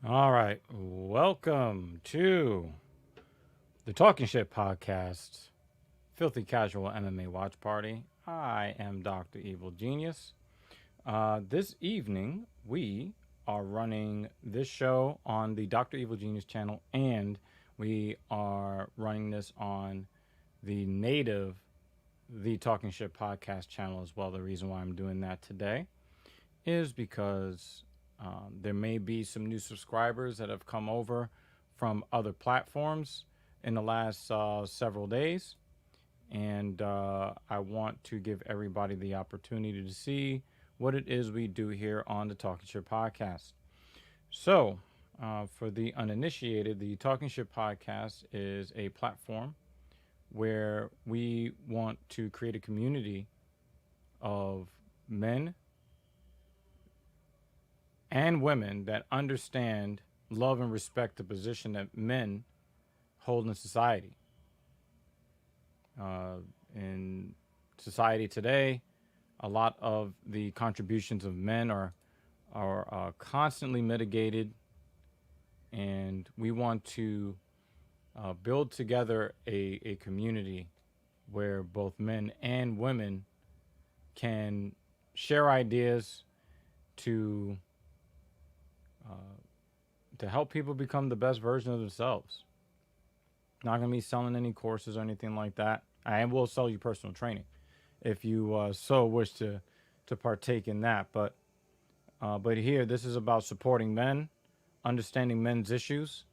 All right. Welcome to the Talking Shit Podcast, Filthy Casual MMA Watch Party. I am Dr. Evil Genius. This evening, we are running this show on the Dr. Evil Genius channel, and we are running this on the native The Talking Shit Podcast channel as well. The reason why I'm doing that today is because there may be some new subscribers that have come over from other platforms in the last several days. And I want to give everybody the opportunity to see what it is we do here on the Talking Shit Podcast. So, for the uninitiated, the Talking Shit Podcast is a platform where we want to create a community of men and women that understand, love, and respect the position that men hold in society. In society today, a lot of the contributions of men are constantly mitigated, and we want to build together a community where both men and women can share ideas to help people become the best version of themselves. Not going to be selling any courses or anything like that. I will sell you personal training if you so wish to partake in that. But here, this is about supporting men, understanding men's issues,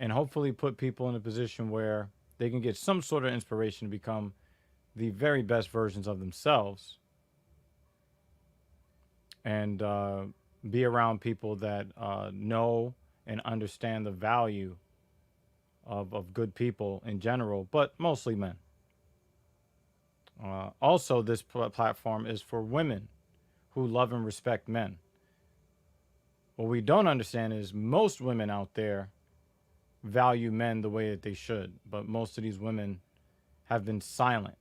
and hopefully put people in a position where they can get some sort of inspiration to become the very best versions of themselves, and be around people that know and understand the value of good people in general, but mostly men. Also, this platform is for women who love and respect men. What we don't understand is most women out there value men the way that they should, but most of these women have been silent.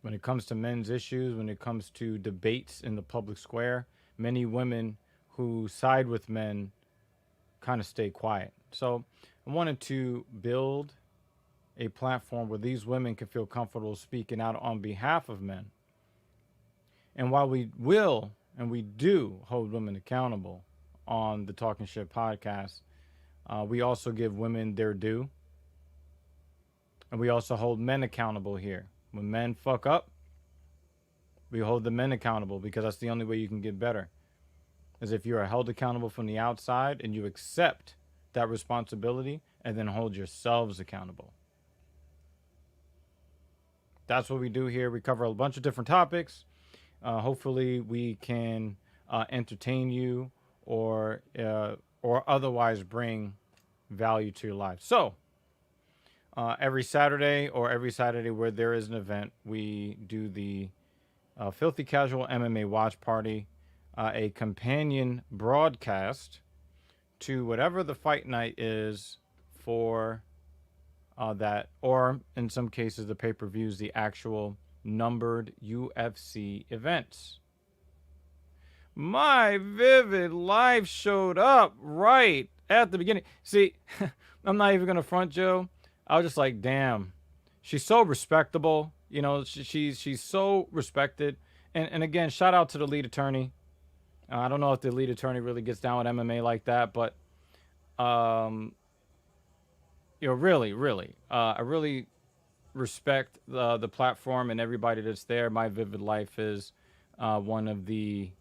When it comes to men's issues, when it comes to debates in the public square, many women who side with men kind of stay quiet. So I wanted to build a platform where these women can feel comfortable speaking out on behalf of men. And while we will and we do hold women accountable on the Talking Shit podcast, we also give women their due. And we also hold men accountable here. When men fuck up, we hold the men accountable, because that's the only way you can get better. Is if you are held accountable from the outside and you accept that responsibility and then hold yourselves accountable. That's what we do here. We cover a bunch of different topics. Hopefully we can entertain you or otherwise bring value to your life. So every Saturday where there is an event, we do the Filthy Casual MMA Watch Party, a companion broadcast to whatever the fight night is for that, or in some cases the pay-per-views, the actual numbered UFC events. My Vivid Life showed up right at the beginning. See, I'm not even gonna front, Joe. I was just like, damn, she's so respectable. You know, she's so respected. And again, shout out to the lead attorney. I don't know if the lead attorney really gets down with MMA like that, but really, I really respect the platform and everybody that's there. My Vivid Life is one of the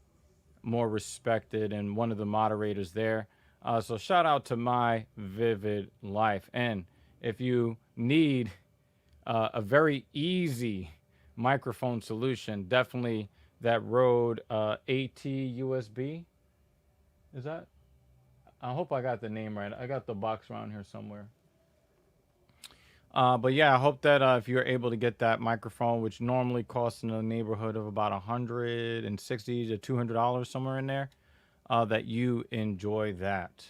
more respected and one of the moderators there. So shout out to My Vivid Life. And if you need a very easy microphone solution, definitely that Rode AT USB. Is that? I hope I got the name right. I got the box around here somewhere. But yeah, I hope that if you're able to get that microphone, which normally costs in the neighborhood of about $160 to $200, somewhere in there, that you enjoy that.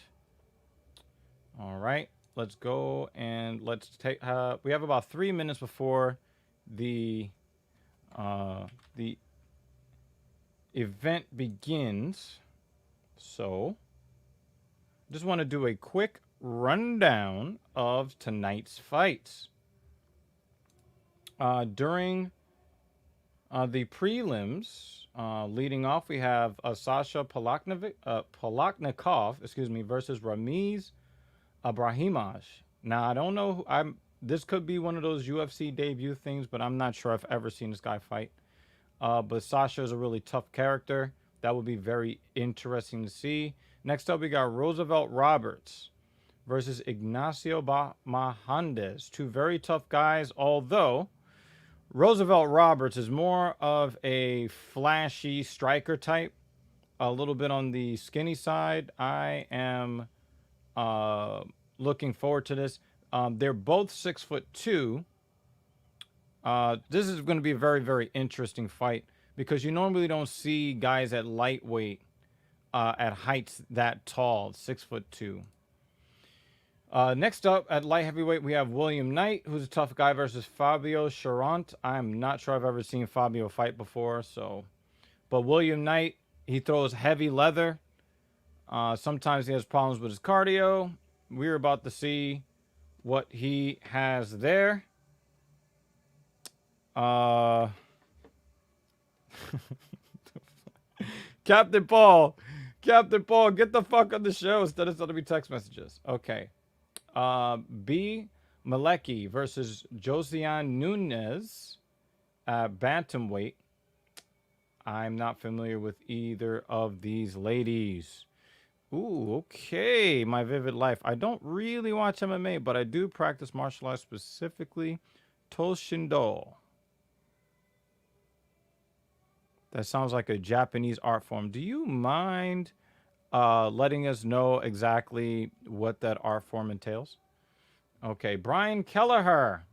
All right, let's go and let's take. We have about 3 minutes before the event begins. So, just want to do a quick rundown of tonight's fights. During the prelims, leading off, we have Sasha Polaknikov, versus Ramiz Abrahimaj. Now, I don't know. This could be one of those UFC debut things, but I'm not sure I've ever seen this guy fight. But Sasha is a really tough character. That would be very interesting to see. Next up, we got Roosevelt Roberts versus Ignacio Mahandes. Two very tough guys, although Roosevelt Roberts is more of a flashy striker type, a little bit on the skinny side. I am looking forward to this. They're both 6'2". This is going to be a very, very interesting fight because you normally don't see guys at lightweight at heights that tall, 6'2". Next up at light heavyweight, we have William Knight, who's a tough guy, versus Fabio Charant. I'm not sure I've ever seen Fabio fight before, but William Knight, he throws heavy leather. Sometimes he has problems with his cardio. We're about to see what he has there. Captain Paul, get the fuck on the show instead of sending me text messages. Okay. B. Malecki versus Josiane Nunes at bantamweight. I'm not familiar with either of these ladies. Ooh, okay. My Vivid Life. I don't really watch MMA, but I do practice martial arts, specifically Toshindo. That sounds like a Japanese art form. Do you mind letting us know exactly what that art form entails? Okay, Brian Kelleher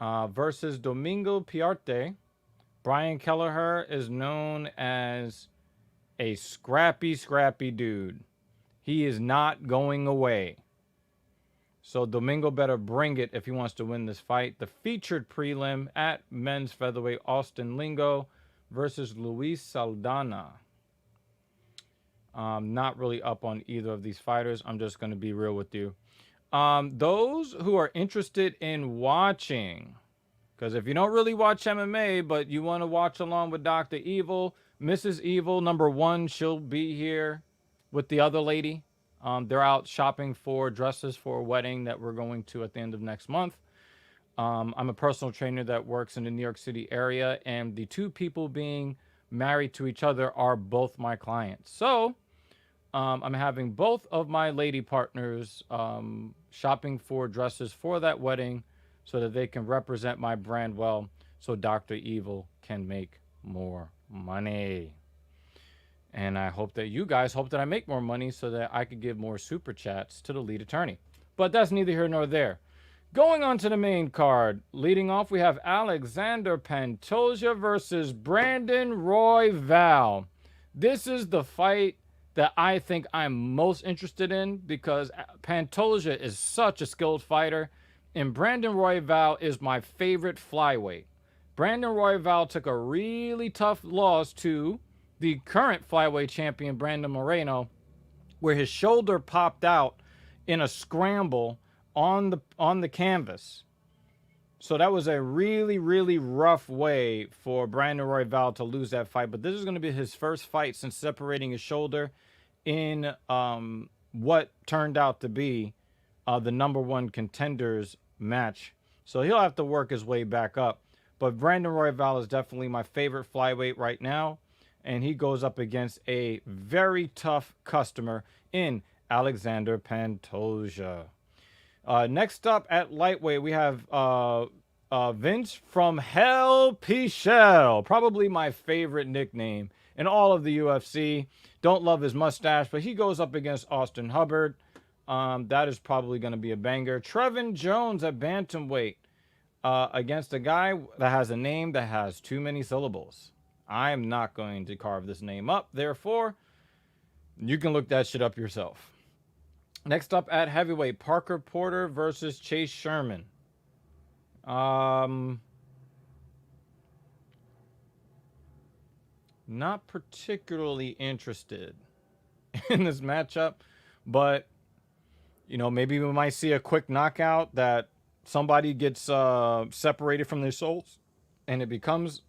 versus Domingo Piarte. Brian Kelleher is known as a scrappy dude. He is not going away. So Domingo better bring it if he wants to win this fight. The featured prelim at men's featherweight, Austin Lingo versus Luis Saldana. Not really up on either of these fighters. I'm just going to be real with you. Those who are interested in watching, because if you don't really watch MMA, but you want to watch along with Dr. Evil, Mrs. Evil, #1, she'll be here with the other lady. They're out shopping for dresses for a wedding that we're going to at the end of next month. I'm a personal trainer that works in the New York City area, and the two people being married to each other are both my clients. So I'm having both of my lady partners shopping for dresses for that wedding so that they can represent my brand well, so Dr. Evil can make more money. And I hope that you guys hope that I make more money so that I could give more super chats to the lead attorney. But that's neither here nor there. Going on to the main card, leading off, we have Alexander Pantoja versus Brandon Royval. This is the fight that I think I'm most interested in because Pantoja is such a skilled fighter, and Brandon Royval is my favorite flyweight. Brandon Royval took a really tough loss to the current flyweight champion, Brandon Moreno, where his shoulder popped out in a scramble on the canvas. So that was a really, really rough way for Brandon Royval to lose that fight. But this is going to be his first fight since separating his shoulder in what turned out to be the #1 contenders match. So he'll have to work his way back up. But Brandon Royval is definitely my favorite flyweight right now. And he goes up against a very tough customer in Alexander Pantoja. Next up at lightweight, we have Vince from Hell Pichel. Probably my favorite nickname in all of the UFC. Don't love his mustache, but he goes up against Austin Hubbard. That is probably going to be a banger. Trevin Jones at bantamweight against a guy that has a name that has too many syllables. I'm not going to carve this name up. Therefore, you can look that shit up yourself. Next up at heavyweight, Parker Porter versus Chase Sherman. not particularly interested in this matchup, but maybe we might see a quick knockout that somebody gets separated from their souls, and it becomes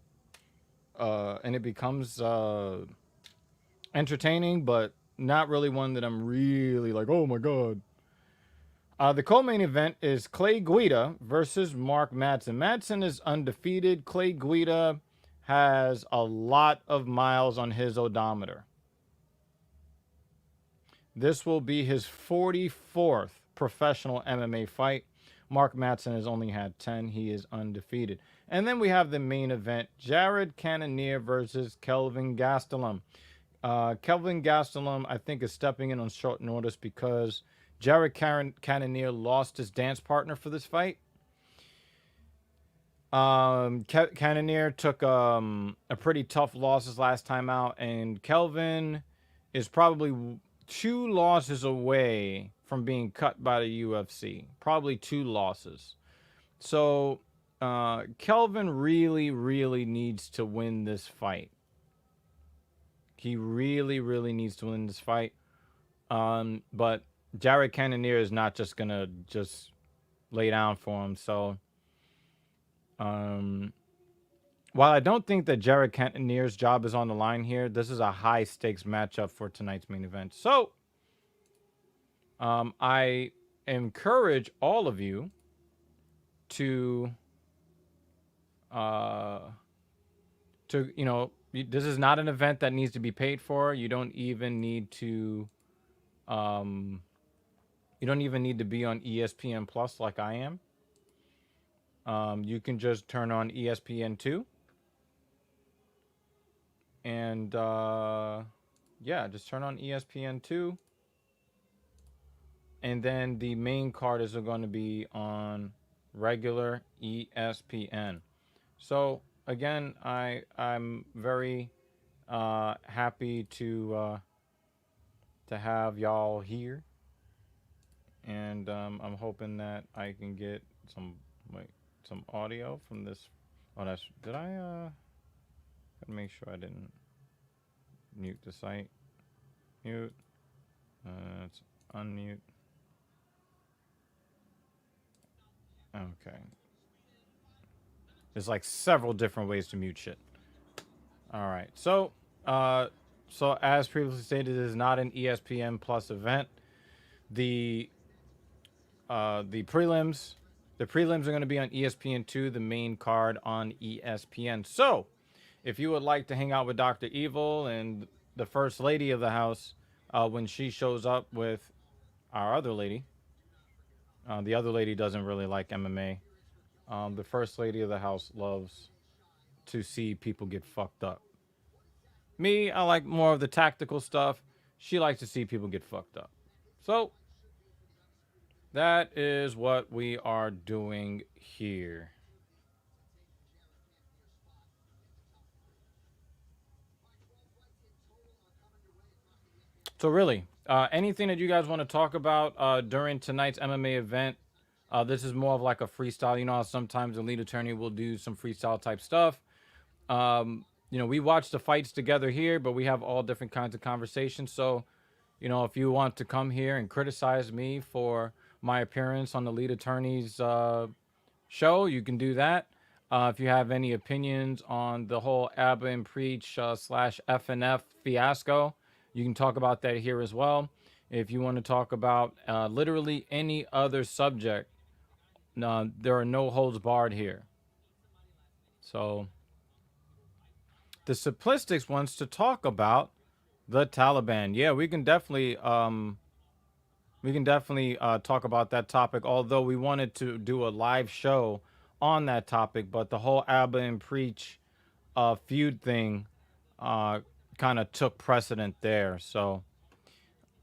entertaining, but not really one that I'm really like, oh my god. The co-main event is Clay Guida versus Mark Madsen. Madsen is undefeated. Clay Guida has a lot of miles on his odometer. This will be his 44th professional MMA fight. Mark Madsen has only had 10. He is undefeated. And then we have the main event, Jared Cannonier versus Kelvin Gastelum. Kelvin Gastelum, I think, is stepping in on short notice because Jared Cannonier lost his dance partner for this fight. Cannonier took a pretty tough losses last time out, and Kelvin is probably 2 losses away from being cut by the UFC. Probably 2 losses. So Kelvin really, really needs to win this fight. He really, really needs to win this fight. But Jared Cannonier is not just going to just lay down for him. So while I don't think that Jared Cannonier's job is on the line here, this is a high stakes matchup for tonight's main event. So I encourage all of you to this is not an event that needs to be paid for. You don't even need to be on ESPN Plus like I am. You can just turn on ESPN2 and just turn on ESPN2, and then the main card is going to be on regular ESPN. So again, I'm very happy to have y'all here, and I'm hoping that I can get some audio from this. Oh, did I gotta make sure I didn't mute the site. Mute. Let's unmute. Okay. There's like several different ways to mute shit. All right. So as previously stated, it is not an ESPN Plus event. The prelims are going to be on ESPN2, the main card on ESPN. So, if you would like to hang out with Dr. Evil and the first lady of the house when she shows up with our other lady, the other lady doesn't really like MMA. The first lady of the house loves to see people get fucked up. Me, I like more of the tactical stuff. She likes to see people get fucked up. So, that is what we are doing here. So really, anything that you guys want to talk about during tonight's MMA event, this is more of like a freestyle. You know how sometimes the lead attorney will do some freestyle type stuff. We watch the fights together here, but we have all different kinds of conversations. So, if you want to come here and criticize me for my appearance on the lead attorney's show, you can do that. If you have any opinions on the whole Abba and Preach / FNF fiasco, you can talk about that here as well. If you want to talk about literally any other subject, there are no holds barred here. So, the Simplistics wants to talk about the Taliban. Yeah, we can definitely talk about that topic, although we wanted to do a live show on that topic, but the whole Abba and Preach feud thing kind of took precedent there. So,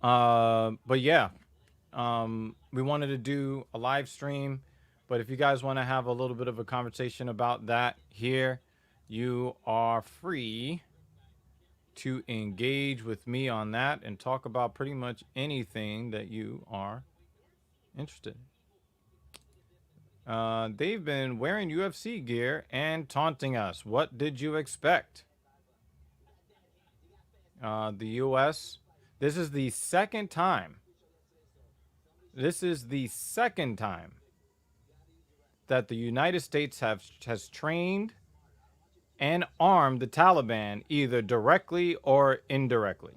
but yeah, we wanted to do a live stream, but if you guys want to have a little bit of a conversation about that here, you are free to engage with me on that and talk about pretty much anything that you are interested in. They've been wearing UFC gear and taunting us. What did you expect? The U.S. This is the second time. This is the second time that the United States has trained and armed the Taliban either directly or indirectly.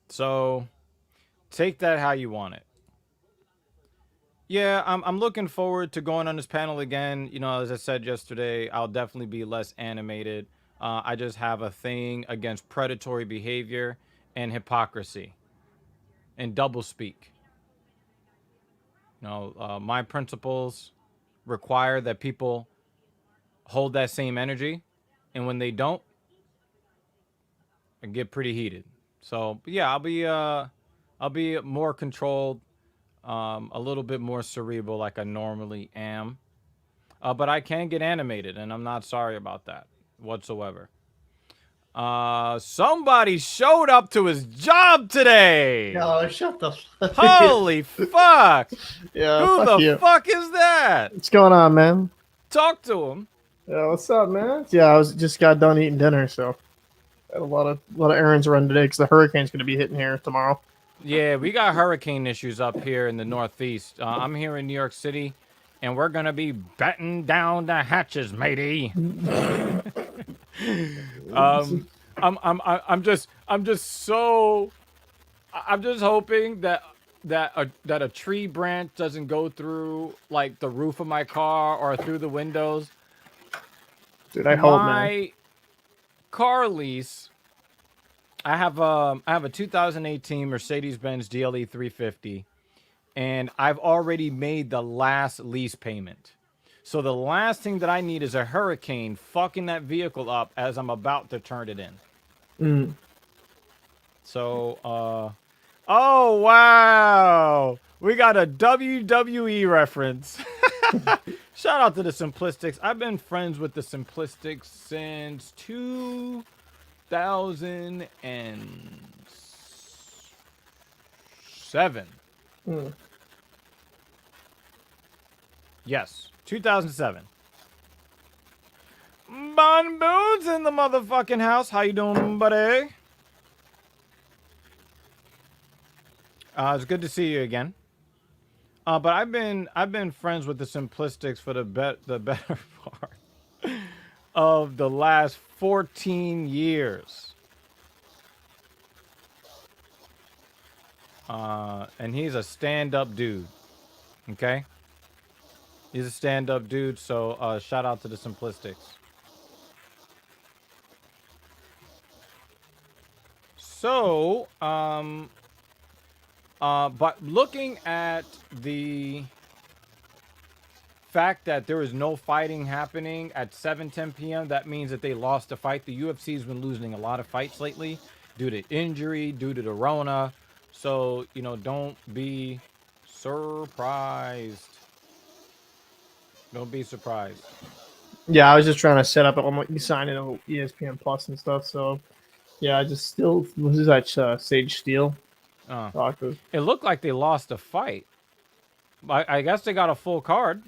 So take that how you want it. Yeah, I'm looking forward to going on this panel again. You know, as I said yesterday, I'll definitely be less animated. I just have a thing against predatory behavior and hypocrisy and doublespeak. You know, my principles require that people hold that same energy, and when they don't, I get pretty heated. So yeah, I'll be more controlled, a little bit more cerebral like I normally am. But I can get animated, and I'm not sorry about that whatsoever. Somebody showed up to his job today. Oh, shut the fuck. Holy fuck! Yeah, Who fuck the you. fuck is that? What's going on, man? Talk to him. Yeah, what's up, man? Yeah, I was just got done eating dinner, so had a lot of errands to run today because the hurricane's gonna be hitting here tomorrow. Yeah, we got hurricane issues up here in the Northeast. I'm here in New York City, and we're gonna be batten down the hatches, matey. I'm just hoping that a tree branch doesn't go through like the roof of my car or through the windows. Dude, I hope, man. My car lease. I have a 2018 Mercedes-Benz GLE 350, and I've already made the last lease payment. So the last thing that I need is a hurricane fucking that vehicle up as I'm about to turn it in. So, oh wow, we got a WWE reference. Shout out to the Simplistics. I've been friends with the Simplistics since 2007. Yes, 2007. Bon Boone's in the motherfucking house. How you doing, buddy? It's good to see you again. But I've been friends with the Simplistics for the better part of the last 14 years. And he's a stand-up dude. Okay? He's a stand-up dude, so shout out to the Simplistics. So, but looking at the fact that there is no fighting happening at 7:10 p.m., that means that they lost a fight. The UFC's been losing a lot of fights lately due to injury, due to the Rona. So, you know, don't be surprised. Don't be surprised. Yeah, I was just trying to set up you sign in on ESPN Plus and stuff. So, yeah, I just still was that Sage Steel. It looked like they lost a fight. I guess they got a full card.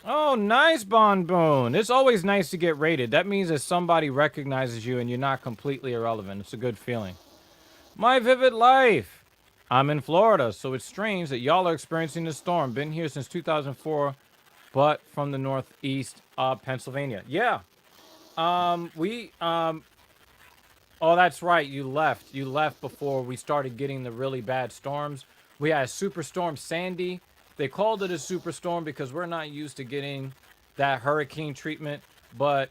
Oh, nice, Bon Boone. It's always nice to get rated. That means that somebody recognizes you and you're not completely irrelevant. It's a good feeling. My vivid life. I'm in Florida, so it's strange that y'all are experiencing the storm. Been here since 2004, but from the northeast of Pennsylvania. Yeah. Oh, that's right. You left. You left before we started getting the really bad storms. We had Superstorm Sandy. They called it a superstorm because we're not used to getting that hurricane treatment. But,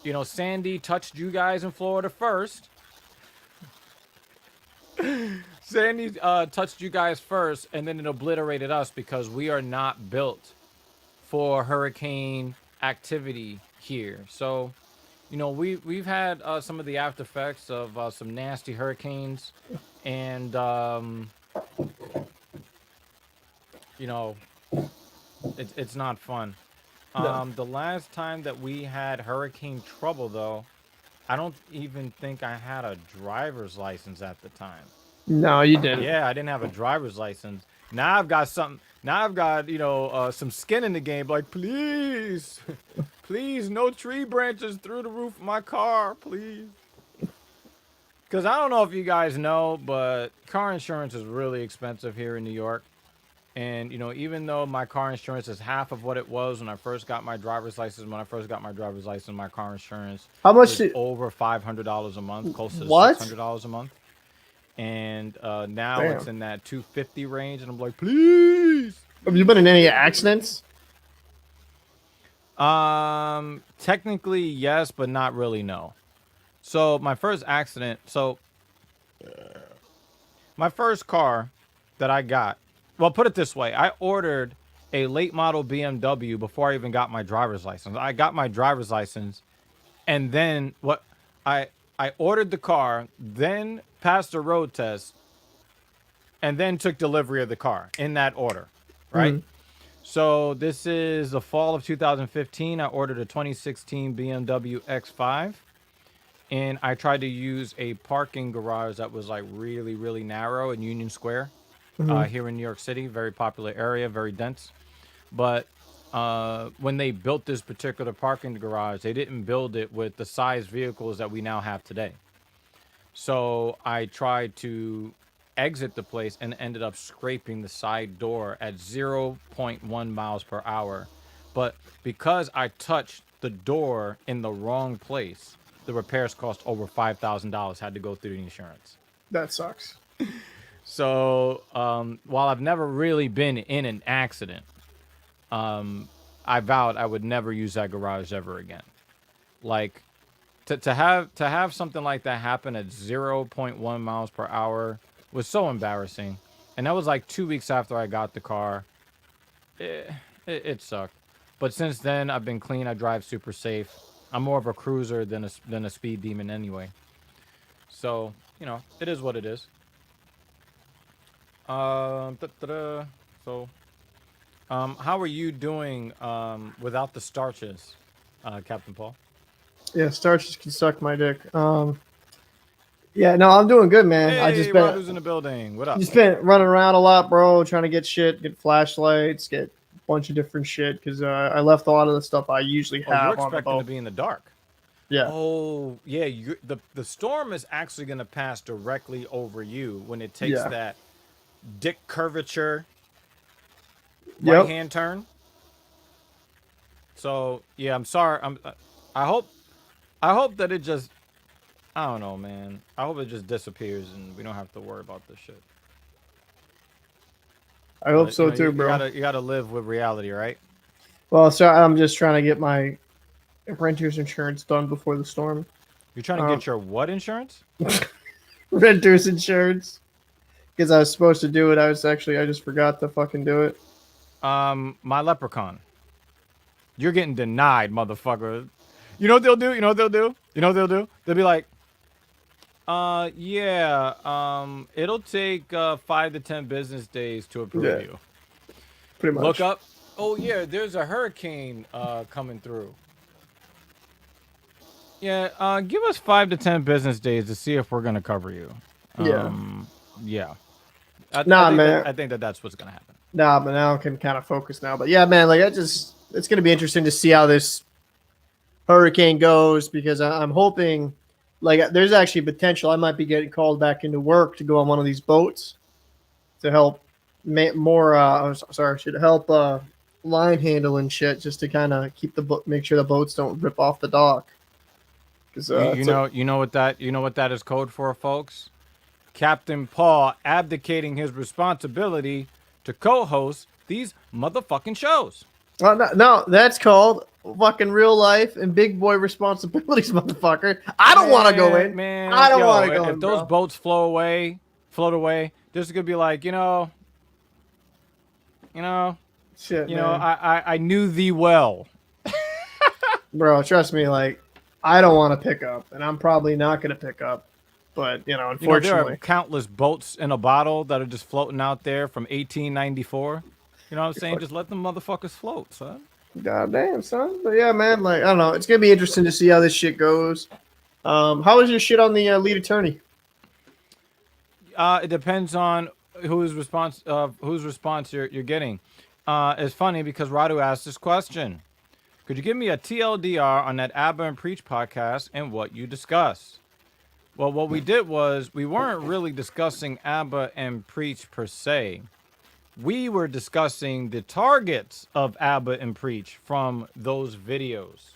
you know, Sandy touched you guys in Florida first. Sandy touched you guys first, and then it obliterated us because we are not built for hurricane activity here. So, you know, we've had some of the after effects of some nasty hurricanes, and you know, it's not fun. No. The last time that we had hurricane trouble, though, I don't even think I had a driver's license at the time. No, you didn't. Yeah, I didn't have a driver's license. Now I've got something. Now I've got, you know, some skin in the game. Like, please, please, no tree branches through the roof of my car, please. Because I don't know if you guys know, but car insurance is really expensive here in New York. And, you know, even though my car insurance is half of what it was when I first got my driver's license, my car insurance How much? was over $500 a month, close to What? $600 a month. And now it's Damn. in that 250 range. And I'm like, please. Have you been in any accidents? Technically, yes, but not really, no. So my first accident, my first car that I got, well, put it this way. I ordered a late model BMW before I even got my driver's license. I got my driver's license and then I ordered the car, then passed a road test, and then took delivery of the car in that order, right? Mm. So this is the fall of 2015. I ordered a 2016 BMW X5. And I tried to use a parking garage that was like really, really narrow in Union Square here in New York City. Very popular area, very dense. But when they built this particular parking garage, they didn't build it with the size vehicles that we now have today. So I tried to exit the place and ended up scraping the side door at 0.1 miles per hour. But because I touched the door in the wrong place, the repairs cost over $5,000. Had to go through the insurance. That sucks. So while I've never really been in an accident, I vowed I would never use that garage ever again. Like to have something like that happen at 0.1 miles per hour was so embarrassing, and that was like 2 weeks after I got the car. It sucked, but since then I've been clean. I drive super safe. I'm more of a cruiser than a speed demon anyway. So, you know, it is what it is. So, how are you doing without the starches, Captain Paul? Yeah, starches can suck my dick. Yeah, no, I'm doing good, man. I Hey, Radu's in the building. What up? just been running around a lot, bro, trying to get shit, get flashlights, get a bunch of different shit because I left a lot of the stuff I usually Oh, you're have on the expecting to boat. be in the dark. Yeah, Oh, yeah. The storm is actually going to pass directly over you when it takes Yeah. that dick curvature Yep. right hand turn. So yeah, I'm sorry. I hope that it just. I don't know, man. I hope it just disappears and we don't have to worry about this shit. I hope But, so you know, too, you bro. you gotta live with reality, right? Well, so I'm just trying to get my renter's insurance done before the storm. You're trying to Um, get your what insurance? Renter's insurance because I was supposed to do it. I just forgot to fucking do it. My leprechaun. You're getting denied, motherfucker. You know what they'll do? You know what they'll do? You know what they'll do? They'll be like, yeah, it'll take 5 to 10 business days to approve Yeah, you. pretty much. Look up. Oh yeah, there's a hurricane coming through. Yeah, give us 5 to 10 business days to see if we're gonna cover you. Yeah. Yeah. Nah, man. I think that's what's gonna happen. Nah, but now I can kind of focus now. But yeah, man, like it's gonna be interesting to see how this hurricane goes because I'm hoping, like, there's actually potential. I might be getting called back into work to go on one of these boats to help more. Should help line handle and shit, just to kind of keep the boat, make sure the boats don't rip off the dock. Because You know what that is code for, folks? Captain Paul abdicating his responsibility to co-host these motherfucking shows. no, that's called fucking real life and big boy responsibilities, motherfucker. I don't want to go in. Man, I don't yo, want to go if in, those bro. boats float away, this is gonna be like, Shit, man. I knew thee well. Bro, trust me, like, I don't want to pick up, and I'm probably not going to pick up. But, There unfortunately. are countless boats in a bottle that are just floating out there from 1894. You know what I'm saying? Just let them motherfuckers float, son. Goddamn, son. But yeah, man, like, I don't know. It's going to be interesting to see how this shit goes. How is your shit on the lead attorney? It depends on whose response you're getting. It's funny because Radu asked this question. Could you give me a TLDR on that Abba and Preach podcast and what you discussed? Well, what we did was we weren't really discussing Abba and Preach per se. We were discussing the targets of Abba and Preach from those videos.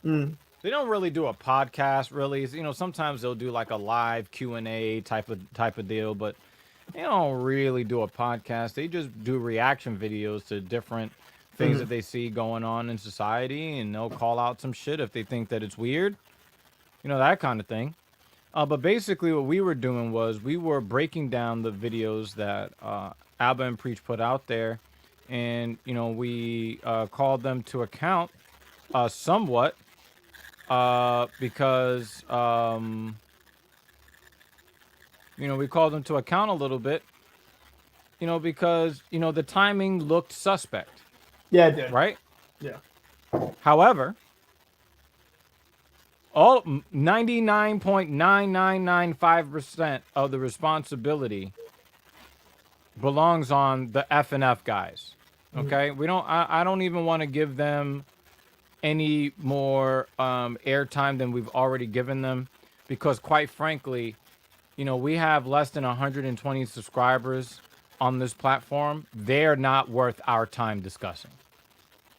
Mm. They don't really do a podcast, really. You know, sometimes they'll do like a live Q&A type of deal, but they don't really do a podcast. They just do reaction videos to different things that they see going on in society, and they'll call out some shit if they think that it's weird. You know, that kind of thing. But basically, what we were doing was we were breaking down the videos that Abba and Preach put out there, and you know we called them to account somewhat because you know we called them to account a little bit, you know, because you know the timing looked suspect, Yeah, it did. right? Yeah. However, all 99.9995% of the responsibility belongs on the F and F guys. Okay, we don't. I don't even want to give them any more airtime than we've already given them, because quite frankly, you know, we have less than 120 subscribers on this platform. They're not worth our time discussing.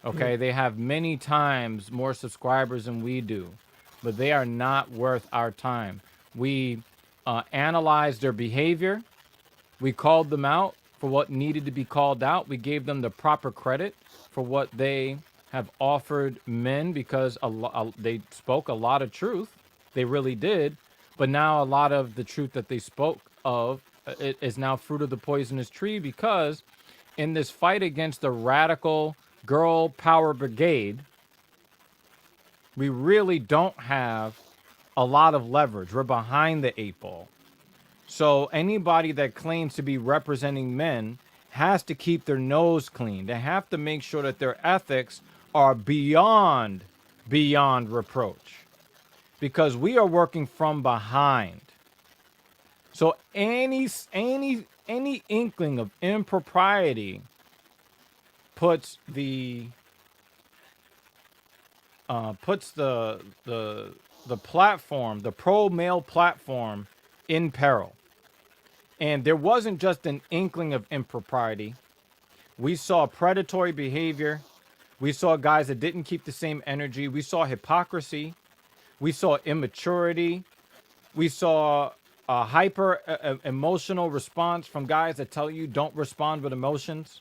Okay, they have many times more subscribers than we do, but they are not worth our time. We analyzed their behavior. We called them out for what needed to be called out. We gave them the proper credit for what they have offered men, because they spoke a lot of truth. They really did. But now a lot of the truth that they spoke of it is now fruit of the poisonous tree, because in this fight against the radical girl power brigade, we really don't have a lot of leverage. We're behind the 8 ball. So anybody that claims to be representing men has to keep their nose clean. They have to make sure that their ethics are beyond reproach, because we are working from behind. So any inkling of impropriety puts the platform, the pro male platform, in peril. And there wasn't just an inkling of impropriety. We saw predatory behavior. We saw guys that didn't keep the same energy. We saw hypocrisy. We saw immaturity. We saw a hyper emotional response from guys that tell you don't respond with emotions.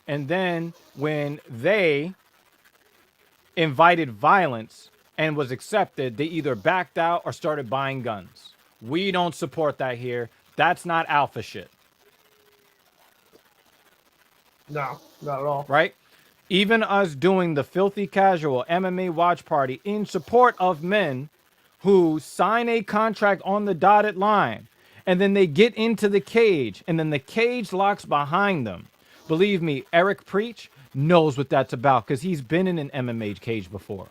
And then when they invited violence and was accepted, they either backed out or started buying guns. We don't support that here. That's not alpha shit. No, not at all. Right? Even us doing the filthy casual MMA watch party in support of men who sign a contract on the dotted line, and then they get into the cage, and then the cage locks behind them. Believe me, Eric Preach knows what that's about, because he's been in an MMA cage before.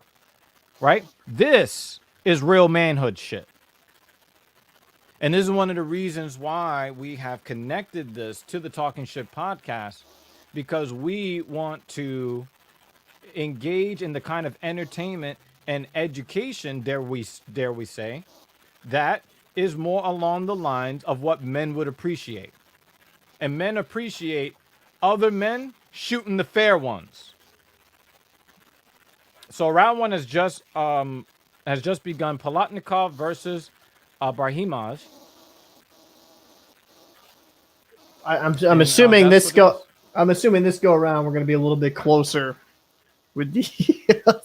Right? This is real manhood shit. And this is one of the reasons why we have connected this to the Talking Shit podcast, because we want to engage in the kind of entertainment and education, dare we say, that is more along the lines of what men would appreciate. And men appreciate other men shooting the fair ones. So round one has just begun. Palatnikov versus Brahimaj. I'm assuming this go. I'm assuming this go around we're going to be a little bit closer with the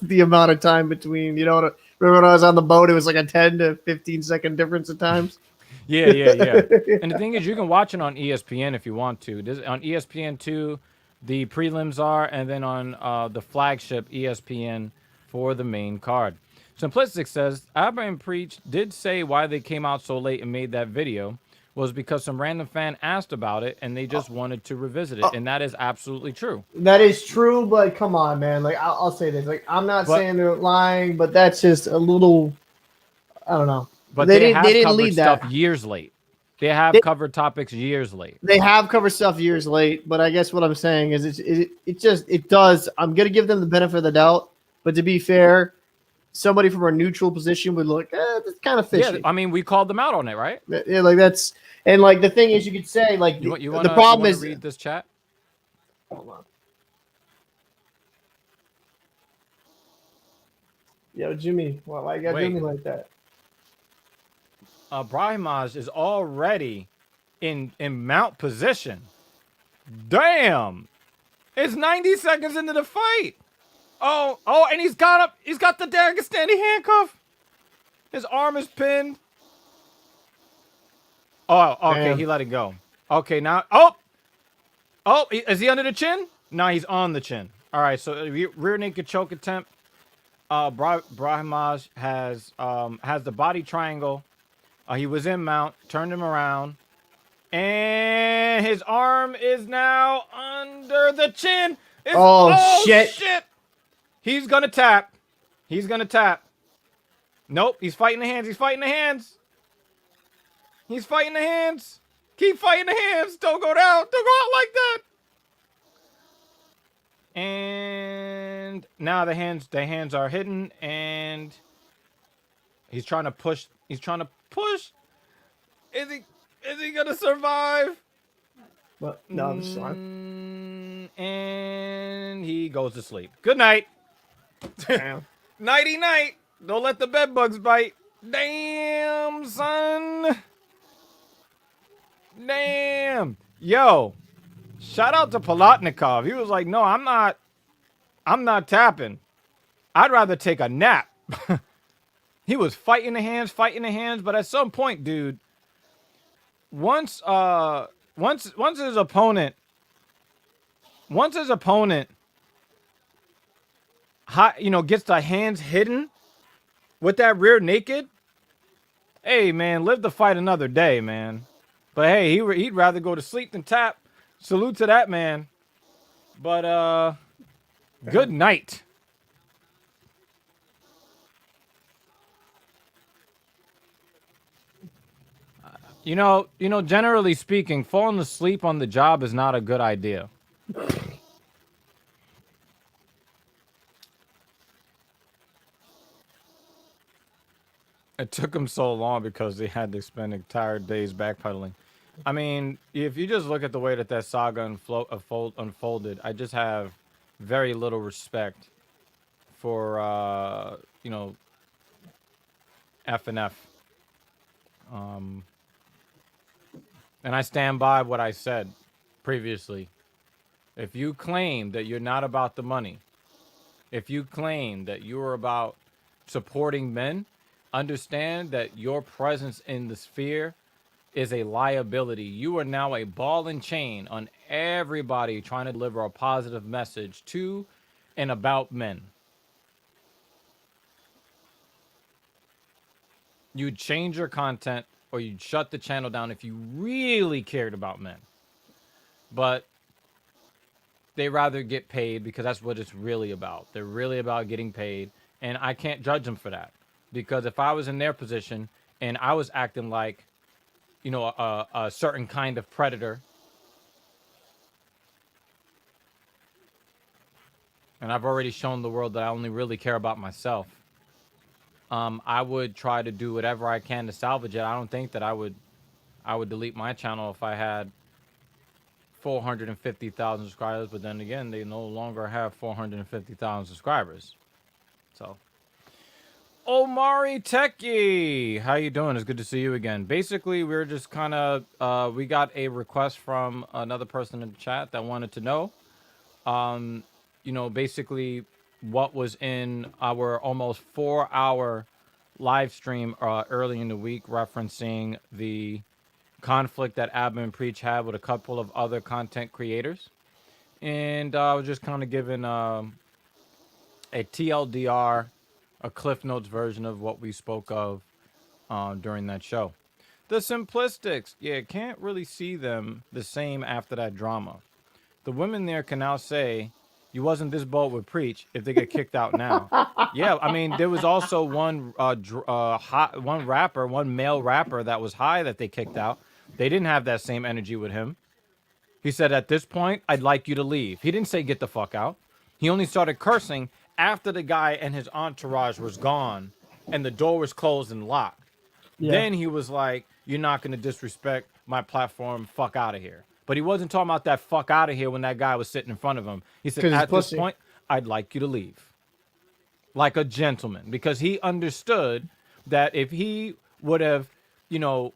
the amount of time between. You know, remember when I was on the boat? It was like a 10 to 15 second difference at times. Yeah. And the thing is, you can watch it on ESPN if you want to. On ESPN2, the prelims are, and then on the flagship ESPN for the main card. Simplistic says, Abba and Preach did say why they came out so late and made that video was because some random fan asked about it and they just wanted to revisit it. And that is absolutely true. That is true, but come on, man. Like, I'll say this. Like, I'm not saying they're lying, but that's just a little, I don't know. But they didn't covered lead stuff that. years late. They have covered topics years late. They have covered stuff years late, but I guess what I'm saying is it does. I'm going to give them the benefit of the doubt, but to be fair, somebody from a neutral position would look, that's kind of fishy. Yeah, I mean, we called them out on it, right? Yeah, like that's, and like the thing is, you could say like the problem is. Read this chat? Hold on. Yo, Jimmy, why you gotta do me like that? Brahimaj is already in mount position. Damn! It's 90 seconds into the fight. Oh, and he's got up. He's got the Dagestani handcuff. His arm is pinned. Oh, okay. Damn. He let it go. Okay, now. Oh, is he under the chin? No, he's on the chin. All right, so rear naked choke attempt. Brahimaj has the body triangle. He was in mount, turned him around, and his arm is now under the chin. Oh shit! He's gonna tap. Nope, he's fighting the hands. He's fighting the hands. Keep fighting the hands. Don't go down. Don't go out like that. And now the hands are hidden, and he's trying to push. Is he gonna survive? What? No, I'm sorry. And he goes to sleep. Good night. Damn. Nighty night. Don't let the bed bugs bite. Damn, son. Damn. Yo. Shout out to Palatnikov. He was like, no, I'm not tapping. I'd rather take a nap. He was fighting the hands, but at some point, dude, once his opponent gets the hands hidden with that rear naked, hey man, live to fight another day, man. But hey, he'd rather go to sleep than tap. Salute to that man. But good night. You know, generally speaking, falling asleep on the job is not a good idea. It took him so long because they had to spend entire days backpedaling. I mean, if you just look at the way that saga unfolded, I just have very little respect for, F&F. And I stand by what I said previously. If you claim that you're not about the money, if you claim that you are about supporting men, understand that your presence in the sphere is a liability. You are now a ball and chain on everybody trying to deliver a positive message to and about men. You'd change your content or you'd shut the channel down if you really cared about men. But they rather get paid because that's what it's really about. They're really about getting paid. And I can't judge them for that. Because if I was in their position and I was acting like, a certain kind of predator, and I've already shown the world that I only really care about myself, I would try to do whatever I can to salvage it. I don't think that I would delete my channel if I had 450,000 subscribers, but then again, they no longer have 450,000 subscribers. So, Omari Techie, how you doing? It's good to see you again. Basically, we're just kind of, we got a request from another person in the chat that wanted to know, basically what was in our almost 4-hour live stream early in the week referencing the conflict that Abba and Preach had with a couple of other content creators. And I was just kind of giving a TLDR, a Cliff Notes version of what we spoke of during that show. The Simplistics, can't really see them the same after that drama. The women there can now say, you wasn't this bold with Preach if they get kicked out now. Yeah, I mean, there was also one male rapper that was high that they kicked out. They didn't have that same energy with him. He said, at this point, I'd like you to leave. He didn't say get the fuck out. He only started cursing after the guy and his entourage was gone and the door was closed and locked. Yeah. Then he was like, "You're not going to disrespect my platform. Fuck out of here." But he wasn't talking about that fuck out of here when that guy was sitting in front of him. He said, Because he's "At this pussy. point, I'd like you to leave." Like a gentleman, because he understood that if he would have, you know,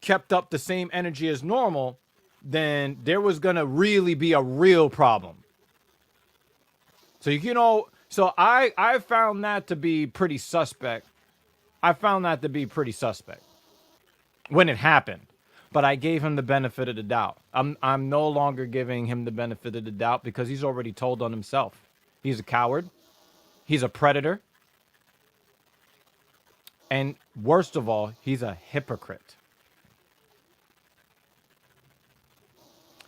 kept up the same energy as normal, then there was going to really be a real problem. So, you know, so I found that to be pretty suspect. I found that to be pretty suspect when it happened. But I gave him the benefit of the doubt. I'm no longer giving him the benefit of the doubt because he's already told on himself. He's a coward. He's a predator. And worst of all, he's a hypocrite.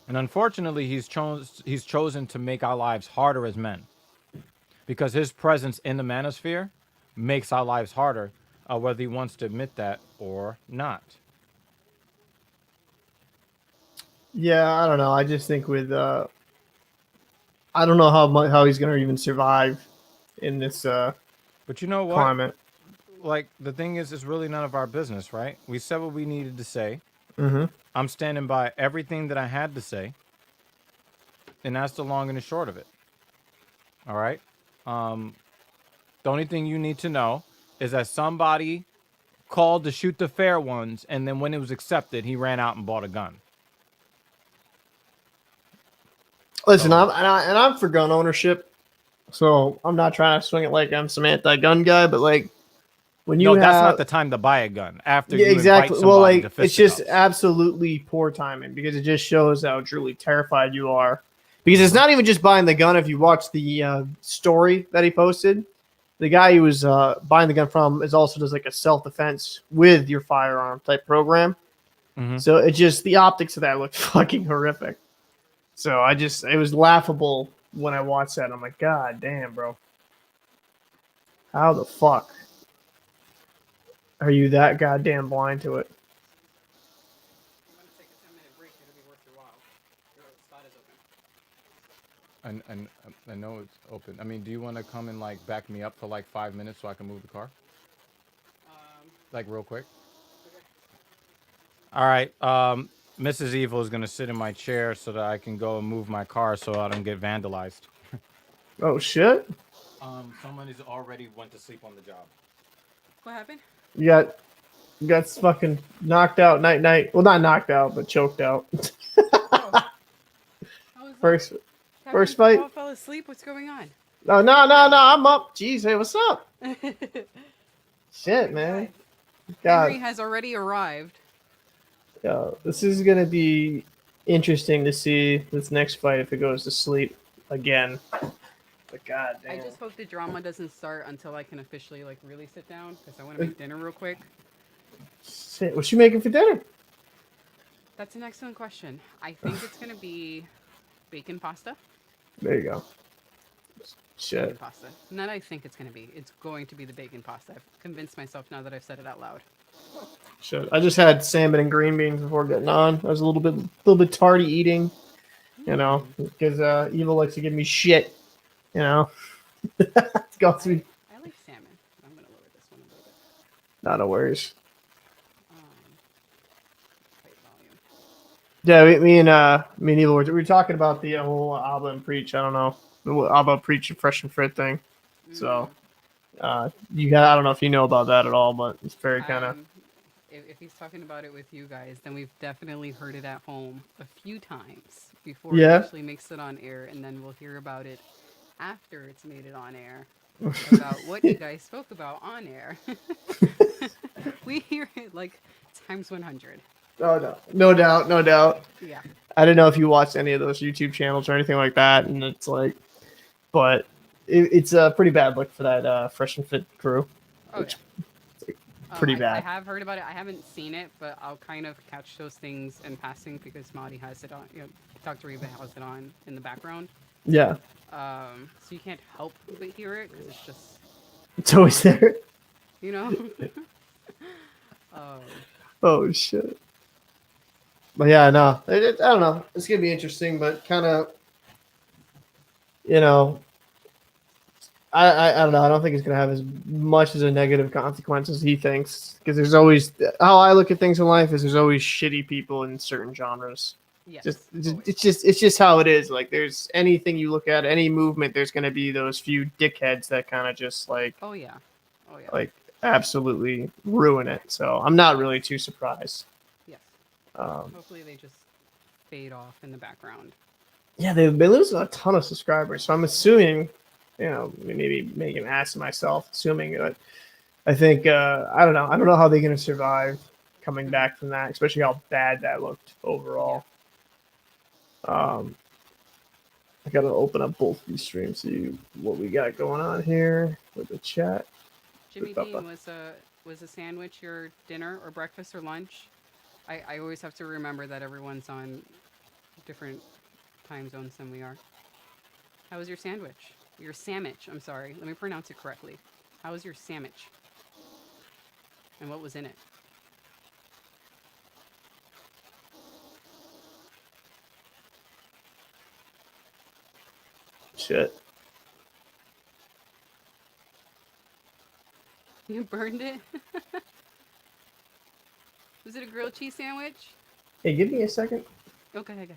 And unfortunately, he's chosen to make our lives harder as men. Because his presence in the manosphere makes our lives harder, whether he wants to admit that or not. Yeah, I don't know. I just think with I don't know how he's gonna even survive in this But you know what? climate. Like, the thing is, it's really none of our business, right? We said what we needed to say. Mm-hmm. I'm standing by everything that I had to say. And that's the long and the short of it. All right? The only thing you need to know is that somebody called to shoot the fair ones, and then when it was accepted, he ran out and bought a gun. Listen, I'm for gun ownership, so I'm not trying to swing it like I'm some anti-gun guy, but like when you No, have that's not the time to buy a gun. After yeah, you exactly. invite Well, somebody like to it's just fisticuffs. absolutely poor timing because it just shows how truly terrified you are. Because it's not even just buying the gun. If you watch the story that he posted, the guy he was buying the gun from is also does like a self-defense with your firearm type program. Mhm. So it just the optics of that looked fucking horrific. So it was laughable when I watched that. I'm like, God damn, bro. How the fuck are you that goddamn blind to it? I'm gonna take a 10-minute break. It'll be worth your while. Your spot is open. I know it's open. I mean, do you want to come and like back me up for like 5 minutes so I can move the car? Like real quick. Okay. All right. Mrs. Evil is gonna sit in my chair so that I can go and move my car so I don't get vandalized. Oh shit! Someone is already went to sleep on the job. What happened? You got fucking knocked out night night. Well, not knocked out, but choked out. Oh, I was like, First Captain first fight. Paul fell asleep. What's going on? No. I'm up. Jeez, hey, what's up? Shit, Oh my man. God. Henry God, has already arrived. yo, this is gonna be interesting to see this next fight if it goes to sleep again. But god I damn. just hope the drama doesn't start until I can officially like really sit down because I want to make dinner real quick. Shit, what you making for dinner? That's an excellent question. I think it's gonna be bacon pasta. There you go. Bacon Shit. pasta. Not I think it's gonna be. It's going to be the bacon pasta. I've convinced myself now that I've said it out loud. Shit. I just had salmon and green beans before getting on. I was a little bit tardy eating, you know, because Evil likes to give me shit, you know. It's got to be I like salmon. I'm gonna lower this one a little bit. not a worries. Um, Fight volume. Yeah, me and Evil we were talking about the whole Abba and Preach. I don't know the Abba Preach and Fresh and Fit thing. So I don't know if you know about that at all, but it's very kind of If he's talking about it with you guys, then we've definitely heard it at home a few times before Yeah. it actually makes it on air, and then we'll hear about it after it's made it on air about what you guys spoke about on air. We hear it like times 100. Oh no, no doubt, no doubt. Yeah. I didn't know if you watched any of those YouTube channels or anything like that, and it's like, but it's a pretty bad look for that Fresh and Fit crew. Oh, Which- yeah. pretty I bad. have heard about it. I haven't seen it, but I'll kind of catch those things in passing because Maudie has it on. You know, Dr. Reba has it on in the background. Yeah, So you can't help but hear it because it's just, it's always there. you know. um, Oh shit. But yeah, no, I don't know. It's gonna be interesting, but kind of, you know, I don't know. I don't think it's going to have as much as a negative consequence as he thinks. Because there's always how I look at things in life is there's always shitty people in certain genres. Yes, always. It's just how it is. Like there's anything you look at, any movement, there's going to be those few dickheads that kind of just Oh yeah, oh yeah. like absolutely ruin it. So I'm not really too surprised. Yes. Um, Hopefully they just fade off in the background. yeah, they've been losing a ton of subscribers. So I'm assuming, maybe making an ass of myself, assuming that I think I don't know. I don't know how they're going to survive coming back from that, especially how bad that looked overall. I got to open up both these streams, see what we got going on here with the chat. Jimmy Dean, was a sandwich your dinner or breakfast or lunch? I always have to remember that everyone's on different time zones than we are. How was your sandwich? Your sandwich, I'm sorry. Let me pronounce it correctly. How was your sandwich? And what was in it? Shit. You burned it? Was it a grilled cheese sandwich? Hey, give me a second. Okay,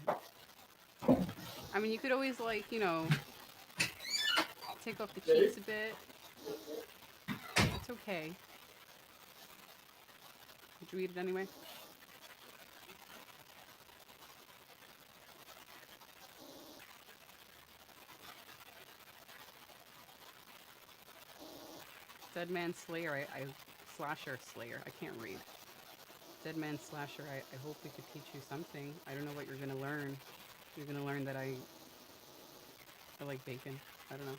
I mean, you could always, like, take off the cheese a bit. It's okay. Did you eat it anyway? Dead Man Slayer, Slasher Slayer, I can't read. Dead Man Slasher, I hope we could teach you something. I don't know what you're gonna learn. You're gonna learn that I like bacon. I don't know.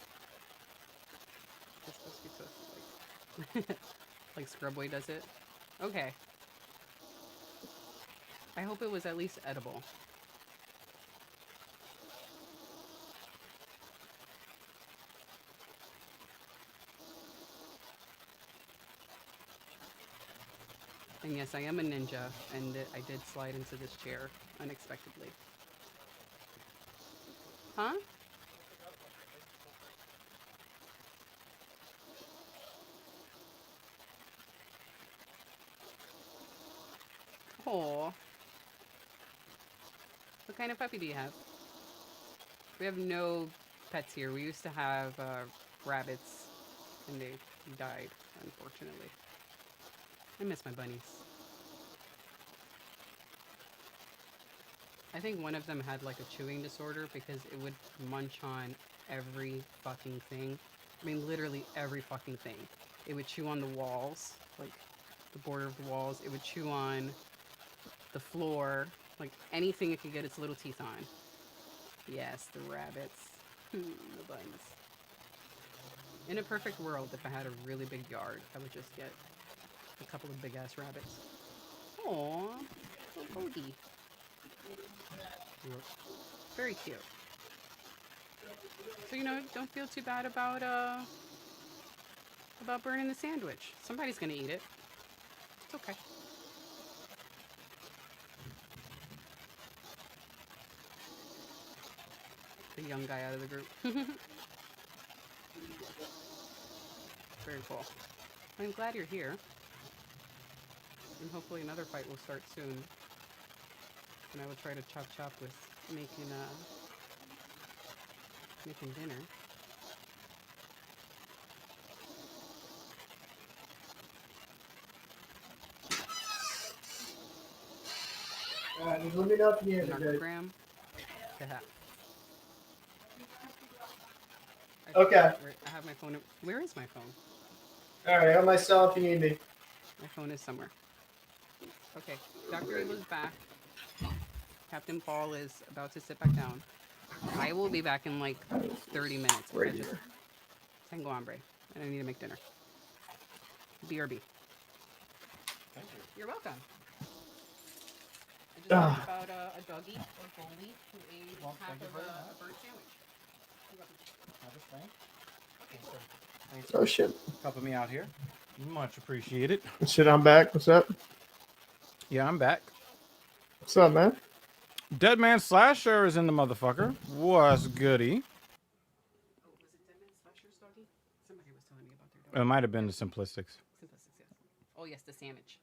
It's supposed to be toasted like Scrubway does it. Okay. I hope it was at least edible. And yes, I am a ninja, and I did slide into this chair unexpectedly. Huh? Aw. What kind of puppy do you have? We have no pets here. We used to have rabbits, and they died, unfortunately. I miss my bunnies. I think one of them had like a chewing disorder because it would munch on every fucking thing. I mean, literally every fucking thing. It would chew on the walls, like the border of the walls. It would chew on the floor, like anything it could get its little teeth on. Yes, the rabbits. The buns. In a perfect world, if I had a really big yard, I would just get a couple of big ass rabbits. Aww, little Bodie. Very cute. So don't feel too bad about burning the sandwich. Somebody's gonna eat it. It's okay. The young guy out of the group. Very cool. I'm glad you're here. And hopefully another fight will start soon. And I will try to chop with making dinner. Just let me know if you need Narcogram. Okay. I have my phone. Where is my phone? All right, I have myself if you need me. My phone is somewhere. Okay, Dr. Evil's back. Captain Paul is about to sit back down. I will be back in like 30 minutes. I just tengo hambre, and I need to make dinner. BRB. Thank you. You're welcome. I just talked about a doggy or goalie who ate half of a bird sandwich. Thanks Oh shit! helping me out here. Much appreciated. Shit, I'm back. What's up? Yeah, I'm back. What's up, man? Dead Man Slasher is in the motherfucker. What's goody? Oh, was it Dead Man Slasher's doggy? It might have been the Simplistics. Simplistics, yes. Oh yes, the sandwich.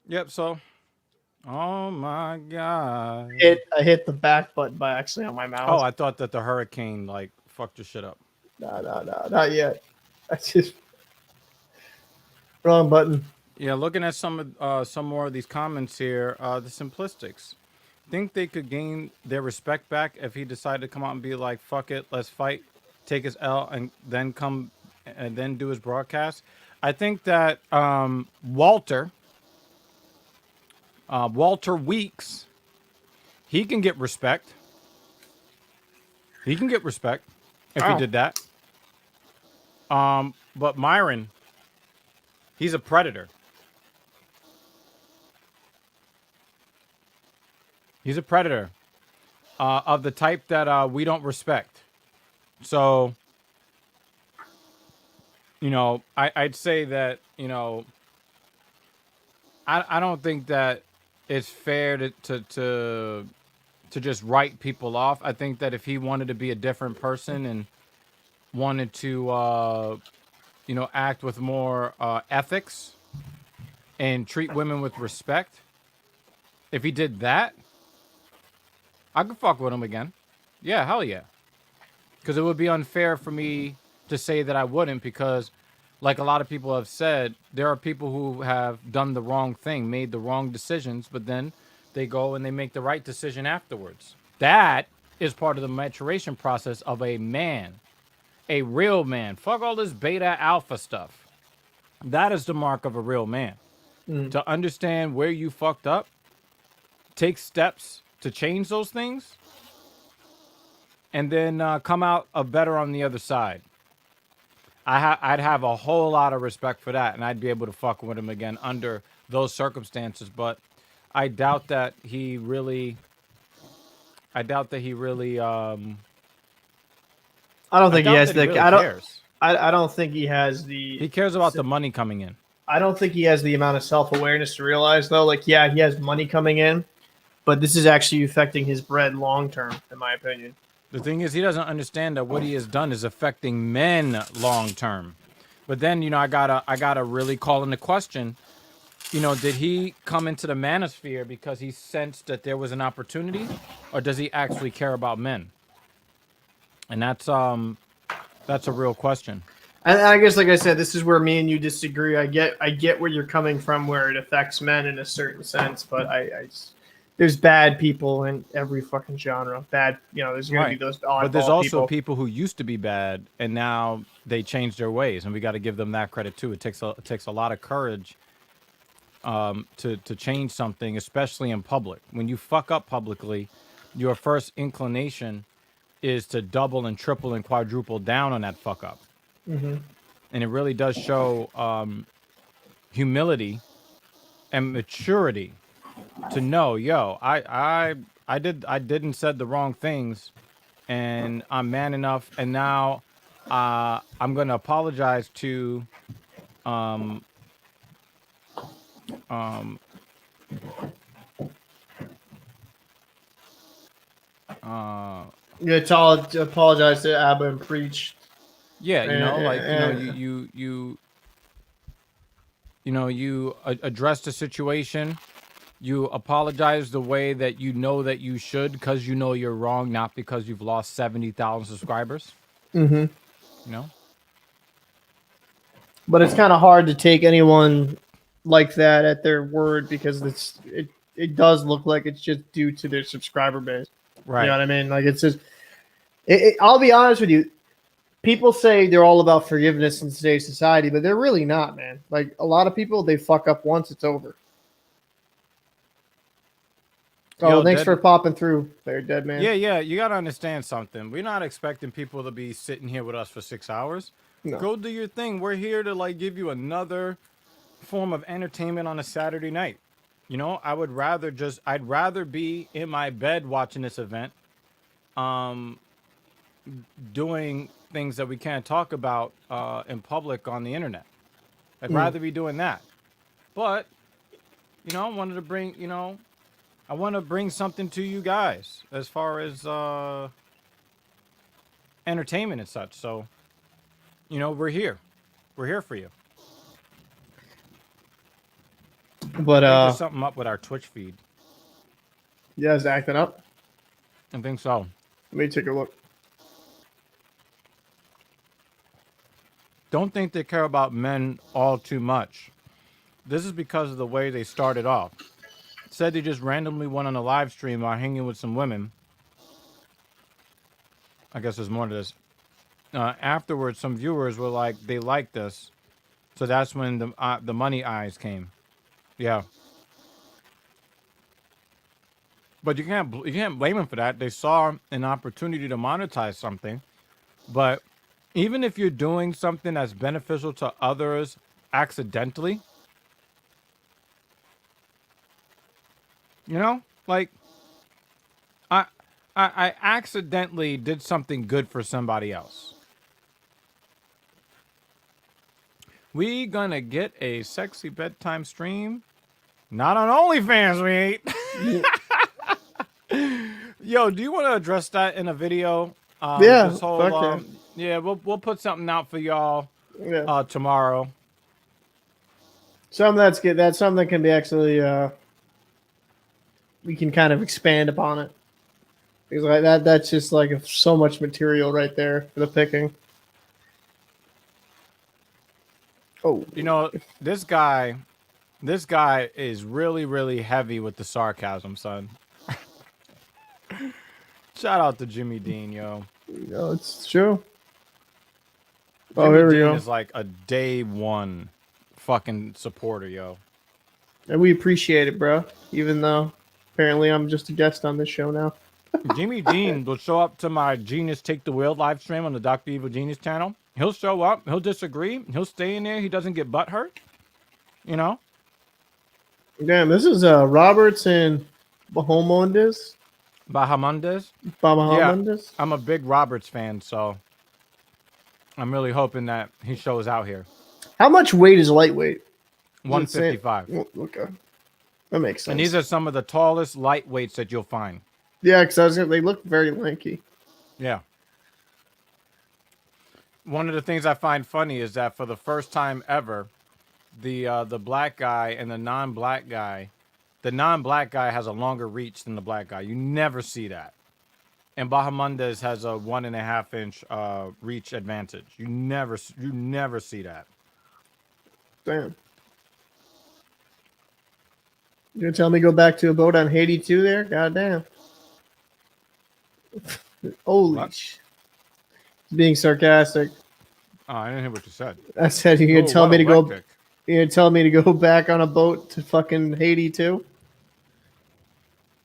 Yep. So, oh my god. I hit the back button by accident on my Oh, mouse. I thought that the hurricane like fucked your shit up. No, not yet. That's just wrong button. Yeah, looking at some more of these comments here, the Simplistics think they could gain their respect back if he decided to come out and be like, "Fuck it, let's fight, take his L, and then come and then do his broadcast." I think that Walter Weeks, he can get respect. He can get respect if he did that. But Myron, he's a predator. He's a predator of the type that we don't respect. So, you know, I'd say that, you know, I don't think that it's fair to just write people off. I think that if he wanted to be a different person and wanted to, you know, act with more ethics and treat women with respect, if he did that, I could fuck with him again. Yeah, hell yeah. Because it would be unfair for me to say that I wouldn't, because like a lot of people have said, there are people who have done the wrong thing, made the wrong decisions, but then they go and they make the right decision afterwards. That is part of the maturation process of a man, a real man. Fuck all this beta alpha stuff. That is the mark of a real man. To understand where you fucked up, take steps to change those things, and then come out a better on the other side. I'd have a whole lot of respect for that, and I'd be able to fuck with him again under those circumstances. But I doubt that he really. I doubt that he really. I don't think he has the. Really I don't. cares. I don't think he has the. He cares about the money coming in. I don't think he has the amount of self-awareness to realize, though. Like, yeah, he has money coming in, but this is actually affecting his bread long term, in my opinion. The thing is, he doesn't understand that what he has done is affecting men long term. But then, you know, I gotta really call into question. You know, did he come into the manosphere because he sensed that there was an opportunity, or does he actually care about men? And that's a real question. And I guess, like I said, this is where me and you disagree. I get where you're coming from, where it affects men in a certain sense, but there's bad people in every fucking genre. Bad, you know, there's gonna be those oddball But there's also people who used to be bad and now they changed their ways, and we got to give them that credit too. It takes a lot of courage to change something, especially in public. When you fuck up publicly, your first inclination is to double and triple and quadruple down on that fuck up. And it really does show humility and maturity to know, yo, I didn't said the wrong things, and I'm man enough, and now I'm gonna apologize to you apologize to Abba and preach. Yeah, you know, like, you know, you address the situation, you apologize the way that you know that you should, because you know you're wrong, not because you've lost 70,000 subscribers. You know, but it's kind of hard to take anyone like that at their word, because it does look like it's just due to their subscriber base. right? You know what I mean? Like, it's just. I'll be honest with you. People say they're all about forgiveness in today's society, but they're really not, man. Like, a lot of people, they fuck up once, it's over. Oh, thanks for popping through there, Dead Man. Yeah, you gotta understand something. We're not expecting people to be sitting here with us for 6 hours. No. Go do your thing. We're here to like give you another form of entertainment on a Saturday night. You know, I'd rather be in my bed watching this event, doing things that we can't talk about in public on the internet. I'd rather be doing that. But, you know, I wanted to bring, you know, I want to bring something to you guys as far as entertainment and such. So, you know, we're here for you. But I think there's something up with our Twitch feed. yeah, it's acting up. I think so. Let me take a look. Don't think they care about men all too much. This is because of the way they started off. Said they just randomly went on a live stream while hanging with some women. I guess there's more to this. Afterwards, some viewers were like, they like this. So that's when the money eyes came. Yeah. But you can't blame them for that. They saw an opportunity to monetize something. But even if you're doing something that's beneficial to others accidentally, you know, like I accidentally did something good for somebody else. We gonna get a sexy bedtime stream? Not on OnlyFans, we ain't. Yo, do you want to address that in a video? Yeah, This whole, fuck yeah. yeah, we'll put something out for y'all Yeah. tomorrow. Something that's good. That's something that can be actually we can kind of expand upon it. Because like that's just like so much material right there for the picking. Oh, You know, this guy is really, really heavy with the sarcasm, son. Shout out to Jimmy Dean, yo. no, it's true. Oh, Jimmy here we Dean go. is like a day one fucking supporter, yo. And we appreciate it, bro. Even though apparently I'm just a guest on this show now. Jimmy Dean will show up to my Genius Take the Wheel live stream on the Dr. Evil Genius channel. He'll show up. He'll disagree. He'll stay in there. He doesn't get butthurt. You know? Damn, this is Roberts and Bahamondes. Bahamondes. Bahamondes. I'm a big Roberts fan, so I'm really hoping that he shows out here. How much weight is lightweight? 155. Okay, that makes sense. And these are some of the tallest lightweights that you'll find. Yeah, because they look very lanky. Yeah. One of the things I find funny is that for the first time ever, the black guy and the non-black guy has a longer reach than the black guy. You never see that. And Bahamondes has a 1.5 inch reach advantage. You never see that. Damn. You gonna tell me go back to a boat on Haiti too? There, goddamn. Holy sh! Being sarcastic. Oh, I didn't hear what you said. I said you're gonna tell what me a to go. wet dick. You're gonna tell me to go back on a boat to fucking Haiti too?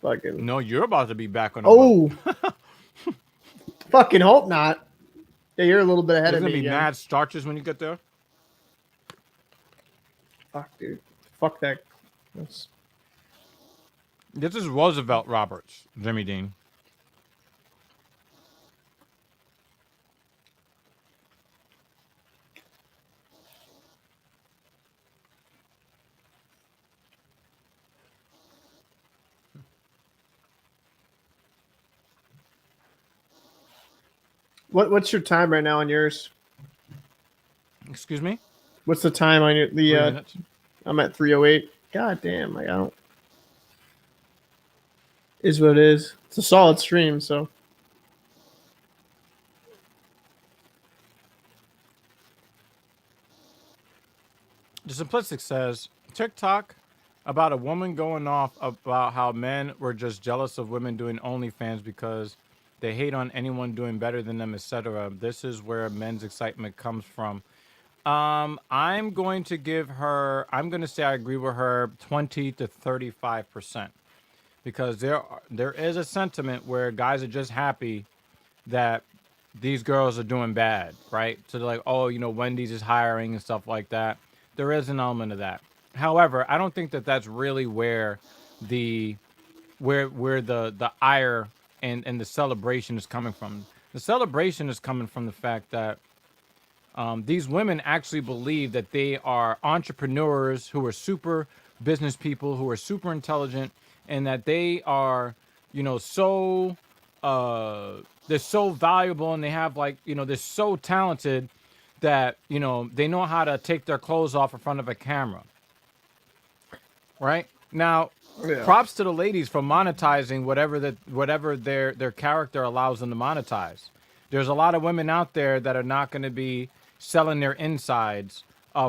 Fucking. No, you're about to be back on a boat. Oh. Fucking hope not. Yeah, you're a little bit ahead There's of gonna me. be again. mad starches when you get there. Fuck, dude. Fuck that. That's... This is Roosevelt Roberts, Jimmy Dean. What's your time right now on yours? Excuse me? What's the time on your 3 minutes. I'm at 3:08. God damn, like I don't. Is what it is. It's a solid stream, so. The Simplistic says, TikTok about a woman going off about how men were just jealous of women doing OnlyFans because they hate on anyone doing better than them, etc. This is where men's excitement comes from. I'm going to say I agree with her 20 to 35%. Because there is a sentiment where guys are just happy that these girls are doing bad, right? So they're like, oh, you know, Wendy's is hiring and stuff like that. There is an element of that. However, I don't think that that's really where the ire and the celebration is coming from. The celebration is coming from the fact that these women actually believe that they are entrepreneurs who are super business people, who are super intelligent, and that they are, you know, so they're so valuable, and they have like, they're so talented that they know how to take their clothes off in front of a camera. Right now, Yeah. props to the ladies for monetizing whatever their character allows them to monetize. There's a lot of women out there that are not going to be selling their insides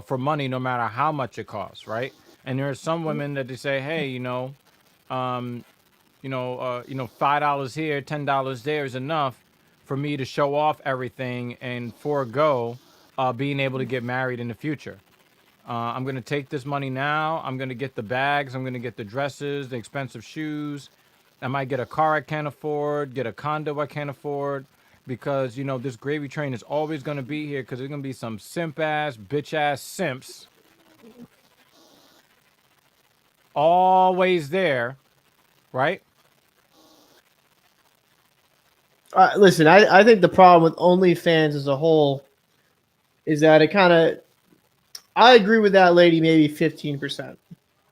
for money, no matter how much it costs, right? And there are some women that they say, hey, $5 here, $10 there is enough for me to show off everything and forego being able to get married in the future. I'm going to take this money now. I'm going to get the bags. I'm going to get the dresses, the expensive shoes. I might get a car I can't afford, get a condo I can't afford, because, this gravy train is always going to be here, because there's going to be some simp-ass, bitch-ass simps always there, right? Listen, I think the problem with OnlyFans as a whole is that it kind of. I agree with that lady, maybe 15%,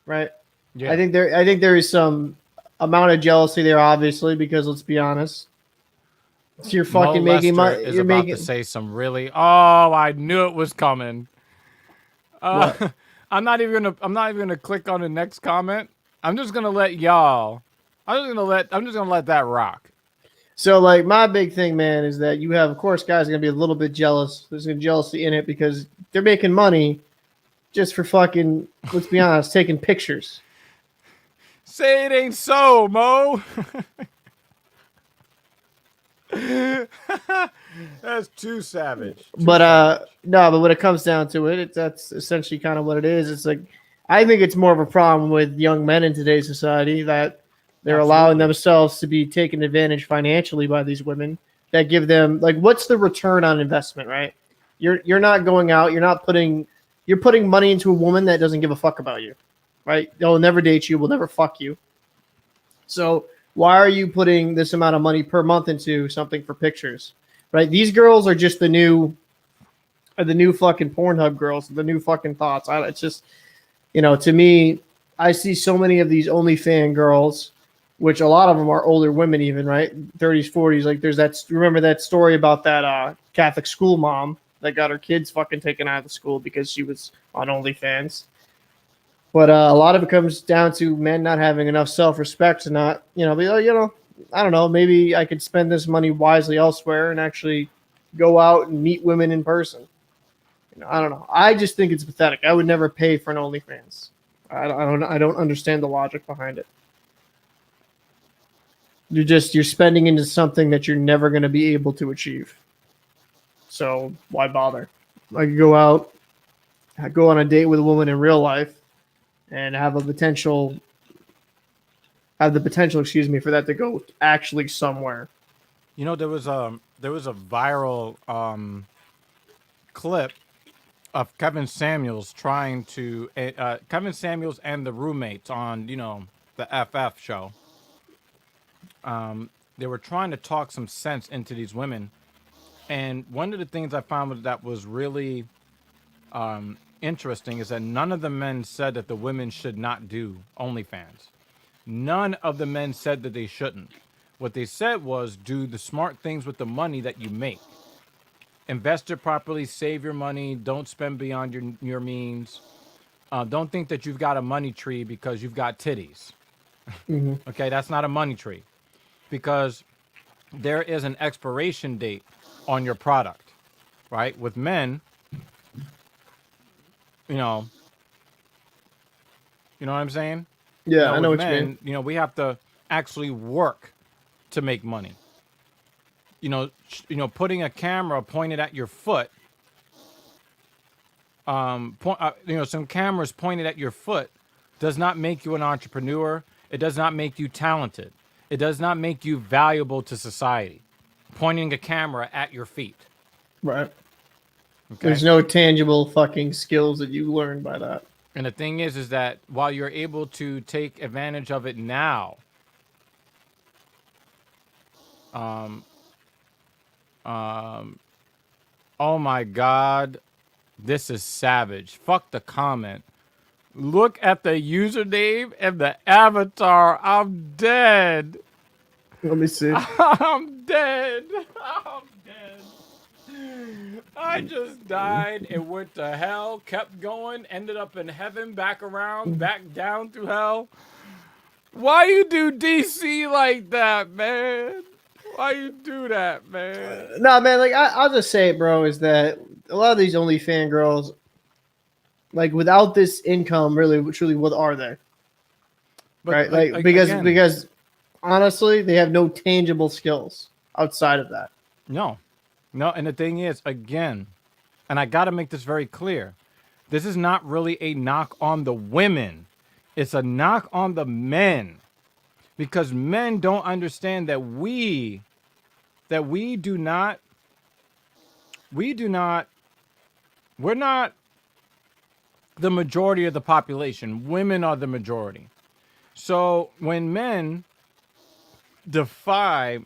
right? Yeah. I think there is some amount of jealousy there, obviously, because let's be honest, you're fucking Mo making Lester money. is You're about making. to say some really. Oh, I knew it was coming. What? I'm not even gonna click on the next comment. I'm just gonna let y'all. I'm just gonna let that rock. So, like, my big thing, man, is that you have, of course, guys are gonna be a little bit jealous. There's gonna be jealousy in it because they're making money just for fucking. Let's be honest, taking pictures. Say it ain't so, Mo. That's too savage. But no, but when it comes down to it, that's essentially kind of what it is. It's like I think it's more of a problem with young men in today's society that they're allowing Absolutely. themselves to be taken advantage financially by these women that give them like what's the return on investment, right? You're not going out, you're putting money into a woman that doesn't give a fuck about you. Right? They'll never date you, will never fuck you. So why are you putting this amount of money per month into something for pictures? Right? These girls are just the new fucking Pornhub girls, the new fucking thoughts. It's just, to me, I see so many of these OnlyFans girls, which a lot of them are older women, even right, 30s, 40s. Like there's that. Remember that story about that Catholic school mom that got her kids fucking taken out of the school because she was on OnlyFans. But a lot of it comes down to men not having enough self-respect to not, be like, I don't know, maybe I could spend this money wisely elsewhere and actually go out and meet women in person. I don't know. I just think it's pathetic. I would never pay for an OnlyFans. I don't understand the logic behind it. You're spending into something that you're never going to be able to achieve. So why bother? I could go out, go on a date with a woman in real life, and have the potential, excuse me, for that to go actually somewhere. There was a viral clip of Kevin Samuels trying to Kevin Samuels and the roommates on the FF show. They were trying to talk some sense into these women, and one of the things I found that was really interesting is that none of the men said that the women should not do OnlyFans. None of the men said that they shouldn't. What they said was do the smart things with the money that you make. Invest it properly, save your money, don't spend beyond your means. Don't think that you've got a money tree because you've got titties. Mm-hmm. Okay, that's not a money tree. Because there is an expiration date on your product, right? With men, you know what I'm saying? Yeah, I know with what men, you mean. we have to actually work to make money. Putting a camera pointed at your foot, some cameras pointed at your foot does not make you an entrepreneur. It does not make you talented. It does not make you valuable to society. Pointing a camera at your feet. Right. Okay? There's no tangible fucking skills that you learn by that. And the thing is that while you're able to take advantage of it now, oh my God, this is savage. Fuck the comment. Look at the username and the avatar. I'm dead. Let me see. I'm dead. I'm dead. I just died. It went to hell, kept going, ended up in heaven, back around, back down to hell. Why you do DC like that, man? Why you do that, man? No, man. Like I'll just say it, bro. Is that a lot of these OnlyFans girls, like without this income, really, truly, what are they? But Right? Like because honestly, they have no tangible skills outside of that. no, and the thing is, again, and I got to make this very clear. This is not really a knock on the women. It's a knock on the men. Because men don't understand that we do not, we're not the majority of the population. Women are the majority. So when men defy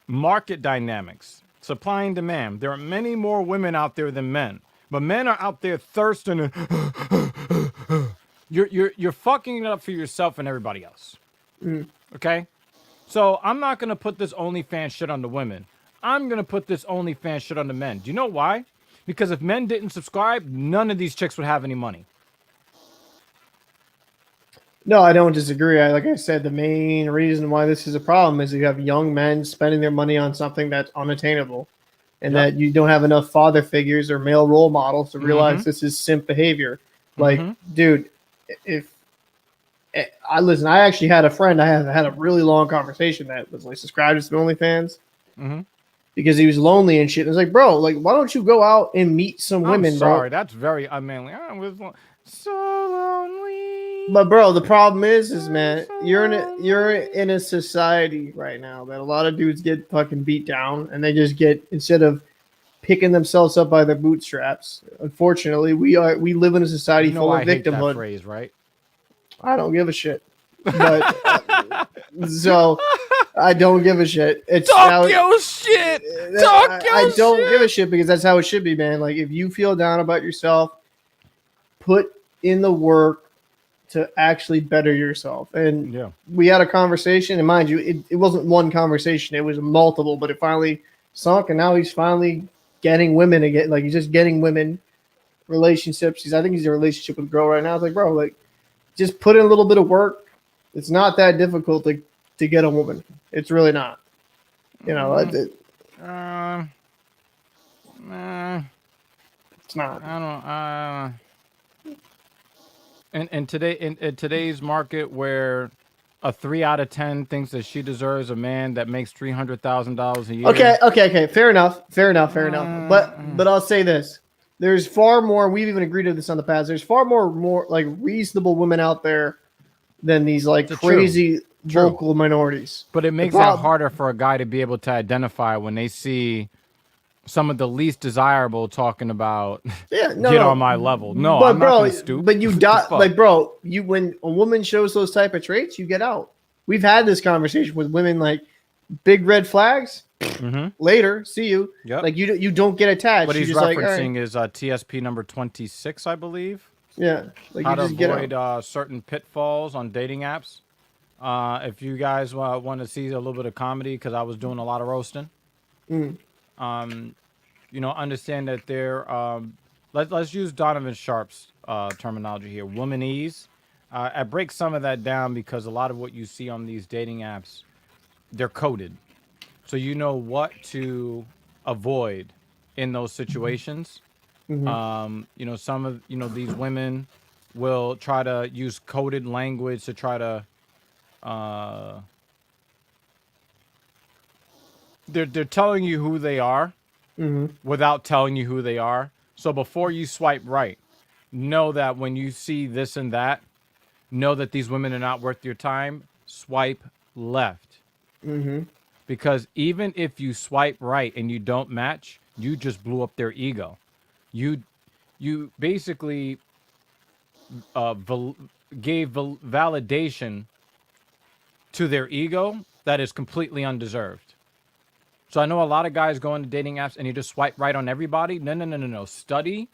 market dynamics, supply and demand, there are many more women out there than men. But men are out there thirsting and you're fucking it up for yourself and everybody else. Okay? So I'm not gonna put this OnlyFans shit on the women. I'm gonna put this OnlyFans shit on the men. Do you know why? Because if men didn't subscribe, none of these chicks would have any money. No, I don't disagree. Like I said, the main reason why this is a problem is you have young men spending their money on something that's unattainable, and that you don't have enough father figures or male role models to realize this is simp behavior. Like, dude, if I listen, I actually had a friend. I had a really long conversation that was like subscribed to some OnlyFans because he was lonely and shit. And I was like, bro, like, why don't you go out and meet some women, sorry, bro? that's very unmanly. I was so lonely. But bro, the problem is man, you're in a society right now that a lot of dudes get fucking beat down, and they just get, instead of picking themselves up by their bootstraps. Unfortunately, we live in a society full of hate victimhood. That phrase, right? I don't give a shit. But so I don't give a shit. It's talk your shit. Talk your shit. I don't give a shit because that's how it should be, man. Like, if you feel down about yourself, put in the work to actually better yourself. And we had a conversation, and mind you, it wasn't one conversation, it was multiple, but it finally sunk, and now he's finally getting women again. Like, he's just getting women relationships. I think he's in a relationship with a girl right now. It's like, bro, like, just put in a little bit of work. It's not that difficult to get a woman. It's really not. You know, it's not. I don't. In today's market, where a 3 out of 10 thinks that she deserves a man that makes $300,000 a year. Okay. Fair enough. But I'll say this: there's far more. We've even agreed to this on the past. There's far more like reasonable women out there than these like crazy vocal minorities. But it makes it harder for a guy to be able to identify when they see some of the least desirable talking about get on my level. No, but I'm not gonna stoop. But you like, bro, when a woman shows those type of traits, you get out. We've had this conversation with women, like, big red flags. Later, see you. Yep. Like, you don't get attached. What he's referencing is TSP number 26, I believe. Yeah, like, how you just to avoid certain pitfalls on dating apps. If you guys want to see a little bit of comedy, because I was doing a lot of roasting. Understand that they're let's use Donovan Sharp's terminology here, womanese. I break some of that down because a lot of what you see on these dating apps, they're coded, so you know what to avoid in those situations. Some of these women will try to use coded language to try to they're telling you who they are without telling you who they are. So before you swipe right, know that when you see this and that, know that these women are not worth your time. Swipe left. Because even if you swipe right and you don't match, you just blew up their ego. You basically gave validation to their ego that is completely undeserved. So I know a lot of guys go into dating apps and you just swipe right on everybody. No. Study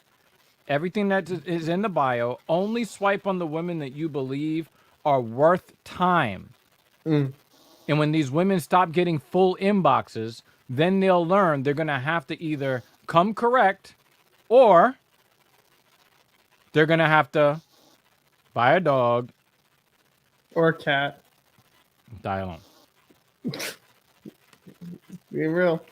everything that is in the bio. Only swipe on the women that you believe are worth time. And when these women stop getting full inboxes, then they'll learn they're going to have to either come correct or they're going to have to buy a dog, Or a cat. die alone. Being real.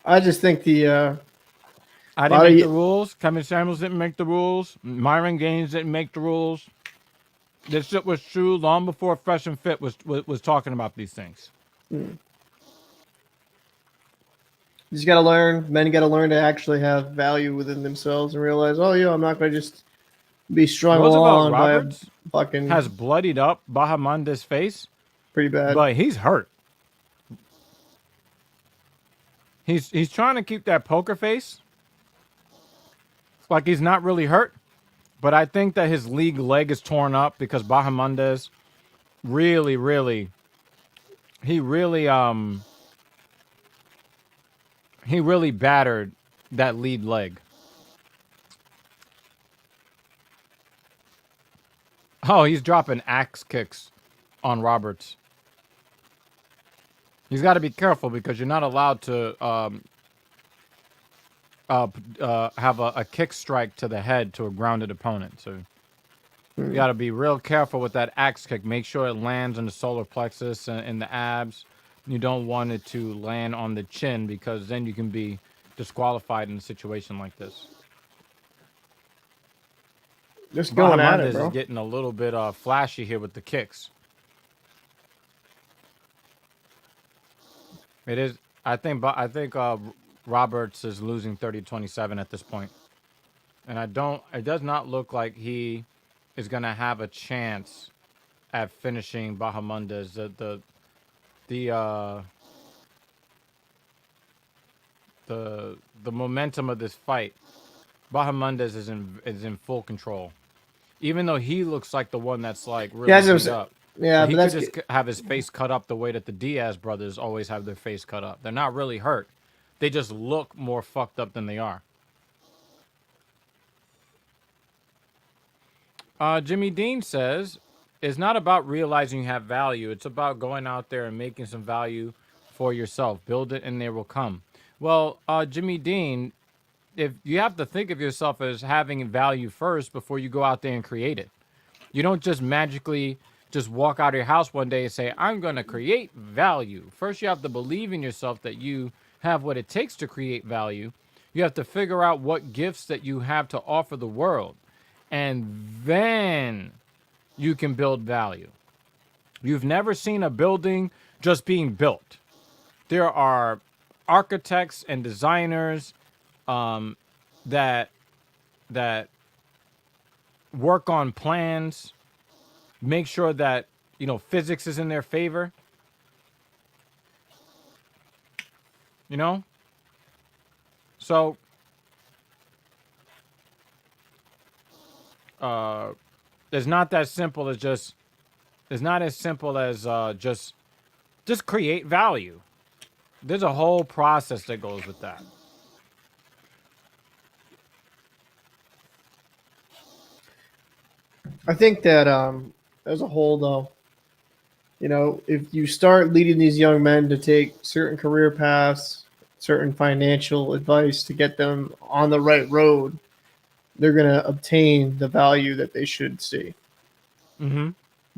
I just think the I didn't make the rules. Kevin Samuels didn't make the rules. Myron Gaines didn't make the rules. This shit was true long before Fresh and Fit was talking about these things. you just got to learn. Men got to learn to actually have value within themselves and realize, oh yeah, I'm not going to just be strung along by a fucking has bloodied up Bahamondes' face pretty bad. but he's hurt. He's trying to keep that poker face like he's not really hurt, but I think that his league leg is torn up because Bahamondes really battered that lead leg. Oh, he's dropping axe kicks on Roberts. He's got to be careful because you're not allowed to have a kick strike to the head to a grounded opponent. So you got to be real careful with that axe kick. Make sure it lands in the solar plexus and in the abs. You don't want it to land on the chin because then you can be disqualified in a situation like this. Just going at it, Bahamondes bro. is getting a little bit flashy here with the kicks. It is. I think Roberts is losing 30-27 at this point, and it does not look like he is going to have a chance at finishing Bahamondes. The momentum of this fight, Bahamondes is in full control. Even though he looks like the one that's like really beat up. Yeah, he but could just have his face cut up the way that the Diaz brothers always have their face cut up. They're not really hurt. They just look more fucked up than they are. Jimmy Dean says, it's not about realizing you have value. It's about going out there and making some value for yourself. Build it and they will come. Well, Jimmy Dean, if you have to think of yourself as having value first before you go out there and create it. You don't just magically just walk out of your house one day and say, I'm going to create value. First, you have to believe in yourself that you have what it takes to create value. You have to figure out what gifts that you have to offer the world. And then you can build value. You've never seen a building just being built. There are architects and designers that work on plans, make sure that, physics is in their favor. So it's not that simple as it's not as simple as just create value. There's a whole process that goes with that. I think that as a whole, though, if you start leading these young men to take certain career paths, certain financial advice to get them on the right road, they're going to obtain the value that they should see. Mm-hmm.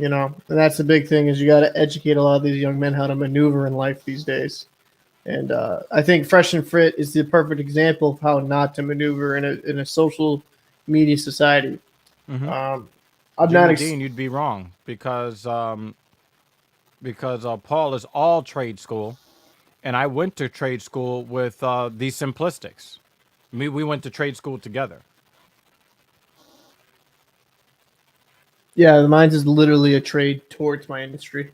And that's the big thing is you got to educate a lot of these young men how to maneuver in life these days. And I think Fresh and Fit is the perfect example of how not to maneuver in a social media society. Mm-hmm. I'm Jimmy not Dean, you'd be wrong because Paul is all trade school, and I went to trade school with the Simplistics. We went to trade school together. Yeah, mine is literally a trade towards my industry.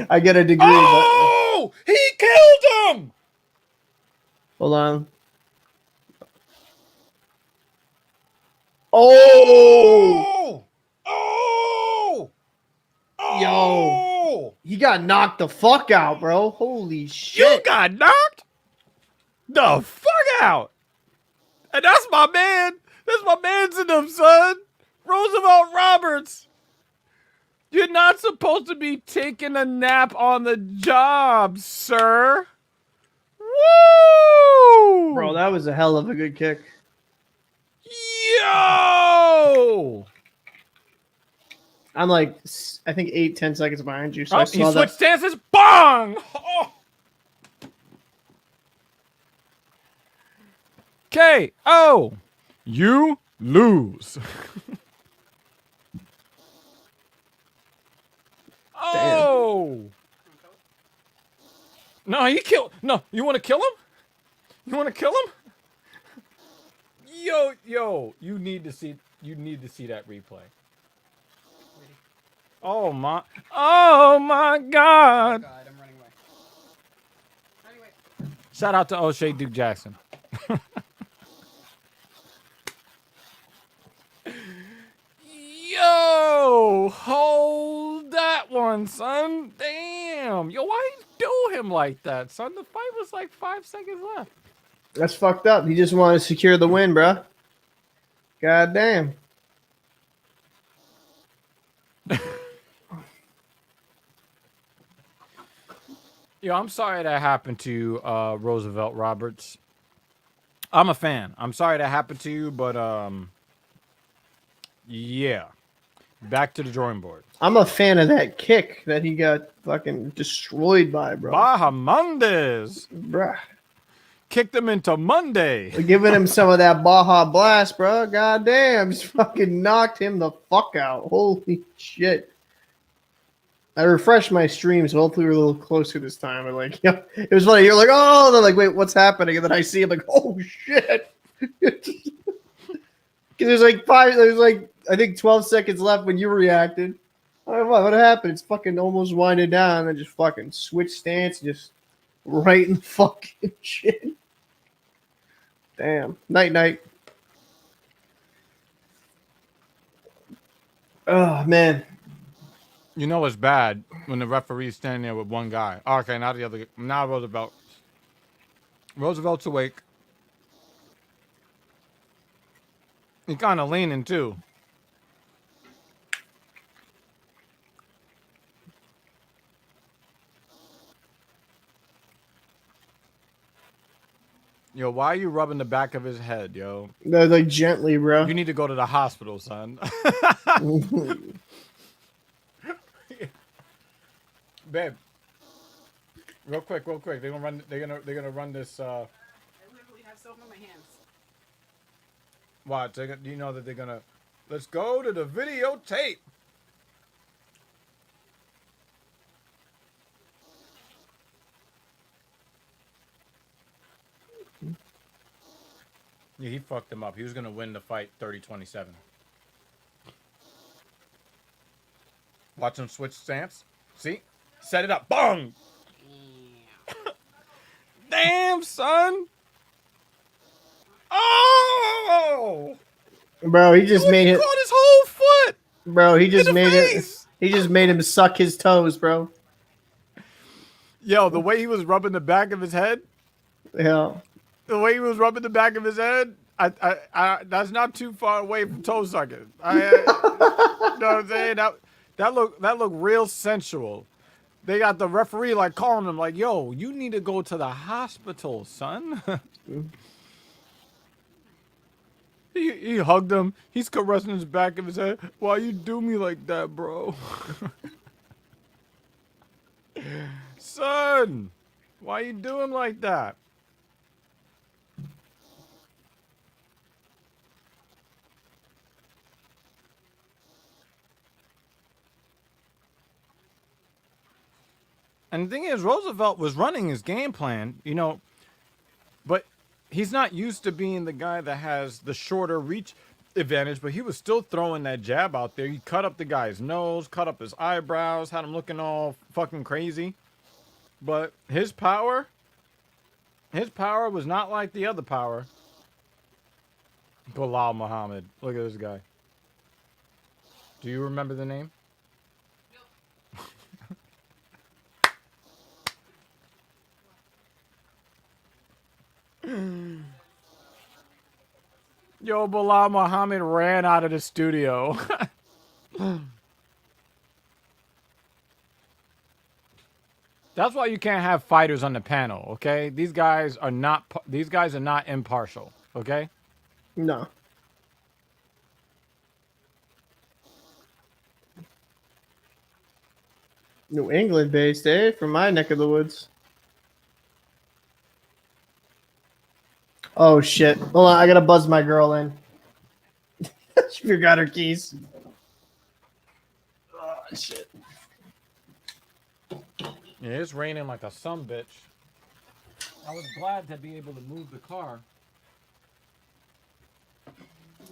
I get a degree. Oh, he killed him! Hold on. Oh! Oh! Yo! He got knocked the fuck out, bro. Holy shit! You got knocked the fuck out, and that's my man. That's my man's in them, son. Roosevelt Roberts. You're not supposed to be taking a nap on the job, sir. Woo! Bro, that was a hell of a good kick. Yo! I'm like, I think 8-10 seconds behind you, so I Oh, he saw switched that. stances. Bong! Oh. KO. You lose. Oh. No, he killed. No, you want to kill him? You want to kill him? Yo, you need to see that replay. Oh my Oh God. god, I'm running away. Anyway. Shout out to O'Shea Duke Jackson. Yo, hold that one, son. Damn. Yo, why you do him like that, son? The fight was like 5 seconds left. That's fucked up. He just wanted to secure the win, bro. God damn. Yo, I'm sorry that happened to Roosevelt Roberts. I'm a fan. I'm sorry that happened to you, but yeah. Back to the drawing board. I'm a fan of that kick that he got fucking destroyed by, bro. Bahamondes Bruh. kicked him into Monday. We're giving him some of that Baja Blast, bro. God damn. Just fucking knocked him the fuck out. Holy shit. I refreshed my stream, so hopefully we're a little closer this time. And like, yeah, it was funny. You're like, oh, they're like, wait, what's happening? And then I see him like, oh shit. Because there's like I think 12 seconds left when you reacted. I'm like, what happened? It's fucking almost winding down and just fucking switch stance, just right in the fucking shit. Damn. Night. Oh man. You know it's bad when the referee's standing there with one guy. Oh, okay, now the other. Now Roosevelt. Roosevelt's awake. He's kind of leaning too. Yo, why are you rubbing the back of his head, yo? No, like gently, bro. You need to go to the hospital, son. Babe, real quick. They're gonna run this. I literally have soap in my hands. Watch. Do you know that they're gonna? Let's go to the videotape. Yeah, he fucked him up. He was gonna win the fight 30-27. Watch him switch stance. See? Set it up. Bong! Damn, son! Oh! Bro, he just made He it. caught his whole foot! Bro, he just in the made face! it. He just made him suck his toes, bro. Yo, the way he was rubbing the back of his head, Yeah. the way he was rubbing the back of his head, I that's not too far away from toe sucking. You know what I'm saying? That look real sensual. They got the referee like calling him like, "Yo, you need to go to the hospital, son." He hugged him. He's caressing his back of his head. Why you do me like that, bro? Son, why you doing like that? And the thing is, Roosevelt was running his game plan, you know, but he's not used to being the guy that has the shorter reach advantage, but he was still throwing that jab out there. He cut up the guy's nose, cut up his eyebrows, had him looking all fucking crazy. But his power was not like the other power. Bilal Muhammad. Look at this guy. Do you remember the name? Yo, Bilal Muhammad ran out of the studio. That's why you can't have fighters on the panel, okay? These guys are not impartial, okay? No. New England based, eh? From my neck of the woods. Oh shit. Hold on, I gotta buzz my girl in. She forgot her keys. Oh shit. Yeah, it's raining like a sumbitch. I was glad to be able to move the car.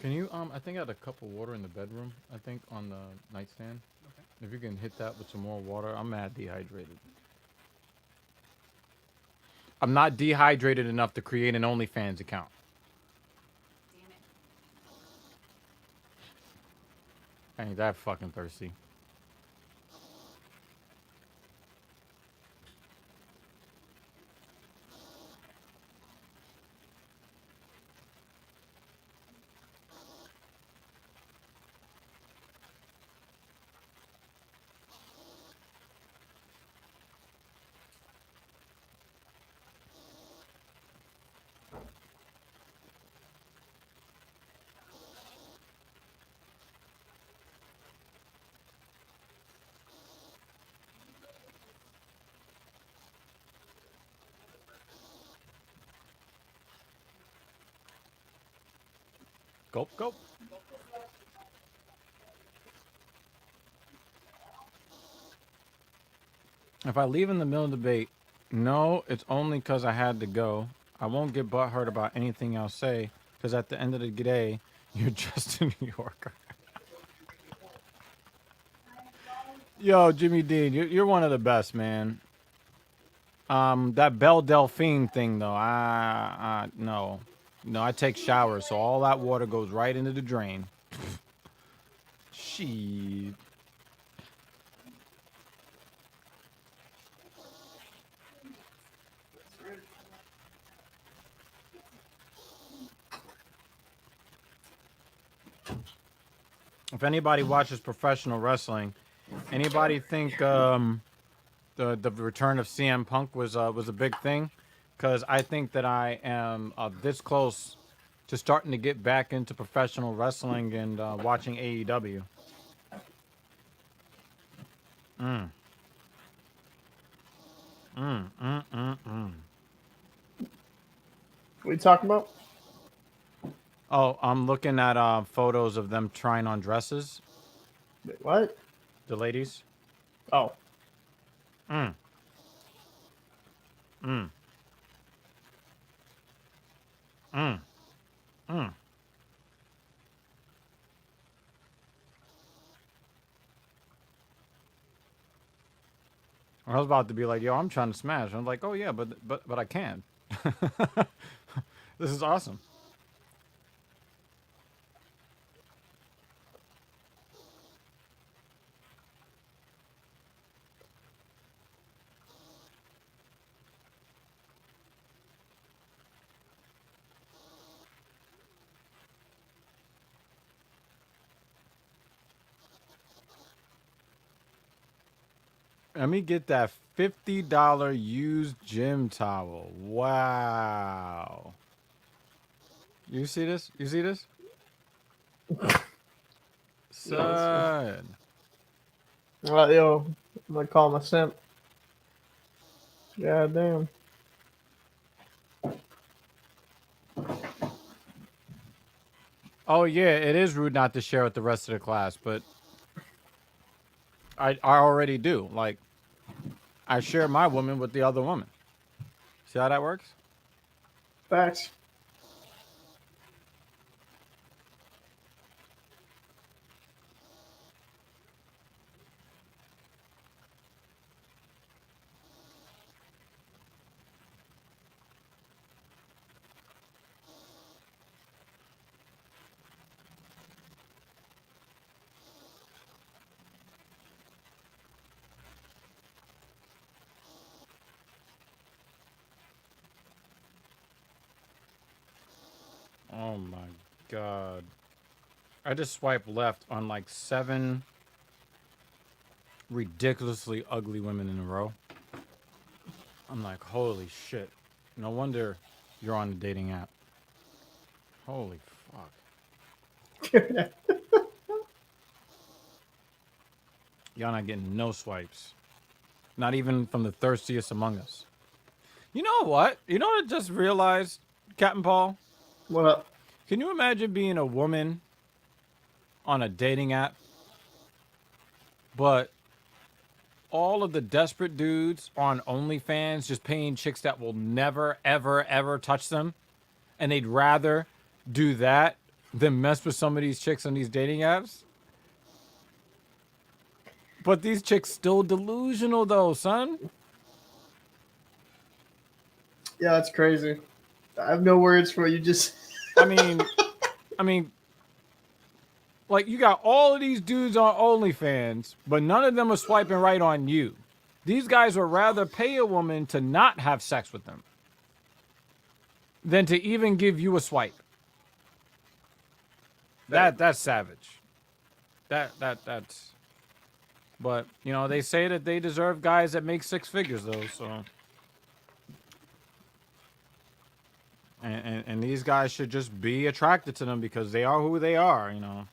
Can you I think I had a cup of water in the bedroom, I think, on the nightstand. Okay. If you can hit that with some more water, I'm mad dehydrated. I'm not dehydrated enough to create an OnlyFans account. Damn it. I ain't that fucking thirsty. Gulp, gulp. If I leave in the middle of the debate, no, it's only because I had to go. I won't get butthurt about anything I'll say, because at the end of the day, you're just a New Yorker. Yo, Jimmy Dean, you're one of the best, man. That Belle Delphine thing, though, no. No, I take showers, so all that water goes right into the drain. Shit. If anybody watches professional wrestling, anybody think the return of CM Punk was a big thing? Because I think that I am this close to starting to get back into professional wrestling and watching AEW. Mm. Mm, mm, mm, mm. What are you talking about? Oh, I'm looking at photos of them trying on dresses. Wait, what? The ladies. Oh. Mm. Mm. Mm. Mm. I was about to be like, yo, I'm trying to smash. I'm like, oh yeah, but I can. This is awesome. Let me get that $50 used gym towel. Wow. You see this? You see this? Son. Yo, I'm gonna call him a simp. God damn. Oh yeah, it is rude not to share with the rest of the class, but I already do. Like, I share my woman with the other woman. See how that works? Facts. Oh my god. I just swiped left on like 7 ridiculously ugly women in a row. I'm like, holy shit. No wonder you're on the dating app. Holy fuck. Y'all not getting no swipes. Not even from the thirstiest among us. You know what? You know what I just realized, Captain Paul? What up? Can you imagine being a woman on a dating app, but all of the desperate dudes on OnlyFans just paying chicks that will never, ever, ever touch them? And they'd rather do that than mess with some of these chicks on these dating apps? But these chicks still delusional though, son. Yeah, that's crazy. I have no words for it. You just. I mean, like you got all of these dudes on OnlyFans, but none of them are swiping right on you. These guys would rather pay a woman to not have sex with them than to even give you a swipe. That's savage. That's. But you know they say that they deserve guys that make six figures though. So. And these guys should just be attracted to them because they are who they are, you know.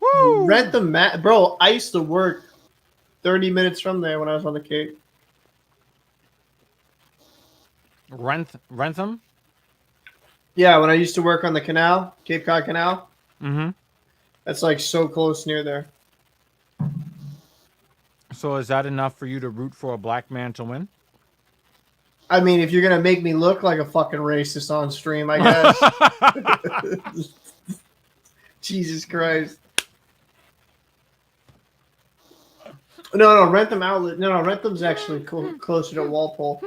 Woo! Rent the mat. Bro, I used to work 30 minutes from there when I was on the Cape. Rentham? Yeah, when I used to work on the canal, Cape Cod Canal. Mm-hmm. That's like so close near there. So is that enough for you to root for a black man to win? I mean, if you're going to make me look like a fucking racist on stream, I guess. Jesus Christ. No, Rentham Outlet. No, Rentham's actually closer to Walpole.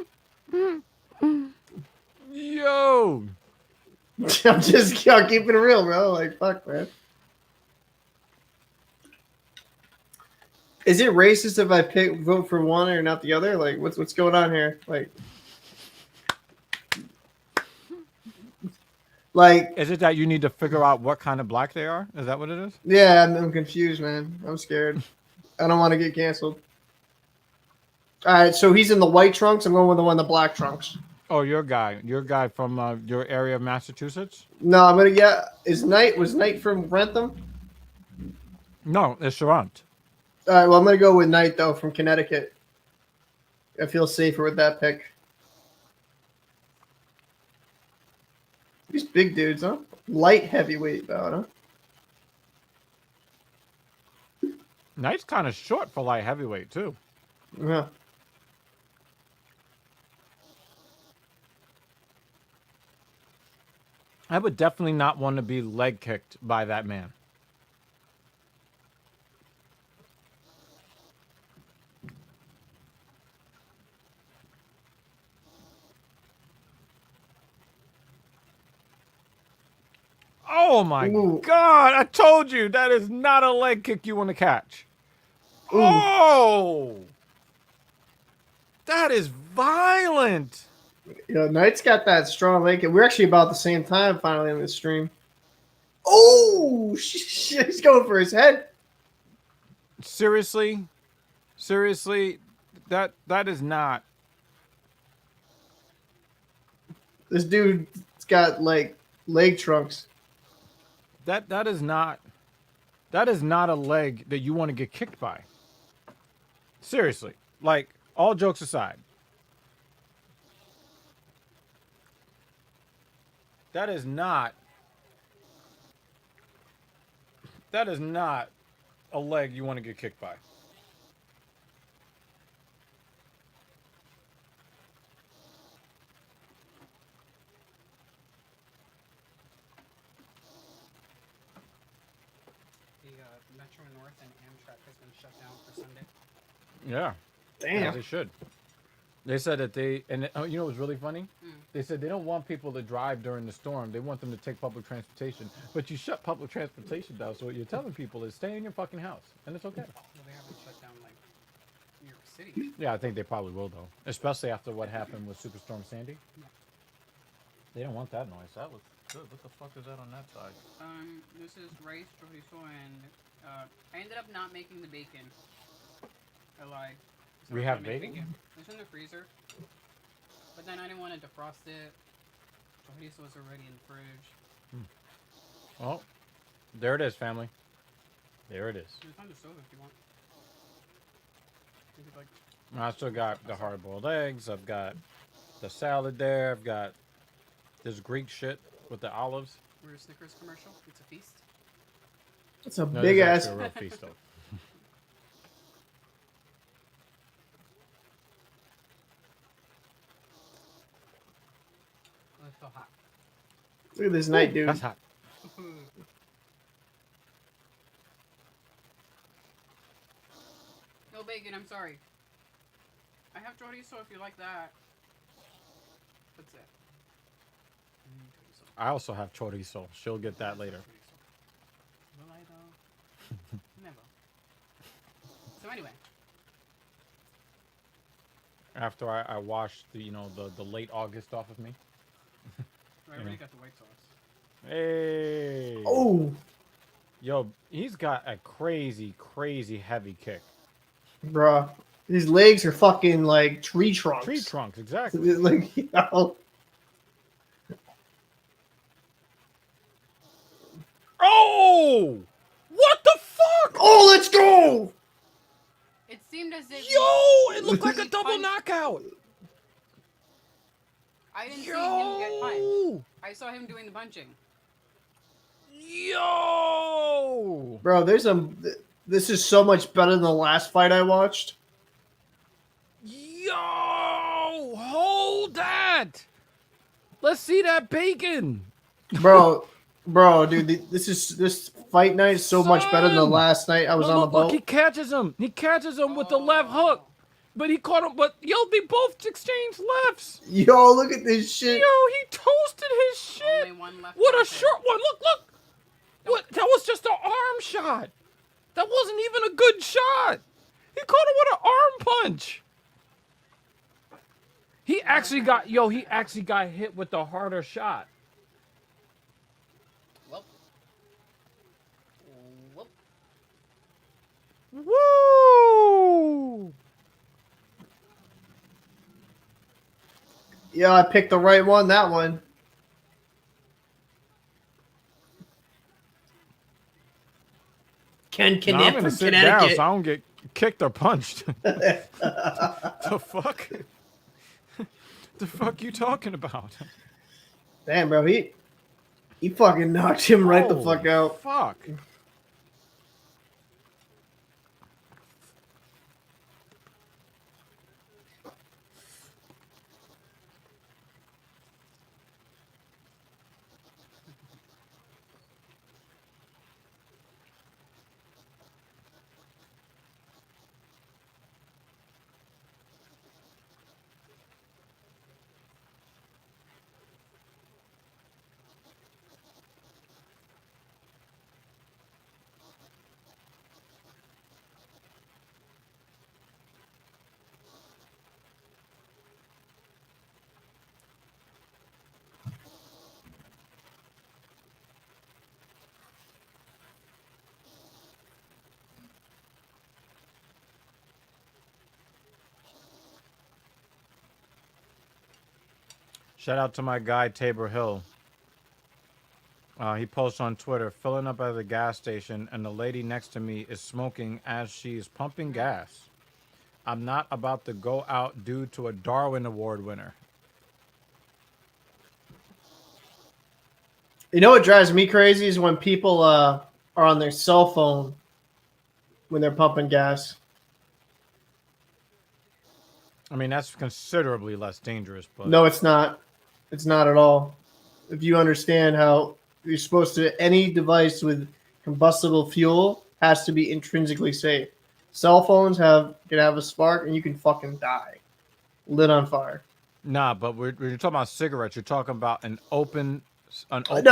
Yo! I'm just keeping it real, bro. Like, fuck, man. Is it racist if I vote for one or not the other? Like, what's going on here? Like, Is it that you need to figure out what kind of black they are? Is that what it is? yeah, I'm confused, man. I'm scared. I don't want to get canceled. All right, so he's in the white trunks. I'm going with the one in the black trunks. Oh, your guy from your area of Massachusetts? No, I'm gonna get. Was Knight from Rentham? No, it's Charant. All right, well, I'm gonna go with Knight though from Connecticut. I feel safer with that pick. These big dudes, huh? Light heavyweight bout, huh? Knight's kind of short for light heavyweight too. Yeah. I would definitely not want to be leg kicked by that man. Oh my Ooh. God! I told you that is not a leg kick you want to catch. Ooh. Oh! That is violent. Knight's got that strong leg. We're actually about the same time finally on this stream. Oh, shit, he's going for his head. Seriously, that is not. This dude's got like leg trunks. That is not. That is not a leg that you want to get kicked by. Seriously, like all jokes aside. That is not a leg you want to get kicked by. The Metro North and Amtrak has been shut down for Sunday. Yeah. Damn. Yeah, they should. They said that you know what's really funny? They said they don't want people to drive during the storm. They want them to take public transportation. But you shut public transportation down, so what you're telling people is stay in your fucking house, and it's okay. Well, they haven't shut down like New York City. Yeah, I think they probably will, though. Especially after what happened with Superstorm Sandy. Yeah. They don't want that noise. That looks good. What the fuck is that on that side? This is rice, chorizo, and I ended up not making the bacon. I lied. So We we're have gonna make bacon? It's in the freezer. But then I didn't want to defrost it. Chorizo was already in the fridge. Oh, there it is, family. There it is. It's on the stove if you want. You could, like, I still got the hard-boiled eggs. I've got the salad there. I've got this Greek shit with the olives. we're a Snickers commercial. It's a feast. It's a No, big this is ass. actually a real feast, though. Oh, it's so hot. Look at this night, dude. That's hot. No bacon, I'm sorry. I have chorizo if you like that. That's it. Chorizo. I also have chorizo. She'll get that later. Will I though? Never. So anyway. After I washed the the late August off of me. I already got the white sauce. Hey. Oh, Yo, he's got a crazy, crazy heavy kick. bruh. His legs are fucking like tree trunks. Tree trunks, exactly. Like, you know. Oh! What the fuck? Oh, let's go! It seemed as if Yo! It looked like a double Punch. knockout. I didn't see him get punched. Yo! I saw him doing the punching. Yo! Bro, there's some. This is so much better than the last fight I watched. Yo! Hold that! Let's see that bacon. Bro, dude, this fight night is so much better than the Son! last night I was on the Look, boat. he catches him. He catches him with the left hook. But he caught him. But yo, they both exchanged lefts. Yo, look at this shit. Yo, he toasted his shit. Only one left. What a person. short one. Look. What? That was just an arm shot. That wasn't even a good shot. He caught him with an arm punch. He actually got hit with the harder shot. Well. Whoop. Woo! Yeah, I picked the right one, that one. Now I'm Connect gonna from sit down Connecticut. so I don't get kicked or punched. The fuck? The fuck you talking about? Damn, bro, he fucking knocked him right the fuck Holy out. Fuck. Shout out to my guy Tabor Hill. He posts on Twitter, filling up at the gas station, and the lady next to me is smoking as she's pumping gas. I'm not about to go out due to a Darwin Award winner. You know what drives me crazy is when people are on their cell phone when they're pumping gas. I mean, that's considerably less dangerous, but No, it's not. It's not at all. If you understand how you're supposed to, any device with combustible fuel has to be intrinsically safe. Cell phones can have a spark and you can fucking die, lit on fire. nah. But when you're talking about cigarettes, you're talking about an open. No, flame,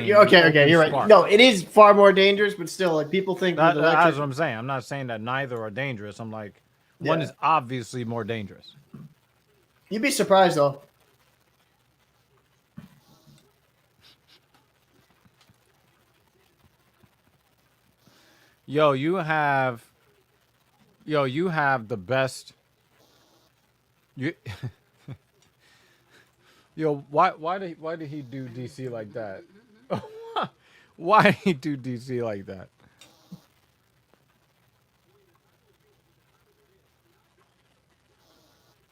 you're okay. open You're right. spark. No, it is far more dangerous, but still, like people think with That's electric. what I'm saying. I'm not saying that neither are dangerous. I'm like, one Yeah. is obviously more dangerous. You'd be surprised though. Yo, you have Yo, you have the best. You, yo, why did he do DC like that? Why did he do DC like that?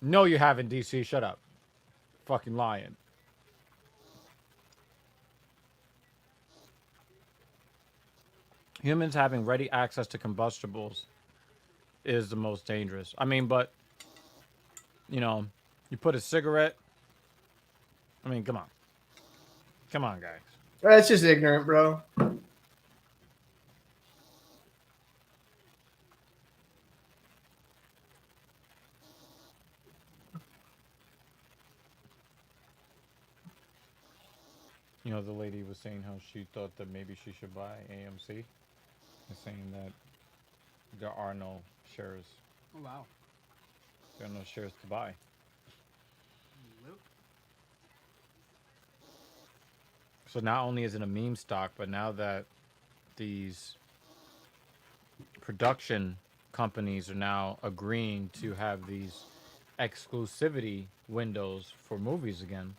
No, you haven't, DC. Shut up. Fucking lying. Humans having ready access to combustibles is the most dangerous. I mean, but you know, you put a cigarette. I mean, come on, come on, guys. That's just ignorant, bro. You know, the lady was saying how she thought that maybe she should buy AMC, and saying that there are no shares. Oh wow. There are no shares to buy. Nope. So not only is it a meme stock, but now that these production companies are now agreeing to have these exclusivity windows for movies again.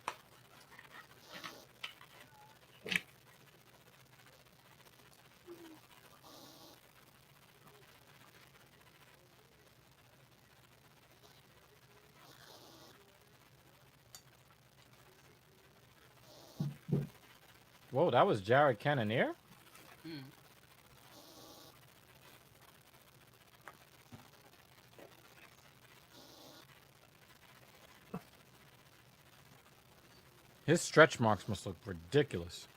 Whoa, that was Jared Cannonier? Mm. His stretch marks must look ridiculous.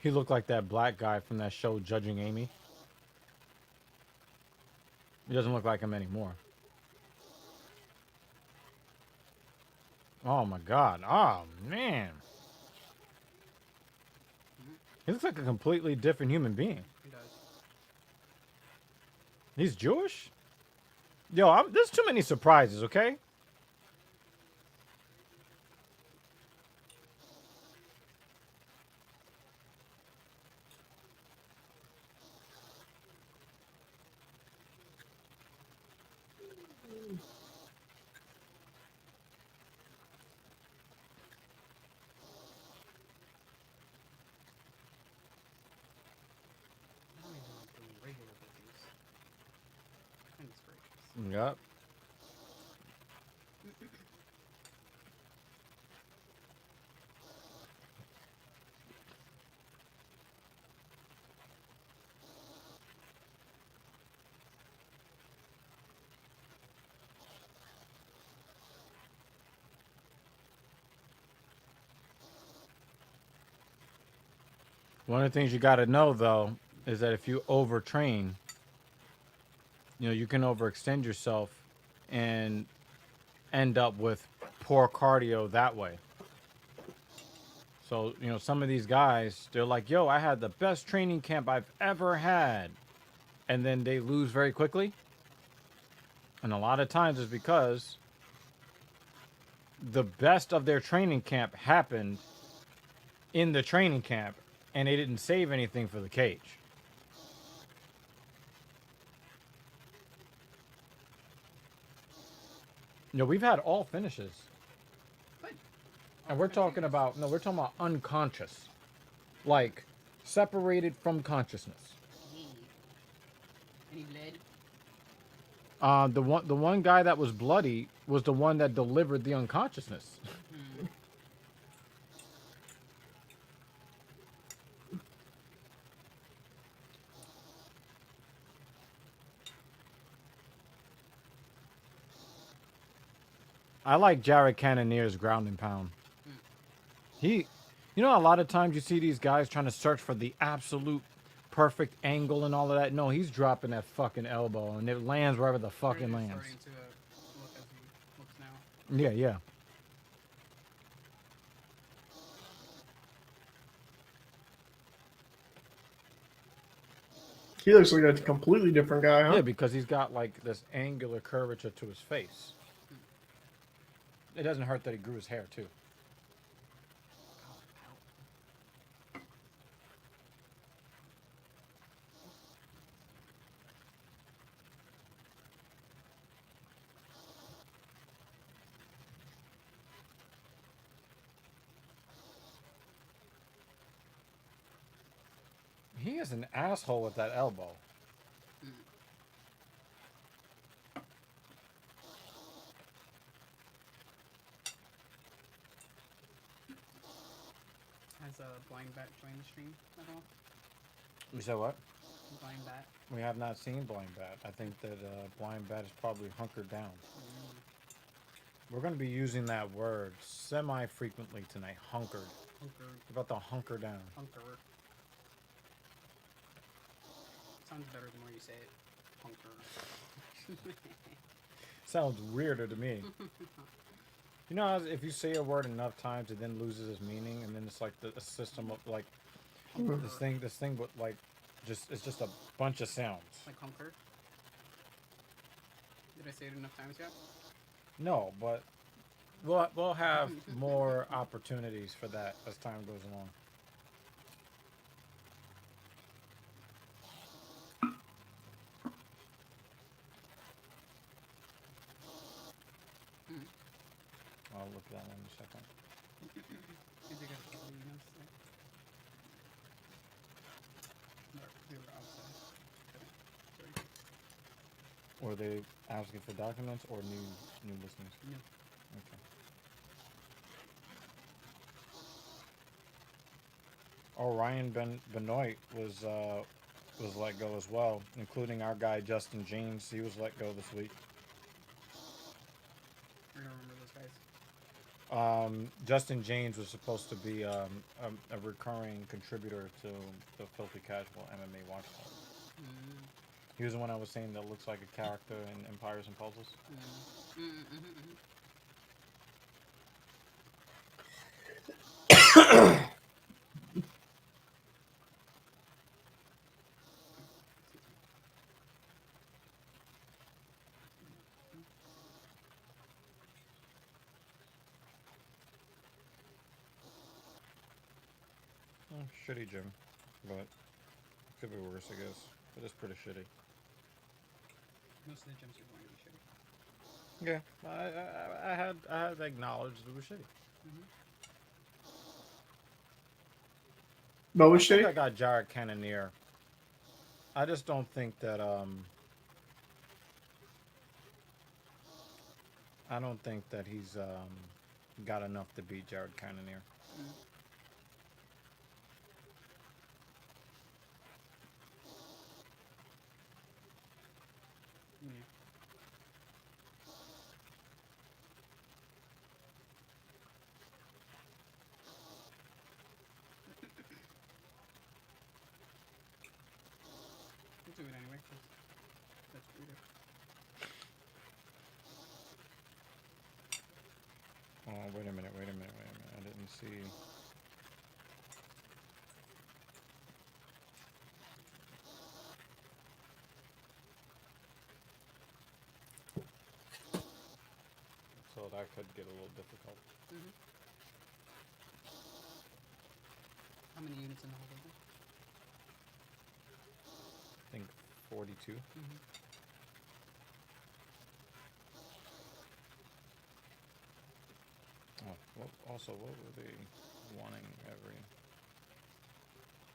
He looked like that black guy from that show Judging Amy. He doesn't look like him anymore. Oh my god. Oh man. He looks like a completely different human being. He does. He's Jewish? Yo, there's too many surprises, okay? I don't even like doing regular bookies. Goodness gracious. Yep. One of the things you got to know, though, is that if you overtrain, you know, you can overextend yourself and end up with poor cardio that way. So, you know, some of these guys, they're like, yo, I had the best training camp I've ever had. And then they lose very quickly. And a lot of times it's because the best of their training camp happened in the training camp and they didn't save anything for the cage. You know, we've had all finishes. Good. And we're talking about, no, we're talking about unconscious. Like, separated from consciousness. Yee. Any blood? The one guy that was bloody was the one that delivered the unconsciousness. Hmm. I like Jared Cannonier's ground and pound. He, you know, a lot of times you see these guys trying to search for the absolute perfect angle and all of that. No, he's dropping that fucking elbow and it lands wherever the fucking Really lands. starting to look as he looks now. Yeah, yeah. He looks like a completely different guy, huh? Yeah, because he's got like this angular curvature to his face. It doesn't hurt that he grew his hair too. Ow, ow. He is an asshole with that elbow. Has a blind bat joined the stream at all? You said what? Blind bat. We have not seen Blind Bat. I think that Blind Bat is probably hunkered down. We're going to be using that word semi-frequently tonight. Hunkered. Hunker. About to hunker down. Hunker. Sounds better the more you say it. Hunker. Sounds weirder to me. You know, if you say a word enough times, it then loses its meaning, and then it's like a system of like this thing, but like it's just a bunch of sounds. Like hunker? Did I say it enough times yet? No, but we'll have more opportunities for that as time goes along. I'll look at that in a second. Is it gonna tell you this? No, we were outside. Okay. Sorry. Or they asking for documents or new listings? No. Okay. Oh, Ryan Benoit was let go as well, including our guy Justin James. He was let go this week. I don't remember those guys. Justin James was supposed to be a recurring contributor to the Filthy Casual MMA Watch Party. He was the one I was saying that looks like a character in Empires and Puzzles. Shitty gym, but could be worse, I guess. But it's pretty shitty. Most of the gyms are going to be shitty. Yeah, I had acknowledged it was shitty. What was I think shitty? I got Jared Cannonier. I just don't think that I don't think that he's got enough to beat Jared Cannonier. We'll do it anyway, 'cause that's brutal. Oh, wait a minute. I didn't see. So that could get a little difficult. How many units in the whole building? I think 42. Oh, also, what were they wanting every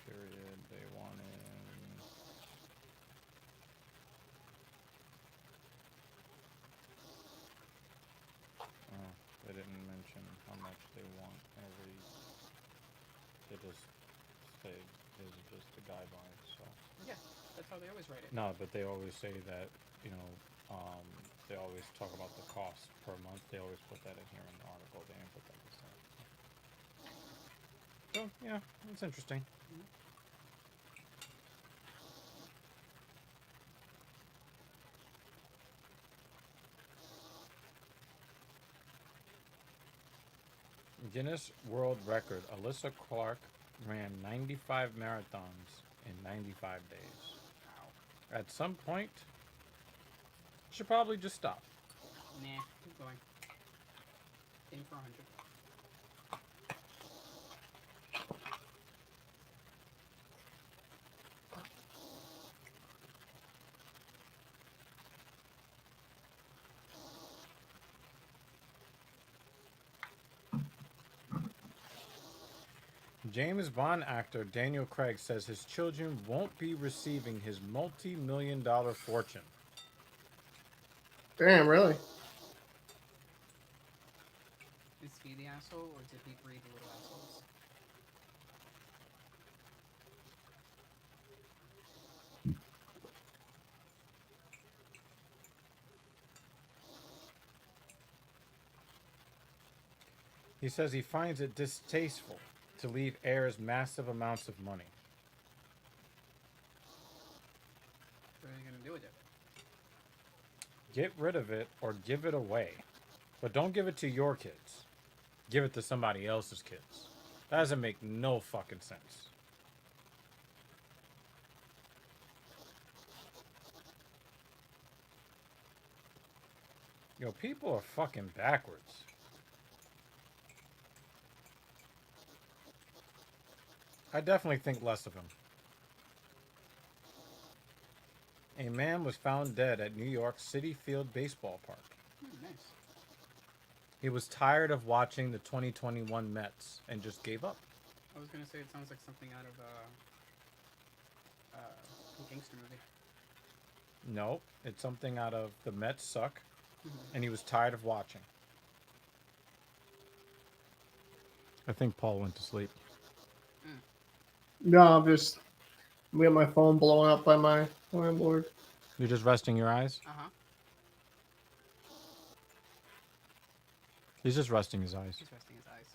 period? They wanted. Oh, they didn't mention how much they want every. They just say these are just the guidelines. So. Yeah, that's how they always write it. No, but they always say that they always talk about the cost per month. They always put that in here in the article. They didn't put that this time. So yeah, it's interesting. Guinness World Record. Alyssa Clark ran 95 marathons in 95 days. Wow. At some point, should probably just stop. Nah, keep going. Aim for 100. James Bond actor Daniel Craig says his children won't be receiving his multi-million-dollar fortune. Damn, really? Is he the asshole, or did he breed the little assholes? He says he finds it distasteful to leave heirs massive amounts of money. What are they gonna do with it? Get rid of it or give it away. But don't give it to your kids. Give it to somebody else's kids. That doesn't make no fucking sense. Yo, people are fucking backwards. I definitely think less of him. A man was found dead at New York City Field Baseball Park. Nice. He was tired of watching the 2021 Mets and just gave up. I was gonna say it sounds like something out of a gangster movie. No, it's something out of the Mets suck, and he was tired of watching. I think Paul went to sleep. No, we got my phone blowing up by my landlord. You're just resting your eyes? Uh-huh. He's just resting his eyes. He's resting his eyes.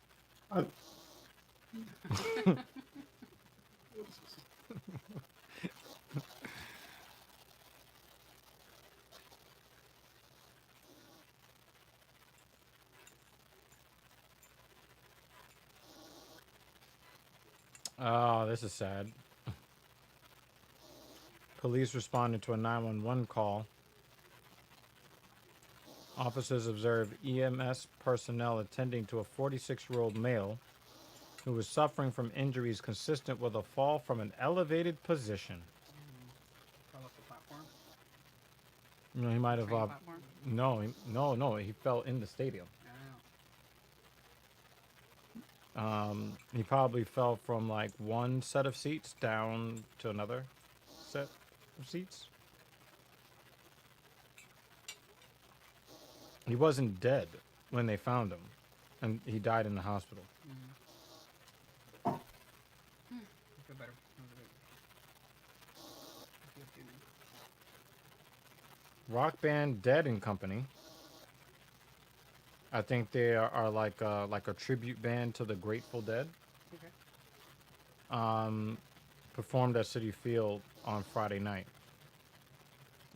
Oh, this is sad. Police responded to a 911 call. Officers observed EMS personnel attending to a 46-year-old male who was suffering from injuries consistent with a fall from an elevated position. Fell off the platform. You know, he might have. Train platform. No, he fell in the stadium. Oh. He probably fell from like one set of seats down to another set of seats. He wasn't dead when they found him, and he died in the hospital. I feel better. I feel human. Rock band Dead and Company. I think they are like a tribute band to the Grateful Dead. Okay. Performed at Citi Field on Friday night.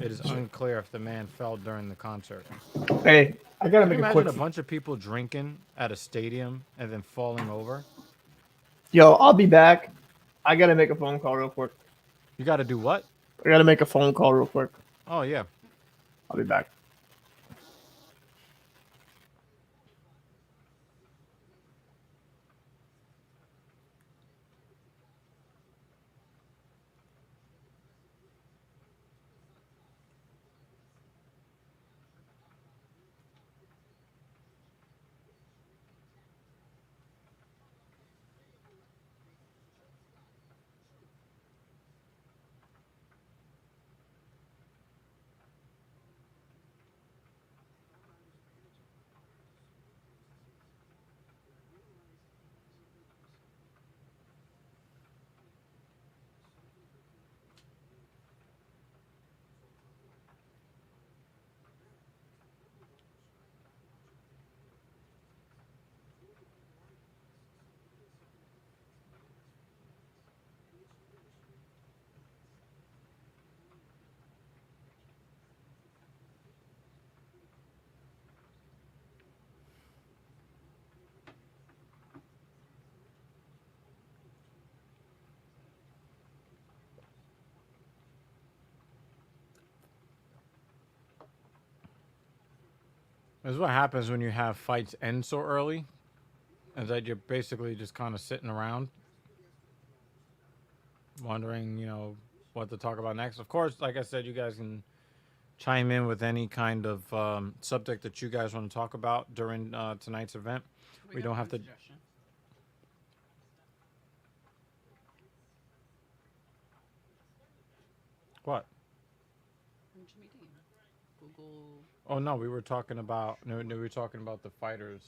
It is unclear if the man fell during the concert. Hey, I gotta Can you make a imagine quick. a bunch of people drinking at a stadium and then falling over? Yo, I'll be back. I gotta make a phone call real quick. You got to do what? I gotta make a phone call real quick. Oh yeah. I'll be back. This is what happens when you have fights end so early, is that you're basically just kind of sitting around, wondering, what to talk about next. Of course, like I said, you guys can chime in with any kind of subject that you guys want to talk about during tonight's event. We don't have to. Suggestion. What? From Jimmy Dean. Google. Oh no, we were talking about we were talking about the fighters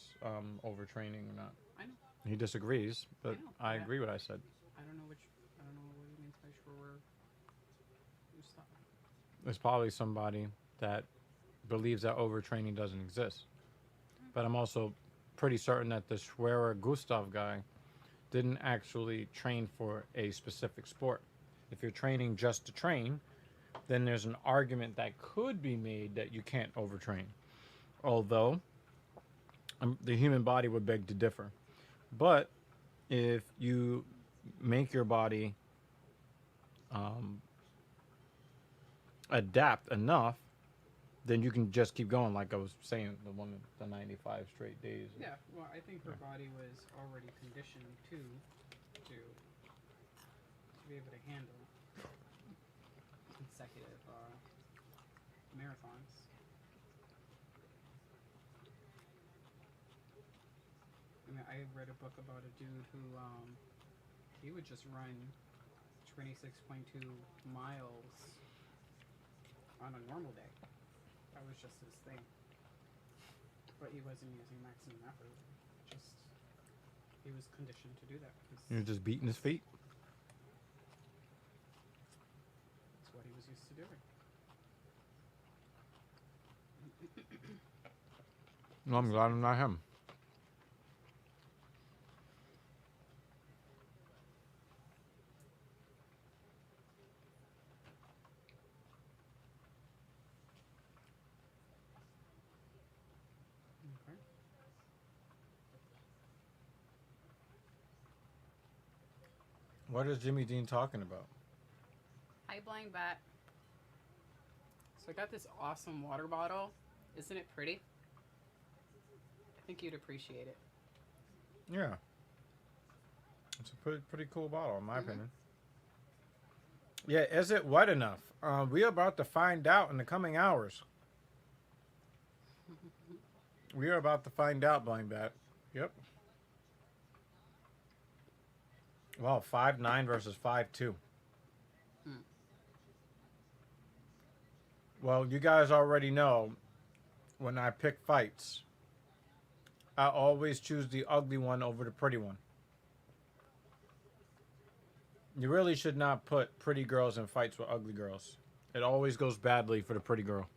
overtraining or not. I know. He disagrees, but I Yeah. agree what I said. I don't know what he means by sure. Stop. There's probably somebody that believes that overtraining doesn't exist. But I'm also pretty certain that the Schwerer Gustav guy didn't actually train for a specific sport. If you're training just to train, then there's an argument that could be made that you can't overtrain. Although the human body would beg to differ. But if you make your body adapt enough, then you can just keep going. Like I was saying, the 95 straight days. Yeah, well, I think her body was already conditioned to be able to handle consecutive marathons. I mean, I read a book about a dude who he would just run 26.2 miles on a normal day. That was just his thing. But he wasn't using maximum effort. Just he was conditioned to do that. You're just beating his feet. That's what he was used to doing. No, I'm glad I'm not him. Okay. What is Jimmy Dean talking about? Hi, Blind Bat. So I got this awesome water bottle. Isn't it pretty? I think you'd appreciate it. Yeah. It's a pretty cool bottle, in my opinion. Yeah, is it wet enough? We're about to find out in the coming hours. We are about to find out, Blind Bat. Yep. Well, 5'9" versus 5'2". Well, you guys already know when I pick fights, I always choose the ugly one over the pretty one. You really should not put pretty girls in fights with ugly girls. It always goes badly for the pretty girl.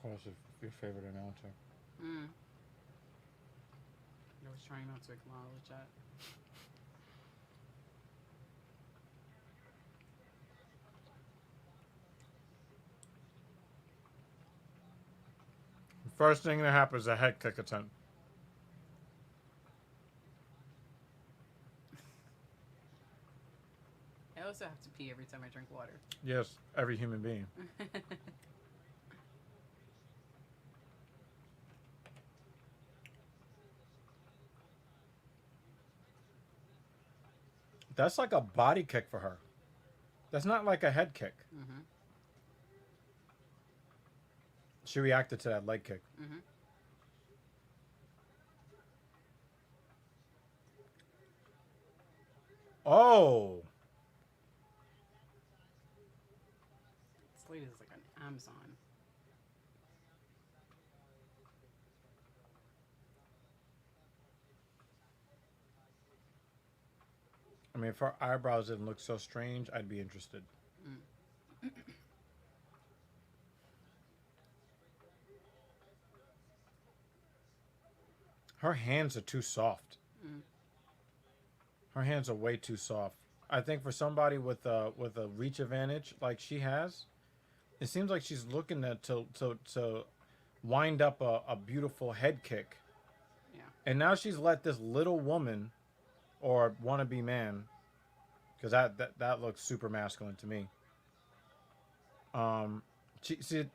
Of course, your favorite announcer. I was trying not to acknowledge that. First thing that happens is a head kick attempt. I also have to pee every time I drink water. Yes, every human being. That's like a body kick for her. That's not like a head kick. She reacted to that leg kick. Oh, Amazon. I mean, if her eyebrows didn't look so strange, I'd be interested. Her hands are too soft. Her hands are way too soft. I think for somebody with a reach advantage like she has, it seems like she's looking to wind up a beautiful head kick. Yeah. And now she's let this little woman or wannabe man, because that looks super masculine to me.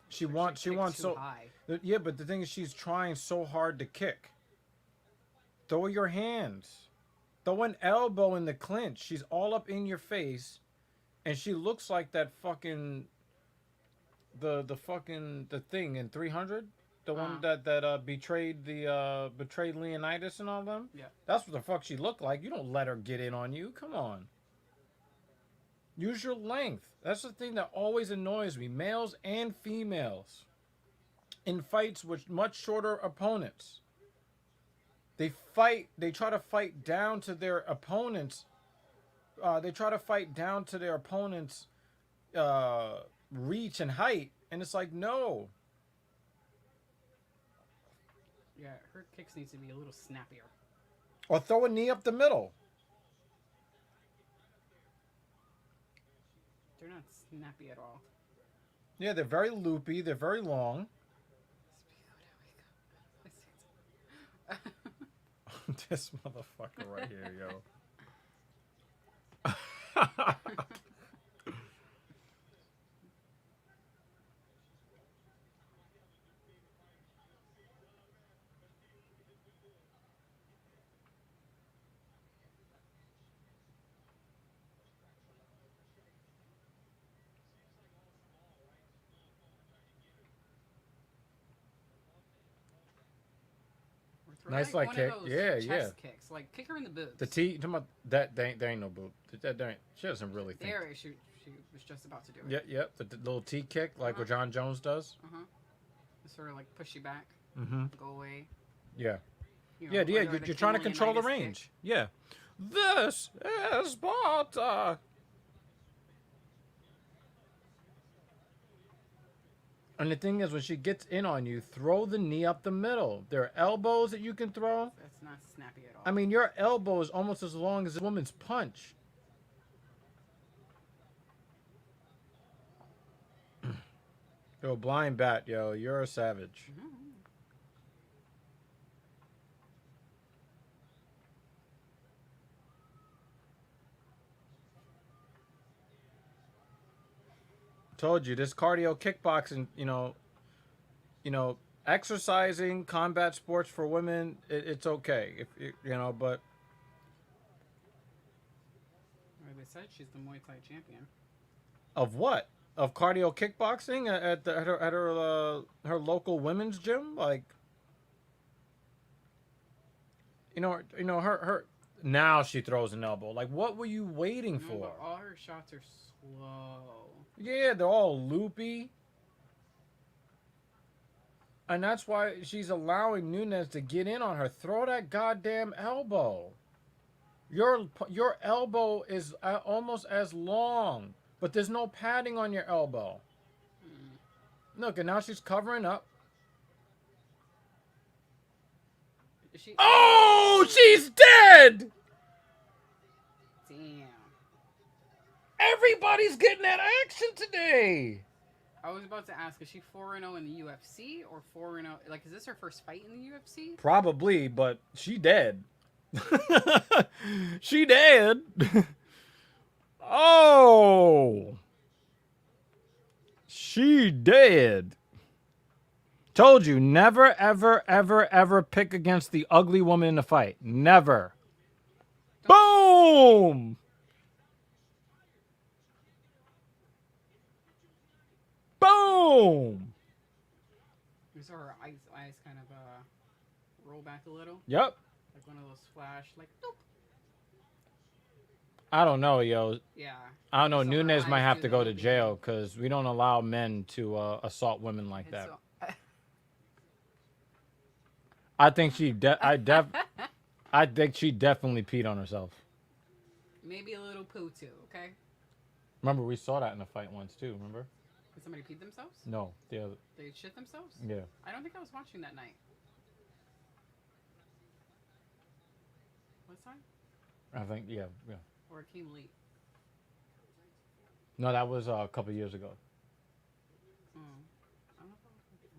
She wants so high. yeah, but the thing is she's trying so hard to kick. Throw your hands. Throw an elbow in the clinch. She's all up in your face, and she looks like that fucking the thing in 300, the one that betrayed Leonidas and all them. Yeah, that's what the fuck she looked like. You don't let her get in on you. Come on. Use your length. That's the thing that always annoys me, males and females, in fights with much shorter opponents. They try to fight down to their opponents. Reach and height, and it's like, no. Yeah, her kicks needs to be a little snappier. Or throw a knee up the middle. They're not snappy at all. Yeah, they're very loopy. They're very long. This motherfucker right here, yo. Nice, like kick. Yeah, chest kicks. Like, kick her in the boobs. The T, talking about that, there ain't no boob. She doesn't really think. There, she was just about to do it. Yep. The little T kick, like what John Jones does. Sort of like push you back. Go away. Yeah. You know, You're trying to control the range. Kick. Yeah. This is Sparta. And the thing is, when she gets in on you, throw the knee up the middle. There are elbows that you can throw. That's not snappy at all. I mean, your elbow is almost as long as a woman's punch. Yo, blind bat, yo, you're a savage. Told you, this cardio kickboxing, you know, exercising, combat sports for women, it's okay, if but. Like they said, she's the Muay Thai champion. Of what? Of cardio kickboxing at her local women's gym, like. Her. Now she throws an elbow. Like, what were you waiting for? But all her shots are slow. Yeah, they're all loopy. And that's why she's allowing Nunes to get in on her. Throw that goddamn elbow. Your elbow is almost as long, but there's no padding on your elbow. Look, and now she's covering up. Oh, she's dead! Damn. Everybody's getting that action today. I was about to ask, is she 4-0 in the UFC or 4-0? Like, is this her first fight in the UFC? Probably, but she dead. She dead. Oh. She dead. Told you, never, ever, ever, ever pick against the ugly woman in the fight. Never. Boom! Boom! You saw her eyes kind of roll back a little. Yep. Like one of those flash, like, nope. I don't know, yo. Yeah. I don't know. So her Nunez might eyes have do to the go to looking jail thing. because we don't allow men to assault women like And that. so, I think I think she definitely peed on herself. maybe a little poo too. Okay. Remember, we saw that in a fight once too. Remember? Did somebody peed themselves? No, the other. They shit themselves? Yeah, I don't think I was watching that night. What time? I think yeah. Or it came late. No, that was a couple years ago. Hmm. I don't know if I was watching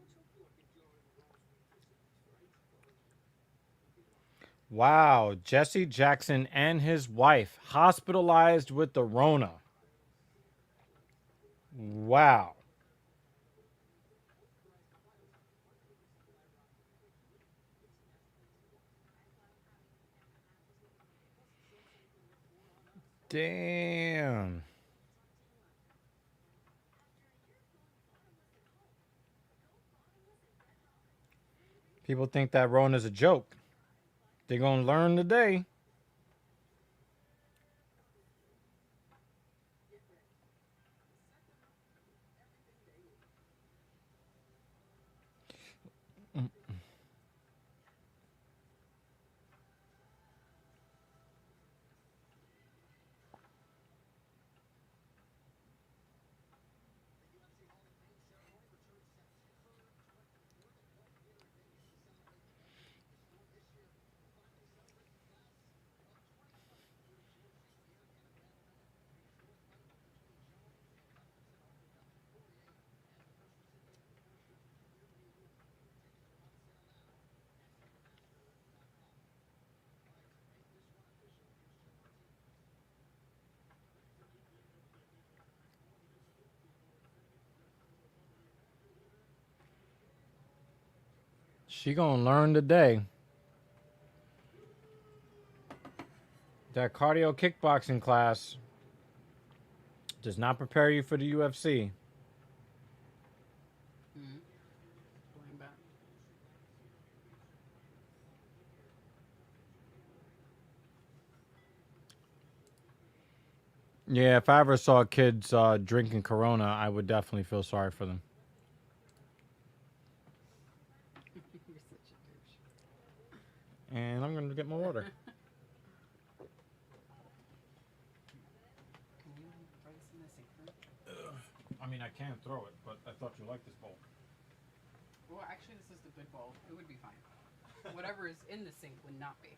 Wow, Jesse Jackson and his wife hospitalized with the Rona. Wow. Damn. People think that Rona's a joke. They're gonna learn today. She gonna learn today. That cardio kickboxing class does not prepare you for the UFC. Hmm. Going back. Yeah, if I ever saw kids drinking Corona, I would definitely feel sorry for them. You're such a douche. And I'm gonna get my water. Can you throw this in the sink for me? I mean, I can throw it, but I thought you liked this bowl. Well, actually, this is the good bowl. It would be fine. Whatever is in the sink would not be.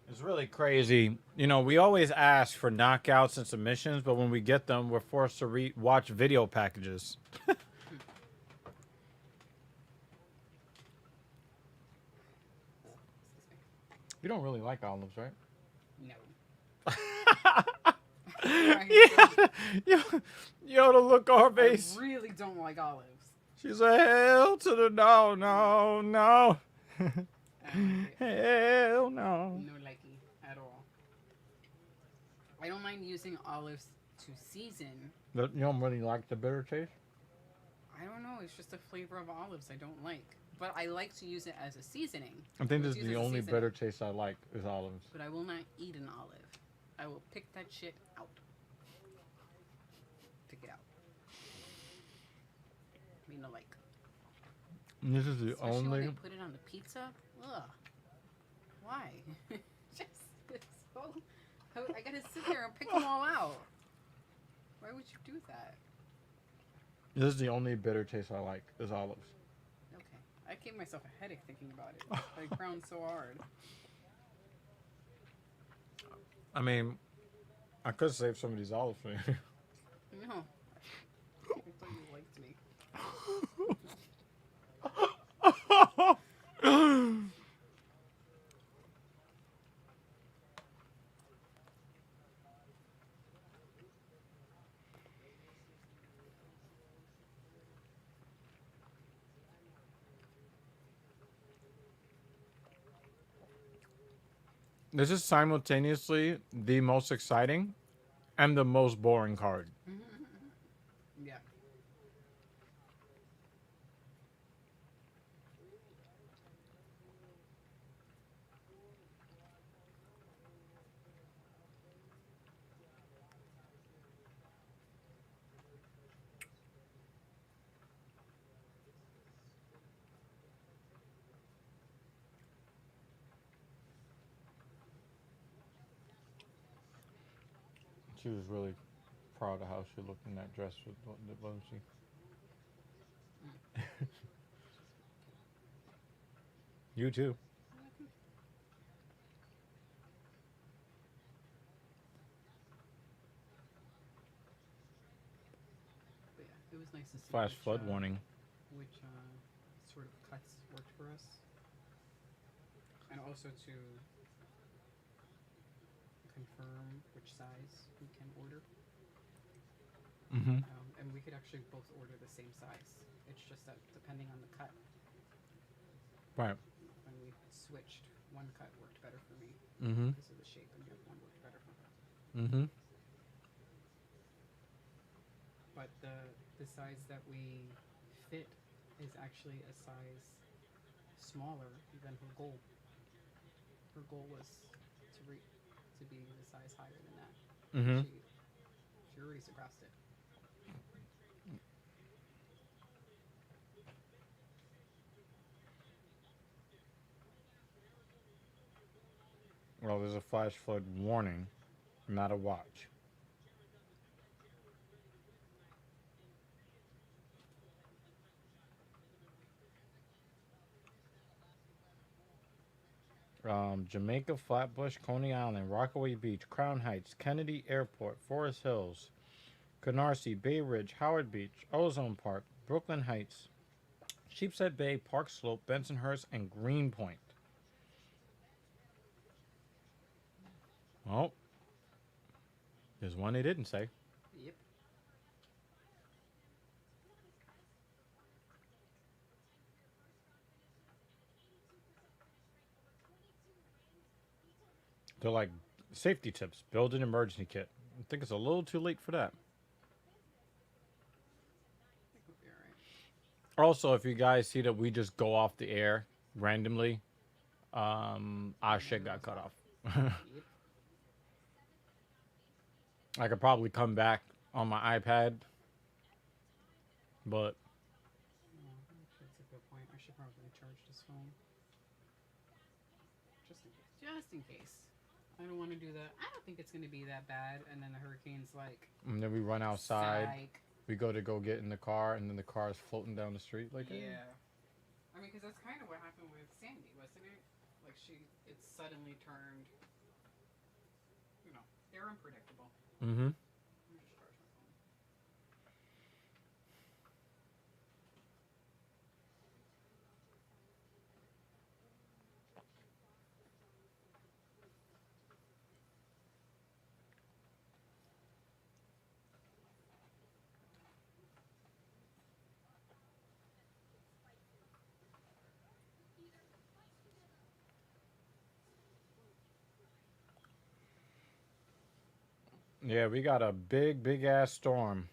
It's really crazy. You know, we always ask for knockouts and submissions, but when we get them, we're forced to watch video packages. Excuse me. You don't really like olives, right? No. I Yeah, yo, the look on her I face. really don't like olives. She's like, hell to the no, no, no. I don't like it. Hell no. No likey at all. I don't mind using olives to season. You don't really like the bitter taste? I don't know. It's just a flavor of olives I don't like. But I like to use it as a seasoning. I think Let's this is use it the as a only seasoning. bitter taste I like is olives. But I will not eat an olive. I will pick that shit out. Pick it out. I mean, like. And this is the Especially when only. they put it on the pizza. Ugh. Why? Just it's so. I gotta sit there and pick them all out. Why would you do that? This is the only bitter taste I like is olives. Okay. I gave myself a headache thinking about it. I frowned so hard. I mean, I could save some of these olives for you. No. I thought you liked me. This is simultaneously the most exciting and the most boring card. Yeah. She was really proud of how she looked in that dress, wasn't she? You too. But yeah, it was nice to see. Flash which, flood warning. Which sort of cuts worked for us, and also to confirm which size we can order. Mm-hmm. And we could actually both order the same size. It's just that depending on the cut, Right. when we switched, one cut worked better for me Mm-hmm. because of the shape, and the other one worked better for her. Mm-hmm. But the size that we fit is actually a size smaller than her goal. Her goal was to be the size higher than that. Mm-hmm. She already surpassed it. Well, there's a flash flood warning, not a watch. Jamaica, Flatbush, Coney Island, Rockaway Beach, Crown Heights, Kennedy Airport, Forest Hills, Canarsie, Bay Ridge, Howard Beach, Ozone Park, Brooklyn Heights, Sheepshead Bay, Park Slope, Bensonhurst, and Greenpoint. Oh, there's one they didn't say. Yep. They're like safety tips. Build an emergency kit. I think it's a little too late for that. I think we'll be alright. Also, if you guys see that we just go off the air randomly, our shit got cut off. Yep. I could probably come back on my iPad, but Actually, that's a good point. I should probably charge this phone. Just in case. Just in case. I don't want to do that. I don't think it's going to be that bad. And then the hurricane's like. and then we run outside. Psych. We go to get in the car, and then the car is floating down the street like Yeah. I mean, because that's kind of what happened with Sandy, wasn't it? Like it suddenly turned. You know, they're unpredictable. Mm-hmm. Let me just charge my phone. Yeah, we got a big ass storm.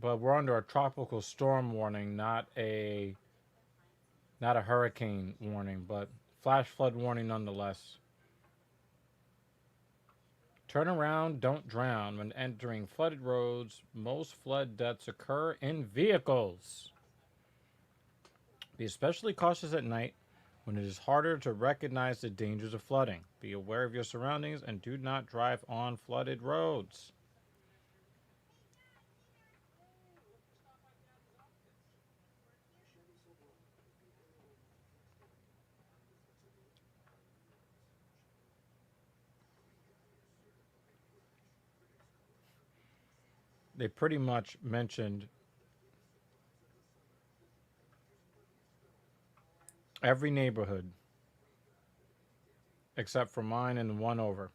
But we're under a tropical storm warning, not a hurricane warning, but flash flood warning nonetheless. Turn around, don't drown. When entering flooded roads, most flood deaths occur in vehicles. Be especially cautious at night when it is harder to recognize the dangers of flooding. Be aware of your surroundings and do not drive on flooded roads. They pretty much mentioned every neighborhood except for mine and the one over.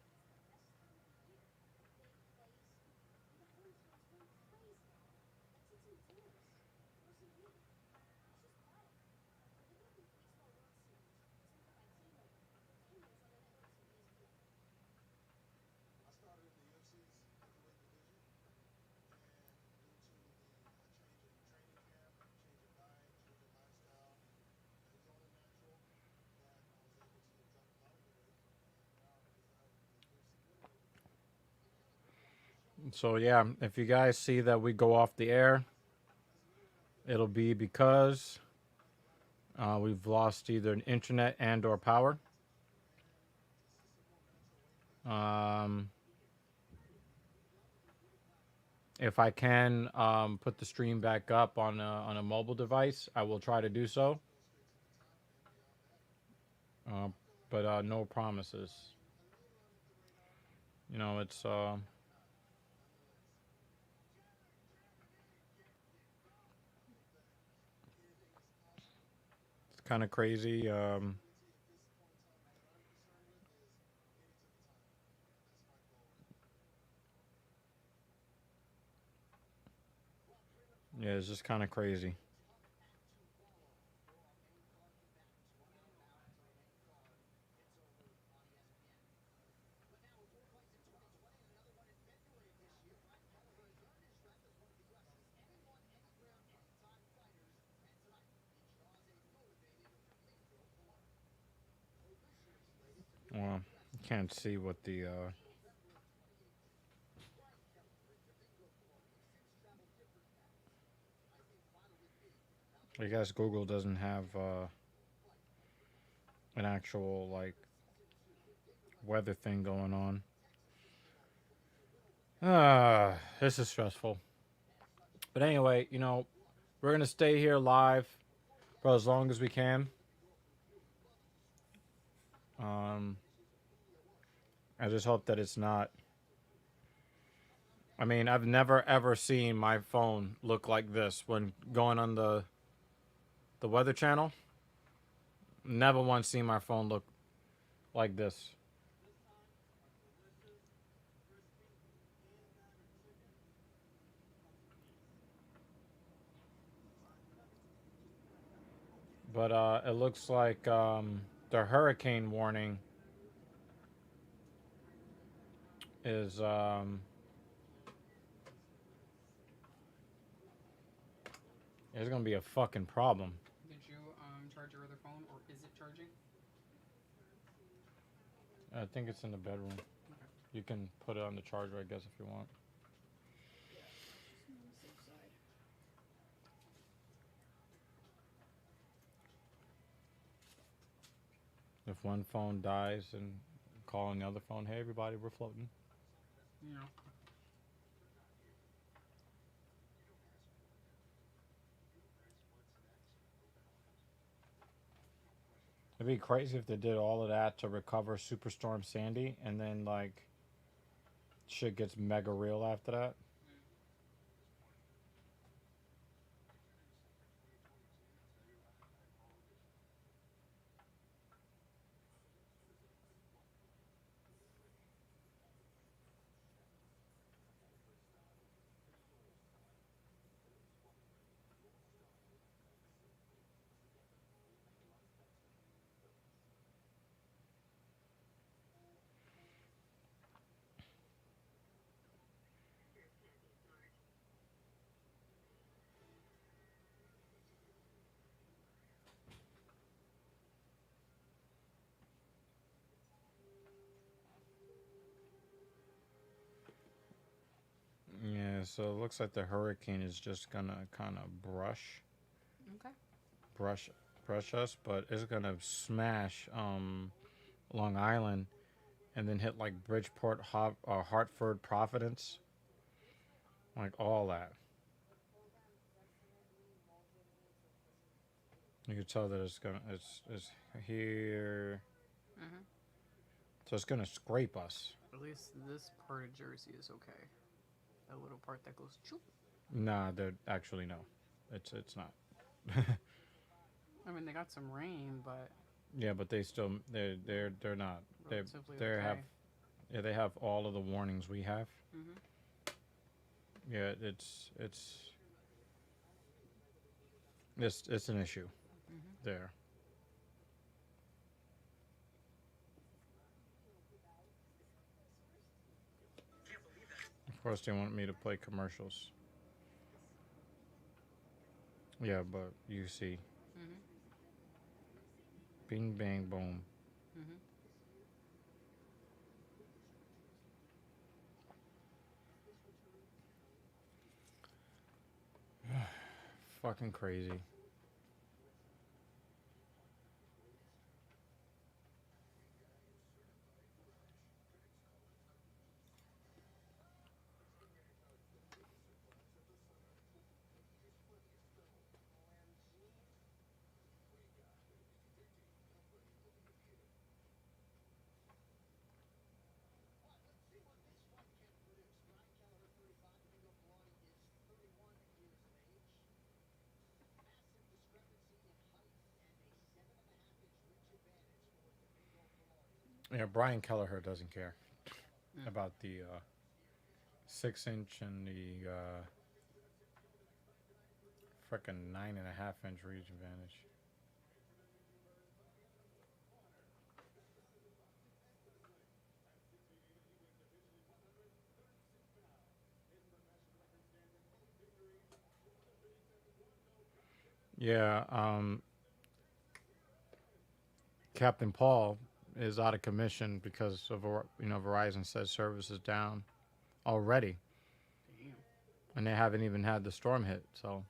So yeah, if you guys see that we go off the air, it'll be because we've lost either an internet and or power. Um, if I can put the stream back up on a mobile device, I will try to do so. Uh, but no promises. You know, it's kind of crazy. Yeah, it's just kind of crazy. Well, you can't see what the. I guess Google doesn't have an actual like weather thing going on. This is stressful. But anyway, you know, we're gonna stay here live for as long as we can. Um, I just hope that it's not. I mean, I've never ever seen my phone look like this when going on the weather channel. Never once seen my phone look like this. But it looks like the hurricane warning is gonna be a fucking problem. Did you charge your other phone, or is it charging? I think it's in the bedroom. Okay. You can put it on the charger, I guess, if you want. Yeah, just on the safe side. If one phone dies and calling the other phone, hey everybody, we're floating. Yeah. It'd be crazy if they did all of that to recover Superstorm Sandy and then like shit gets mega real after that. so it looks like the hurricane is just gonna kind of Okay. brush us, but it's gonna smash Long Island and then hit like Bridgeport, Hartford, Providence, like all that. You can tell that it's here, Mhm. so it's gonna scrape us. At least this part of Jersey is okay. That little part that goes choop. Nah, they're actually no, it's not. I mean, they got some rain, but Yeah, but they're not. They relatively they okay. have yeah they have all of the warnings we have. Mhm. Yeah, it's an issue Mhm. there. Of course, they want me to play commercials. Yeah, but you see, Mhm. bing bang boom. Mhm. Fucking crazy. Yeah, Brian Kelleher doesn't care Mm. about the 6 inch and the frickin' 9.5 inch reach advantage. Yeah, Captain Paul is out of commission because of Verizon says service is down already, Damn. and they haven't even had the storm hit. So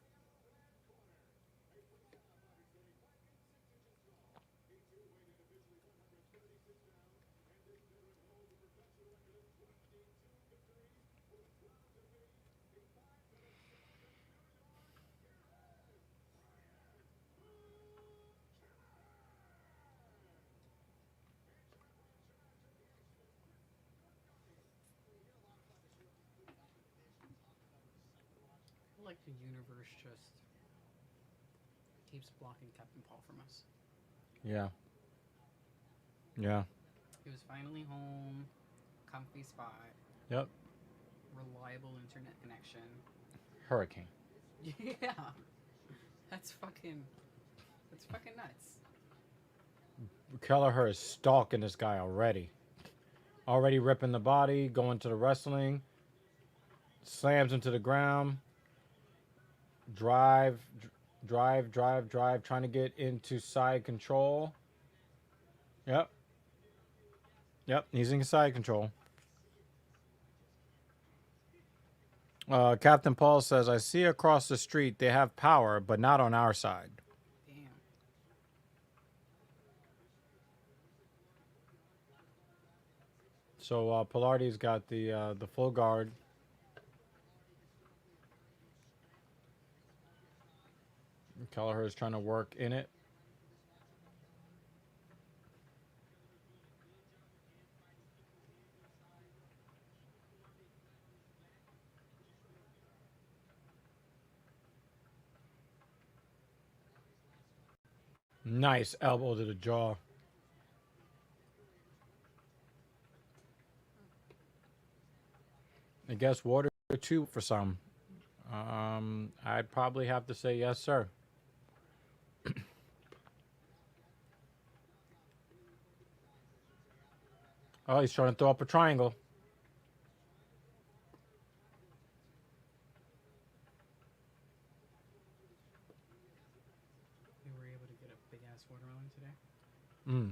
Like the universe just keeps blocking Captain Paul from us. yeah, yeah, He was finally home, comfy spot, yep. reliable internet connection. Hurricane. Yeah, that's fucking nuts. Kelleher is stalking this guy already. Already ripping the body, going to the wrestling, slams him to the ground, drive, drive, trying to get into side control. Yep, yep, he's in side control. Captain Paul says, I see across the street they have power, but not on our side. Damn. So Pilardi's got the full guard. Kelleher is trying to work in it. Nice elbow to the jaw. I guess water too for some. I'd probably have to say yes, sir. Oh, he's trying to throw up a triangle. We were able to get a big ass watermelon today Mm.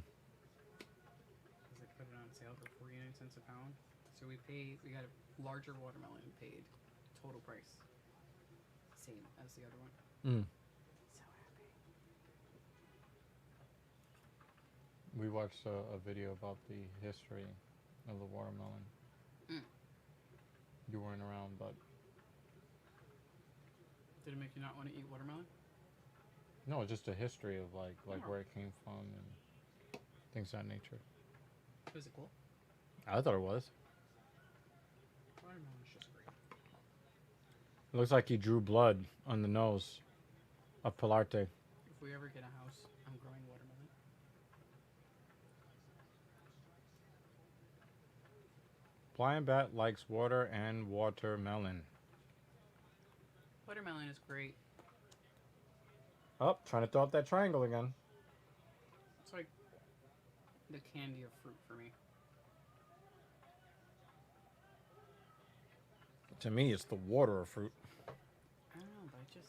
because they put it on sale for 49 cents a pound. So we got a larger watermelon and paid total price. Same as the other one. Mm. So happy. We watched a video about the history of the watermelon. Mm. You weren't around, but Did it make you not want to eat watermelon? no, it's just a history of like Oh. where it came from and things of that nature. Was it cool? I thought it was. Watermelon's just great. It looks like he drew blood on the nose of Pilarte. If we ever get a house, I'm growing watermelon. Blind Bat likes water and watermelon. Watermelon is great. Oh, trying to throw up that triangle again. It's like the candy of fruit for me. To me, it's the water of fruit. I don't know, but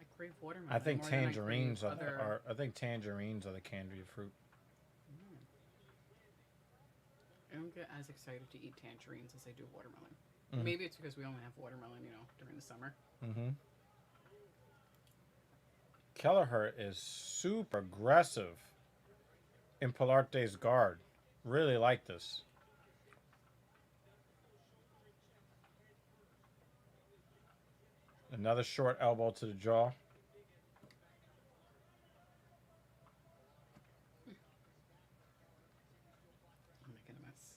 I crave watermelon. I think more than I crave tangerines other- are. I think tangerines are the candy of fruit. I don't get as excited to eat tangerines as I do watermelon. Mm. Maybe it's because we only have watermelon, during the summer. Mm-hmm. Kelleher is super aggressive in Pilarte's guard. Really like this. Another short elbow to the jaw. I'm making a mess.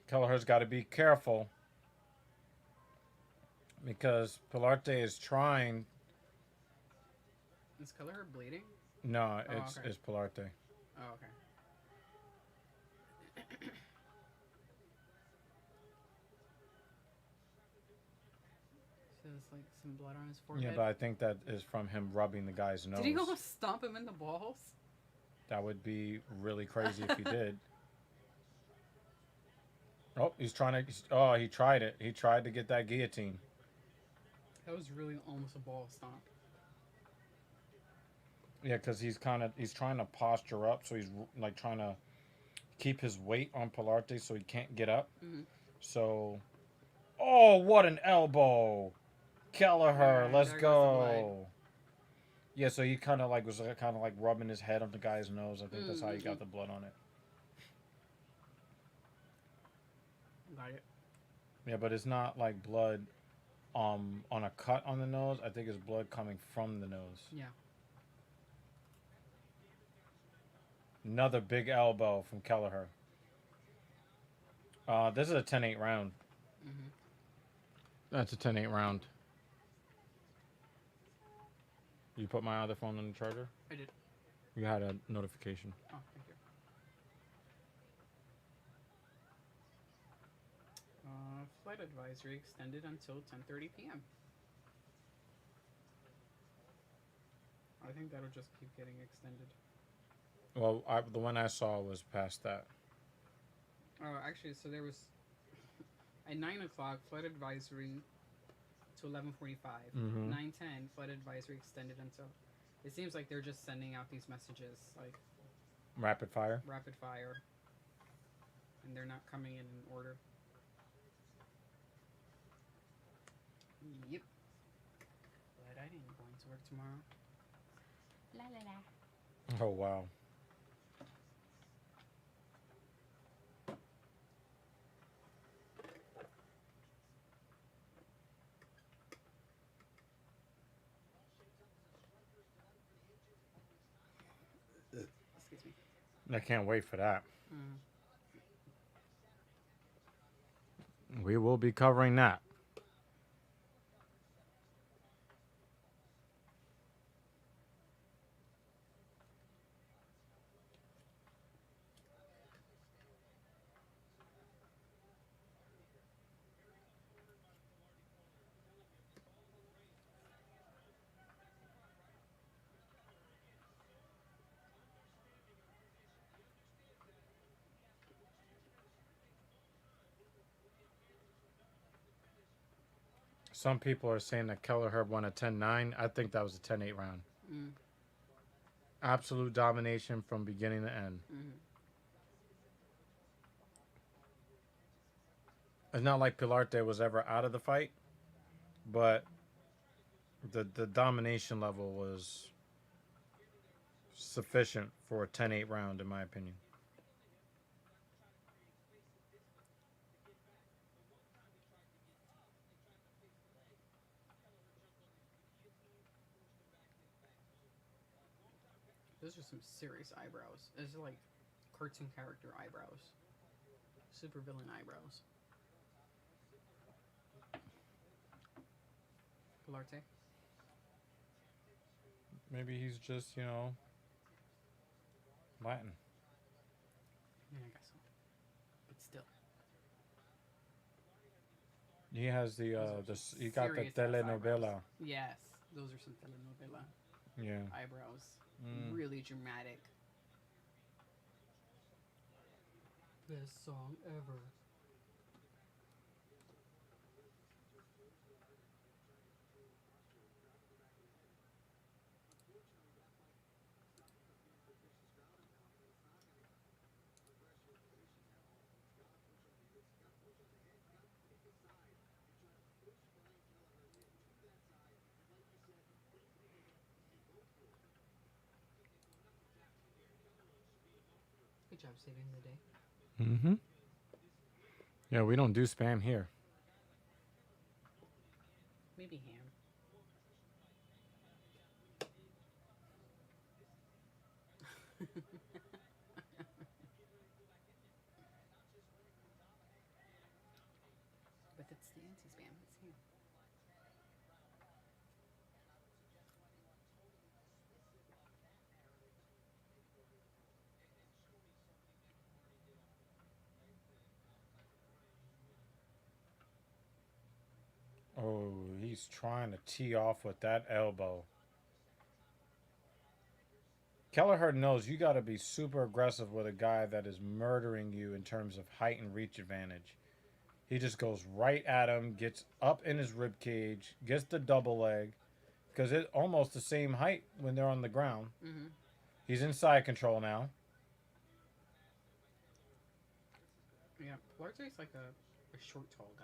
Kelleher's got to be careful because Pilarte is trying. Is Kelleher bleeding? No, Oh, it's okay. it's Pilarte. Oh, okay. So there's like some blood on his forehead. Yeah, but I think that is from him rubbing the guy's nose. Did he almost stomp him in the balls? That would be really crazy if he did. Oh, he's trying to. Oh, he tried it. He tried to get that guillotine. That was really almost a ball stomp. Yeah, because he's trying to posture up, so he's like trying to keep his weight on Pilarte so he can't get up. Mm-hmm. So, oh, what an elbow, Kelleher, Yeah, let's there goes the blood. go. Yeah, so he kind of like was kind of like rubbing his head on the guy's nose. I think that's how he got the blood on it. Got it. Yeah, but it's not like blood on a cut on the nose. I think it's blood coming from the nose. Yeah. Another big elbow from Kelleher. This is a 10-8 round. Mm-hmm. That's a 10-8 round. You put my other phone on the charger? I did. You had a notification. Oh, thank you. Flight advisory extended until 10:30 p.m. I think that'll just keep getting extended. Well, the one I saw was past that. Oh, actually, so there was at 9 o'clock flight advisory to 11:45. Mhm. 9:10 flight advisory extended until. It seems like they're just sending out these messages like Rapid fire. rapid fire, and they're not coming in order. Yep. But I didn't go into work tomorrow. La la la. Oh, wow. Excuse me. I can't wait for that. Mm. We will be covering that. Some people are saying that Kelleher won a 10-9. I think that was a 10-8 round. Mm. Absolute domination from beginning to end. Mm. It's not like Pilarte was ever out of the fight, but the domination level was sufficient for a 10-8 round, in my opinion. Those are some serious eyebrows. Those are like cartoon character eyebrows. Super villain eyebrows. Pilarte? Maybe he's just, Latin. Yeah, I guess so. But still. He has he got the Serious-ass telenovela. eyebrows. Yes, those are some telenovela Yeah. eyebrows. Mm. Really dramatic. Best song ever. Good job saving the day. Mm-hmm. Yeah, we don't do spam here. Maybe ham. But it's the anti-spam. It's ham. Oh, he's trying to tee off with that elbow. Kelleher knows you got to be super aggressive with a guy that is murdering you in terms of height and reach advantage. He just goes right at him, gets up in his rib cage, gets the double leg, because it's almost the same height when they're on the ground. Mm-hmm. He's in side control now. Yeah, Pilarte's like a short, tall guy.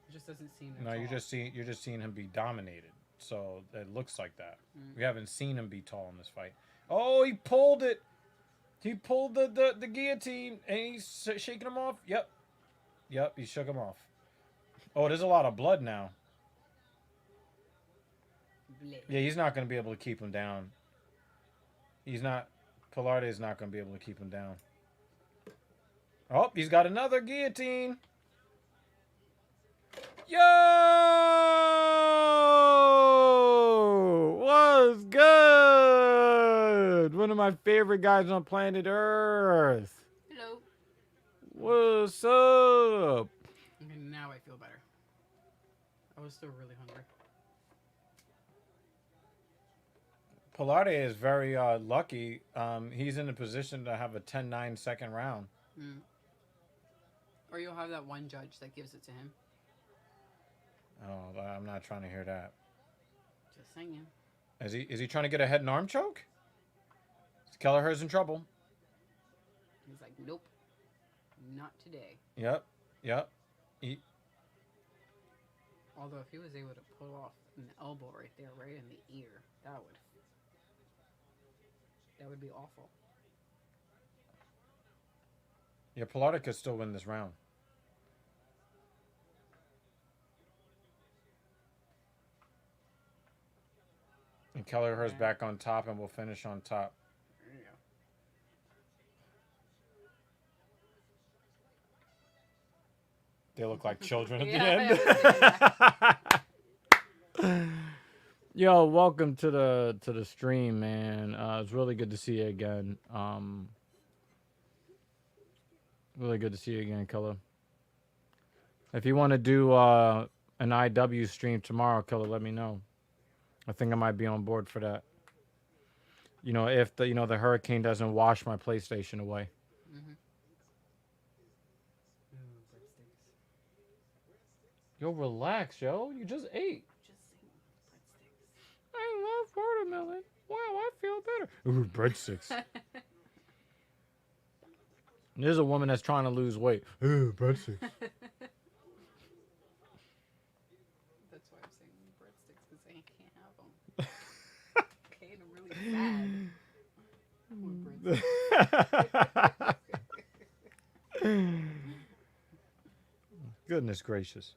It just doesn't seem that No, tall. you're just seeing him be dominated. So it looks like that. Mm. We haven't seen him be tall in this fight. Oh, he pulled it. He pulled the guillotine and he's shaking him off. Yep, he shook him off. Oh, there's a lot of blood now. Blech. Yeah, he's not going to be able to keep him down. He's not. Pilarte is not going to be able to keep him down. Oh, he's got another guillotine. Yo! What's good? One of my favorite guys on planet Earth. Hello. What's up? Okay, now I feel better. I was still really hungry. Pilarte is very lucky. He's in a position to have a 10-9 second round. Mm. Or you'll have that one judge that gives it to him. Oh, I'm not trying to hear that. Just saying. Is he trying to get a head and arm choke? Kelleher's in trouble. He's like, nope, not today. Yep. Although if he was able to pull off an elbow right there, right in the ear, that would be awful. Yeah, Pilarte could still win this round. And Kelleher's back on top and will finish on top. There you go. They look like children at Yeah, the end. Yo, welcome to the stream, man. It's really good to see you again. Really good to see you again, Killer. If you want to do an IW stream tomorrow, Killer, let me know. I think I might be on board for that. If the hurricane doesn't wash my PlayStation away. Mm-hmm. Yo, relax, yo. You just ate. Just saying breadsticks. I love watermelon. Wow, I feel better. Ooh, breadsticks. There's a woman that's trying to lose weight. Ooh, breadsticks. That's why I'm saying breadsticks, because I can't have them. Okay, and I'm really sad. With breadsticks. Goodness gracious.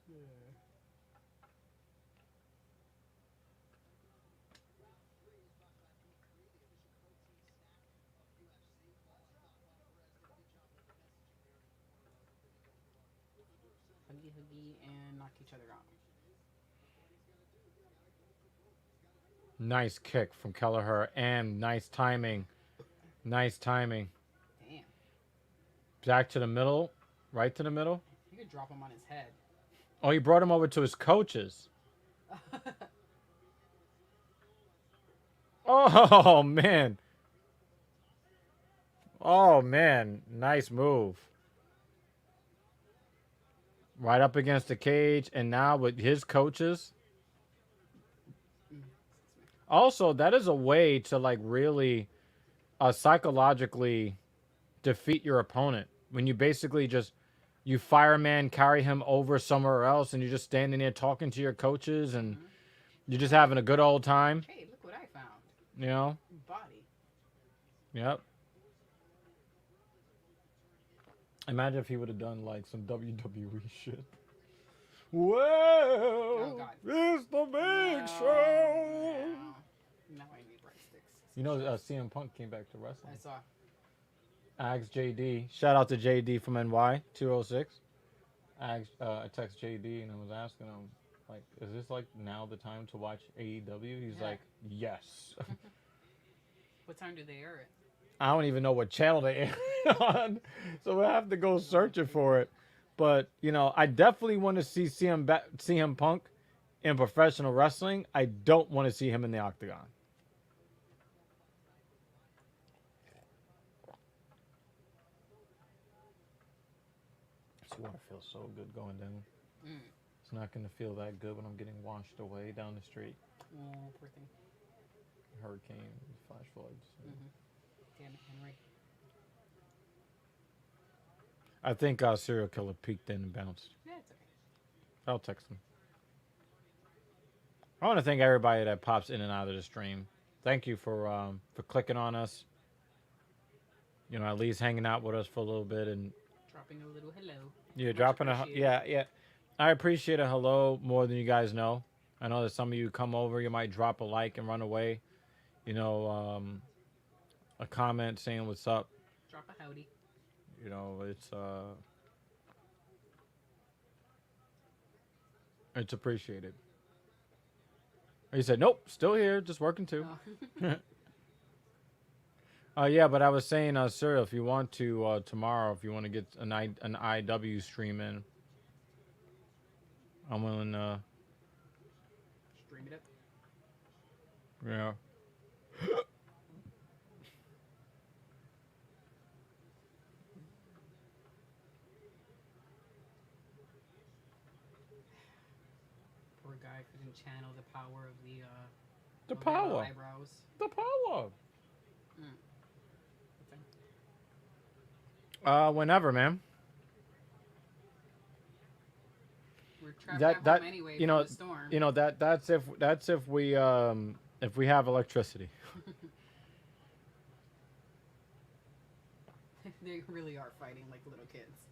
Huggy huggy and knock each other out. Nice kick from Kelleher and nice timing. Nice timing. Damn. Back to the middle. Right to the middle. You could drop him on his head. Oh, he brought him over to his coaches. Oh, man. Oh, man. Nice move. Right up against the cage. And now with his coaches. Also, that is a way to, like, really psychologically defeat your opponent. When you basically just, you fireman carry him over somewhere else and you're just standing there talking to your coaches and you're just having a good old time. Hey, look what I found. You know? Body. Yep. Imagine if he would have done like some WWE shit. Well, Oh, God. it's the big show. No. Now I need breadsticks. You know, CM Punk came back to wrestling. I saw. Asked JD. Shout out to JD from NY 206. I text JD and I was asking him, like, is this like now the time to watch AEW? He's Yeah. like, yes. What time do they air it? I don't even know what channel they air it on, so we'll have to go searching for it. But you know, I definitely want to see CM Punk in professional wrestling. I don't want to see him in the octagon. This water feels so good going down. It's not going to feel that good when I'm getting washed away down the street. Oh, poor thing. Hurricane, flash floods. Damn it, Henry. I think serial killer peeked in and bounced. Yeah, it's okay. I'll text him. I want to thank everybody that pops in and out of the stream. Thank you for clicking on us. You know, at least hanging out with us for a little bit and Dropping a little hello. yeah, Much dropping a appreciated. yeah. I appreciate a hello more than you guys know. I know that some of you come over, you might drop a like and run away. You know, a comment saying what's up. Drop a howdy. You know, it's appreciated. He said, "Nope, still here, just working too." Oh. Yeah, but I was saying, Cyril, if you want to tomorrow, if you want to get an IW stream in, I'm willing to. Stream it up. Yeah. Poor guy couldn't channel the power of the The Modelo power. eyebrows. The power. What time? Whenever, man. We're trapped That- at that- home anyway you from know- the storm. You know that's if we have electricity. They really are fighting like little kids.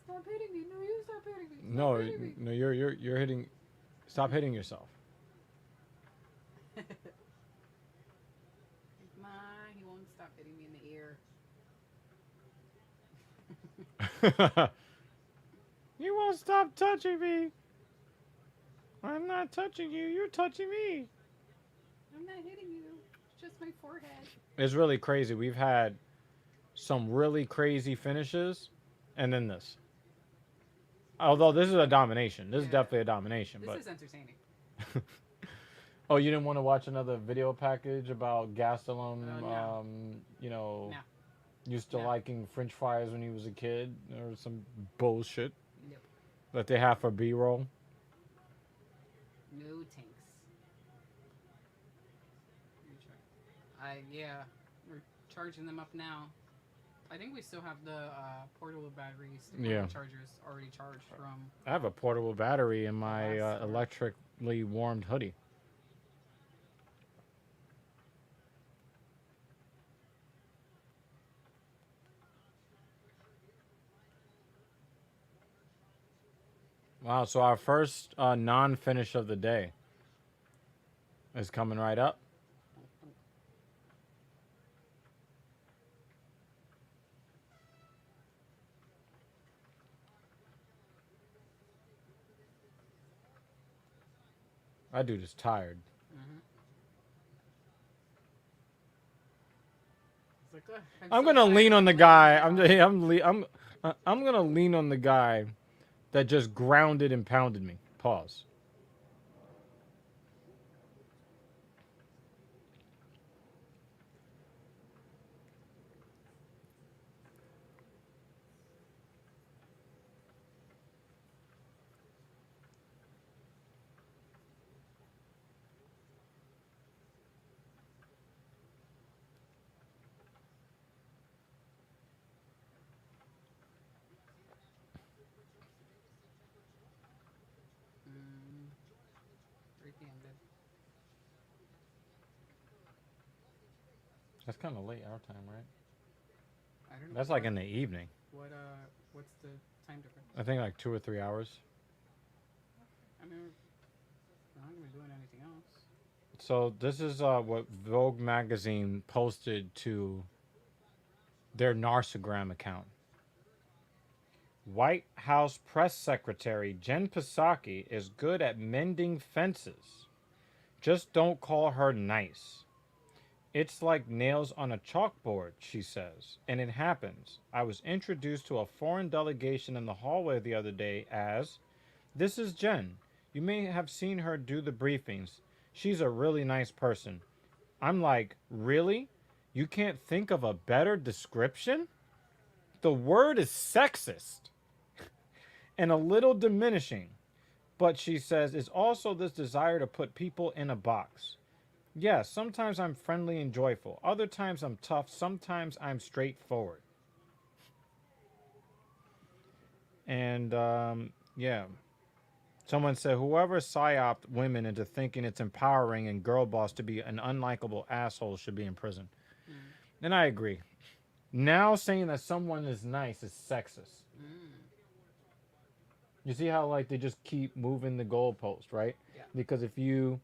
Stop hitting me! No, you stop hitting me! Stop No, hitting me. no, you're hitting. Stop hitting yourself. Ma, he won't stop hitting me in the ear. You won't stop touching me. I'm not touching you. You're touching me. I'm not hitting you. It's just my forehead. It's really crazy. We've had some really crazy finishes, and then this. Although this is a domination. This is Yeah. definitely a domination. This But is entertaining. oh, you didn't want to watch another video package about Gastelum? No. You know, No. used to No. liking French fries when he was a kid, or some bullshit. Nope. that they have for B-roll. No tanks. Yeah, we're charging them up now. I think we still have the portable batteries, the portable chargers already charged from. I have a portable battery in my last summer. electrically warmed hoodie. Wow, so our first non-finish of the day is coming right up. That dude is tired. It's like, I'm gonna lean on the guy. I'm gonna lean on the guy that just grounded and pounded me. Pause. That's kind of late our time, right? I don't know. That's like in the evening. What's the time difference? I think like 2 or 3 hours. I mean, we're not gonna be doing anything else. So this is what Vogue magazine posted to their Narsagram account. White House press secretary Jen Psaki is good at mending fences. Just don't call her nice. It's like nails on a chalkboard, she says. And it happens. I was introduced to a foreign delegation in the hallway the other day as, "This is Jen. You may have seen her do the briefings. She's a really nice person." I'm like, really? You can't think of a better description? The word is sexist and a little diminishing. But she says it's also this desire to put people in a box. Yes, sometimes I'm friendly and joyful. Other times I'm tough. Sometimes I'm straightforward. And yeah. Someone said whoever psyoped women into thinking it's empowering and girl boss to be an unlikable asshole should be in prison. And I agree. Now saying that someone is nice is sexist. You see how like they just keep moving the goalpost, right? Yeah. Because if you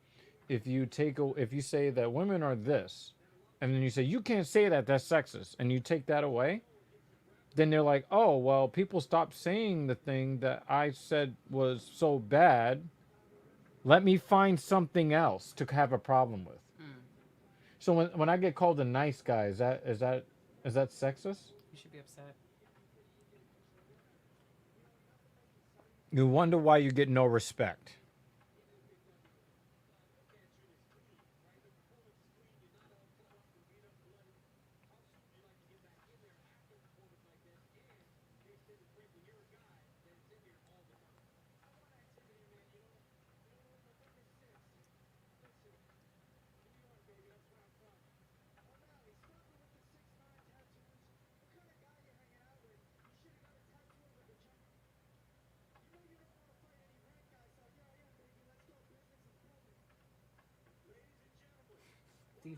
say that women are this, and then you say you can't say that, that's sexist, and you take that away, then they're like, oh well, people stopped saying the thing that I said was so bad. Let me find something else to have a problem with. So when I get called a nice guy, is that sexist? You should be upset. You wonder why you get no respect.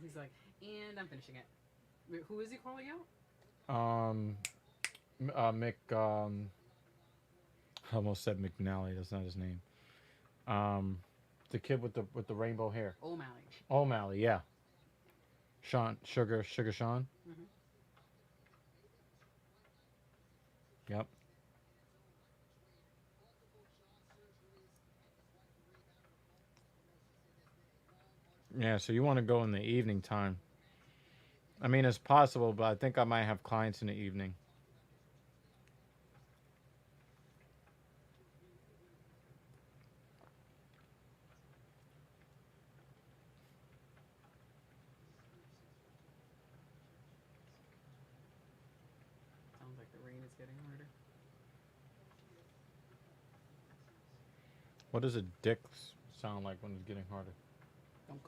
He's like, and I'm finishing it. Wait, who is he calling out? Mick. I almost said McNally. That's not his name. The kid with the rainbow hair. O'Malley. O'Malley, yeah. Sugar Sean. Yep. Yeah, so you want to go in the evening time. I mean, it's possible, but I think I might have clients in the evening. Sounds like the rain is getting harder. What does a dick sound like when it's getting harder? Don't.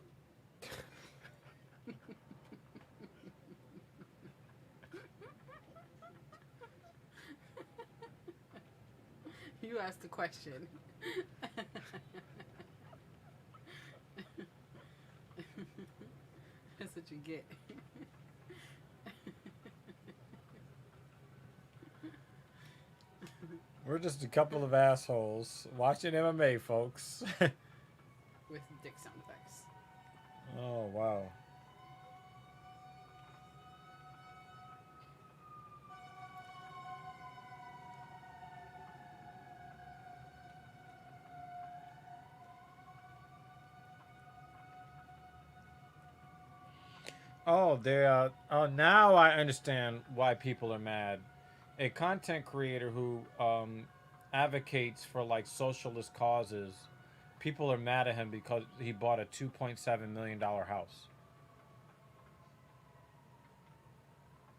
You asked the question. That's what you get. We're just a couple of assholes watching MMA, folks. With dick sound effects. Oh, wow. Oh, they oh, now I understand why people are mad. A content creator who advocates for like socialist causes, people are mad at him because he bought a $2.7 million house.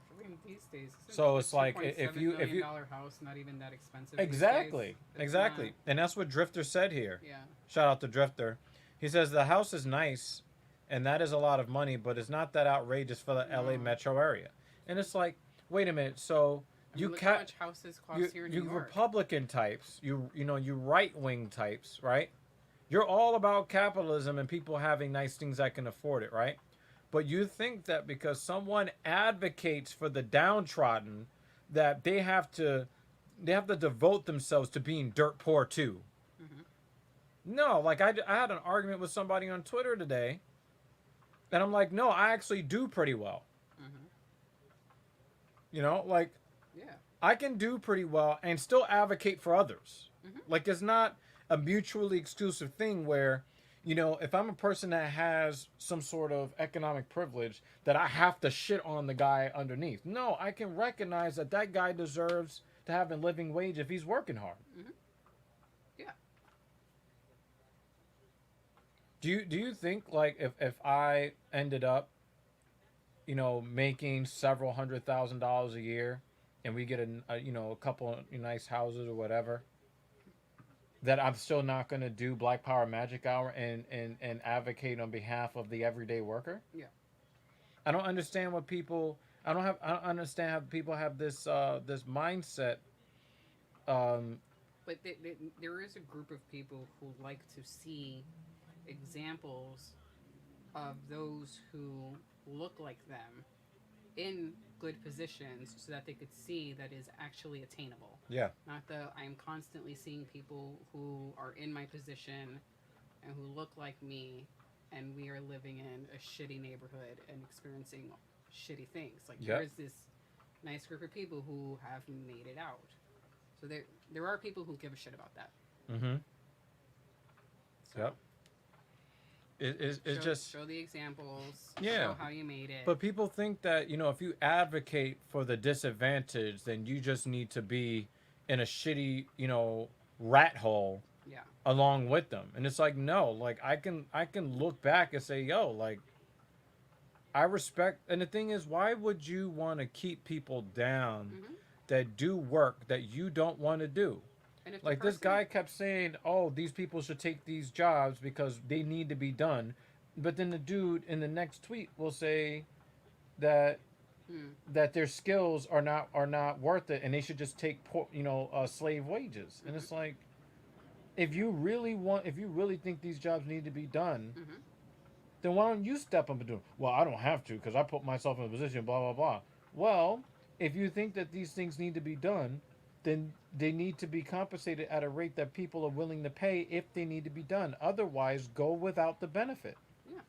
I mean, these days, So it's like if you house not even that expensive. exactly, Exactly. exactly, and that's what Drifter said here. Yeah. Shout out to Drifter. He says the house is nice, and that is a lot of money, but it's not that outrageous for the LA metro area. And it's like, wait a minute, so you look how much houses cost here in New York. Republican types, you right wing types, right? You're all about capitalism and people having nice things that can afford it, right? But you think that because someone advocates for the downtrodden, that they have to devote themselves to being dirt poor too. No, like I had an argument with somebody on Twitter today, and I'm like, no, I actually do pretty well. You know, like, yeah, I can do pretty well and still advocate for others. Like, it's not a mutually exclusive thing where, you know, if I'm a person that has some sort of economic privilege, that I have to shit on the guy underneath. No, I can recognize that that guy deserves to have a living wage if he's working hard. yeah. Do you think, like, if I ended up, you know, making several $100,000 a year, and we get a couple of nice houses or whatever, that I'm still not going to do Black Power Magic Hour and advocate on behalf of the everyday worker? Yeah. I don't understand what people. I don't understand how people have this this mindset. But there is a group of people who like to see examples of those who look like them in good positions so that they could see that is actually attainable. Yeah. Not that I'm constantly seeing people who are in my position and who look like me and we are living in a shitty neighborhood and experiencing shitty things. Like there's this nice group of people who have made it out. So there are people who give a shit about that. Mm-hmm. So Yep. It's just show the examples. Yeah. Show how you made it. But people think that, you know, if you advocate for the disadvantaged, then you just need to be in a shitty, you know, rat hole. Yeah. Along with them. And it's like, no, like I can look back and say, yo, like I respect. And the thing is, why would you want to keep people down that do work that you don't want to do? And if like this guy kept saying, oh, these people should take these jobs because they need to be done. But then the dude in the next tweet will say that that their skills are not worth it, and they should just take slave wages. And it's like, if you really think these jobs need to be done, then why don't you step up and do it? Well, I don't have to because I put myself in a position, blah, blah, blah. Well, if you think that these things need to be done, then they need to be compensated at a rate that people are willing to pay if they need to be done. Otherwise, go without the benefit. Yeah.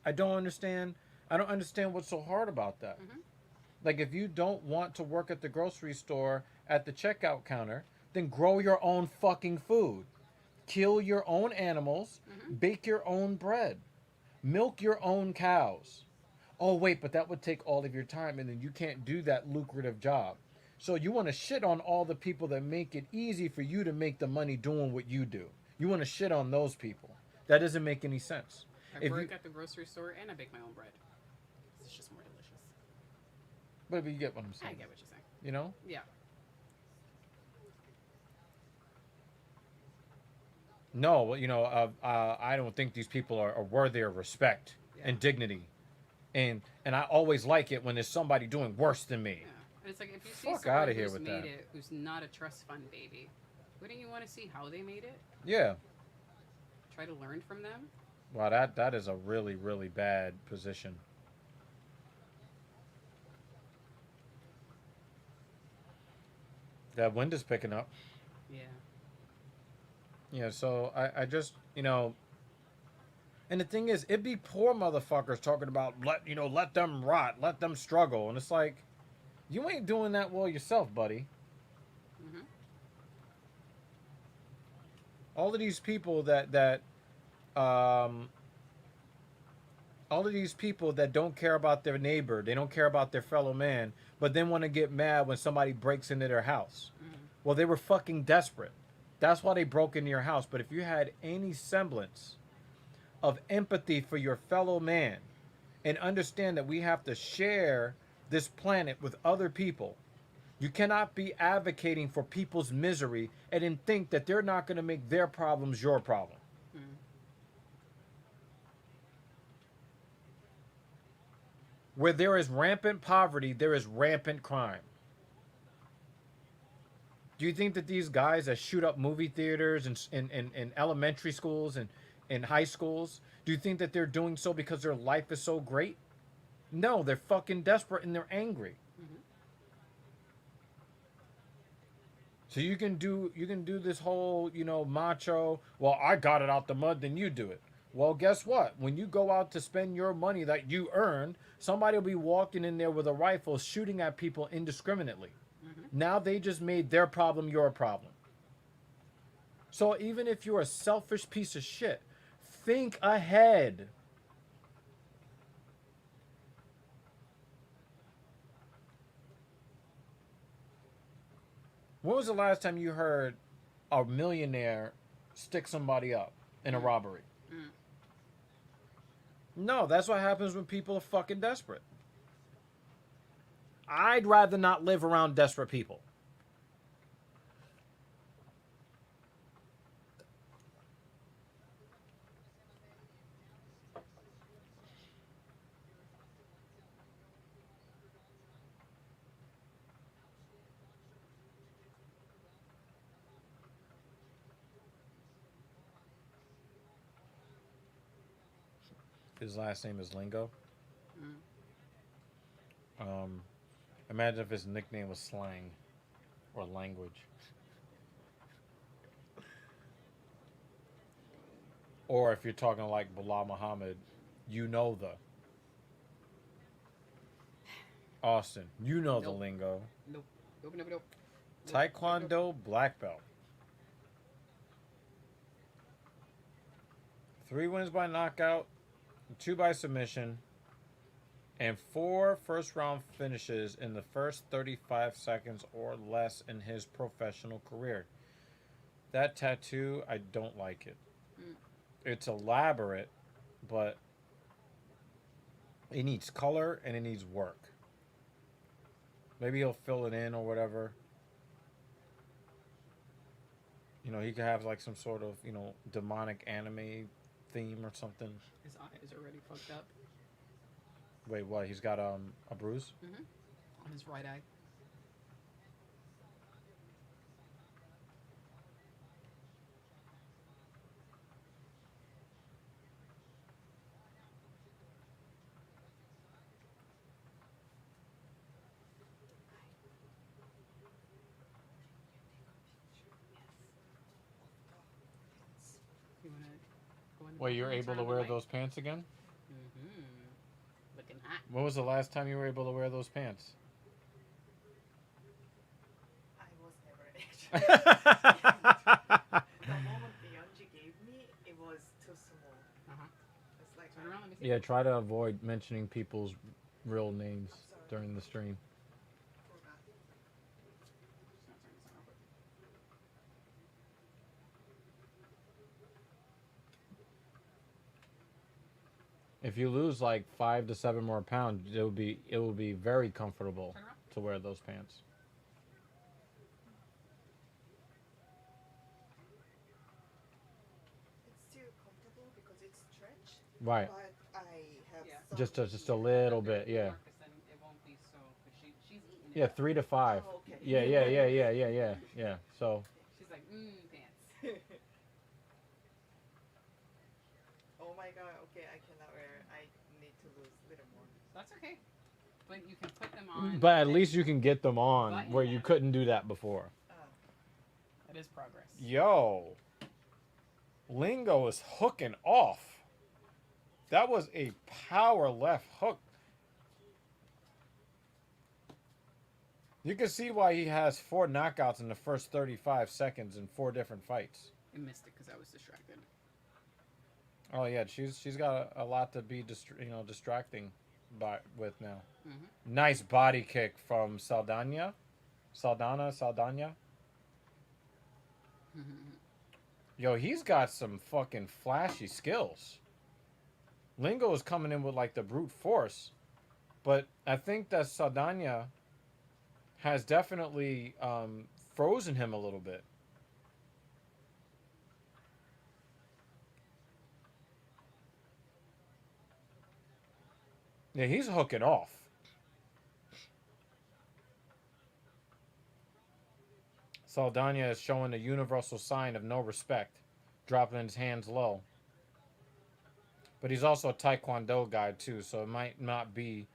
I don't understand what's so hard about that. Like, if you don't want to work at the grocery store at the checkout counter, then grow your own fucking food. Kill your own animals. Bake your own bread. Milk your own cows. Oh, wait, but that would take all of your time, and then you can't do that lucrative job. So you want to shit on all the people that make it easy for you to make the money doing what you do. You want to shit on those people. That doesn't make any sense. I work at the grocery store and I bake my own bread. It's just more delicious. But you get what I'm saying. I get what you're saying. You know? Yeah. No, well, I don't think these people are worthy of respect Yeah. and dignity, and I always like it when there's somebody doing worse than me. Yeah. And it's like if you see Fuck someone outta here who's with made that. it, who's not a trust fund baby, wouldn't you want to see how they made it? Yeah. Try to learn from them? Wow, that is a really really bad position. That wind is picking up. Yeah. Yeah, so I just and the thing is, it be poor motherfuckers talking about let them rot, let them struggle, and it's like you ain't doing that well yourself, buddy. Mm-hmm. All of these people that um all of these people that don't care about their neighbor, they don't care about their fellow man, but then want to get mad when somebody breaks into their house. Mm-hmm. Well, they were fucking desperate. That's why they broke into your house. But if you had any semblance of empathy for your fellow man and understand that we have to share this planet with other people, you cannot be advocating for people's misery and then think that they're not going to make their problems your problem. Mm-hmm. Where there is rampant poverty, there is rampant crime. Do you think that these guys that shoot up movie theaters and in elementary schools and in high schools, do you think that they're doing so because their life is so great? No, they're fucking desperate and they're angry. Mm-hmm. So you can do this whole, macho, well, I got it out the mud, then you do it. Well, guess what? When you go out to spend your money that you earned, somebody will be walking in there with a rifle shooting at people indiscriminately. Mm-hmm. Now they just made their problem your problem. So even if you're a selfish piece of shit, think ahead. When was the last time you heard a millionaire stick somebody up in a robbery? Mm-hmm. No, that's what happens when people are fucking desperate. I'd rather not live around desperate people. His last name is Lingo. Mm-hmm. Um, Imagine if his nickname was slang or language. Or if you're talking like Bilal Muhammad, you know the Austin, you know the Nope. lingo. Nope. Nope. Nope. Nope. Nope. Nope. Taekwondo black belt. 3 wins by knockout, 2 by submission, and 4 first round finishes in the first 35 seconds or less in his professional career. That tattoo, I don't like it. Mm. It's elaborate, but it needs color and it needs work. Maybe he'll fill it in or whatever. He could have like some sort of, demonic anime theme or something. His eyes are already fucked up. Wait, what? He's got a bruise? Mm-hmm. On his right eye. You wanna go in the Wait, you're bathroom and able turn to on the wear light? those pants again? Mm-hmm. Looking hot. When was the last time you were able to wear those pants? I was never actually. The moment Beyonce gave me, it was too small. Uh-huh. It's like Turn around, let me see. Yeah, try to avoid mentioning people's real names I'm sorry. during the stream. Forgot. Just gonna turn this on real quick. If you lose like 5 to 7 more pounds, it will be very comfortable Turn around. to wear those pants. Right. but I have Yeah. some Just a here. little bit. Yeah. More, 'cause then it won't be so. Cause she's eating it. Yeah. 3 to 5. Oh, okay. Yeah. So. She's like, pants. Oh my god. Okay, I cannot wear. I need to lose a little more. That's okay. But you can put them on. But at and least you can get them on button where you them. couldn't do that before. That is progress. Yo. Lingo is hooking off. That was a power left hook. You can see why he has 4 knockouts in the first 35 seconds in 4 different fights. I missed it because I was distracted. Oh yeah, she's got a lot to be distracting with now. Mm-hmm. Nice body kick from Saldana. Yo, he's got some fucking flashy skills. Lingo is coming in with like the brute force, but I think that Saldana has definitely frozen him a little bit. Yeah, he's hooking off. Saldana is showing a universal sign of no respect, dropping his hands low. But he's also a Taekwondo guy too, so it might not be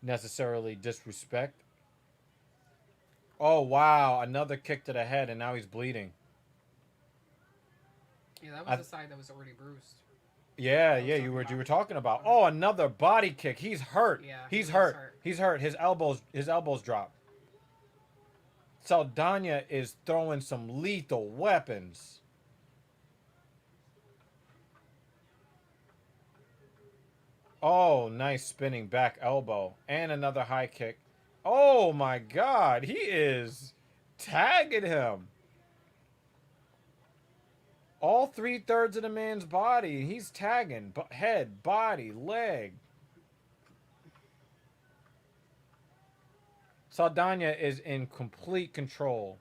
necessarily disrespect. Oh wow, another kick to the head, and now he's bleeding. Yeah, that was the side that was already bruised. Yeah, you were talking about. Oh, another body kick. He's hurt. Yeah, he's he hurt. is hurt. He's hurt. His elbows drop. Saldana is throwing some lethal weapons. Oh, nice spinning back elbow. And another high kick. Oh my god, he is tagging him. All 3/3 of the man's body. He's tagging. Head, body, leg. Saldana is in complete control.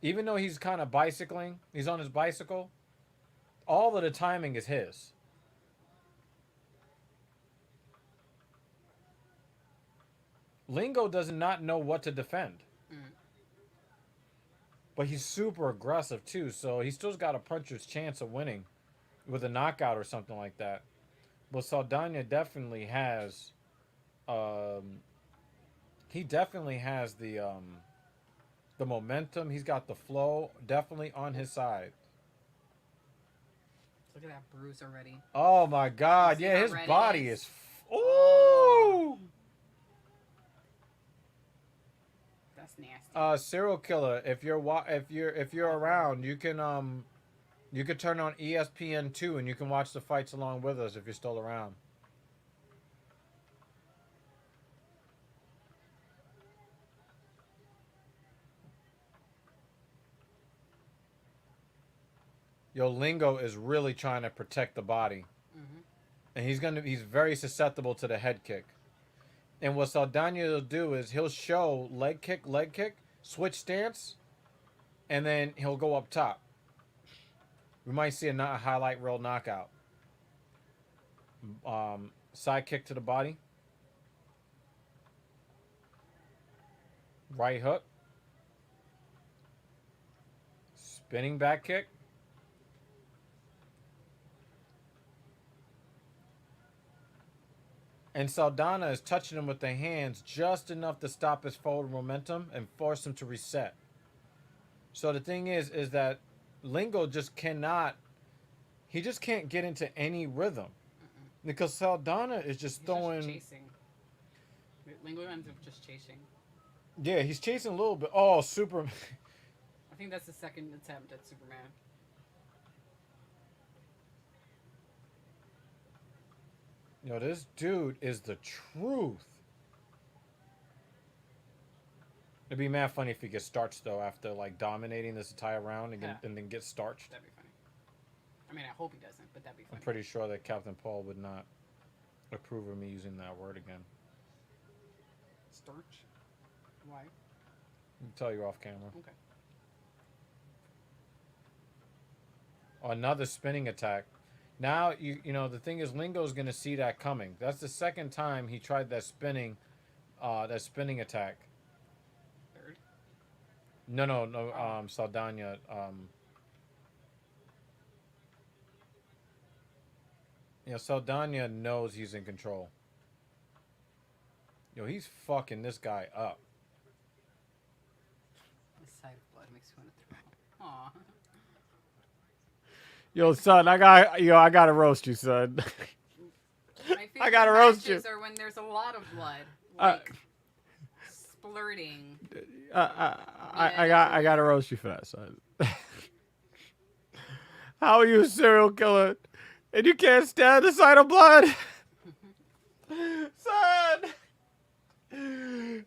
Even though he's kind of bicycling, he's on his bicycle, all of the timing is his. Lingo does not know what to defend. But he's super aggressive too, so he still's got a puncher's chance of winning with a knockout or something like that. But Saldana definitely has the momentum. He's got the flow definitely on his side. Look at that bruise already. Oh my god, See yeah, how his red it body is? is ooh. That's nasty. Serial killer, if you're around, you can turn on ESPN2 and you can watch the fights along with us if you're still around. Yo, Lingo is really trying to protect the body. Mm-hmm. And he's very susceptible to the head kick. And what Saldana will do is he'll show leg kick, switch stance, and then he'll go up top. We might see a highlight reel knockout. Side kick to the body. Right hook. Spinning back kick. And Saldana is touching him with the hands just enough to stop his forward momentum and force him to reset. So the thing is that Lingo just cannot, he just can't get into any rhythm. Because Saldana is just throwing. Just chasing. Lingo ends up just chasing. Yeah, he's chasing a little bit. Oh, super. I think that's the second attempt at Superman. Yo, this dude is the truth. It'd be mad funny if he gets starched though after like dominating this entire round and then gets starched. That'd be funny. I mean, I hope he doesn't, but that'd be funny. I'm pretty sure that Captain Paul would not approve of me using that word again. Starch? Why? I'll tell you off camera. Okay. Oh, another spinning attack. Now you know the thing is Lingo's gonna see that coming. That's the second time he tried that spinning attack. Third. No. Oh. Saldana. Saldana knows he's in control. Yo, he's fucking this guy up. The sight of blood makes me want to throw. Aw. Yo, son, I gotta roast you, son. My favorite gotta roast matches are when there's a lot of blood, Uh, like splurting. I gotta roast you for that, son. How are you a serial killer and you can't stand the sight of blood? Son,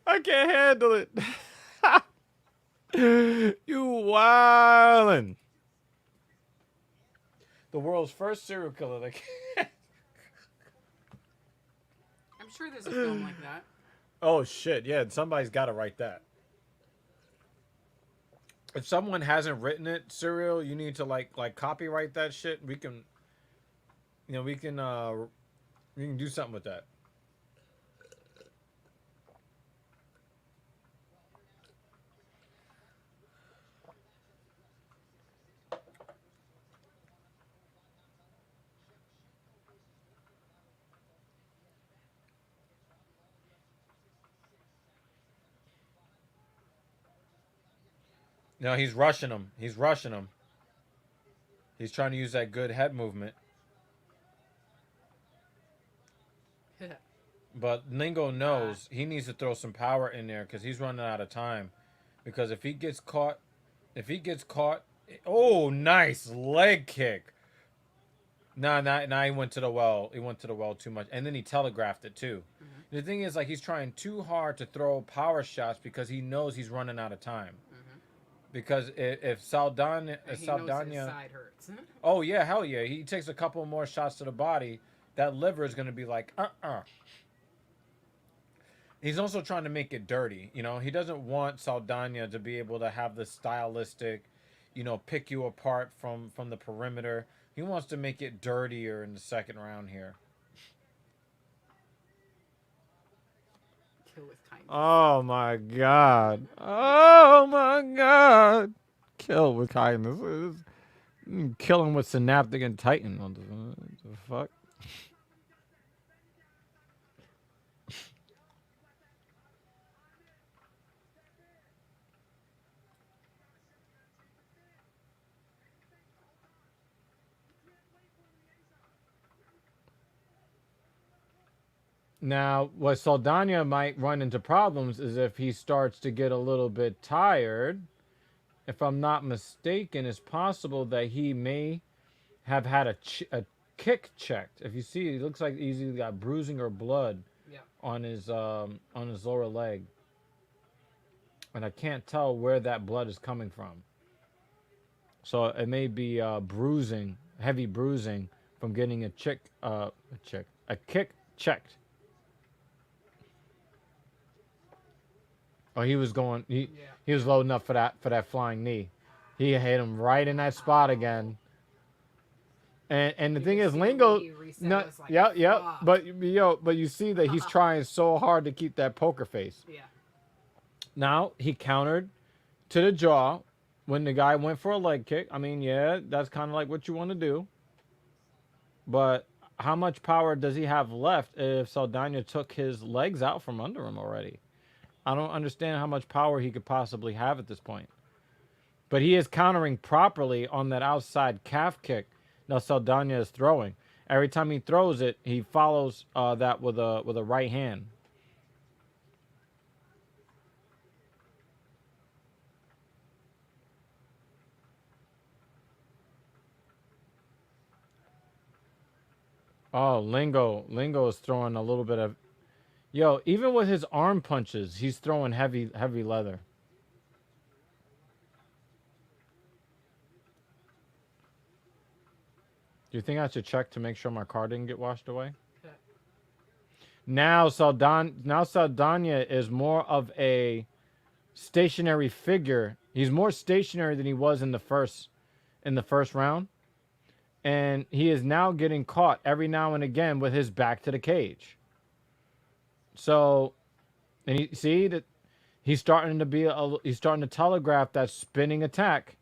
I can't handle it. You wildin'. The world's first serial killer. Like, I'm sure there's a film like that. oh shit, yeah, somebody's got to write that. If someone hasn't written it, serial, you need to like copyright that shit. We can we can do something with that. No, he's rushing him. He's rushing him. He's trying to use that good head movement. But Lingo knows he needs to throw some power in there because he's running out of time. Because if he gets caught, oh, nice leg kick. Nah, he went to the well. He went to the well too much, and then he telegraphed it too. Mm-hmm. The thing is, like, he's trying too hard to throw power shots because he knows he's running out of time. Mm-hmm. Because if Saldana, side hurts. Oh yeah, hell yeah, he takes a couple more shots to the body. That liver is gonna be like, He's also trying to make it dirty. You know, he doesn't want Saldana to be able to have the stylistic, pick you apart from the perimeter. He wants to make it dirtier in the second round here. Kill with kindness. Oh my god. Oh my god. Kill with kindness. Kill him with synaptic and titan. What the fuck? Now, what Saldana might run into problems is if he starts to get a little bit tired. If I'm not mistaken, it's possible that he may have had a kick checked. If you see, it looks like he's either got bruising or blood on his lower leg, and I can't tell where that blood is coming from. So it may be bruising, heavy bruising from getting a kick checked. Oh, he was going. He was loading up for that flying knee. He hit him right in that spot again. And the thing is, Lingo. No, like, but you see that he's trying so hard to keep that poker face. Yeah. Now he countered to the jaw when the guy went for a leg kick. I mean, yeah, that's kind of like what you want to do. But how much power does he have left if Saldana took his legs out from under him already? I don't understand how much power he could possibly have at this point. But he is countering properly on that outside calf kick. Now Saldana is throwing. Every time he throws it, he follows that with a right hand. Oh, Lingo is throwing a little bit of. Yo, even with his arm punches, he's throwing heavy leather. Do you think I should check to make sure my car didn't get washed away? Okay. Now Saldana is more of a stationary figure. He's more stationary than he was in the first round. and he is now getting caught every now and again with his back to the cage. So, and you see that he's starting to he's starting to telegraph that spinning attack.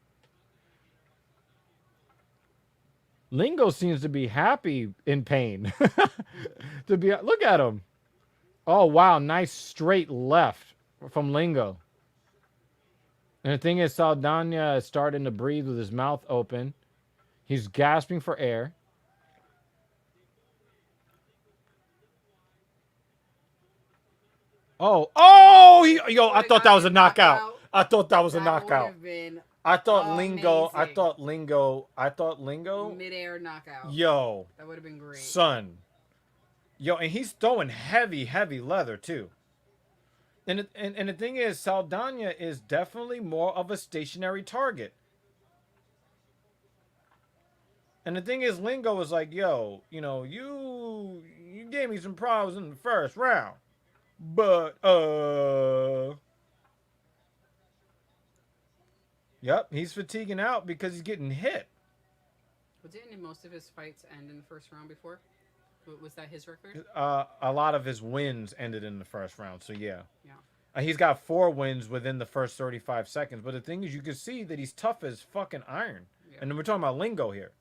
Lingo seems to be happy in pain. Look at him. Oh wow, nice straight left from Lingo. And the thing is, Saldana is starting to breathe with his mouth open. He's gasping for air. I thought that was a knockout. I thought that was a That would knockout. have been I thought Lingo. midair knockout. Yo, That would have been great. son. Yo, and he's throwing heavy leather too. And the thing is, Saldana is definitely more of a stationary target. And the thing is, Lingo is like, yo, you gave me some problems in the first round. But yep, he's fatiguing out because he's getting hit. But didn't most of his fights end in the first round before? Was that his record? A lot of his wins ended in the first round, so yeah. Yeah. He's got 4 wins within the first 35 seconds. But the thing is, you can see that he's tough as fucking iron. Yeah. And we're talking about Lingo here.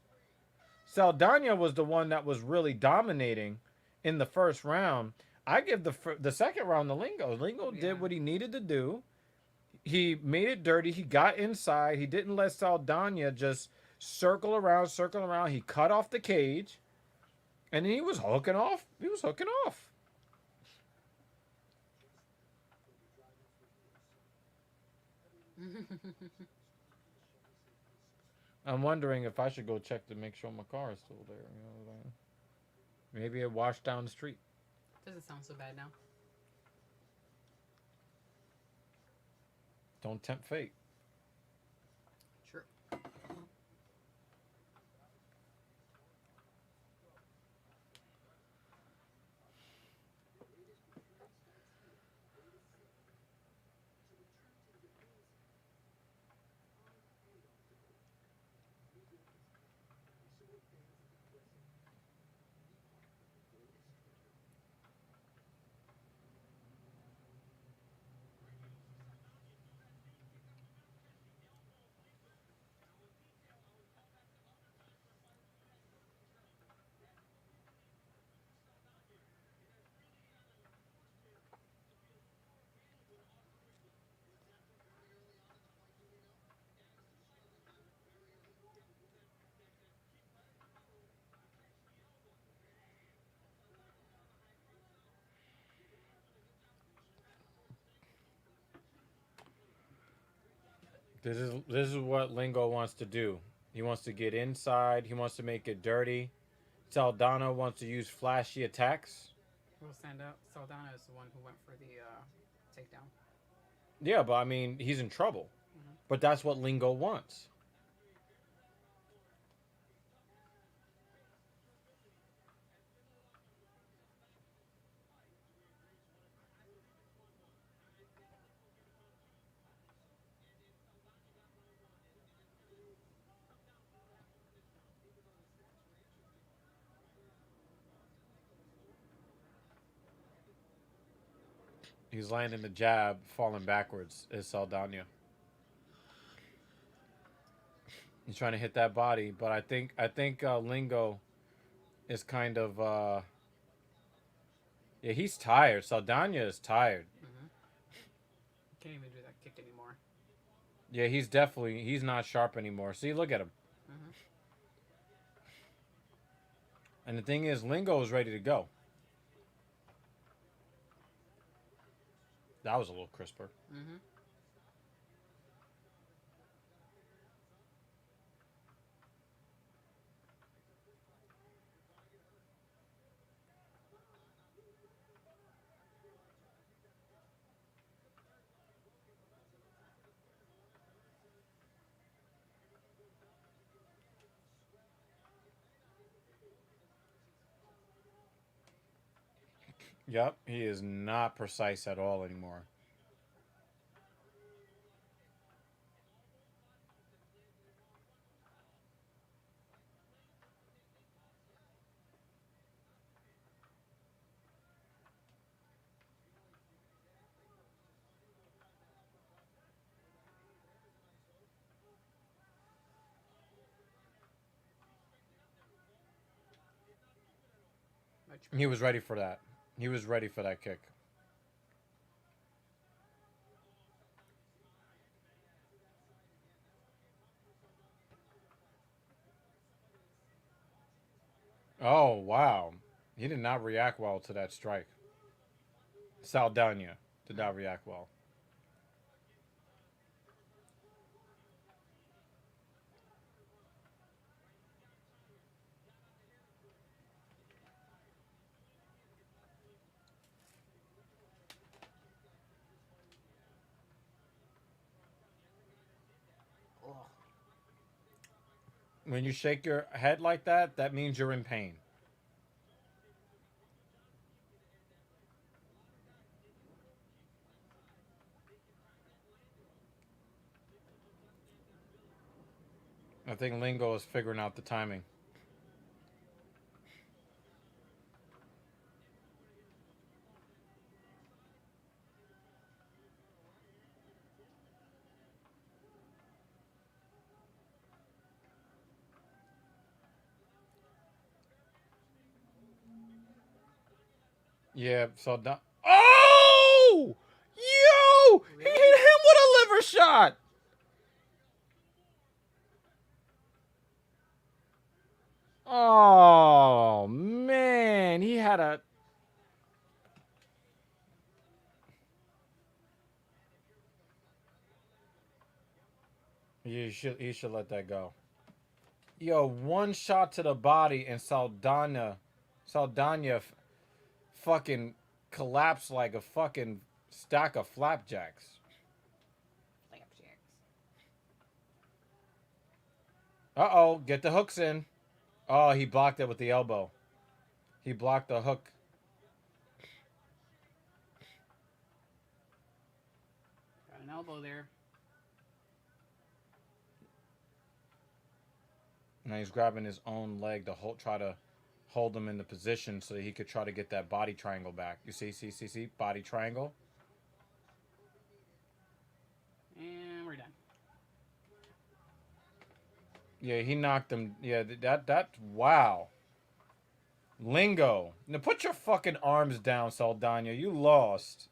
Saldana was the one that was really dominating in the first round. I give the second round to Lingo. Lingo did what he needed to do. He made it dirty. He got inside. He didn't let Saldana just circle around. He cut off the cage. And then he was hooking off. I'm wondering if I should go check to make sure my car is still there. Maybe it washed down the street. Doesn't sound so bad now. Don't tempt fate. True. This is what Lingo wants to do. He wants to get inside. He wants to make it dirty. Saldana wants to use flashy attacks. Saldana is the one who went for the takedown. Yeah, but I mean, he's in trouble. Mm-hmm. But that's what Lingo wants. He's landing the jab, falling backwards. Is Saldana. He's trying to hit that body, but I think Lingo is kind of yeah, he's tired. Saldana is tired. Mm-hmm. Can't even do that kick anymore. Yeah, he's not sharp anymore. See, look at him. Mm-hmm. And the thing is, Lingo is ready to go. That was a little crisper. Mm-hmm. Yep, he is not precise at all anymore. Much He was ready for that. He was ready for that kick. Oh, wow. He did not react well to that strike. Saldana did not react well. Ugh. When you shake your head like that, that means you're in pain. I think Lingo is figuring out the timing. Yeah, so oh! Yo! He Really? hit him with a liver shot! Oh, man. He had a... He should let that go. Yo, one shot to the body and Saldana fucking collapsed like a fucking stack of flapjacks. Flapjacks. Uh-oh, get the hooks in. Oh, he blocked it with the elbow. He blocked the hook. Got an elbow there. Now he's grabbing his own leg to try to hold him in the position so that he could try to get that body triangle back. You see? Body triangle. And we're done. Yeah, he knocked him. Yeah, wow. Lingo. Now put your fucking arms down, Saldana. You lost.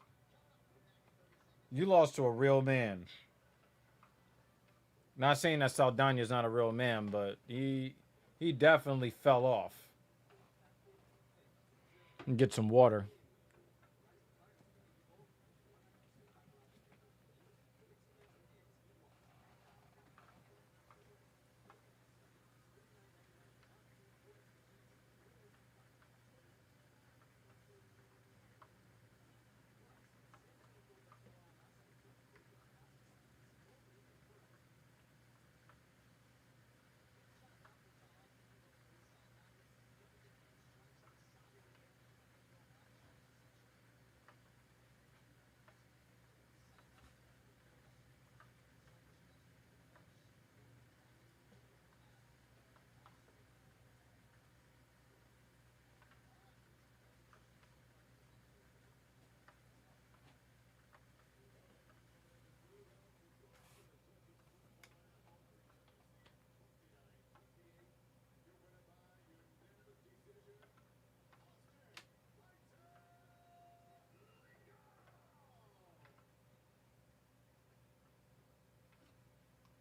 You lost to a real man. Not saying that Saldana's not a real man, but he definitely fell off. And get some water.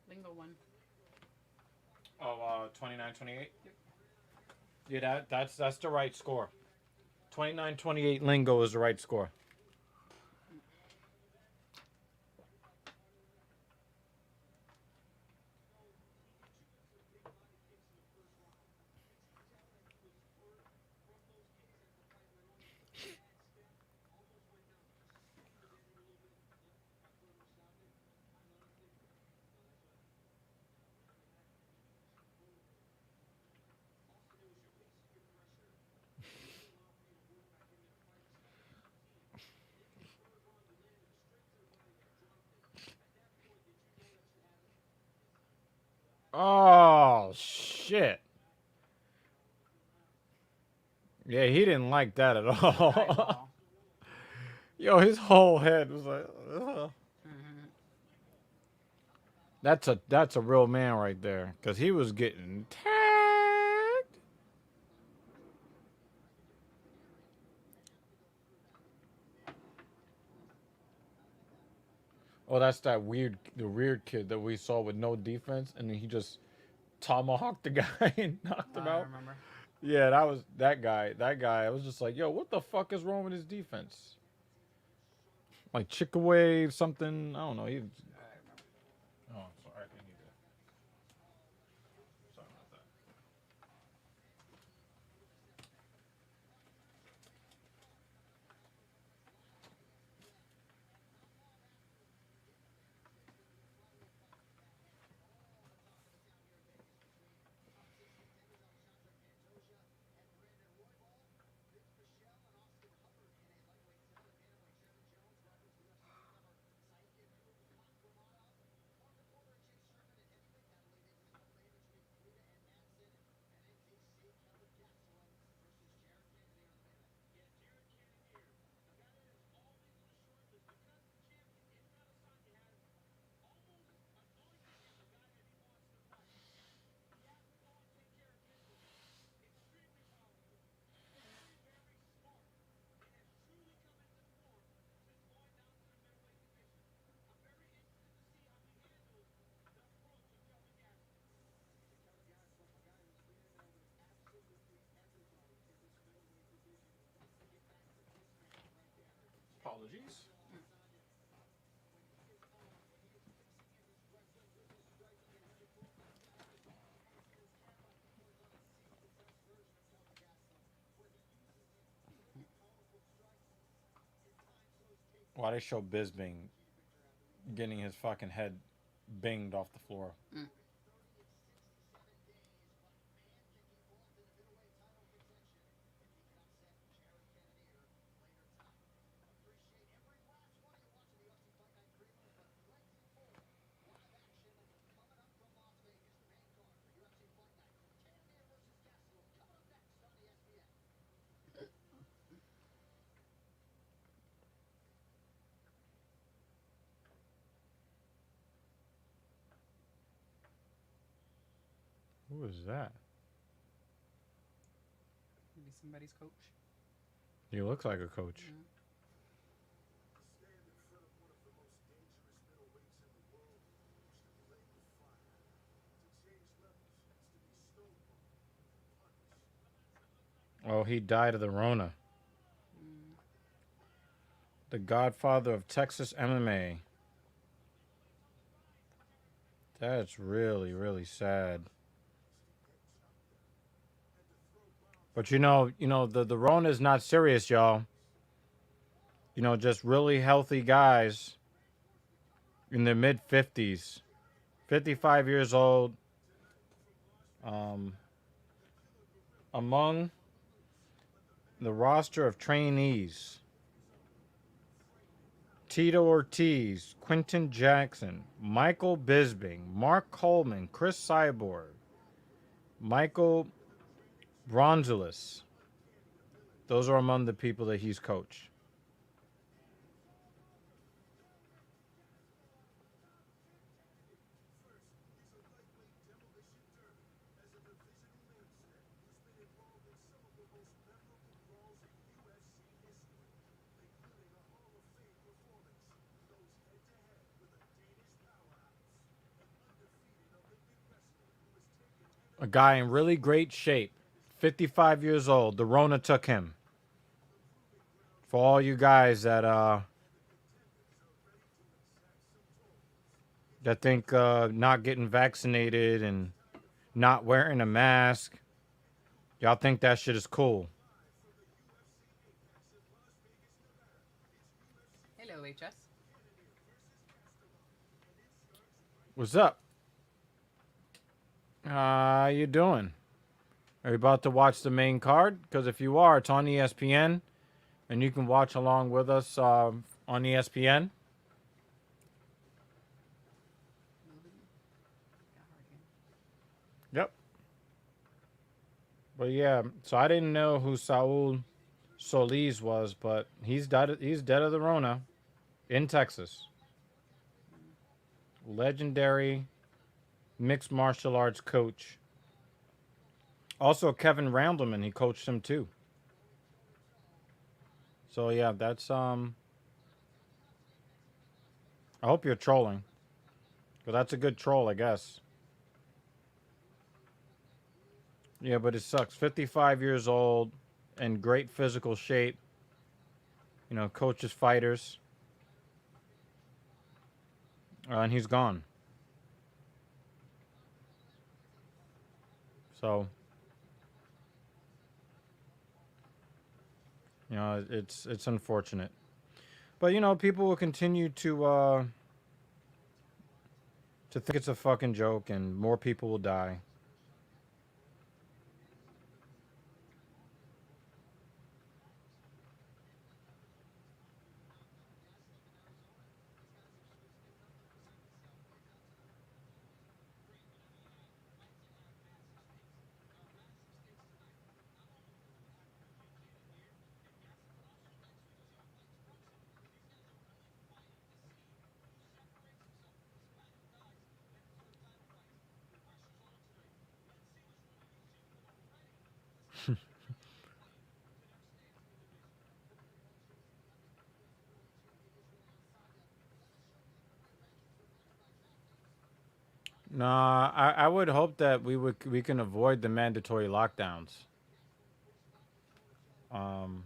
Lingo one. Oh, 29-28? Yeah, that's the right score. 29-28 Lingo is the right score. Oh, shit. Yeah, he didn't like that at all. Eyeball. Yo, his whole head was like, ugh. Mm-hmm. That's a real man right there, because he was getting tagged. Oh, that's the weird kid that we saw with no defense, and then he just tomahawked the guy and knocked him I out. remember. Yeah, that was that guy. That guy. I was just like, yo, what the fuck is wrong with his defense? Like Chickaway something. I don't know. He. I remember. Oh, sorry. I need to. Sorry about that. Apologies. Why they show Bisbing getting his fucking head binged off the floor? Mm. Who is that? Maybe somebody's coach. He looks like a coach. Mm. Oh, he died of the Rona. Mm. The godfather of Texas MMA. That's really, really sad. But the Rona is not serious, y'all. Just really healthy guys in their mid 50s, 55 years old. Um, among the roster of trainees, Tito Ortiz, Quentin Jackson, Michael Bisping, Mark Coleman, Chris Cyborg, Michael Bronzelis. Those are among the people that he's coached. A guy in really great shape, 55 years old. The Rona took him. For all you guys that think not getting vaccinated and not wearing a mask, y'all think that shit is cool. Hello, HS. What's up? How you doing? Are you about to watch the main card? Because if you are, it's on ESPN, and you can watch along with us on ESPN. Yep. But yeah, so I didn't know who Saul Solis was, but he's dead. He's dead of the Rona in Texas. Legendary mixed martial arts coach. Also, Kevin Randleman, he coached him too. So yeah, that's I hope you're trolling. Because that's a good troll, I guess. Yeah, but it sucks. 55 years old, in great physical shape. You know, coaches fighters. And he's gone. So, you know, it's unfortunate. But, you know, people will continue to think it's a fucking joke and more people will die. Nah, I would hope that we can avoid the mandatory lockdowns. Um,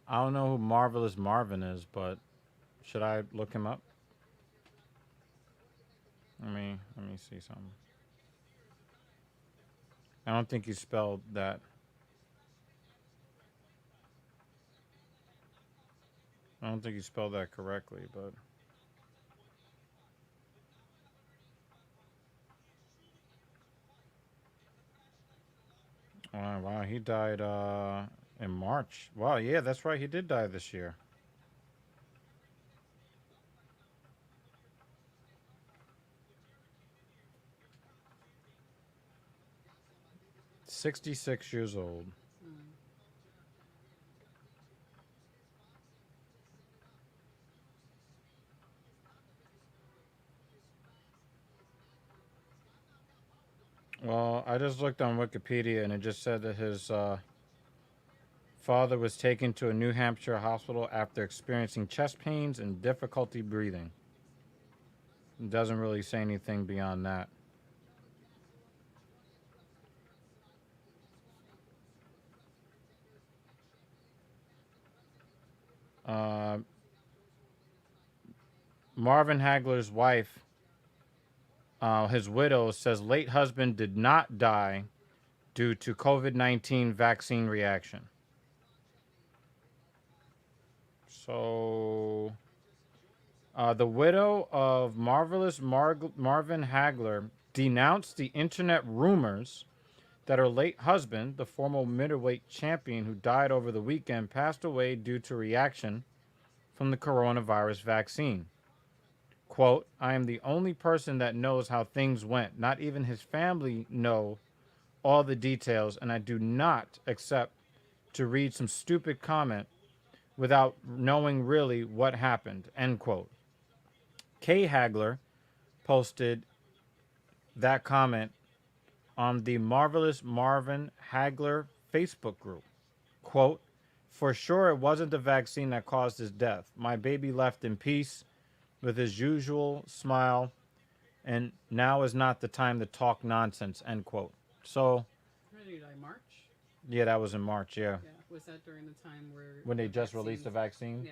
I don't know who Marvelous Marvin is, but should I look him up? Let me see something. I don't think he spelled that. I don't think he spelled that correctly, but wow, he died in March. Wow, yeah, that's right, he did die this year. 66 years old. Mm. Well, I just looked on Wikipedia and it just said that his father was taken to a New Hampshire hospital after experiencing chest pains and difficulty breathing. It doesn't really say anything beyond that. Uh, Marvin Hagler's wife, his widow, says late husband did not die due to COVID-19 vaccine reaction. So, the widow of Marvin Hagler denounced the internet rumors that her late husband, the former middleweight champion who died over the weekend, passed away due to reaction from the coronavirus vaccine. Quote, I am the only person that knows how things went. Not even his family know all the details, and I do not accept to read some stupid comment without knowing really what happened, end quote. Kay Hagler posted that comment on the Marvelous Marvin Hagler Facebook group. Quote, for sure it wasn't the vaccine that caused his death. My baby left in peace with his usual smile, and now is not the time to talk nonsense, end quote. So, When did he die? March? yeah, that was in March, yeah. Yeah. Was that during the time where When they the just released the vaccines- vaccine?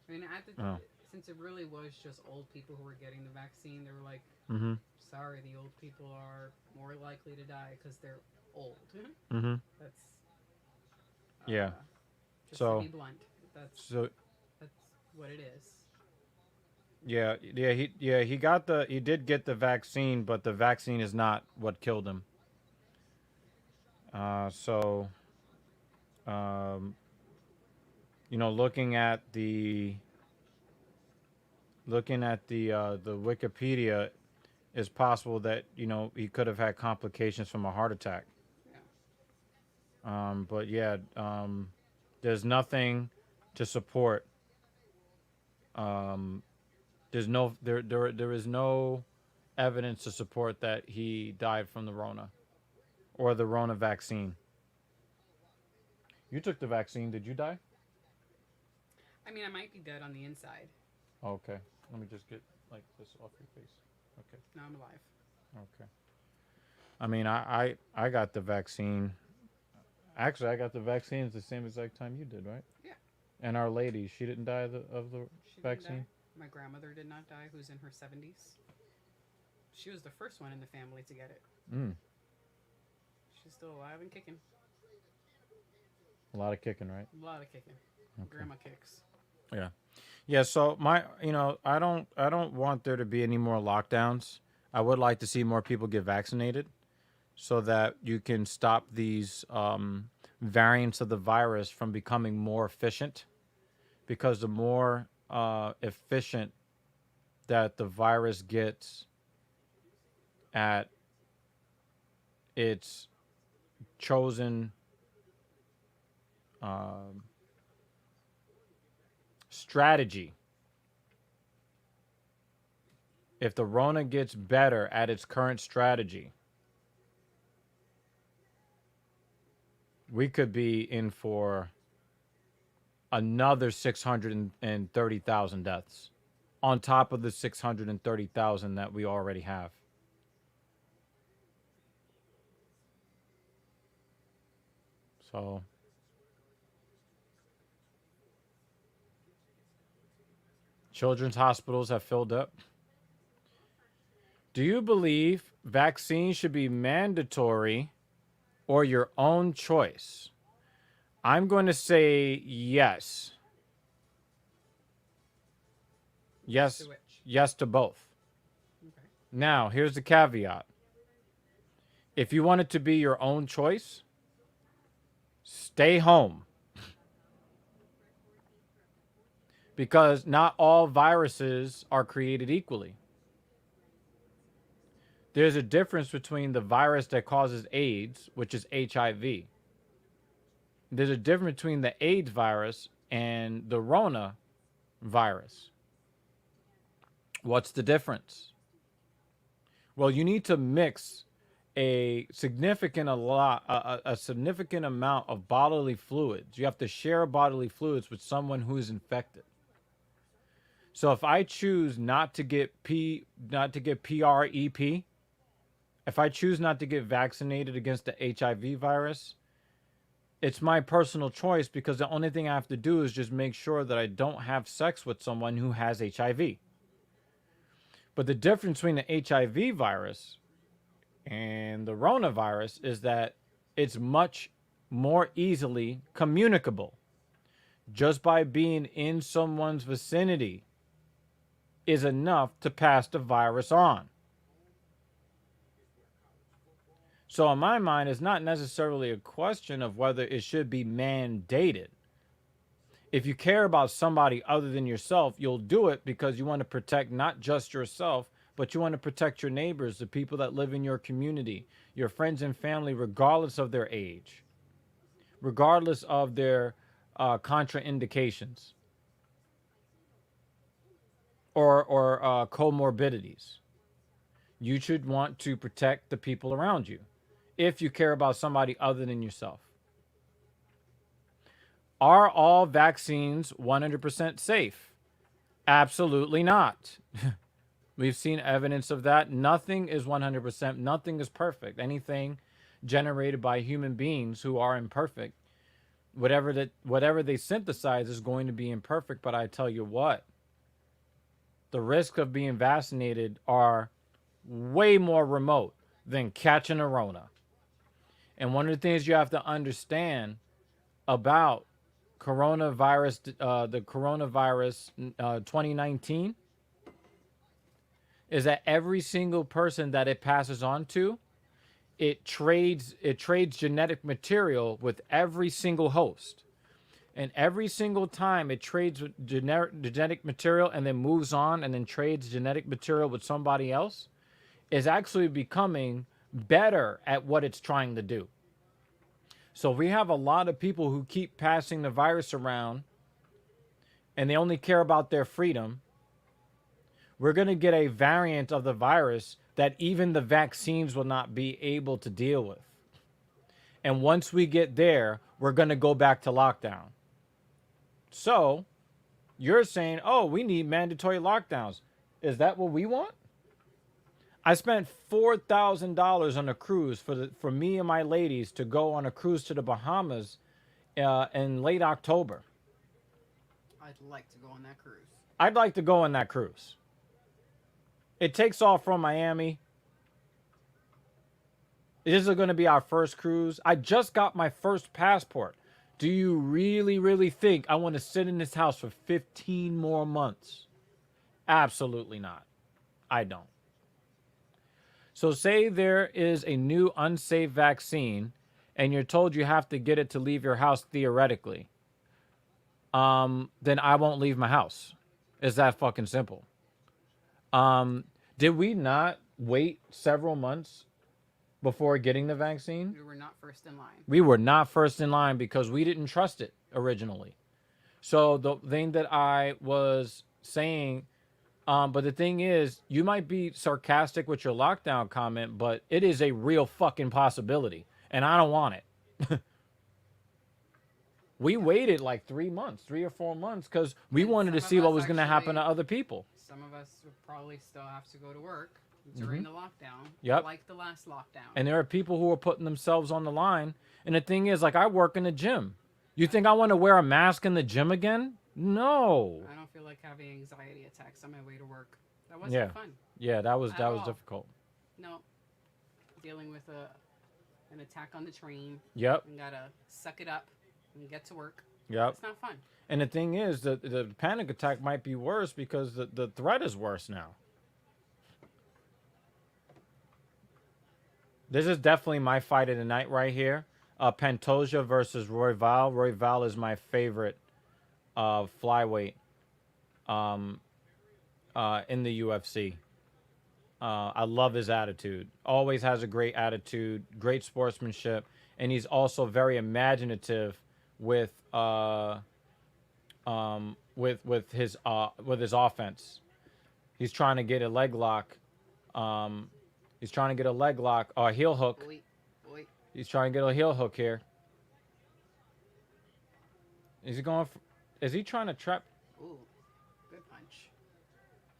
Yeah. I mean, Oh. since it really was just old people who were getting the vaccine, they were like, Mm-hmm. sorry, the old people are more likely to die because they're old. Mm-hmm. That's Yeah. just So- to be blunt. That's So, what it is. yeah, he did get the vaccine, but the vaccine is not what killed him. So, um, you know, looking at the Wikipedia, it's possible that you know he could have had complications from a heart attack. Yeah. But yeah, there's nothing to support. Um, there is no evidence to support that he died from the Rona or the Rona vaccine. You took the vaccine. Did you die? I mean, I might be dead on the inside. Okay. Let me just get like this off your face. Okay. Now I'm alive. Okay. I mean, I got the vaccine. Actually, I got the vaccine at the same exact time you did, right? Yeah. And Our Lady, she didn't die of the She didn't vaccine. die. My grandmother did not die, who's in her 70s. She was the first one in the family to get it. Mm. She's still alive and kicking. A lot of kicking, right? A lot of kicking. Okay. Grandma kicks. Yeah. Yeah, so I don't want there to be any more lockdowns. I would like to see more people get vaccinated so that you can stop these variants of the virus from becoming more efficient, because the more efficient that the virus gets at its chosen strategy, if the Rona gets better at its current strategy, we could be in for another 630,000 deaths on top of the 630,000 that we already have. So children's hospitals have filled up. Do you believe vaccines should be mandatory or your own choice? I'm going to say yes. Yes, To which? yes to both. Okay. Now, here's the caveat. If you want it to be your own choice, stay home. Because not all viruses are created equally. There's a difference between the virus that causes AIDS, which is HIV. There's a difference between the AIDS virus and the Rona virus. What's the difference? Well, you need to mix a significant amount of bodily fluids. You have to share bodily fluids with someone who is infected. So if I choose not to get PrEP, if I choose not to get vaccinated against the HIV virus, it's my personal choice, because the only thing I have to do is just make sure that I don't have sex with someone who has HIV. But the difference between the HIV virus and the coronavirus is that it's much more easily communicable. Just by being in someone's vicinity is enough to pass the virus on. So in my mind, it's not necessarily a question of whether it should be mandated. If you care about somebody other than yourself, you'll do it because you want to protect not just yourself, but you want to protect your neighbors, the people that live in your community, your friends and family, regardless of their age, regardless of their contraindications or comorbidities. You should want to protect the people around you if you care about somebody other than yourself. Are all vaccines 100% safe? Absolutely not. We've seen evidence of that. Nothing is 100%. Nothing is perfect. Anything generated by human beings who are imperfect, whatever they synthesize is going to be imperfect. But I tell you what, the risk of being vaccinated are way more remote than catching a Rona. And one of the things you have to understand about coronavirus, the coronavirus 2019, is that every single person that it passes on to, it trades genetic material with every single host. And every single time it trades with genetic material and then moves on and then trades genetic material with somebody else, is actually becoming better at what it's trying to do. So we have a lot of people who keep passing the virus around and they only care about their freedom. We're going to get a variant of the virus that even the vaccines will not be able to deal with. And once we get there, we're going to go back to lockdown. So You're saying, oh, we need mandatory lockdowns. Is that what we want? I spent $4,000 on a cruise for me and my ladies to go on a cruise to the Bahamas in late October. I'd like to go on that cruise. I'd like to go on that cruise. It takes off from Miami. This is going to be our first cruise. I just got my first passport. Do you really, really think I want to sit in this house for 15 more months? Absolutely not. I don't. So say there is a new unsafe vaccine and you're told you have to get it to leave your house theoretically. Then I won't leave my house. It's that fucking simple. Did we not wait several months before getting the vaccine? We were not first in line. We were not first in line because we didn't trust it originally. So the thing that I was saying, but the thing is, you might be sarcastic with your lockdown comment, but it is a real fucking possibility, and I don't want it. We waited like 3 or 4 months because we wanted to see what was going to happen to other people. Some of us would probably still have to go to work during the lockdown. Yep. Like the last lockdown. And there are people who are putting themselves on the line. And the thing is, like, I work in the gym. You think I want to wear a mask in the gym again? No. I don't feel like having anxiety attacks on my way to work. That wasn't fun. Yeah, that was all. difficult. No. Dealing with an attack on the train. Yep. And gotta suck it up and get to work. Yep. It's not fun. And the thing is, the panic attack might be worse because the threat is worse now. This is definitely my fight of the night right here. Pantoja versus Royval. Royval is my favorite flyweight in the UFC. I love his attitude. Always has a great attitude, great sportsmanship, and he's also very imaginative with his offense. He's trying to get a leg lock. He's trying to get a leg lock or a heel hook. Boy. He's trying to get a heel hook here. Is he going? Is he trying to trap? Ooh, good punch.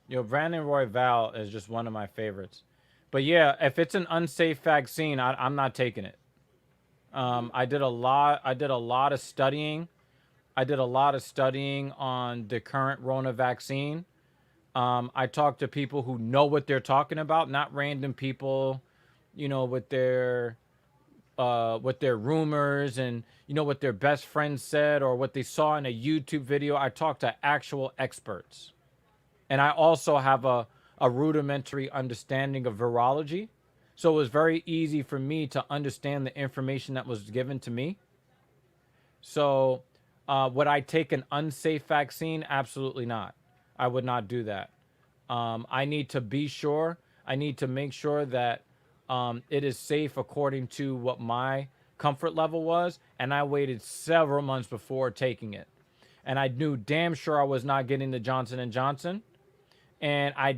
Yo, Brandon Royval is just one of my favorites. But yeah, if it's an unsafe vaccine, I'm not taking it. I did a lot of studying. I did a lot of studying on the current Rona vaccine. I talked to people who know what they're talking about, not random people, you know, with their rumors and, you know, what their best friend said or what they saw in a YouTube video. I talked to actual experts. And I also have a rudimentary understanding of virology. So it was very easy for me to understand the information that was given to me. So would I take an unsafe vaccine? Absolutely not. I would not do that. I need to be sure. I need to make sure that it is safe according to what my comfort level was. And I waited several months before taking it. And I knew damn sure I was not getting the Johnson & Johnson. And I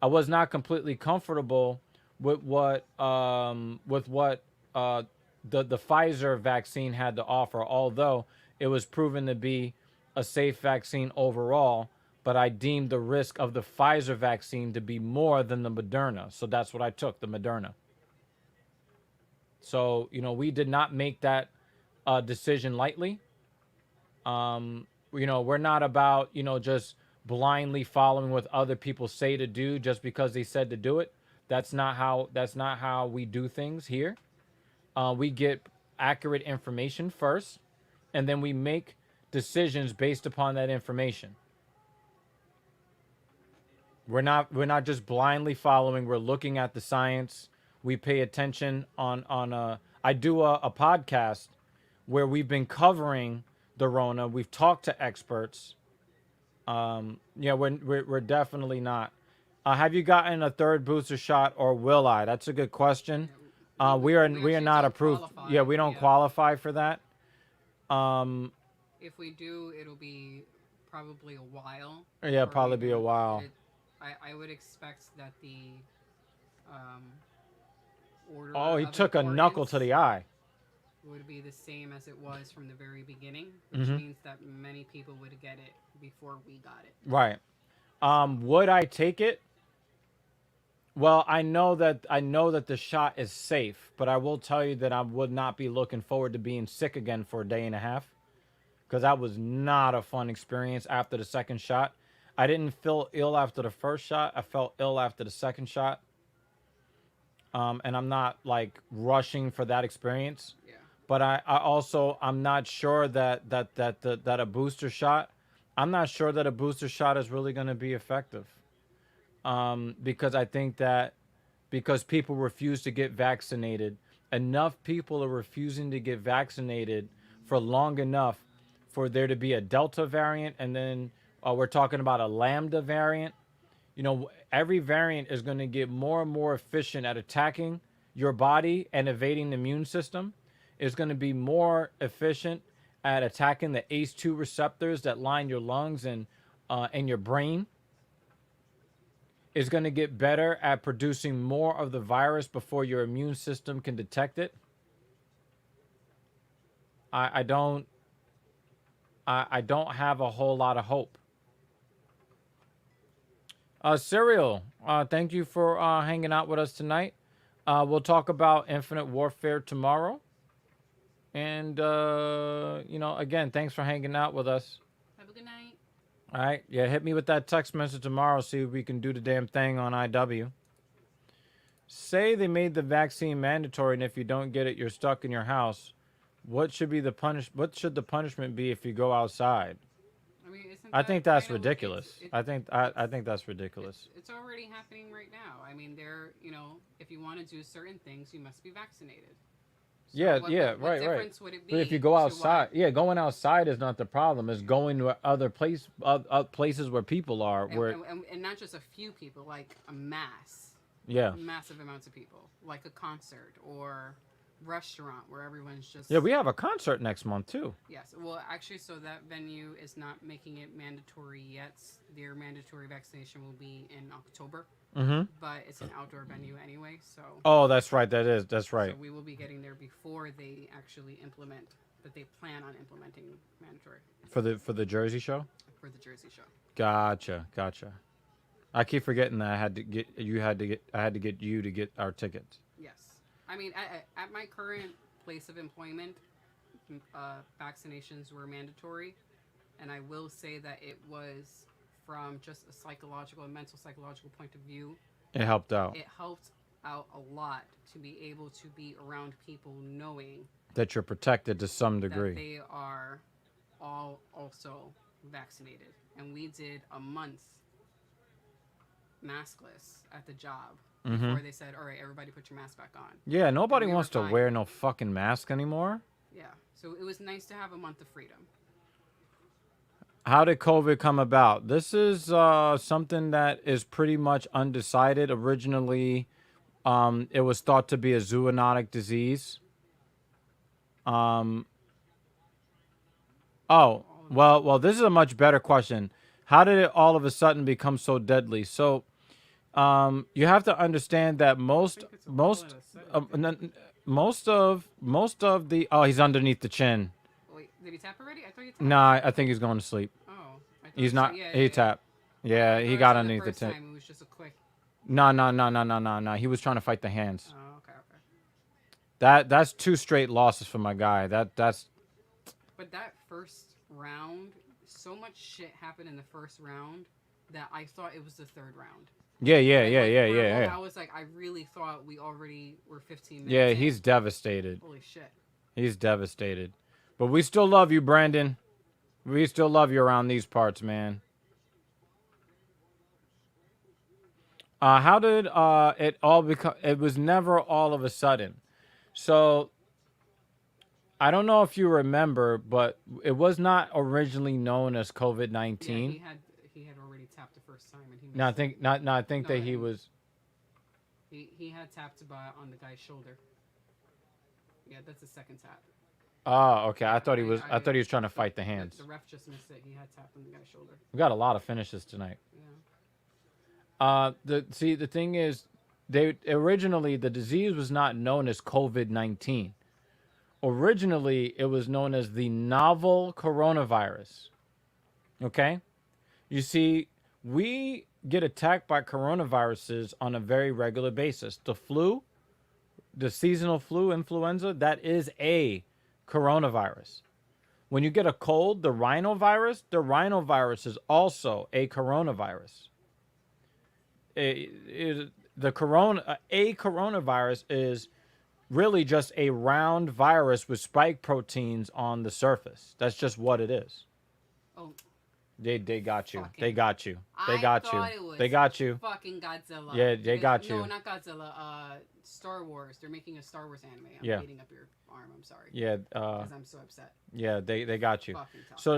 was not completely comfortable with what the Pfizer vaccine had to offer, although it was proven to be a safe vaccine overall. But I deemed the risk of the Pfizer vaccine to be more than the Moderna. So that's what I took, the Moderna. So, you know, we did not make that decision lightly. You know, we're not about, you know, just blindly following what other people say to do just because they said to do it. That's not how we do things here. We get accurate information first, and then we make decisions based upon that information. We're not just blindly following. We're looking at the science. We pay attention on I do a podcast where we've been covering the Rona. We've talked to experts. Yeah, we're definitely not. Have you gotten a third booster shot, or will I? That's a good question. We are not approved. Yeah, we don't qualify for that. If we do, it'll be probably a while. Yeah, probably be a while. I would expect that the order. Oh, he of took a knuckle to the eye. would be the same as it was from the very beginning, which means that many people would get it before we got it. Right. Would I take it? Well, I know that the shot is safe, but I will tell you that I would not be looking forward to being sick again for a day and a half, because that was not a fun experience after the second shot. I didn't feel ill after the first shot. I felt ill after the second shot. And I'm not like rushing for that experience. Yeah. But I'm not sure that a booster shot, I'm not sure that a booster shot is really going to be effective. Because I think that because people refuse to get vaccinated, enough people are refusing to get vaccinated for long enough for there to be a Delta variant, and then we're talking about a Lambda variant. You know, every variant is going to get more and more efficient at attacking your body and evading the immune system. It's going to be more efficient at attacking the ACE2 receptors that line your lungs and your brain. Is going to get better at producing more of the virus before your immune system can detect it. I don't have a whole lot of hope. Serial, thank you for hanging out with us tonight. We'll talk about Infinite Warfare tomorrow. And, again, thanks for hanging out with us. Have a good night. All right. Yeah, hit me with that text message tomorrow. See if we can do the damn thing on IW. Say they made the vaccine mandatory, and if you don't get it, you're stuck in your house. What should the punishment be if you go outside? I mean, I think that's ridiculous. I think that's ridiculous. It's already happening right now. I mean, if you want to do certain things, you must be vaccinated. So Yeah, what right. difference would it be But if you go outside, going outside is not the problem. It's going to other places where people are, and not just a few people, like a massive amounts of people, like a concert or restaurant where everyone's just. Yeah, we have a concert next month too. Yes, well, actually, so that venue is not making it mandatory yet. Their mandatory vaccination will be in October. Mm-hmm. But it's an outdoor venue anyway, so. Oh, that's right. That's right. So we will be getting there before they actually implement, but they plan on implementing mandatory. For the Jersey show. For the Jersey show. Gotcha. I keep forgetting that I had to get you to get our tickets. Yes, I mean at my current place of employment, vaccinations were mandatory, and I will say that it was. From just a mental psychological point of view, it helped out. It helped out a lot to be able to be around people knowing that you're protected to some degree. That they are all also vaccinated. And we did a month maskless at the job before they said, all right, everybody put your mask back on. Yeah, nobody wants to wear no fucking mask anymore. Yeah, so it was nice to have a month of freedom. How did COVID come about? This is something that is pretty much undecided. Originally, it was thought to be a zoonotic disease. Well, this is a much better question. How did it all of a sudden become so deadly? So, you have to understand that most of the he's underneath the chin. Wait, did he tap already? I thought he tapped. Nah, I think he's going to sleep. Oh, I thought he's not. Yeah, he tapped. Yeah, he got underneath the chin. chin. It was just a quick. No. He was trying to fight the hands. Oh, okay. That's 2 straight losses for my guy. That's. But that first round, so much shit happened in the first round that I thought it was the third round. Yeah. I was like, I really thought we already were 15 minutes. Yeah, in. he's devastated. Holy shit. He's devastated. But we still love you, Brandon. We still love you around these parts, man. How did it all become? It was never all of a sudden. So, I don't know if you remember, but it was not originally known as COVID-19. Yeah, he had already tapped the first time, and he. I think that he was. He had tapped on the guy's shoulder. Yeah, that's the second tap. Oh, okay. I thought he was trying to fight the hands. The ref just missed it. He had tapped on the guy's shoulder. We got a lot of finishes tonight. Yeah. The thing is, originally the disease was not known as COVID-19. originally it was known as the novel coronavirus. Okay? You see, we get attacked by coronaviruses on a very regular basis. The flu, the seasonal flu, influenza, that is a coronavirus. When you get a cold, the rhinovirus is also a coronavirus. A coronavirus is really just a round virus with spike proteins on the surface. That's just what it is. Oh, They got you. Fucking- They got you. They I got thought you. it was They got you. fucking Godzilla. Yeah, they got No, you. not Godzilla. Star Wars. They're making a Star Wars anime. I'm Yeah. beating up your arm. I'm sorry. Yeah, Because I'm so upset. yeah, they got you. Fucking Taco So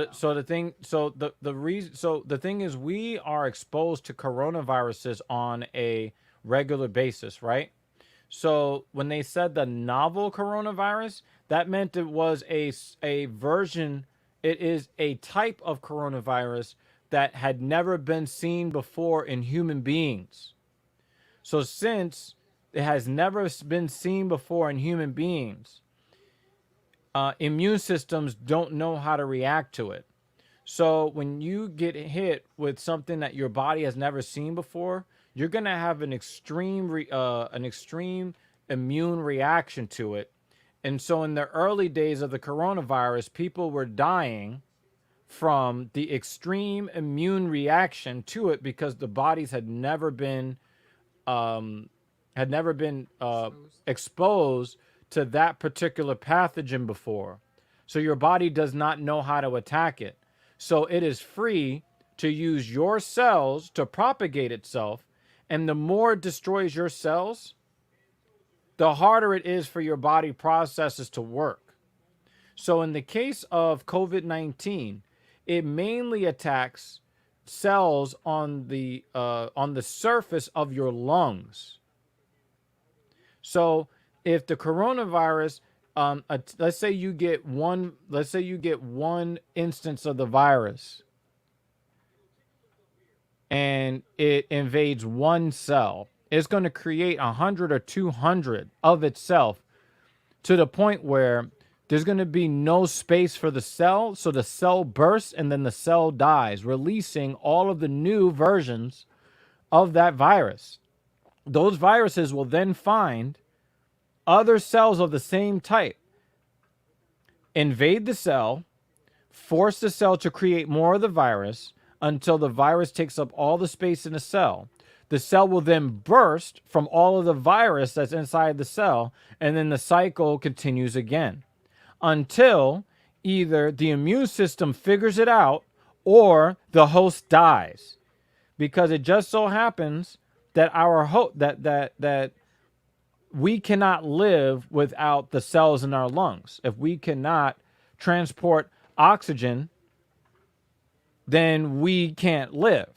Bell. the thing is we are exposed to coronaviruses on a regular basis, right? So when they said the novel coronavirus, that meant it was a version, it is a type of coronavirus that had never been seen before in human beings. So since it has never been seen before in human beings, immune systems don't know how to react to it. So when you get hit with something that your body has never seen before, you're gonna have an extreme immune reaction to it. And so in the early days of the coronavirus, people were dying from the extreme immune reaction to it because the bodies had never been exposed to that particular pathogen before. So your body does not know how to attack it. So it is free to use your cells to propagate itself. And the more it destroys your cells, the harder it is for your body processes to work. So in the case of COVID-19, it mainly attacks cells on the surface of your lungs. So if the coronavirus, let's say you get one instance of the virus, and it invades one cell, it's going to create 100 or 200 of itself to the point where there's going to be no space for the cell. So the cell bursts and then the cell dies, releasing all of the new versions of that virus. Those viruses will then find other cells of the same type, invade the cell, force the cell to create more of the virus until the virus takes up all the space in the cell. The cell will then burst from all of the virus that's inside the cell, and then the cycle continues again until either the immune system figures it out or the host dies. Because it just so happens that that we cannot live without the cells in our lungs. If we cannot transport oxygen, then we can't live.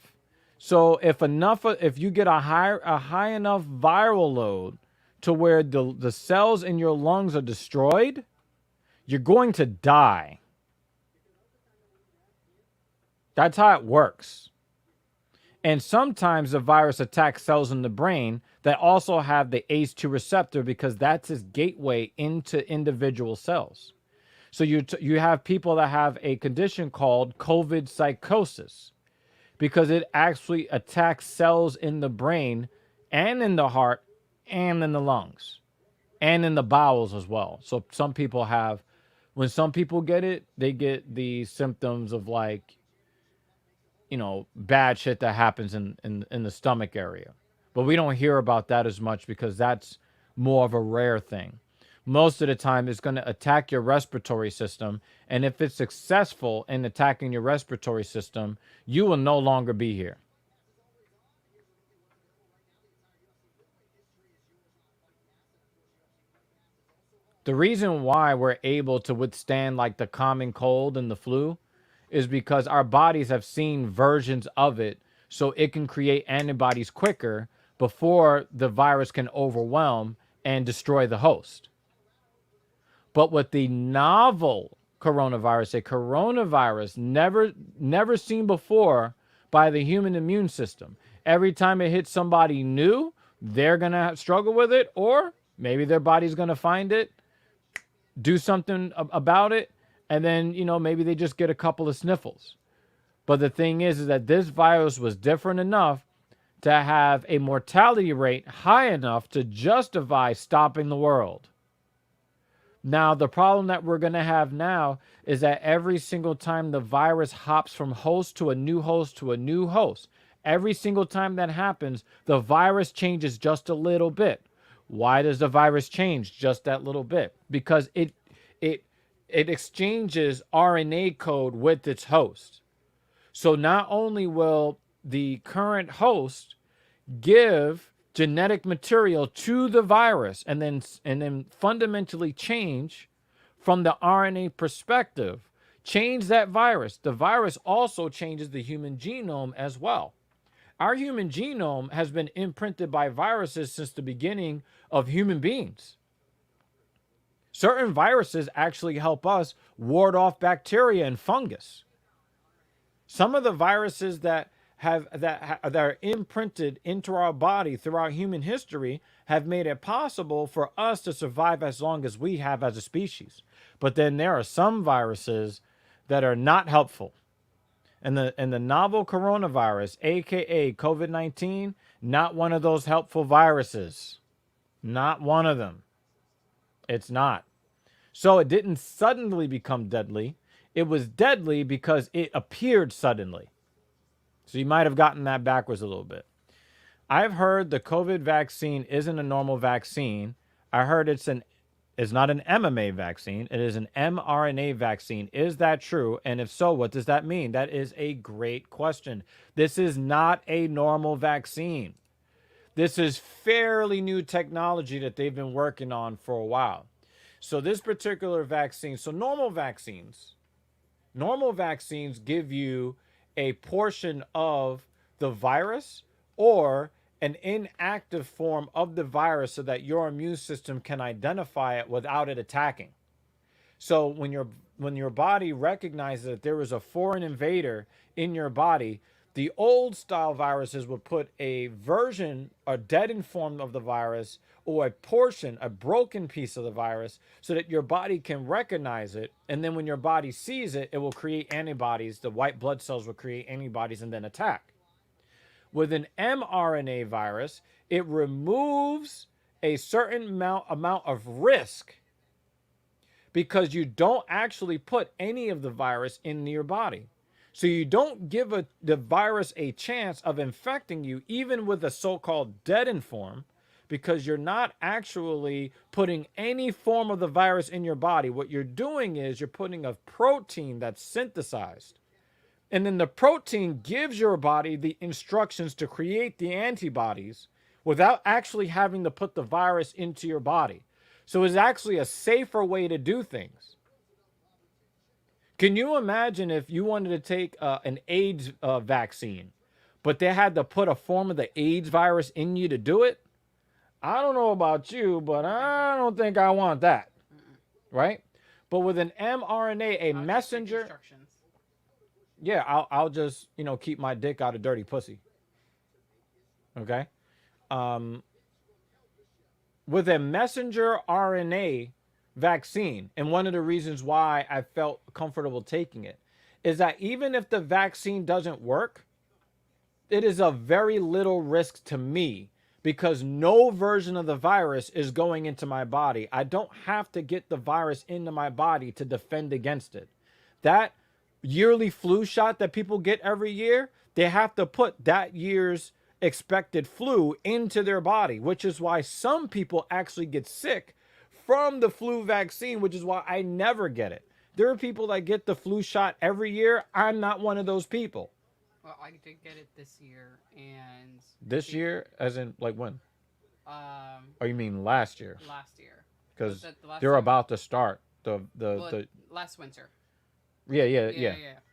So if you get a high enough viral load to where the cells in your lungs are destroyed, you're going to die. That's how it works. And sometimes the virus attacks cells in the brain that also have the ACE2 receptor because that's its gateway into individual cells. So you have people that have a condition called COVID psychosis because it actually attacks cells in the brain and in the heart and in the lungs and in the bowels as well. So when some people get it, they get the symptoms of bad shit that happens in the stomach area. But we don't hear about that as much because that's more of a rare thing. Most of the time, it's going to attack your respiratory system. And if it's successful in attacking your respiratory system, you will no longer be here. The reason why we're able to withstand the common cold and the flu is because our bodies have seen versions of it so it can create antibodies quicker before the virus can overwhelm and destroy the host. But with the novel coronavirus, a coronavirus never seen before by the human immune system, every time it hits somebody new, they're going to struggle with it, or maybe their body's going to find it do something about it, and then, maybe they just get a couple of sniffles. But the thing is that this virus was different enough to have a mortality rate high enough to justify stopping the world. Now, the problem that we're going to have now is that every single time the virus hops from host to a new host to a new host, every single time that happens, the virus changes just a little bit. Why does the virus change just that little bit? Because it exchanges RNA code with its host. So not only will the current host give genetic material to the virus and then fundamentally change from the RNA perspective, change that virus. The virus also changes the human genome as well. Our human genome has been imprinted by viruses since the beginning of human beings. Certain viruses actually help us ward off bacteria and fungus. Some of the viruses that are imprinted into our body throughout human history have made it possible for us to survive as long as we have as a species. But then there are some viruses that are not helpful. And the novel coronavirus, aka COVID-19, not one of those helpful viruses. Not one of them. It's not. So it didn't suddenly become deadly. It was deadly because it appeared suddenly. So you might have gotten that backwards a little bit. I've heard the COVID vaccine isn't a normal vaccine. I heard it's not an MMA vaccine. It is an mRNA vaccine. Is that true? And if so, what does that mean? That is a great question. This is not a normal vaccine. This is fairly new technology that they've been working on for a while. So this particular vaccine, normal vaccines give you a portion of the virus or an inactive form of the virus so that your immune system can identify it without it attacking. So when your body recognizes that there is a foreign invader in your body, the old style viruses would put a version, a deadened form of the virus, or a portion, a broken piece of the virus, so that your body can recognize it. And then when your body sees it, it will create antibodies. The white blood cells will create antibodies and then attack. With an mRNA virus, it removes a certain amount of risk because you don't actually put any of the virus in your body. So you don't give the virus a chance of infecting you, even with a so-called deadened form, because you're not actually putting any form of the virus in your body. What you're doing is you're putting a protein that's synthesized. And then the protein gives your body the instructions to create the antibodies without actually having to put the virus into your body. So it's actually a safer way to do things. Can you imagine if you wanted to take an AIDS vaccine, but they had to put a form of the AIDS virus in you to do it? I don't know about you, but I don't think I want that. Right? But with an mRNA, a messenger. Yeah, I'll just, keep my dick out of dirty pussy. Okay? With a messenger RNA vaccine, and one of the reasons why I felt comfortable taking it is that even if the vaccine doesn't work, it is a very little risk to me because no version of the virus is going into my body. I don't have to get the virus into my body to defend against it. That yearly flu shot that people get every year, they have to put that year's expected flu into their body, which is why some people actually get sick from the flu vaccine, which is why I never get it. There are people that get the flu shot every year. I'm not one of those people. Well, I did get it this year, and this year, as in like when? Or you mean last year? Last year, because they're about to start the last winter. Yeah.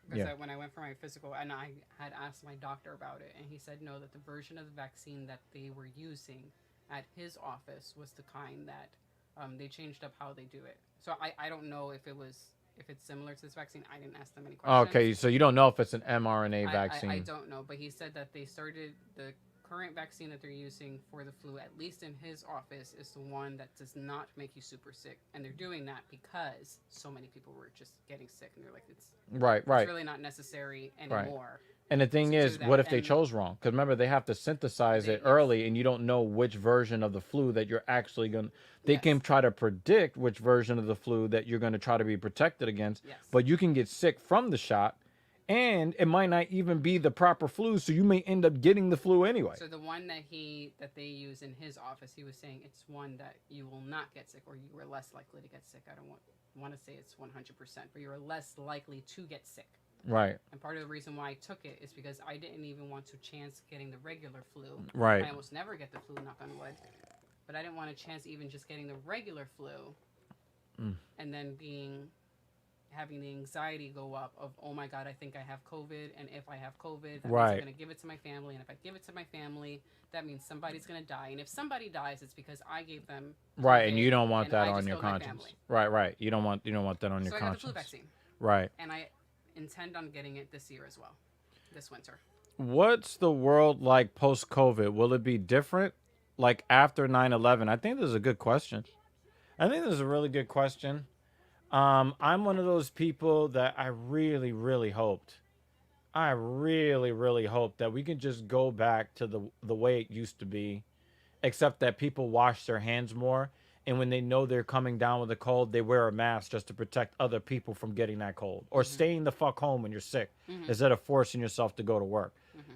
Because when I went for my physical, and I had asked my doctor about it, and he said no, that the version of the vaccine that they were using at his office was the kind that they changed up how they do it. So I don't know if it's similar to this vaccine. I didn't ask them any questions. Okay, so you don't know if it's an mRNA vaccine. I don't know, but he said that they started the current vaccine that they're using for the flu, at least in his office, is the one that does not make you super sick. And they're doing that because so many people were just getting sick, and they're like, it's Right. really not necessary Right. anymore. And the thing to is, do what that. if they And chose wrong? Because remember, they have to synthesize it yes. early, and you don't know which version of the flu that you're actually going to. They Yes. can try to predict which version of the flu that you're going to try to be protected against, Yes. but you can get sick from the shot, and it might not even be the proper flu, so you may end up getting the flu anyway. So the one that they use in his office, he was saying it's one that you will not get sick, or you are less likely to get sick. I don't want to say it's 100%, but you are less likely to get sick. Right. And part of the reason why I took it is because I didn't even want to chance getting the regular flu. Right. I almost never get the flu, knock on wood. But I didn't want to chance even just getting the regular flu and then having the anxiety go up of, oh my God, I think I have COVID. And if I have COVID, that means I'm going to give it to my family. And if I give it to my family, that means somebody's going to die. And if somebody dies, it's because I gave them Right, COVID, and you don't want and that I on just your killed my conscience. family. Right. You don't want that on your So I got the conscience. flu vaccine. Right. And I intend on getting it this year as well, this winter. What's the world like post-COVID? Will it be different like after 9/11? I think this is a good question. I think this is a really good question. I'm one of those people that I really, really hoped. I really, really hope that we can just go back to the way it used to be, except that people wash their hands more, and when they know they're coming down with a cold, they wear a mask just to protect other people from getting that cold, or staying the fuck home when you're sick instead of forcing yourself to go to work.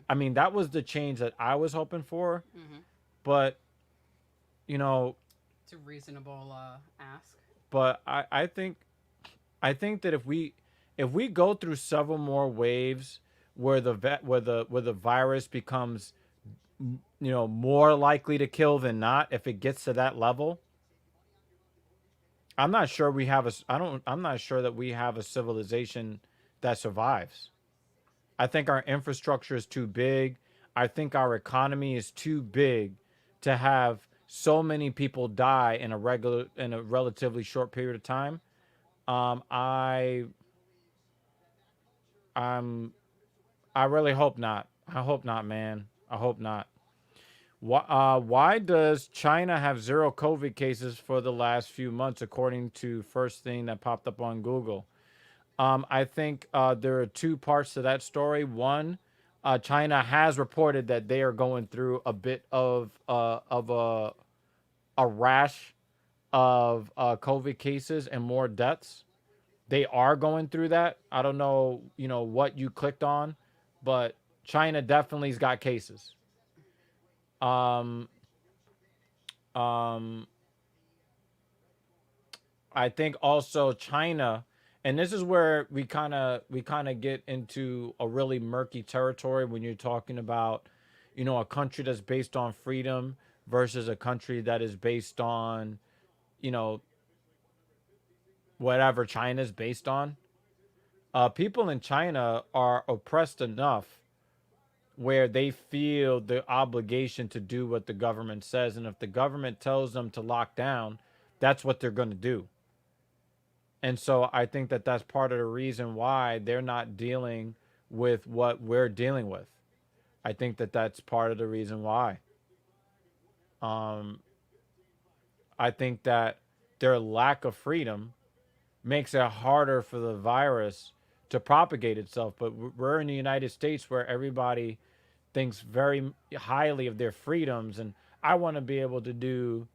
I mean, that was the change that I was hoping for, but you know, It's a reasonable ask. but I think that if we go through several more waves where the virus becomes more likely to kill than not, if it gets to that level, I'm not sure I'm not sure that we have a civilization that survives. I think our infrastructure is too big. I think our economy is too big to have so many people die in a relatively short period of time. I really hope not. I hope not, man. I hope not. Why does China have 0 COVID cases for the last few months, according to first thing that popped up on Google? I think there are 2 parts to that story. One, China has reported that they are going through a bit of a rash of COVID cases and more deaths. They are going through that. I don't know, what you clicked on, but China definitely's got cases. Um, um, I think also China, and this is where we kind of get into a really murky territory when you're talking about, a country that's based on freedom versus a country that is based on, whatever China's based on. People in China are oppressed enough where they feel the obligation to do what the government says. And if the government tells them to lock down, that's what they're going to do. And so I think that that's part of the reason why they're not dealing with what we're dealing with. I think that that's part of the reason why. I think that their lack of freedom makes it harder for the virus to propagate itself. But we're in the United States where everybody thinks very highly of their freedoms, and I want to be able to do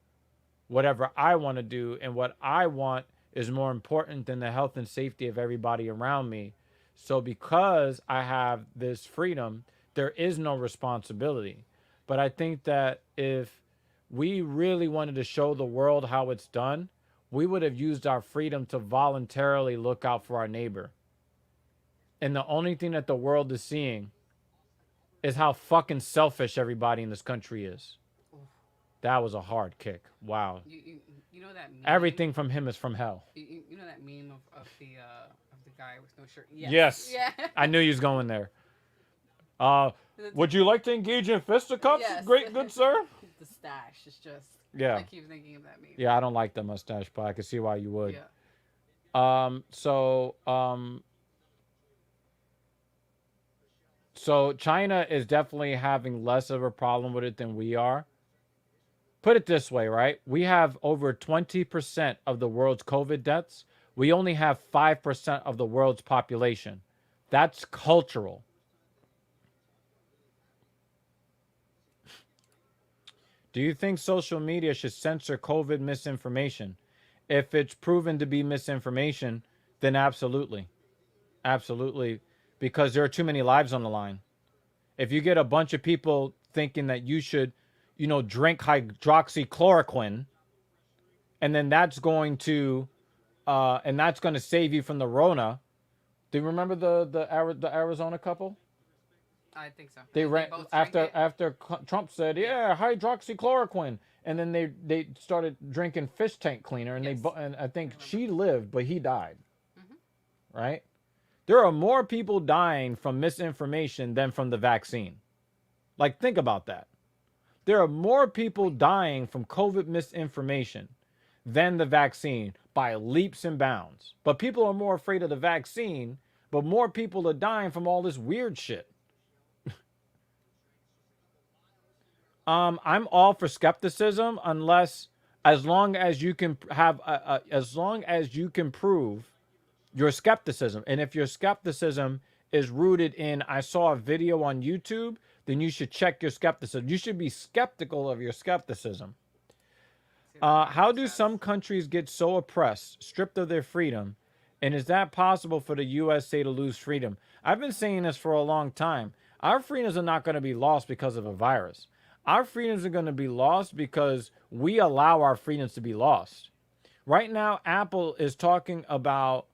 whatever I want to do, and what I want is more important than the health and safety of everybody around me. So because I have this freedom, there is no responsibility. But I think that if we really wanted to show the world how it's done, we would have used our freedom to voluntarily look out for our neighbor. And the only thing that the world is seeing is how fucking selfish everybody in this country is. That was a hard kick. Wow. You know that meme? Everything from him is from hell. You know that meme of the guy with no shirt? Yes. Yeah. I knew he was going there. Would you like to engage in fisticuffs? Yes. Great, good sir. The stash is just. Yeah. I keep thinking of that meme. Yeah, I don't like the mustache, but I can see why you would. Yeah. So So China is definitely having less of a problem with it than we are. Put it this way, right? We have over 20% of the world's COVID deaths. We only have 5% of the world's population. That's cultural. Do you think social media should censor COVID misinformation? If it's proven to be misinformation, then absolutely. Absolutely. Because there are too many lives on the line. If you get a bunch of people thinking that you should, drink hydroxychloroquine, and then that's going to save you from the Rona. Do you remember the Arizona couple? I think so. They ran both drank after it. after Trump said, "Yeah, hydroxychloroquine," and then they started drinking fish tank cleaner, and Yes. and I think she lived, but he died. Mhm. Right? There are more people dying from misinformation than from the vaccine. Like, think about that. There are more people dying from COVID misinformation than the vaccine by leaps and bounds. But people are more afraid of the vaccine, but more people are dying from all this weird shit. I'm all for skepticism as long as you can as long as you can prove your skepticism. And if your skepticism is rooted in, I saw a video on YouTube, then you should check your skepticism. You should be skeptical of your skepticism. How do some countries get so oppressed, stripped of their freedom? And is that possible for the USA to lose freedom? I've been saying this for a long time. Our freedoms are not going to be lost because of a virus. Our freedoms are going to be lost because we allow our freedoms to be lost. Right now, Apple is talking about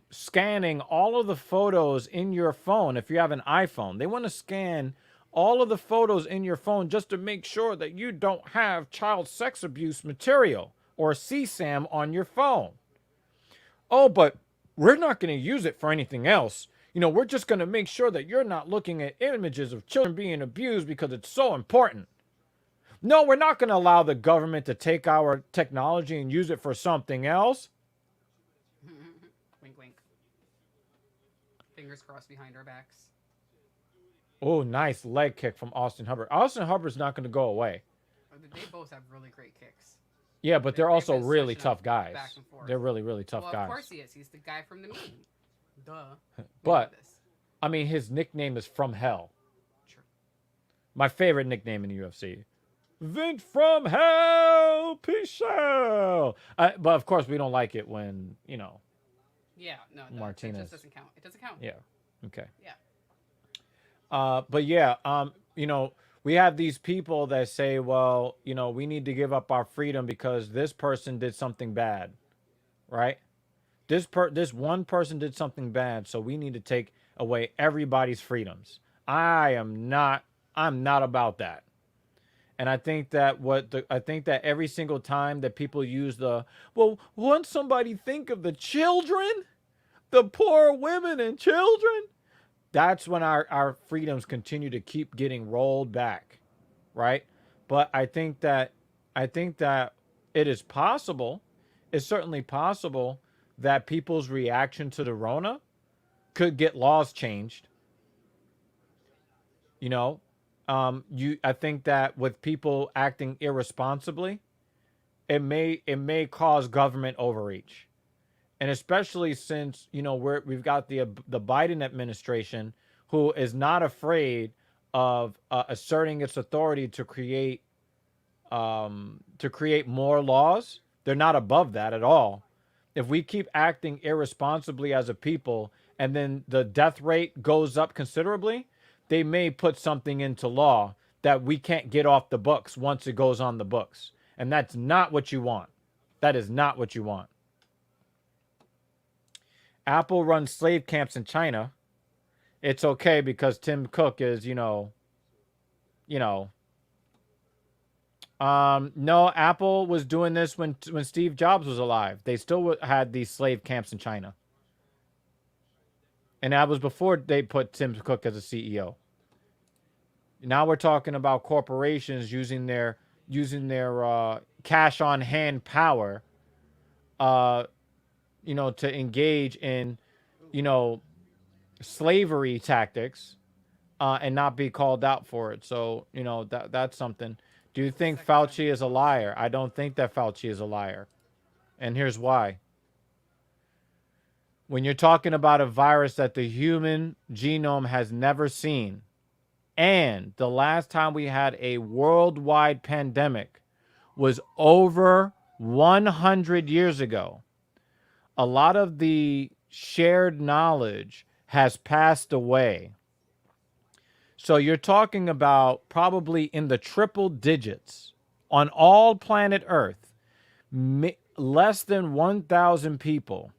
scanning all of the photos in your phone. If you have an iPhone, they want to scan all of the photos in your phone just to make sure that you don't have child sex abuse material or CSAM on your phone. Oh, but we're not going to use it for anything else. We're just going to make sure that you're not looking at images of children being abused because it's so important. No, we're not going to allow the government to take our technology and use it for something else. Wink, wink. Fingers crossed behind our backs. Oh, nice leg kick from Austin Hubbard. Austin Hubbard's not going to go away. They both have really great kicks. Yeah, but they're also been really switching tough up guys. back and forth. They're really, really tough Well, guys. of course he is. He's the guy from the meme. Duh. We know But, this. I mean, his nickname is From Hell. True. My favorite nickname in the UFC. Vint from Hell, peace out. But, of course, we don't like it when, Yeah, no, Martinez. It just doesn't count. It doesn't count. Yeah, okay. Yeah. But, yeah, we have these people that say, well, we need to give up our freedom because this person did something bad, right? This one person did something bad, so we need to take away everybody's freedoms. I'm not about that. And I think that every single time that people use won't somebody think of the children, the poor women and children? That's when our freedoms continue to keep getting rolled back, right? But I think that it is possible. It's certainly possible that people's reaction to the Rona could get laws changed. I think that with people acting irresponsibly, it may cause government overreach. And especially since we've got the Biden administration, who is not afraid of asserting its authority to create more laws. They're not above that at all. If we keep acting irresponsibly as a people, and then the death rate goes up considerably, they may put something into law that we can't get off the books once it goes on the books, and that's not what you want. That is not what you want. Apple runs slave camps in China. It's okay because Tim Cook is, no, Apple was doing this when Steve Jobs was alive. They still had these slave camps in China. And that was before they put Tim Cook as a CEO. Now we're talking about corporations using their cash on hand power to engage in slavery tactics and not be called out for it. So, that's something. Do you think Second time Fauci is a close. liar? I don't think that Fauci is a liar. And here's why. When you're talking about a virus that the human genome has never seen, and the last time we had a worldwide pandemic was over 100 years ago, a lot of the shared knowledge has passed away. So you're talking about probably in the triple digits on all planet Earth, less than 1,000 people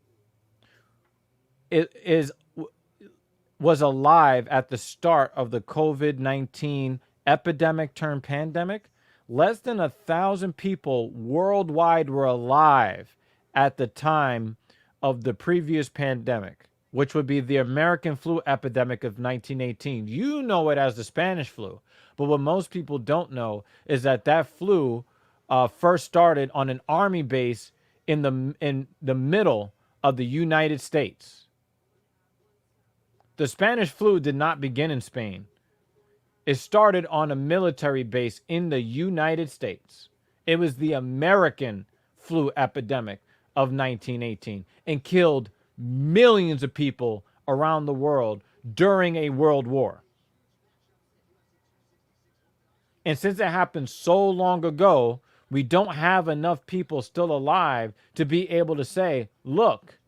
was alive at the start of the COVID-19 epidemic turned pandemic. Less than 1,000 people worldwide were alive at the time of the previous pandemic, which would be the American flu epidemic of 1918. You know it as the Spanish flu, but what most people don't know is that flu first started on an army base in the middle of the United States. The Spanish flu did not begin in Spain. It started on a military base in the United States. It was the American flu epidemic of 1918 and killed millions of people around the world during a world war. And since it happened so long ago, we don't have enough people still alive to be able to say, look,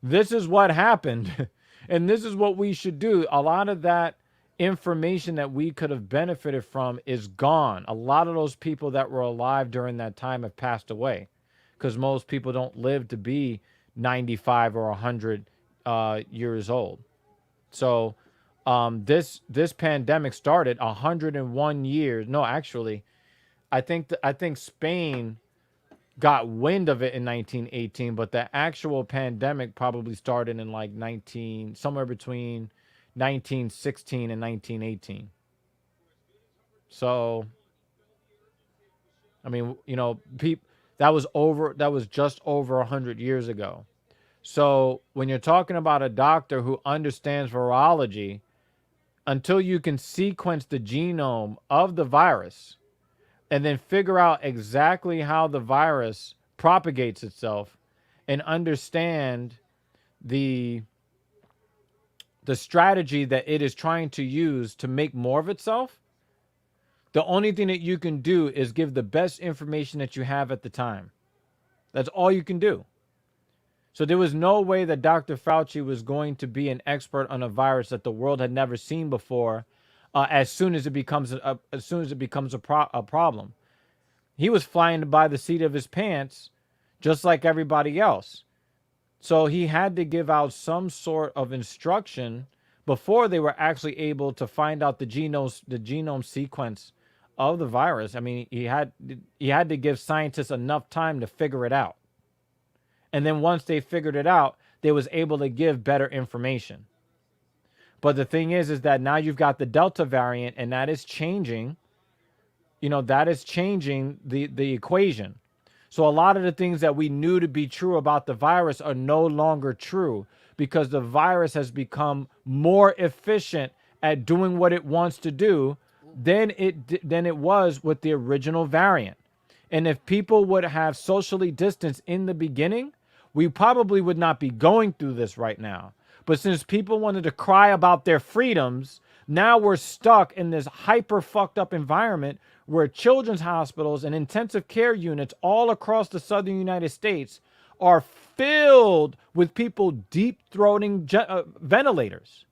this is what happened and this is what we should do. A lot of that information that we could have benefited from is gone. A lot of those people that were alive during that time have passed away because most people don't live to be 95 or 100 years old. So this pandemic started 101 years. No, actually, I think Spain got wind of it in 1918, but the actual pandemic probably started in like somewhere between 1916 and 1918. So, I mean, that was just over 100 years ago. So when you're talking about a doctor who understands virology, until you can sequence the genome of the virus and then figure out exactly how the virus propagates itself and understand the strategy that it is trying to use to make more of itself, the only thing that you can do is give the best information that you have at the time. That's all you can do. So there was no way that Dr. Fauci was going to be an expert on a virus that the world had never seen before. As soon as it becomes a problem, he was flying by the seat of his pants, just like everybody else. So he had to give out some sort of instruction before they were actually able to find out the genome sequence of the virus. I mean, he had to give scientists enough time to figure it out. And then once they figured it out, they was able to give better information. But the thing is that now you've got the Delta variant, and that is changing. That is changing the equation. So a lot of the things that we knew to be true about the virus are no longer true because the virus has become more efficient at doing what it wants to do than it was with the original variant. And if people would have socially distanced in the beginning, we probably would not be going through this right now. But since people wanted to cry about their freedoms, now we're stuck in this hyper fucked up environment where children's hospitals and intensive care units all across the southern United States are filled with people deep throating ventilators.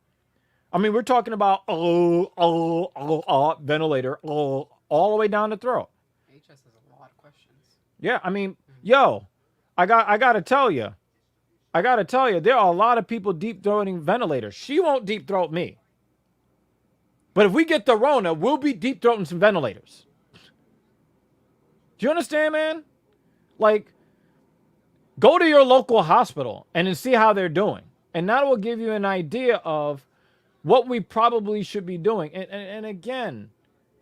I mean, we're talking about ventilator all the way down the throat. HS has a lot of questions. Yeah, I mean, yo, I gotta tell you, there are a lot of people deep throating ventilators. She won't deep throat me. But if we get the Rona, we'll be deep throating some ventilators. Do you understand, man? Like, go to your local hospital and then see how they're doing. And that will give you an idea of what we probably should be doing. And again,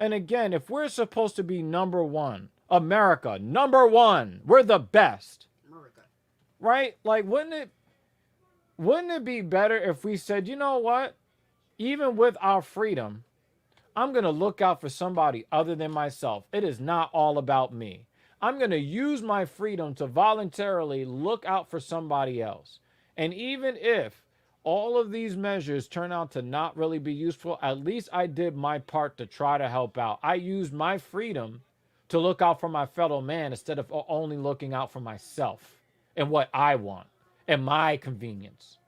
if we're supposed to be number one, America, number one, we're the best. America. Right? Like, wouldn't it be better if we said, you know what? even with our freedom, I'm going to look out for somebody other than myself. It is not all about me. I'm going to use my freedom to voluntarily look out for somebody else. And even if all of these measures turn out to not really be useful, at least I did my part to try to help out. I used my freedom to look out for my fellow man instead of only looking out for myself and what I want and my convenience.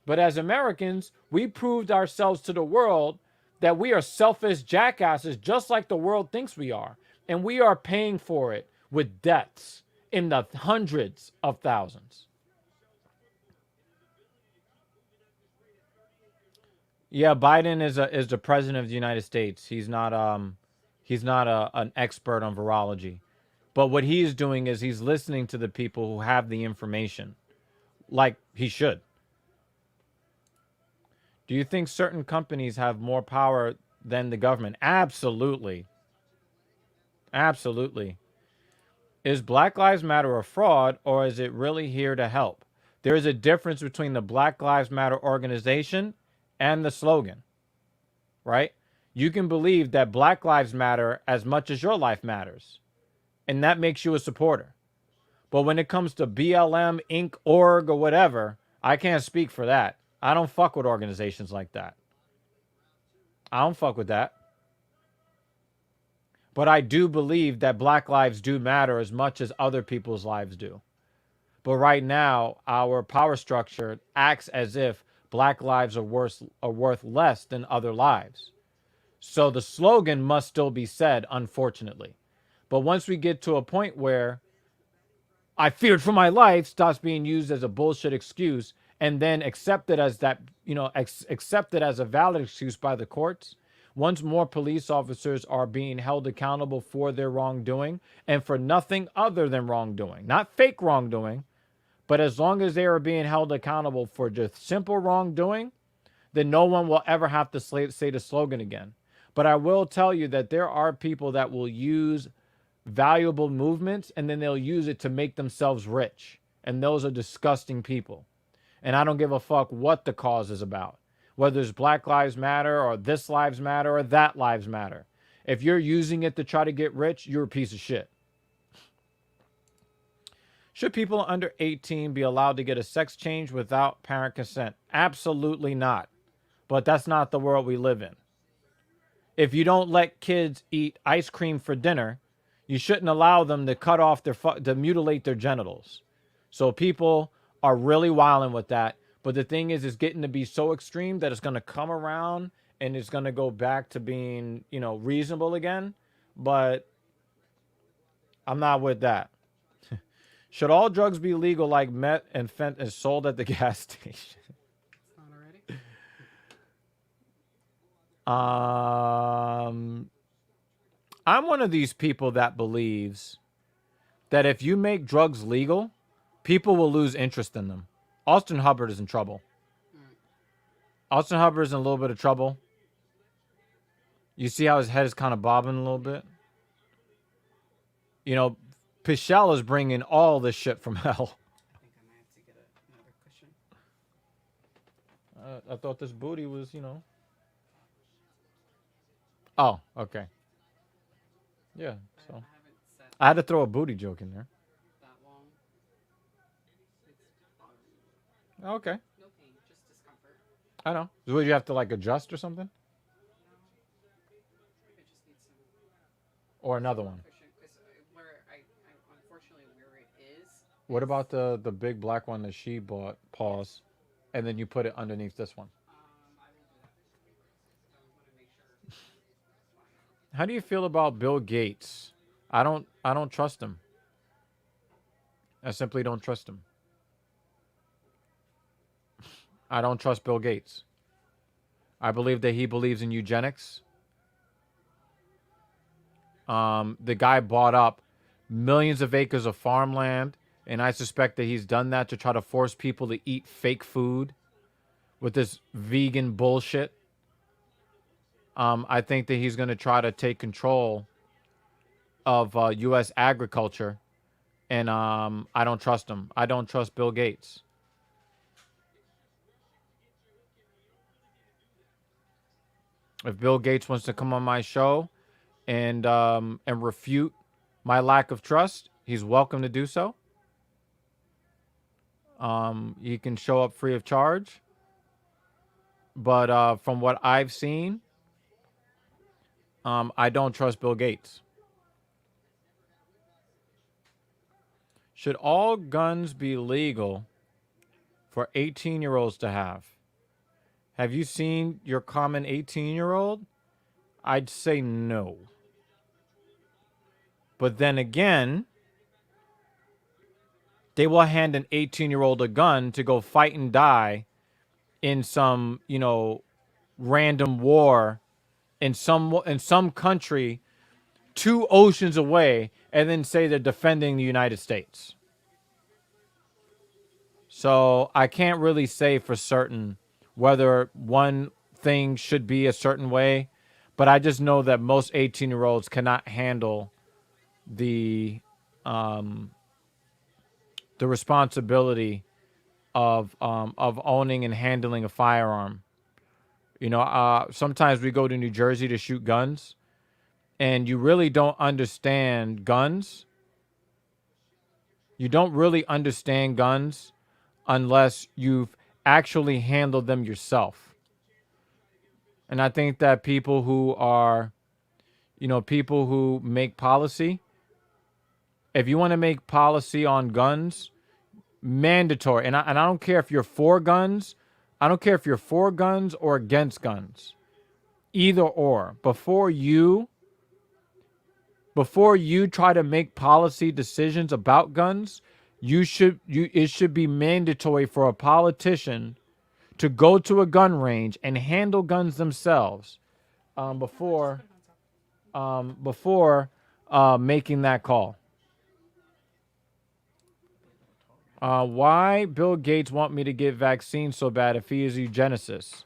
But as Americans, we proved ourselves to the world that we are selfish jackasses just like the world thinks we are. And we are paying for it with deaths in the hundreds of thousands. Yeah, Biden is the president of the United States. He's not an expert on virology. But what he is doing is he's listening to the people who have the information, like he should. Do you think certain companies have more power than the government? Absolutely. Absolutely. Is Black Lives Matter a fraud, or is it really here to help? There is a difference between the Black Lives Matter organization and the slogan, right? You can believe that Black Lives Matter as much as your life matters, and that makes you a supporter. But when it comes to BLM, Inc., org, or whatever, I can't speak for that. I don't fuck with organizations like that. I don't fuck with that. But I do believe that Black lives do matter as much as other people's lives do. But right now, our power structure acts as if Black lives are worth less than other lives. So the slogan must still be said, unfortunately. But once we get to a point where I feared for my life stops being used as a bullshit excuse and then accepted as that, accepted as a valid excuse by the courts, once more police officers are being held accountable for their wrongdoing and for nothing other than wrongdoing, not fake wrongdoing, but as long as they are being held accountable for just simple wrongdoing, then no one will ever have to say the slogan again. But I will tell you that there are people that will use valuable movements and then they'll use it to make themselves rich. And those are disgusting people. And I don't give a fuck what the cause is about, whether it's Black Lives Matter or this Lives Matter or that Lives Matter. If you're using it to try to get rich, you're a piece of shit. Should people under 18 be allowed to get a sex change without parent consent? Absolutely not. But that's not the world we live in. If you don't let kids eat ice cream for dinner, you shouldn't allow them to cut off to mutilate their genitals. So people are really wilding with that. But the thing is, it's getting to be so extreme that it's going to come around and it's going to go back to being, reasonable again. But I'm not with that. Should all drugs be legal like meth and fent is sold at the gas station? It's not already. I'm one of these people that believes that if you make drugs legal, people will lose interest in them. Austin Hubbard is in trouble. Austin Hubbard is in a little bit of trouble. You see how his head is kind of bobbing a little bit? Pichelle is bringing all this shit from hell. I think I might have to get another cushion. I thought this booty was, Oh, okay. Yeah, so. I haven't sat I had to throw a booty joke in there. that long. It's bothering me. Okay. No pain, just discomfort. I know. So would you have to adjust or something? No. I just need some Or another one? cushion because where I unfortunately where it is. What about the big black one that she bought? Pause. And then you put it underneath this one. I will do that. I want to make sure. It's fine. How do you feel about Bill Gates? I don't trust him. I simply don't trust him. I don't trust Bill Gates. I believe that he believes in eugenics. The guy bought up millions of acres of farmland, and I suspect that he's done that to try to force people to eat fake food with this vegan bullshit. I think that he's going to try to take control of U.S. agriculture, and I don't trust him. I don't trust Bill Gates. If Bill Gates wants to come on my show and refute my lack of trust, he's welcome to do so. He can show up free of charge. But from what I've seen, I don't trust Bill Gates. Should all guns be legal for 18-year-olds to have? Have you seen your common 18-year-old? I'd say no. But then again, they will hand an 18-year-old a gun to go fight and die in some, random war in some country 2 oceans away, and then say they're defending the United States. So I can't really say for certain whether one thing should be a certain way, but I just know that most 18-year-olds cannot handle the responsibility of owning and handling a firearm. Sometimes we go to New Jersey to shoot guns, and you really don't understand guns. You don't really understand guns unless you've actually handled them yourself. And I think that people who make policy, if you want to make policy on guns, mandatory. And I don't care if you're for guns. I don't care if you're for guns or against guns. Either or. Before you try to make policy decisions about guns, it should be mandatory for a politician to go to a gun range and handle guns themselves before making that call. Why Bill Gates want me to get vaccines so bad if he is a eugenicist?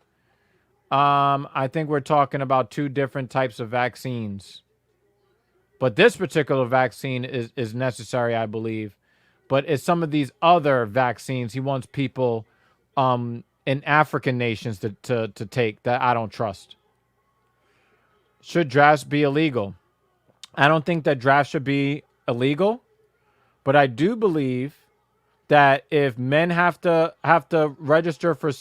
I think we're talking about 2 different types of vaccines. But this particular vaccine is necessary, I believe. But it's some of these other vaccines he wants people in African nations to take that I don't trust. Should drafts be illegal? I don't think that drafts should be illegal, but I do believe that if men have to register for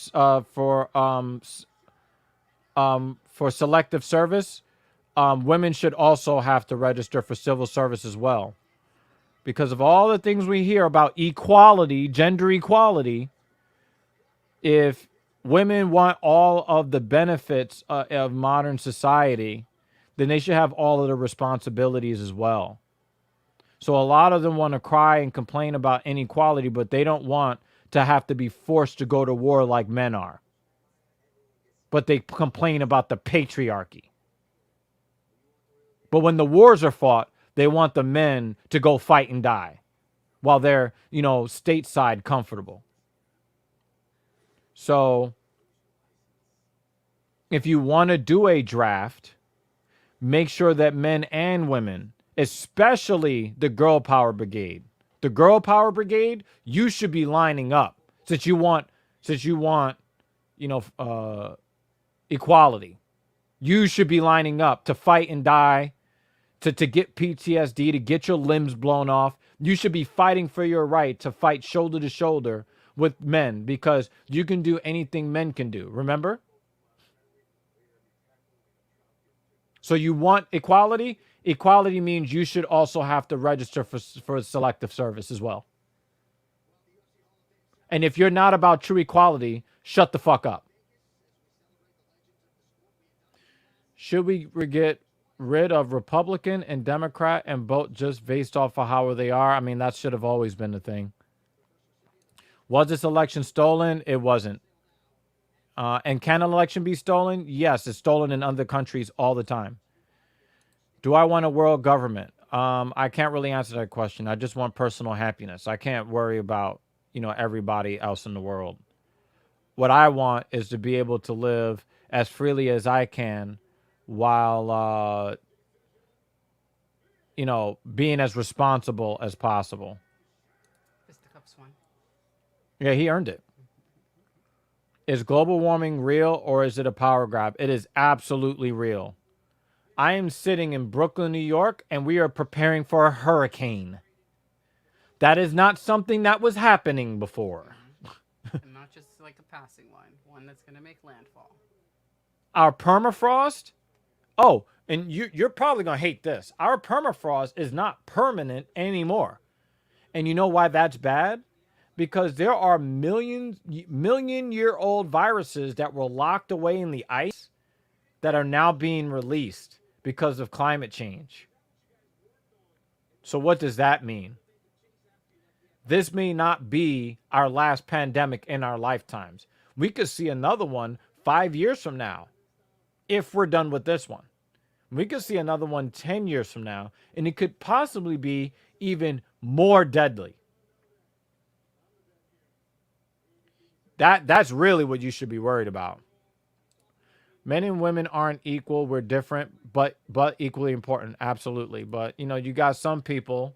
selective service, women should also have to register for civil service as well. Because of all the things we hear about equality, gender equality, if women want all of the benefits of modern society, then they should have all of the responsibilities as well. So a lot of them want to cry and complain about inequality, but they don't want to have to be forced to go to war like men are. But they complain about the patriarchy. But when the wars are fought, they want the men to go fight and die while they're, stateside comfortable. So if you want to do a draft, make sure that men and women, especially the girl power brigade, you should be lining up since you want, equality. You should be lining up to fight and die, to get PTSD, to get your limbs blown off. You should be fighting for your right to fight shoulder to shoulder with men, because you can do anything men can do. Remember? So you want equality? Equality means you should also have to register for selective service as well. And if you're not about true equality, shut the fuck up. Should we get rid of Republican and Democrat and vote just based off of how they are? I mean, that should have always been the thing. Was this election stolen? It wasn't. And can an election be stolen? Yes, it's stolen in other countries all the time. Do I want a world government? I can't really answer that question. I just want personal happiness. I can't worry about, everybody else in the world. What I want is to be able to live as freely as I can while, being as responsible as possible. Fisticuffs one. Yeah, he earned it. Is global warming real or is it a power grab? It is absolutely real. I am sitting in Brooklyn, New York, and we are preparing for a hurricane. That is not something that was happening before. And not just like a passing one that's going to make landfall. Our permafrost? Oh, and you're probably going to hate this. Our permafrost is not permanent anymore. And you know why that's bad? Because there are million-year-old viruses that were locked away in the ice that are now being released because of climate change. So what does that mean? This may not be our last pandemic in our lifetimes. We could see another one 5 years from now if we're done with this one. We could see another one 10 years from now, and it could possibly be even more deadly. That's really what you should be worried about. Men and women aren't equal. We're different, but equally important. Absolutely. But, you got some people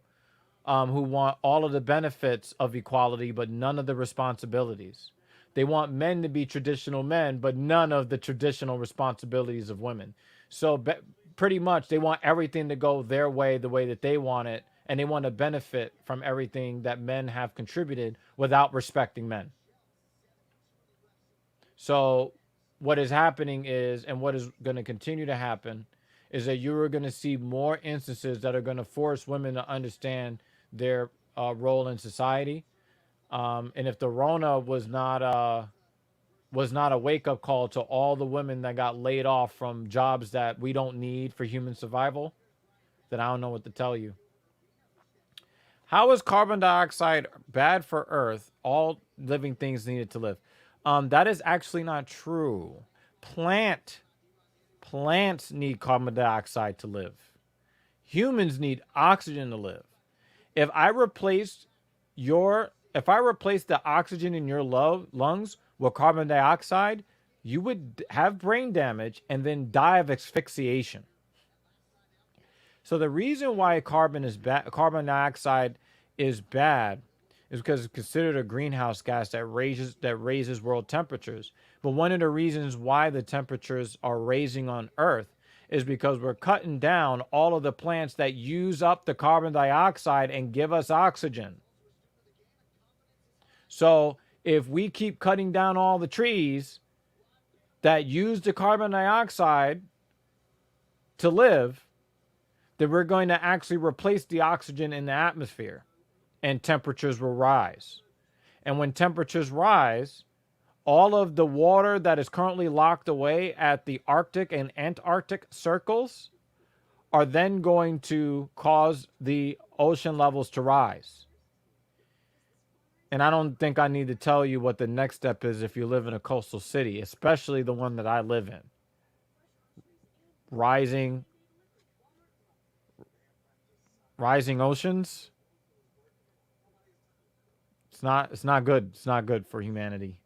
who want all of the benefits of equality, but none of the responsibilities. They want men to be traditional men, but none of the traditional responsibilities of women. So pretty much they want everything to go their way, the way that they want it, and they want to benefit from everything that men have contributed without respecting men. So what is happening is, and what is going to continue to happen, is that you are going to see more instances that are going to force women to understand their role in society. And if the Rona was not a wake-up call to all the women that got laid off from jobs that we don't need for human survival, then I don't know what to tell you. How is carbon dioxide bad for Earth? All living things needed to live. That is actually not true. Plants need carbon dioxide to live. Humans need oxygen to live. If I replace the oxygen in your lungs with carbon dioxide, you would have brain damage and then die of asphyxiation. So the reason why carbon dioxide is bad is because it's considered a greenhouse gas that raises world temperatures. But one of the reasons why the temperatures are raising on Earth is because we're cutting down all of the plants that use up the carbon dioxide and give us oxygen. So if we keep cutting down all the trees that use the carbon dioxide to live, then we're going to actually replace the oxygen in the atmosphere, and temperatures will rise. And when temperatures rise, all of the water that is currently locked away at the Arctic and Antarctic circles are then going to cause the ocean levels to rise. And I don't think I need to tell you what the next step is if you live in a coastal city, especially the one that I live in. Rising oceans. It's not good. It's not good for humanity.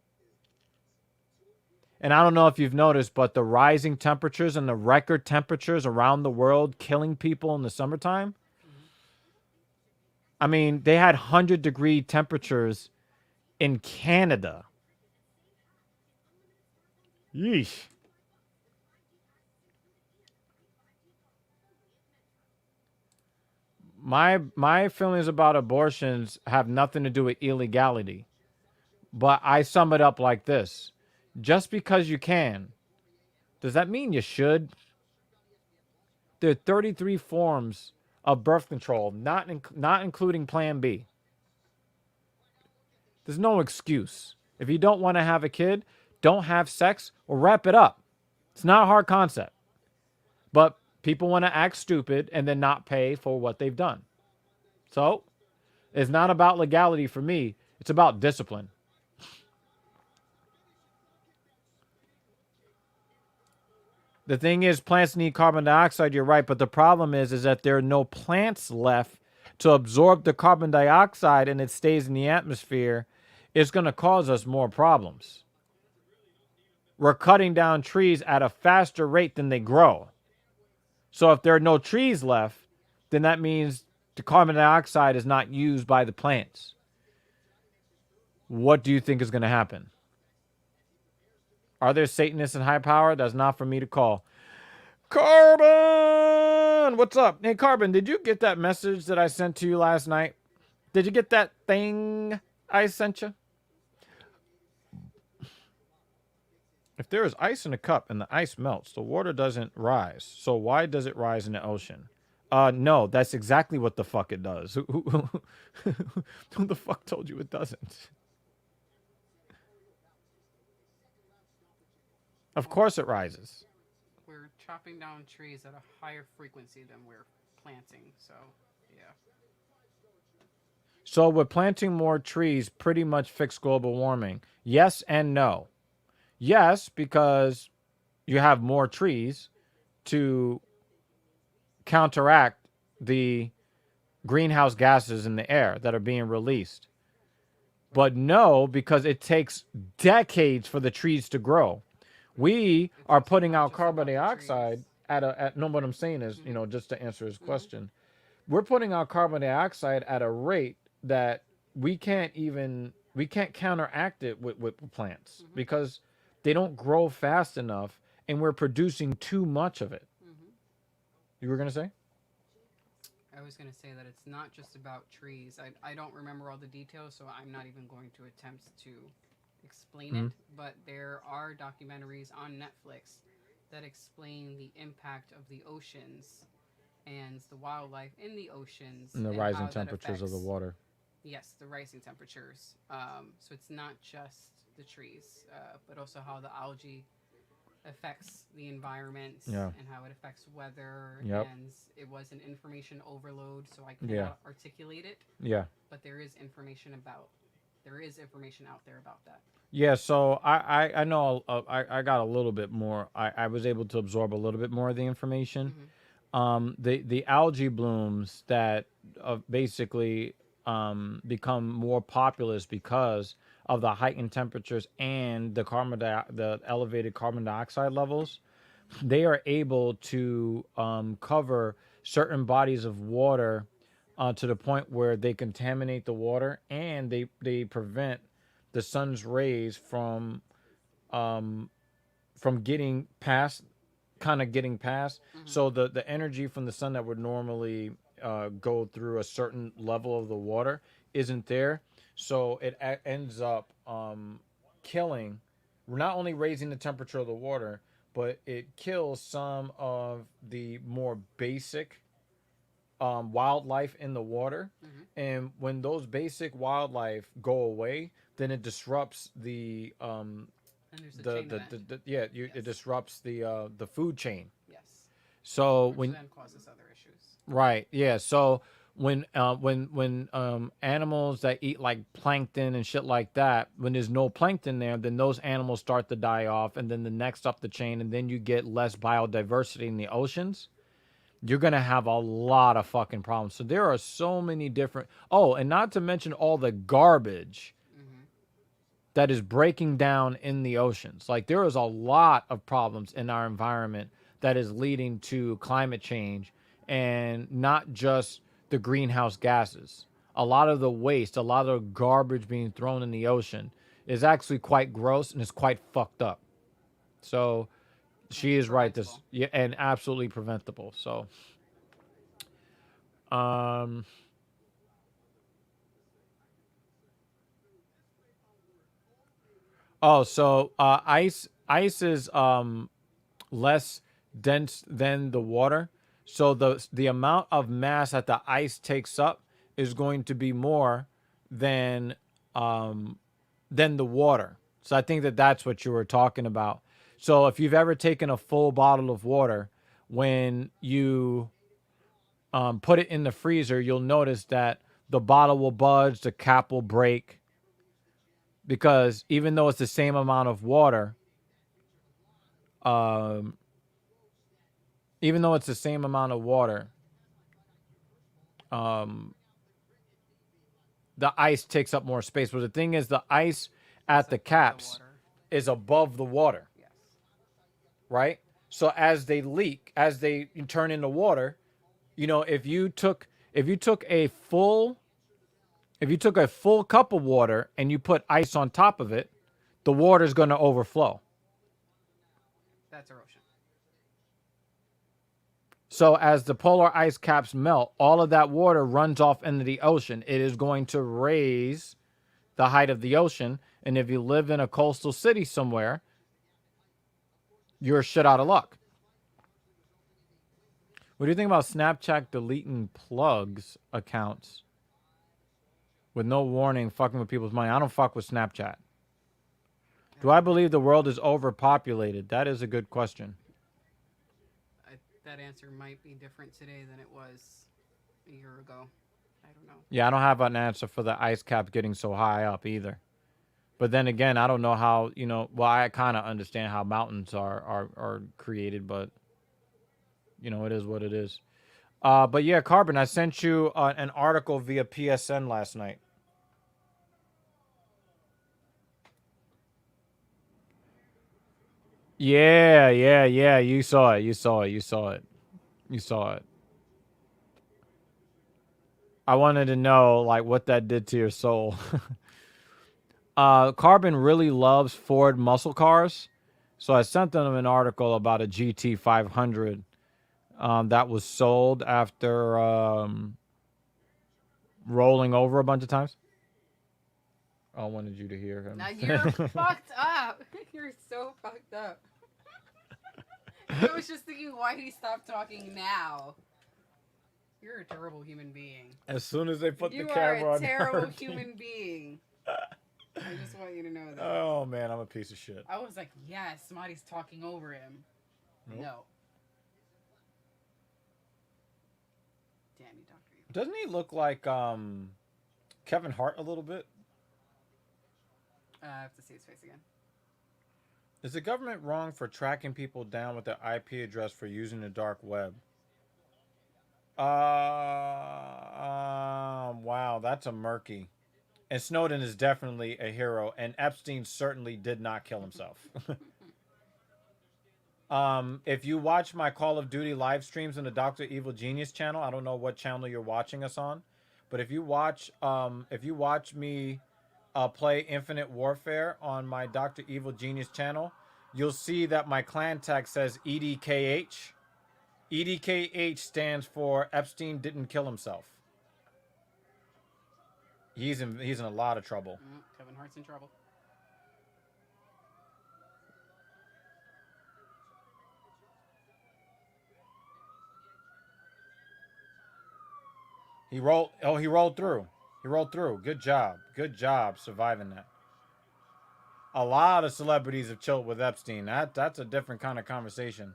And I don't know if you've noticed, but the rising temperatures and the record temperatures around the world killing people in the summertime. I mean, they had 100-degree temperatures in Canada. Yeesh. My feelings about abortions have nothing to do with illegality. But I sum it up like this. Just because you can, does that mean you should? There are 33 forms of birth control, not including Plan B. There's no excuse. If you don't want to have a kid, don't have sex or wrap it up. It's not a hard concept. But people want to act stupid and then not pay for what they've done. So, it's not about legality for me. It's about discipline. The thing is, plants need carbon dioxide, you're right, but the problem is that there are no plants left to absorb the carbon dioxide and it stays in the atmosphere. It's going to cause us more problems. We're cutting down trees at a faster rate than they grow. So if there are no trees left, then that means the carbon dioxide is not used by the plants. What do you think is going to happen? Are there Satanists in high power? That's not for me to call. Carbon! What's up? Hey, Carbon, did you get that message that I sent to you last night? Did you get that thing I sent you? If there is ice in a cup and the ice melts, the water doesn't rise. So why does it rise in the ocean? No, that's exactly what the fuck it does. Who the fuck told you it doesn't? Of course it rises. We're chopping down trees at a higher frequency than we're planting, so yeah. So would planting more trees pretty much fix global warming? Yes and no. Yes, because you have more trees to counteract the greenhouse gases in the air that are being released. But no, because it takes decades for the trees to grow. We are putting out carbon dioxide at no, what I'm saying is, you know, just to answer his question, we're putting out carbon dioxide at a rate that we can't counteract it with plants because they don't grow fast enough and we're producing too much of it. You were going to say? I was going to say that it's not just about trees. I don't remember all the details, so I'm not even going to attempt to explain it. But there are documentaries on Netflix that explain the impact of the oceans and the wildlife in the oceans. And the rising temperatures of the water. Yes, the rising temperatures. So it's not just the trees, but also how the algae affects the environment and how it affects weather. And it was an information overload, so I cannot articulate it. Yeah. But there is information out there about that. Yeah, so I know I got a little bit more. I was able to absorb a little bit more of the information. The algae blooms that basically become more populous because of the heightened temperatures and the elevated carbon dioxide levels. They are able to cover certain bodies of water to the point where they contaminate the water and they prevent the sun's rays from getting past. So the energy from the sun that would normally go through a certain level of the water isn't there. So it ends up killing, not only raising the temperature of the water, but it kills some of the more basic wildlife in the water. And when those basic wildlife go away, then it disrupts it disrupts the food chain. Yes. So which then causes other issues. Right. Yeah. So when animals that eat like plankton and shit like that, when there's no plankton there, then those animals start to die off, and then the next up the chain, and then you get less biodiversity in the oceans. You're gonna have a lot of fucking problems. So there are so many different. Oh, and not to mention all the garbage that is breaking down in the oceans. Like there is a lot of problems in our environment that is leading to climate change, and not just the greenhouse gases. A lot of the waste, a lot of garbage being thrown in the ocean is actually quite gross and is quite fucked up. So she is right. And absolutely preventable. So, ice is less dense than the water. So the amount of mass that the ice takes up is going to be more than the water. So I think that's what you were talking about. So if you've ever taken a full bottle of water, when you put it in the freezer, you'll notice that the bottle will budge, the cap will break, because even though it's the same amount of water, even though it's the same amount of water, the ice takes up more space. But the thing is, the ice at the caps is above the water. Yes. Right? So as they leak, as they turn into water, you know, if you took a full cup of water and you put ice on top of it, the water is going to overflow. That's erosion. So as the polar ice caps melt, all of that water runs off into the ocean. It is going to raise the height of the ocean. And if you live in a coastal city somewhere, you're shit out of luck. What do you think about Snapchat deleting plugs accounts with no warning, fucking with people's money? I don't fuck with Snapchat. Do I believe the world is overpopulated? That is a good question. That answer might be different today than it was a year ago. I don't know. Yeah, I don't have an answer for the ice cap getting so high up either. But then again, I don't know how, well, I kind of understand how mountains are created, but, it is what it is. But yeah, Carbon, I sent you an article via PSN last night. Yeah. You saw it. I wanted to know, like, what that did to your soul. Carbon really loves Ford muscle cars. So I sent them an article about a GT500 that was sold after rolling over a bunch of times. I wanted you to hear him. Now you're fucked up. You're so fucked up. I was just thinking, why did he stop talking now? You're a terrible human being. As soon as they put you the camera on, you are a terrible human being. I just want you to know that. Oh man, I'm a piece of shit. I was like, yes, somebody's talking over him. Nope. No. Damn you, Dr. Evil. Doesn't he look like Kevin Hart a little bit? I have to see his face again. Is the government wrong for tracking people down with their IP address for using the dark web? Wow, that's a murky. And Snowden is definitely a hero, and Epstein certainly did not kill himself. If you watch my Call of Duty live streams in the Dr. Evil Genius channel, I don't know what channel you're watching us on, but if you watch me play Infinite Warfare on my Dr. Evil Genius channel, you'll see that my clan tag says EDKH. EDKH stands for Epstein didn't kill himself. He's in a lot of trouble. Kevin Hart's in trouble. He rolled through. He rolled through. Good job surviving that. A lot of celebrities have chilled with Epstein. That's a different kind of conversation.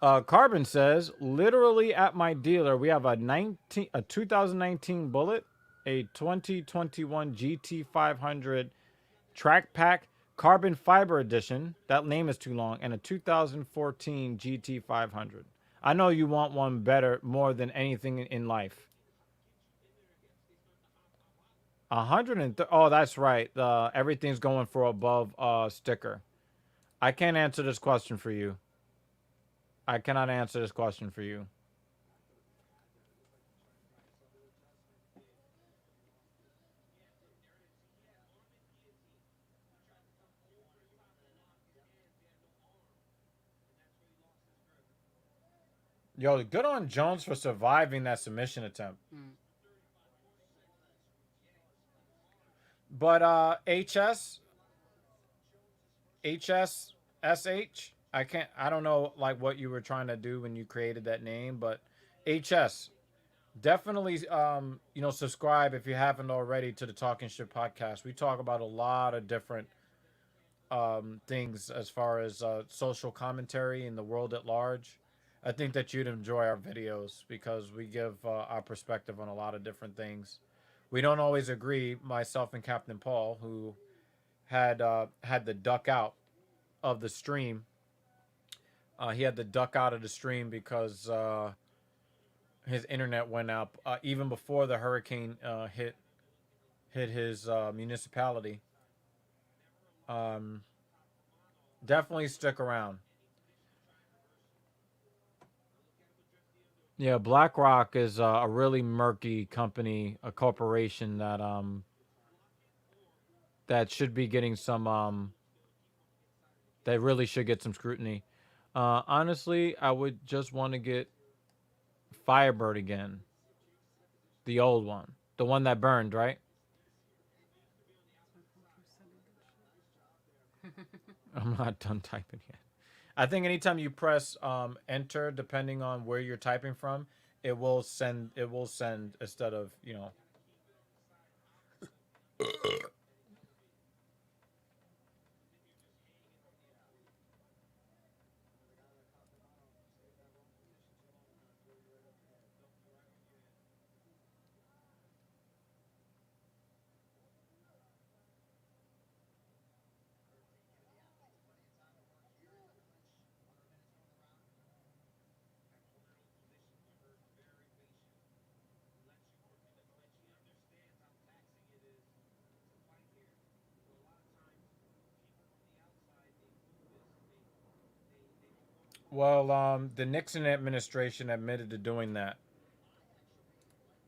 Carbon says, literally at my dealer, we have a 2019 Bullet, a 2021 GT500 Track Pack Carbon Fiber Edition. That name is too long. And a 2014 GT500. I know you want one more than anything in life. 130. Oh, that's right. Everything's going for above sticker. I can't answer this question for you. I cannot answer this question for you. Yo, good on Jones for surviving that submission attempt. But HSSH, I don't know like what you were trying to do when you created that name, but HS, definitely subscribe if you haven't already to the Talking Shit podcast. We talk about a lot of different things as far as social commentary in the world at large. I think that you'd enjoy our videos because we give our perspective on a lot of different things. We don't always agree, myself and Captain Paul, who had the duck out of the stream. He had to duck out of the stream because his internet went out even before the hurricane hit his municipality. Definitely stick around. Yeah, BlackRock is a really murky company, a corporation that should be getting some They really should get some scrutiny. Honestly, I would just want to get Firebird again. The old one. The one that burned, right? I'm not done typing yet. I think anytime you press enter, depending on where you're typing from, it will send. It will send instead of Well, the Nixon administration admitted to doing that.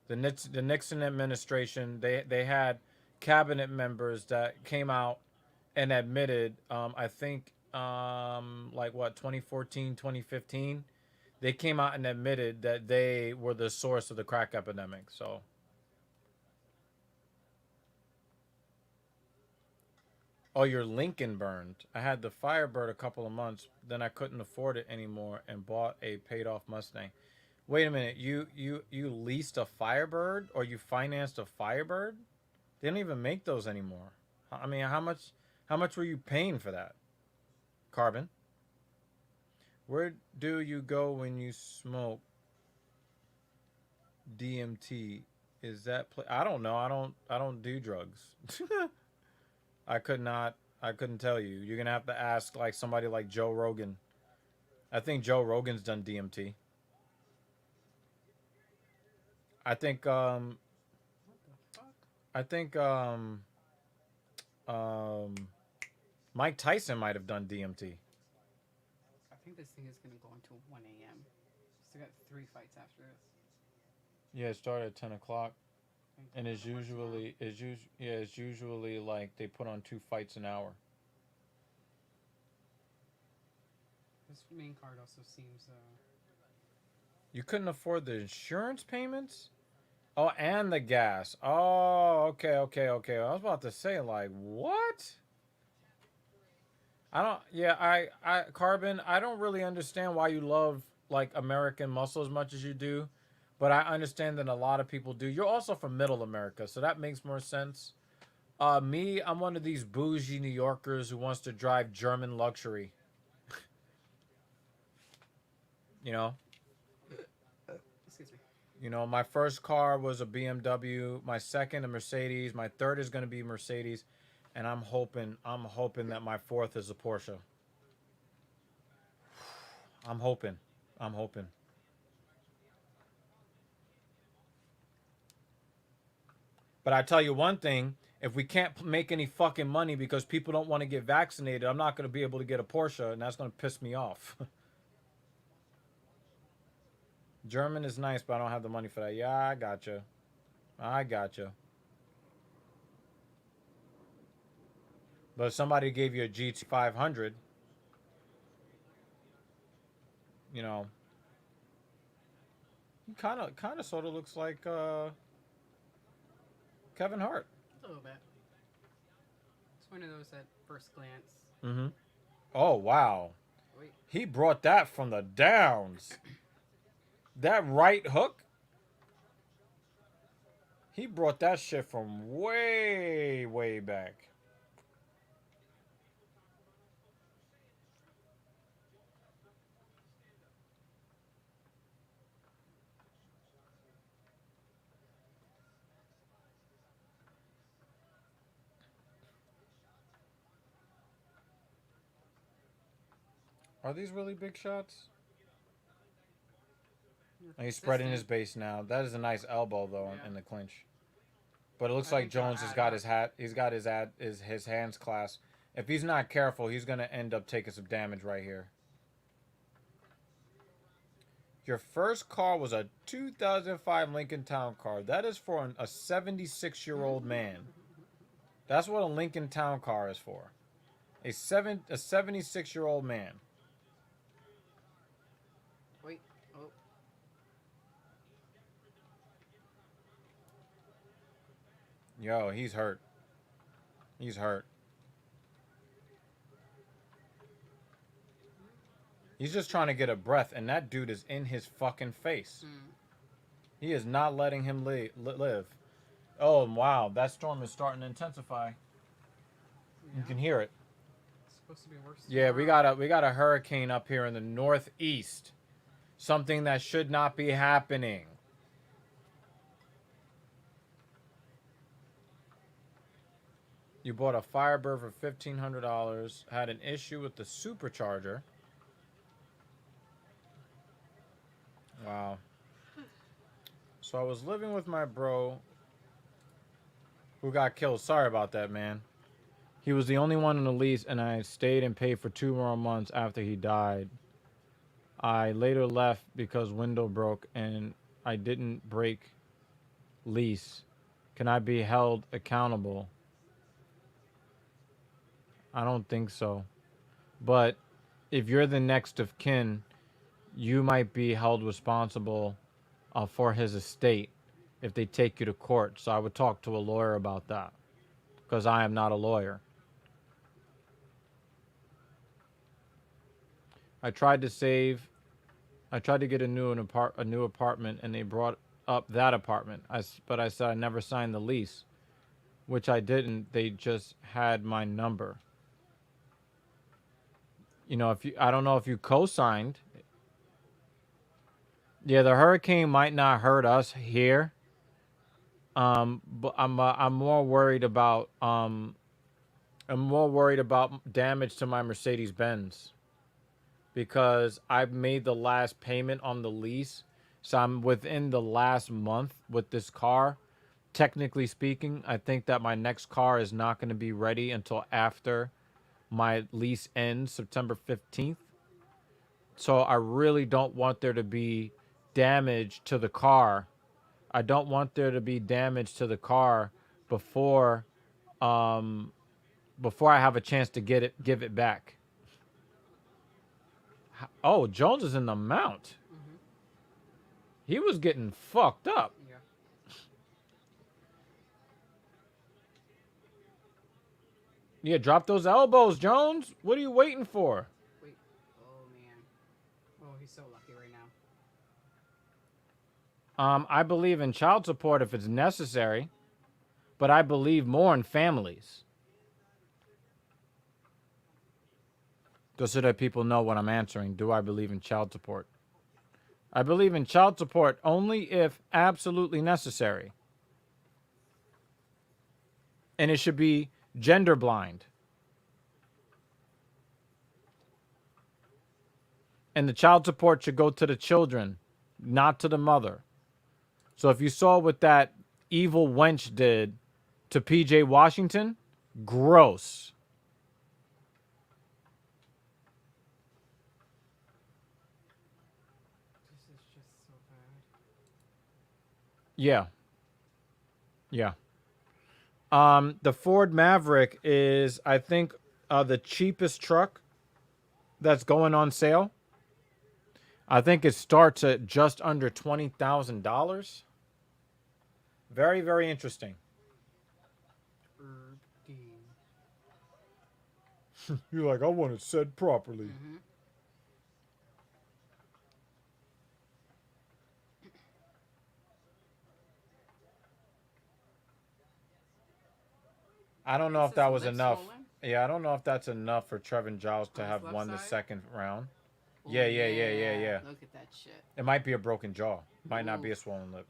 The Nixon administration, they had cabinet members that came out and admitted, I think, like what, 2014, 2015, they came out and admitted that they were the source of the crack epidemic. So, oh, your Lincoln burned. I had the Firebird a couple of months, then I couldn't afford it anymore and bought a paid off Mustang. Wait a minute, you leased a Firebird or you financed a Firebird? They don't even make those anymore. I mean, how much were you paying for that? Carbon. Where do you go when you smoke DMT? Is that I don't know. I don't do drugs. I couldn't tell you. You're going to have to ask like somebody like Joe Rogan. I think Joe Rogan's done DMT. I think I think um Mike Tyson might have done DMT. I think this thing is gonna go until 1 a.m. Still got 3 fights after this. Yeah, it started at 10 o'clock, and I think it's usually like they put on 2 fights an hour. this main card also seems. You couldn't afford the insurance payments? Oh, and the gas. Oh, okay, okay, okay. I was about to say, like, what? I don't. Yeah, Carbon. I don't really understand why you love like American muscle as much as you do, but I understand that a lot of people do. You're also from Middle America, so that makes more sense. Me, I'm one of these bougie New Yorkers who wants to drive German luxury. You know, Excuse me. my first car was a BMW. My second, a Mercedes. My third is going to be Mercedes, and I'm hoping that my fourth is a Porsche. I'm hoping. I'm hoping. But I tell you one thing: if we can't make any fucking money because people don't want to get vaccinated, I'm not going to be able to get a Porsche, and that's going to piss me off. German is nice, but I don't have the money for that. Yeah, I gotcha. I gotcha. But if somebody gave you a GT 500, you know, he kind of sort of looks like Kevin Hart. A little bit. It's one of those at first glance. Mm-hmm. Oh wow, Wait. he brought that from the downs. That right hook, he brought that shit from way, way back. Are these really big shots? And he's spreading his base now. That is a nice elbow though Yeah. in the clinch. But it looks I like think they'll Jones has add got up. his hat. He's got his hands clasped. If he's not careful, he's gonna end up taking some damage right here. Your first car was a 2005 Lincoln Town Car. That is for a 76-year-old man. That's what a Lincoln Town Car is for. A 76-year-old man. Wait. Oh. Yo, he's hurt. He's hurt. He's just trying to get a breath, and that dude is in his fucking face. He is not letting him live. Oh, wow. That storm is starting to intensify. Yeah. You can hear it. It's supposed to be worse. Yeah, we got a hurricane up here in the northeast. Something that should not be happening. You bought a Firebird for $1,500. Had an issue with the supercharger. Wow. So I was living with my bro who got killed. Sorry about that, man. He was the only one in the lease, and I stayed and paid for 2 more months after he died. I later left because window broke, and I didn't break lease. Can I be held accountable? I don't think so. But if you're the next of kin, you might be held responsible for his estate if they take you to court. So I would talk to a lawyer about that, because I am not a lawyer. I tried to get a new apartment, and they brought up that apartment. But I said I never signed the lease, which I didn't. They just had my number. You know, I don't know if you co-signed. Yeah, the hurricane might not hurt us here. But I'm more worried about damage to my Mercedes Benz, because I've made the last payment on the lease, so I'm within the last month with this car. Technically speaking, I think that my next car is not going to be ready until after my lease ends September 15th. So I really don't want there to be damage to the car. I don't want there to be damage to the car before I have a chance to give it back. Oh, Jones is in the mount. He was getting fucked up. Yeah. Yeah, drop those elbows, Jones. What are you waiting for? Wait. Oh man. Oh, he's so lucky right now. I believe in child support if it's necessary, but I believe more in families. Just so that people know what I'm answering. Do I believe in child support? I believe in child support only if absolutely necessary. And it should be gender blind. And the child support should go to the children, not to the mother. So if you saw what that evil wench did to PJ Washington, gross. This is just so bad. Yeah. Yeah. The Ford Maverick is, I think, the cheapest truck that's going on sale. I think it starts at just under $20,000. Very, very interesting. You're like, I want it said properly. I don't know if that was enough. Yeah, I don't know if that's enough for Trevin Giles to have won the second round. Yeah. Look at that shit. It might be a broken jaw. Might not be a swollen lip.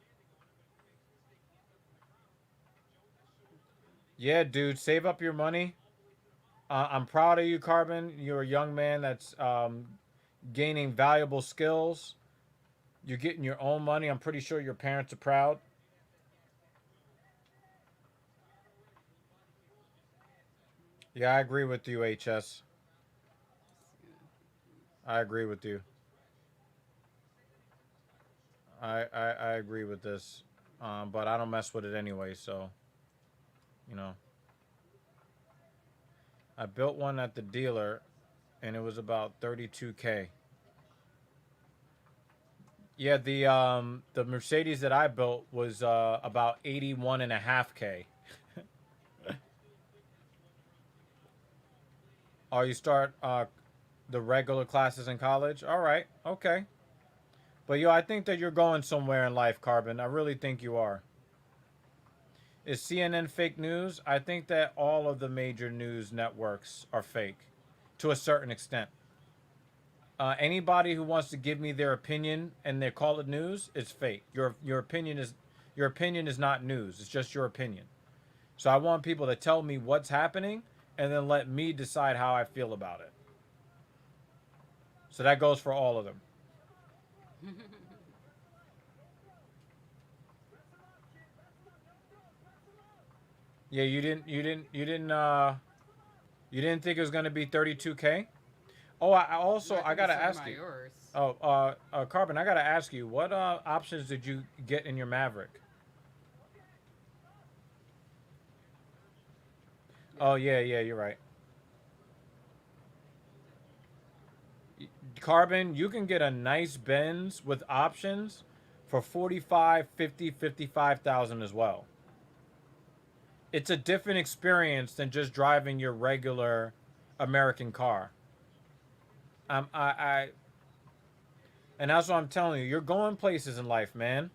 Yeah, dude, save up your money. I'm proud of you, Carbon. You're a young man that's gaining valuable skills. You're getting your own money. I'm pretty sure your parents are proud. Yeah, I agree with you, HS. I agree with you. I agree with this. But I don't mess with it anyway, so, you know. I built one at the dealer, and it was about 32K. Yeah, the Mercedes that I built was about 81.5K. Oh, you start the regular classes in college? All right, okay. But yo, I think that you're going somewhere in life, Carbon. I really think you are. Is CNN fake news? I think that all of the major news networks are fake to a certain extent. Anybody who wants to give me their opinion and they call it news, it's fake. Your opinion is not news. It's just your opinion. So I want people to tell me what's happening and then let me decide how I feel about it. So that goes for all of them. Yeah, you didn't think it was gonna be 32K? Oh, I gotta ask you. Yours. Oh, Carbon, I gotta ask you, what options did you get in your Maverick? Oh yeah, you're right. Carbon, you can get a nice Benz with options for 45, 50, 55,000 as well. It's a different experience than just driving your regular American car. I and that's what I'm telling you. You're going places in life, man.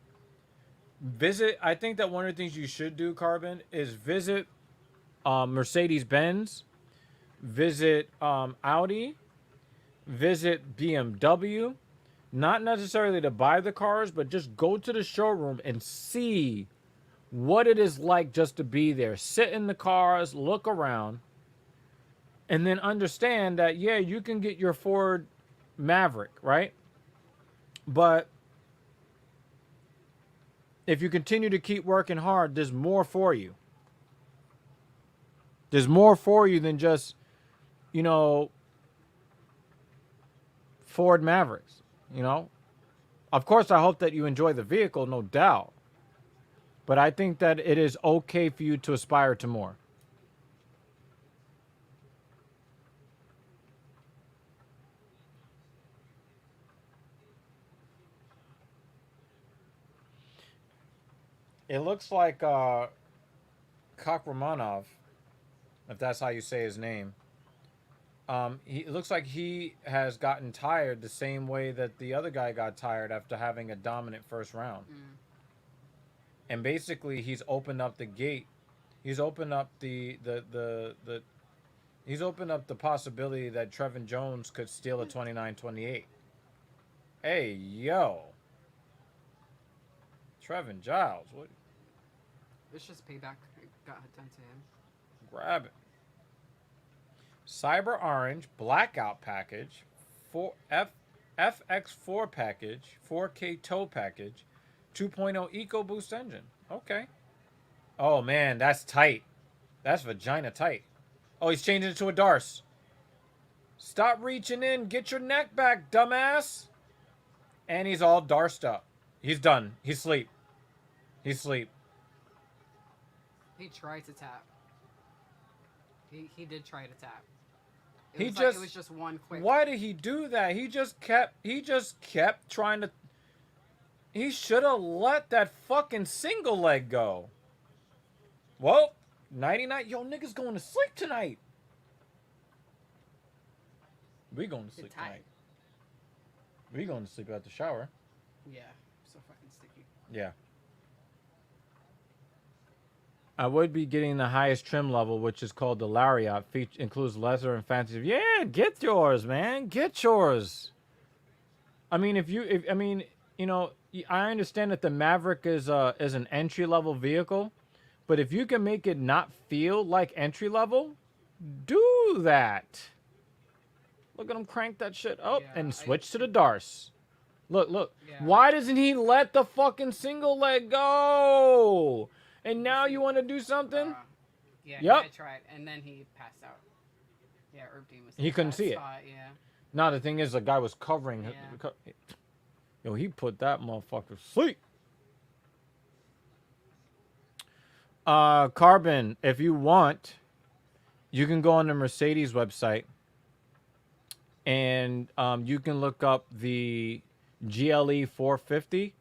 Visit. I think that one of the things you should do, Carbon, is visit Mercedes Benz, visit Audi, visit BMW. Not necessarily to buy the cars, but just go to the showroom and see what it is like just to be there. Sit in the cars, look around, and then understand that, yeah, you can get your Ford Maverick, right? But if you continue to keep working hard, there's more for you. There's more for you than just, you know, Ford Mavericks, you know? Of course, I hope that you enjoy the vehicle, no doubt. But I think that it is okay for you to aspire to more. It looks like Kakramanov, if that's how you say his name. It looks like he has gotten tired the same way that the other guy got tired after having a dominant first round. And basically, he's opened up the gate. He's opened up he's opened up the possibility that Trevin Jones could steal a 29-28. Hey, yo. Trevin Giles, what? It's just payback. It got done to him. Grab it. Cyber Orange Blackout Package, FX4 Package, 4K Tow Package, 2.0 EcoBoost Engine. Okay. Oh, man, that's tight. That's vagina tight. Oh, he's changing it to a Darce. Stop reaching in. Get your neck back, dumbass. And he's all Darced up. He's done. He's asleep. He's asleep. He tried to tap. He did try to tap. It was just one quick. Why did he do that? He just kept trying to. He should have let that fucking single leg go. Well, 99. Yo, niggas going to sleep tonight. We going to sleep tonight. We going to sleep at the shower. Yeah, so fucking sticky. Yeah. I would be getting the highest trim level, which is called the Lariat. Includes leather and fancy. Yeah, get yours, man. Get yours. I mean, I understand that the Maverick is an entry level vehicle, but if you can make it not feel like entry level, do that. Look at him crank that shit up and switch to the Darce. Look. Yeah. Why doesn't he let the fucking single leg go? And now you want to do something? Yeah, I tried, and then he passed out. Yeah, Herb Dean was. He couldn't see it. Yeah. No, the thing is, the guy was covering. Yeah. Yo, he put that motherfucker to sleep. Carbon, if you want, you can go on the Mercedes website and you can look up the GLE 450.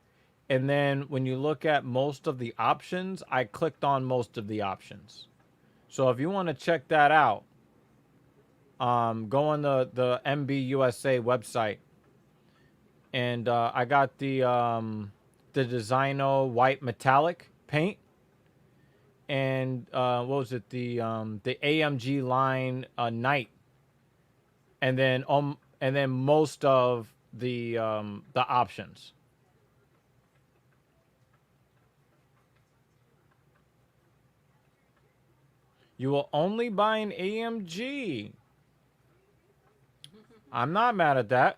And then when you look at most of the options, I clicked on most of the options. So if you want to check that out, go on the MB USA website, and I got the Designo white metallic paint, and what was it, the AMG line night, and then most of the options. You will only buy an AMG. I'm not mad at that.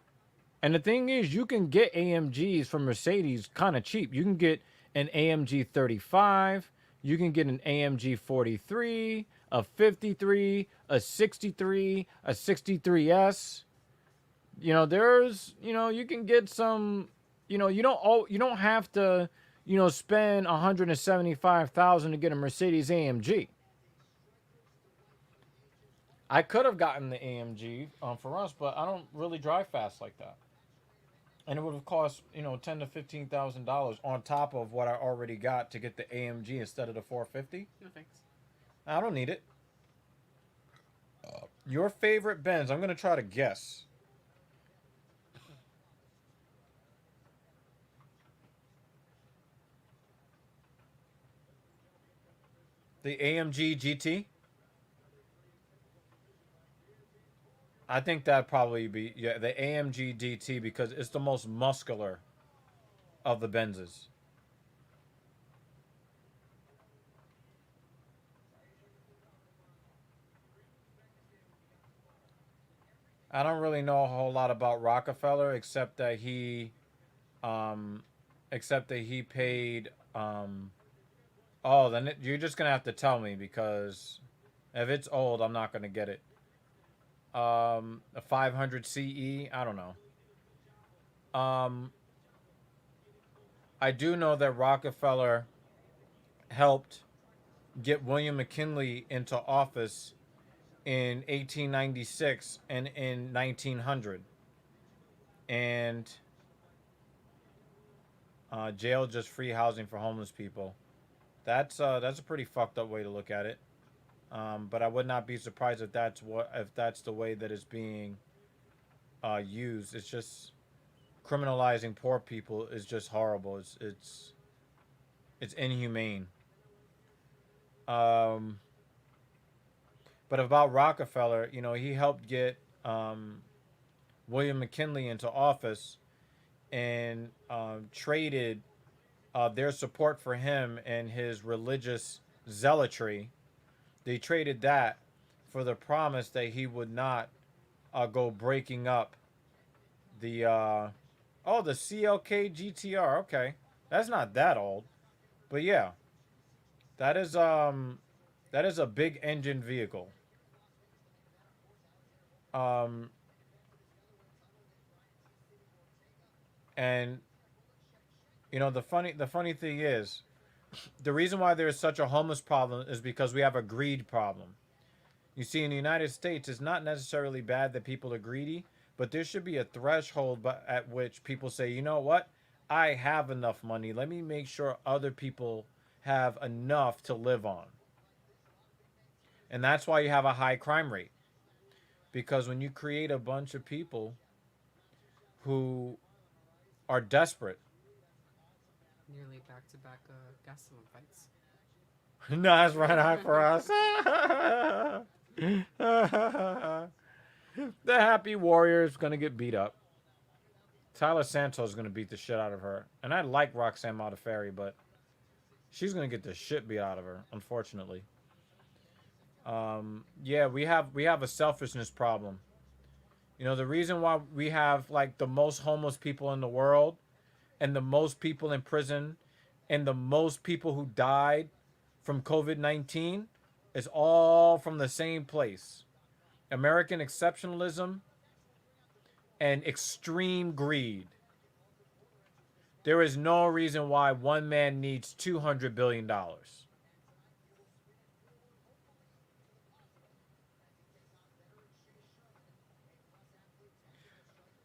And the thing is, you can get AMGs from Mercedes kind of cheap. You can get an AMG 35, you can get an AMG 43, a 53, a 63, a 63S. You know, you can get some, you don't have to, spend 175,000 to get a Mercedes AMG. I could have gotten the AMG for us, but I don't really drive fast like that. And it would have cost, $10,000 to $15,000 on top of what I already got to get the AMG instead of the 450. No thanks. I don't need it. Your favorite Benz? I'm gonna try to guess. The AMG GT. I think that'd probably be the AMG GT because it's the most muscular of the Benzes. I don't really know a whole lot about Rockefeller um, except that he paid. Oh, then you're just gonna have to tell me because if it's old, I'm not gonna get it. A 500 CE. I don't know. I do know that Rockefeller helped get William McKinley into office in 1896 and in 1900, and jail just free housing for homeless people. That's a pretty fucked up way to look at it. But I would not be surprised if that's the way that it's being used. It's just criminalizing poor people is just horrible. It's inhumane. Um, but about Rockefeller, he helped get William McKinley into office and traded their support for him and his religious zealotry. They traded that for the promise that he would not go breaking up the CLK GTR. Okay, that's not that old, but yeah, that is a big engine vehicle. Um, and the funny thing is, the reason why there is such a homeless problem is because we have a greed problem. You see, in the United States, it's not necessarily bad that people are greedy, but there should be a threshold at which people say, you know what? I have enough money. Let me make sure other people have enough to live on. And that's why you have a high crime rate. Because when you create a bunch of people who are desperate. Nearly back-to-back Gastelum fights. No, that's right out for us. The Happy Warrior is going to get beat up. Tyler Santos is going to beat the shit out of her. And I like Roxanne Modafferi, but she's going to get the shit beat out of her, unfortunately. Yeah, we have a selfishness problem. The reason why we have like the most homeless people in the world and the most people in prison and the most people who died from COVID-19 is all from the same place. American exceptionalism and extreme greed. There is no reason why one man needs $200 billion.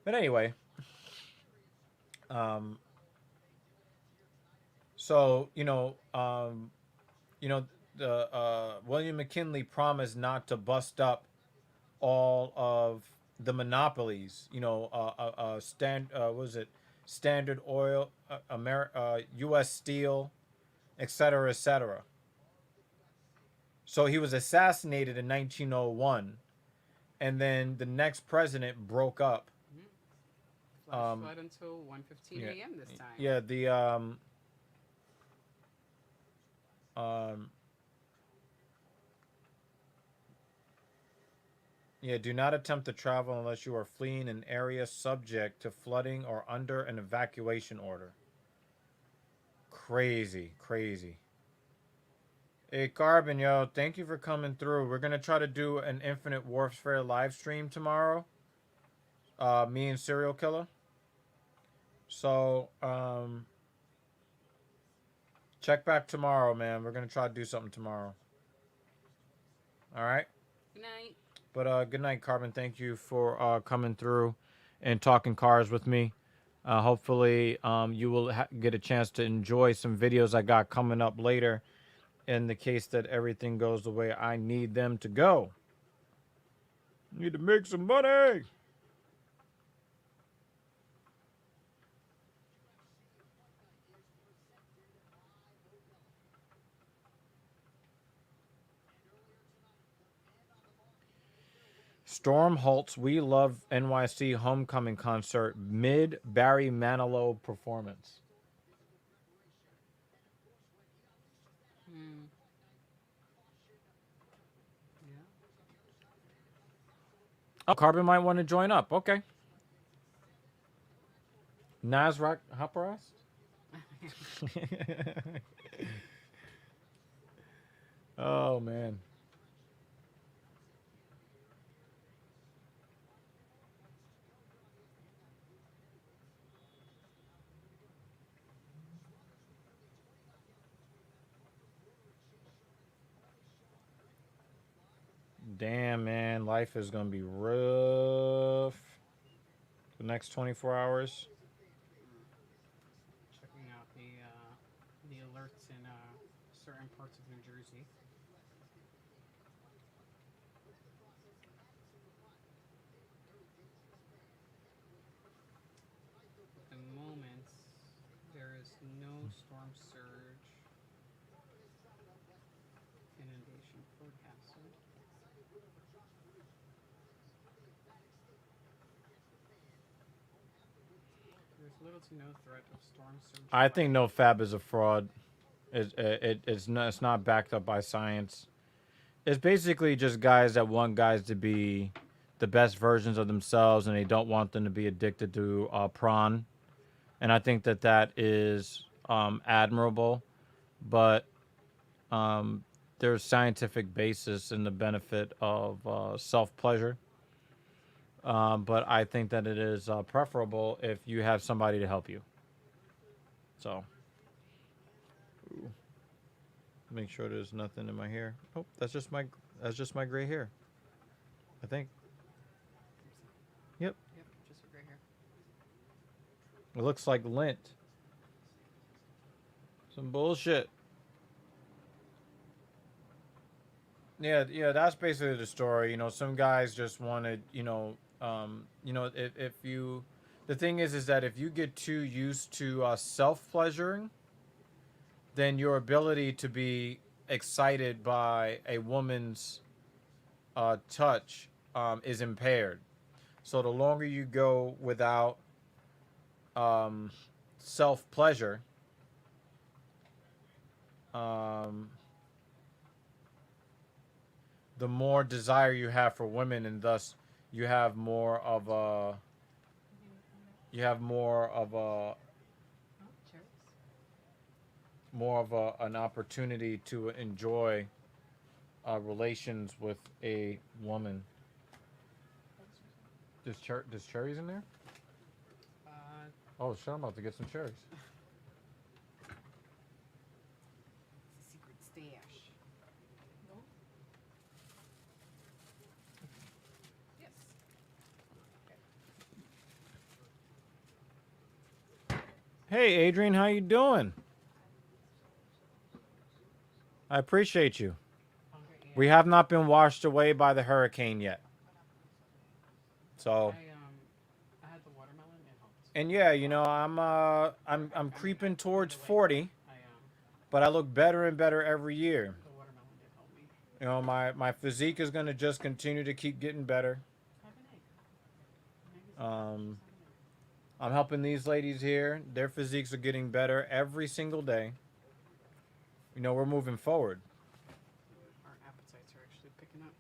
But anyway, um, so the William McKinley promised not to bust up all of the monopolies. What was it? Standard Oil, U.S. Steel, etc., etc. So he was assassinated in 1901, and then the next president broke up. Mhm. Flash flood until 1:15 Yeah, a.m. this time. yeah. Um, yeah. Do not attempt to travel unless you are fleeing an area subject to flooding or under an evacuation order. Crazy, crazy. Hey, Carbon, yo, thank you for coming through. We're gonna try to do an Infinite Warfare live stream tomorrow. Me and Serial Killer. So, check back tomorrow, man. We're gonna try to do something tomorrow. All right. Good night. But good night, Carbon. Thank you for coming through and talking cars with me. Hopefully, you will get a chance to enjoy some videos I got coming up later. In the case that everything goes the way I need them to go. Need to make some money. Storm halts We Love NYC homecoming concert mid Barry Manilow performance. Hmm. Yeah. Oh, Carbon might want to join up. Okay. Nasrak Haparast? Oh, man. Damn, man. Life is going to be rough the next 24 hours. Checking out the alerts in certain parts of New Jersey. At the moment, there is no storm surge inundation forecasted. There's little to no threat of storm surge. I think NoFab is a fraud. It's not backed up by science. It's basically just guys that want guys to be the best versions of themselves, and they don't want them to be addicted to prawn. And I think that is admirable, but there's scientific basis in the benefit of self pleasure. But I think that it is preferable if you have somebody to help you. So, ooh, make sure there's nothing in my hair. Oh, that's just my gray hair. I think. Yep. Yep, just a gray hair. It looks like lint. Some bullshit. Yeah, that's basically the story. Some guys just wanted, if you, the thing is that if you get too used to self pleasuring, then your ability to be excited by a woman's touch is impaired. So the longer you go without self pleasure, the more desire you have for women, and thus you have more of a Oh, cherries. an opportunity to enjoy relations with a woman. There's cherries in there? Uh, Oh shit! I'm about to get some cherries. secret stash. No. Yes. Okay. Hey, Adrian, how you doing? I appreciate you. We have not been washed away by the hurricane yet. So, I had the watermelon. It helped. and yeah, you know, I'm creeping towards 40, but I look better and better every year. The watermelon did help me. You know, my physique is going to just continue to keep getting better. Have an egg. Um, I'm helping these ladies here. Their physiques are getting better every single day. You know, we're moving forward. Our appetites are actually picking up.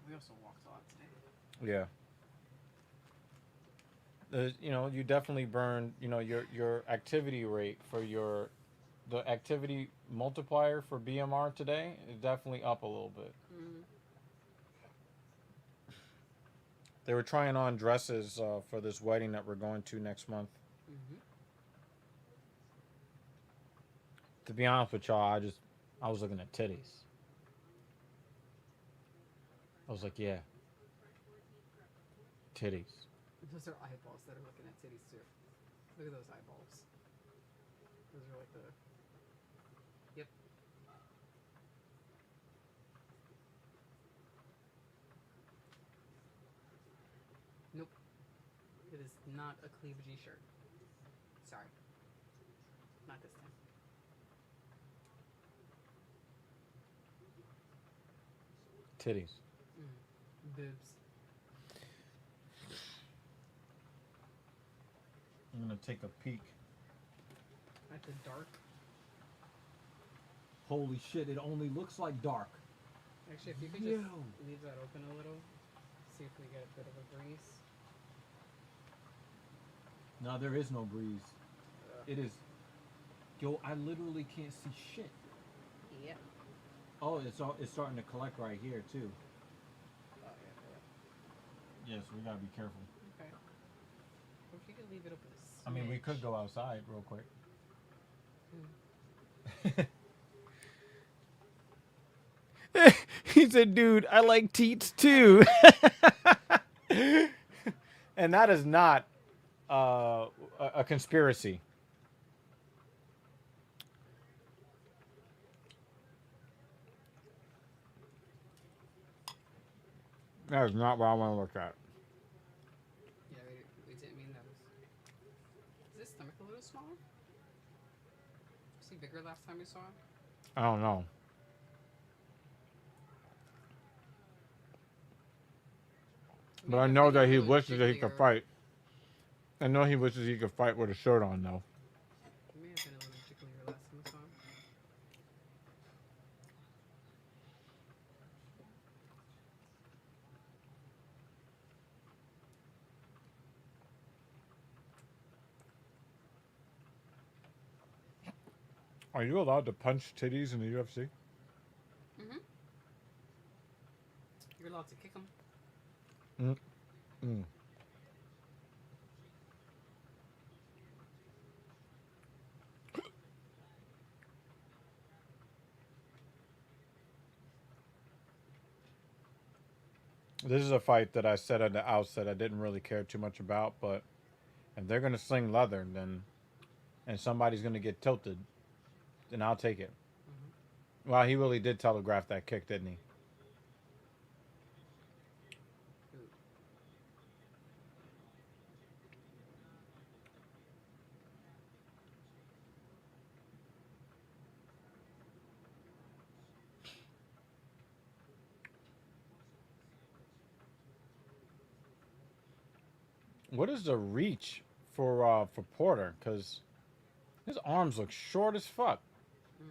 We also walked a lot today. Yeah. You know, you definitely burn, you know, your activity rate for the activity multiplier for BMR today is definitely up a little bit. Mm-hmm. They were trying on dresses for this wedding that we're going to next month. Mm-hmm. To be honest with y'all, I was looking at titties. I was like, yeah, titties. Those are eyeballs that are looking at titties too. Look at those eyeballs. Those are like the. Yep. Nope. It is not a cleavagey shirt. Sorry. Not this time. Titties. Boobs. I'm gonna take a peek. At the dark. Holy shit! It only looks like dark. Actually, if you could just leave that open a little, see if we get a bit of a breeze. No, there is no breeze. It is. Yo, I literally can't see shit. Yeah. Oh, it's starting to collect right here too. Oh yeah. Yes, we gotta be careful. Okay. Well, if you could leave it open a smidge. I mean, we could go outside real quick. He said, dude, I like teats too. And that is not a conspiracy. That is not what I want to look at. Yeah, we didn't mean that. Is this stomach a little smaller? Was he bigger last time we saw him? I don't know. But I know that he wishes that he could fight. I know he wishes he could fight with a shirt on, though. He may have been a little jigglier last time we saw him. Are you allowed to punch titties in the UFC? Mm-hmm. You're allowed to kick him. This is a fight that I said at the outset I didn't really care too much about, but if they're going to sling leather, then and somebody's going to get tilted, then I'll take it. Mm-hmm. Well, he really did telegraph that kick, didn't he? What is the reach for Porter? Because his arms look short as fuck. Mm.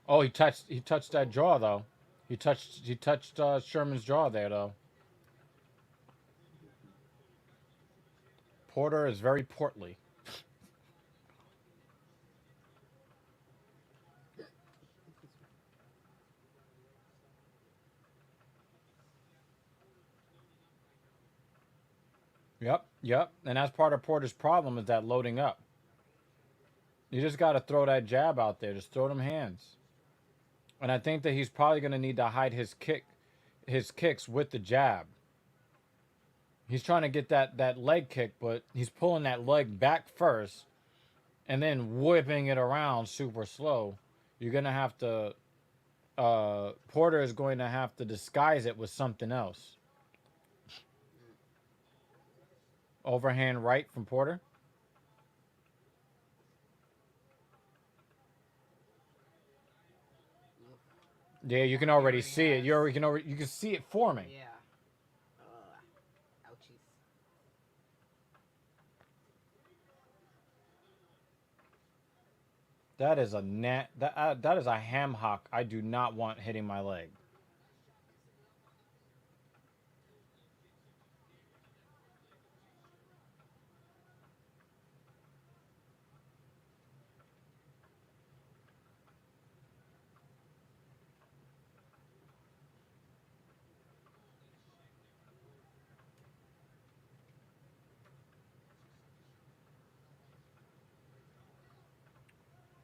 Oh, he touched that jaw though. He touched Sherman's jaw there though. Porter is very portly. Yep. And that's part of Porter's problem is that loading up. You just got to throw that jab out there. Just throw them hands. And I think that he's probably going to need to hide his kick, his kicks with the jab. He's trying to get that leg kick, but he's pulling that leg back first and then whipping it around super slow. You're gonna have to. Porter is going to have to disguise it with something else. Overhand right from Porter. Yeah, you can already see it. You can see it forming. Yeah. Ouchies. That is a that is a ham hock. I do not want hitting my leg.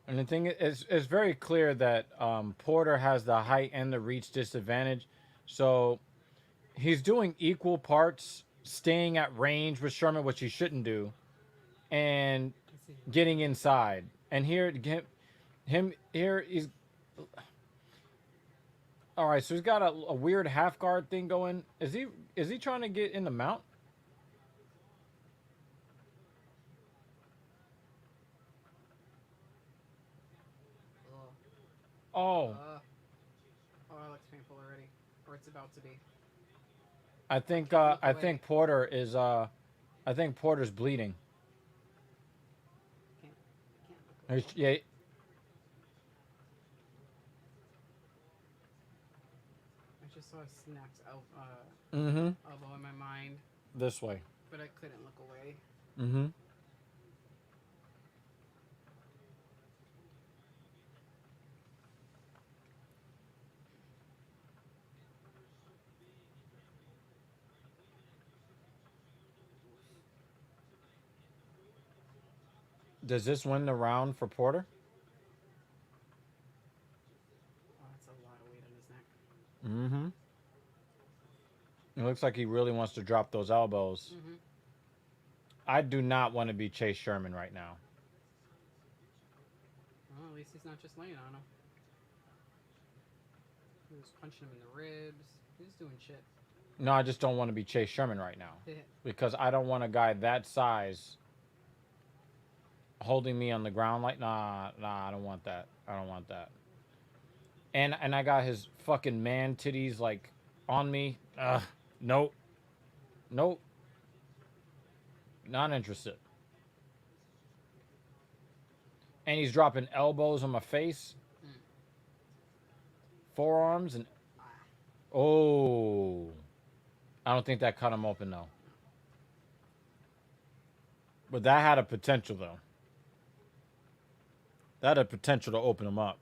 And the thing is, it's very clear that Porter has the height and the reach disadvantage. So he's doing equal parts, staying at range with Sherman, which he shouldn't do, and getting inside. And him here, he's all right. So he's got a weird half guard thing going. Is he trying to get in the mount? Oh, That looks painful already, or it's about to be. I think Porter's bleeding. Can't look away. Yeah, I just saw a snapped mm-hmm. elbow in my mind, This way. but I couldn't look away. Mm-hmm. Does this win the round for Porter? Oh, that's a lot of weight on his neck. Mm-hmm. It looks like he really wants to drop those elbows. Mm-hmm. I do not want to be Chase Sherman right now. Well, at least he's not just laying on him. He was punching him in the ribs. He's doing shit. No, I just don't want to be Chase Sherman right now. Yeah. Because I don't want a guy that size holding me on the ground like, nah, I don't want that. I don't want that. And I got his fucking man titties like on me. Nope. Nope. Not interested. And he's dropping elbows on my face. Forearms and oh. I don't think that cut him open though. But that had a potential though. That had potential to open him up.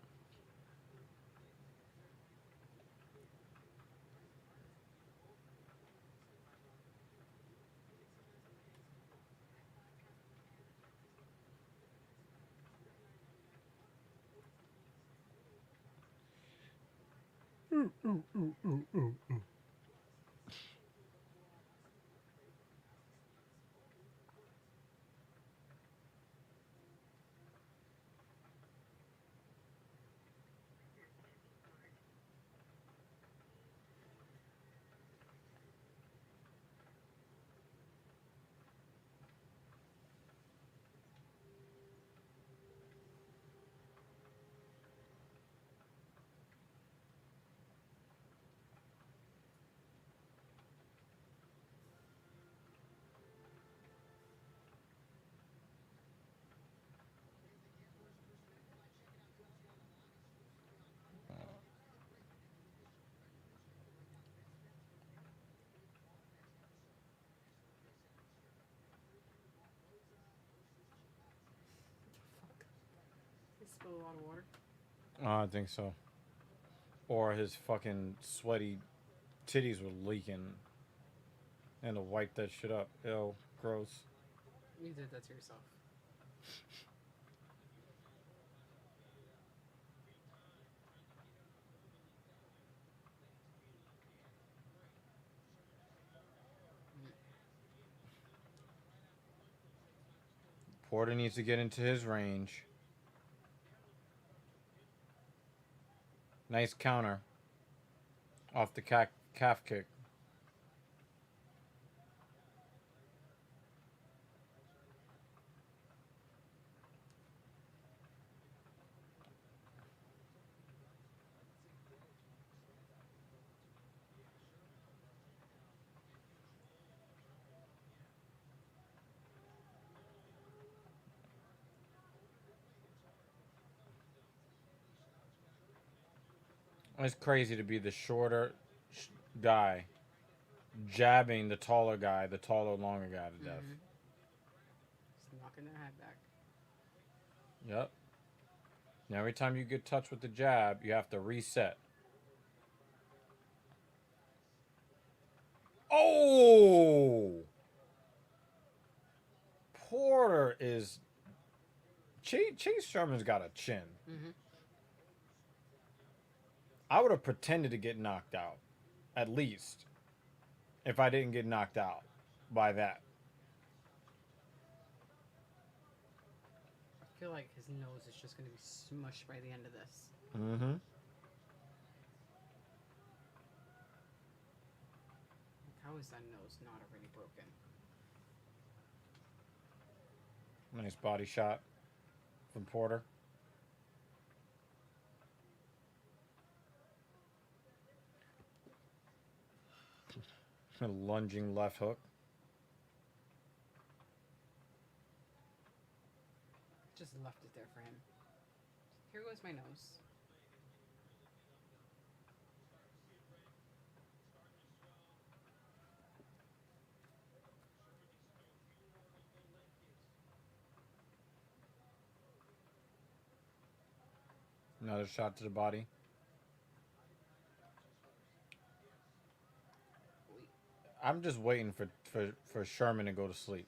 He spilled a lot of water. I think so. Or his fucking sweaty titties were leaking. And to wipe that shit up. Ew, gross. You did that to yourself. Porter needs to get into his range. Nice counter off the calf kick. It's crazy to be the shorter guy jabbing the taller guy, the taller, longer guy to death. Just knocking their head back. Yep. Now, every time you get touched with the jab, you have to reset. Oh! Porter is... Chase Sherman's got a chin. I would have pretended to get knocked out, at least, if I didn't get knocked out by that. I feel like his nose is just going to be smushed by the end of this. Mm-hmm. How is that nose not already broken? Nice body shot from Porter. A lunging left hook. Just left it there for him. Here goes my nose. Another shot to the body. I'm just waiting for Sherman to go to sleep.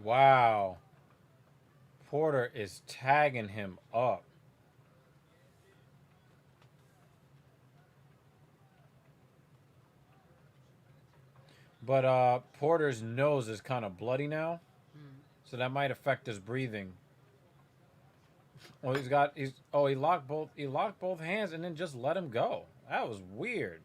Wow. Porter is tagging him up. But Porter's nose is kind of bloody now. So that might affect his breathing. Oh, he locked both hands and then just let him go. That was weird.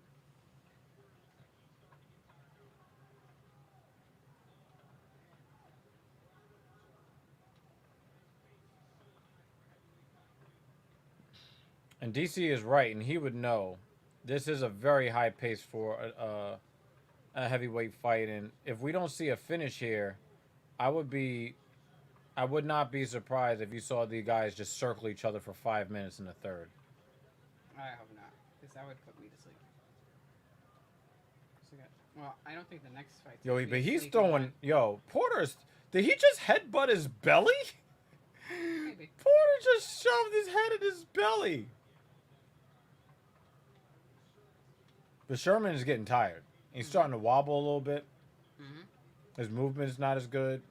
And DC is right, and he would know. This is a very high pace for a heavyweight fight, and if we don't see a finish here, I would not be surprised if you saw the guys just circle each other for 5 minutes in the third. I hope not, because that would put me to sleep. Well, I don't think the next fight. Yo, but he's throwing. Yo, Porter's. Did he just headbutt his belly? Maybe. Porter just shoved his head in his belly. But Sherman is getting tired. He's starting to wobble a little bit. His movement is not as good.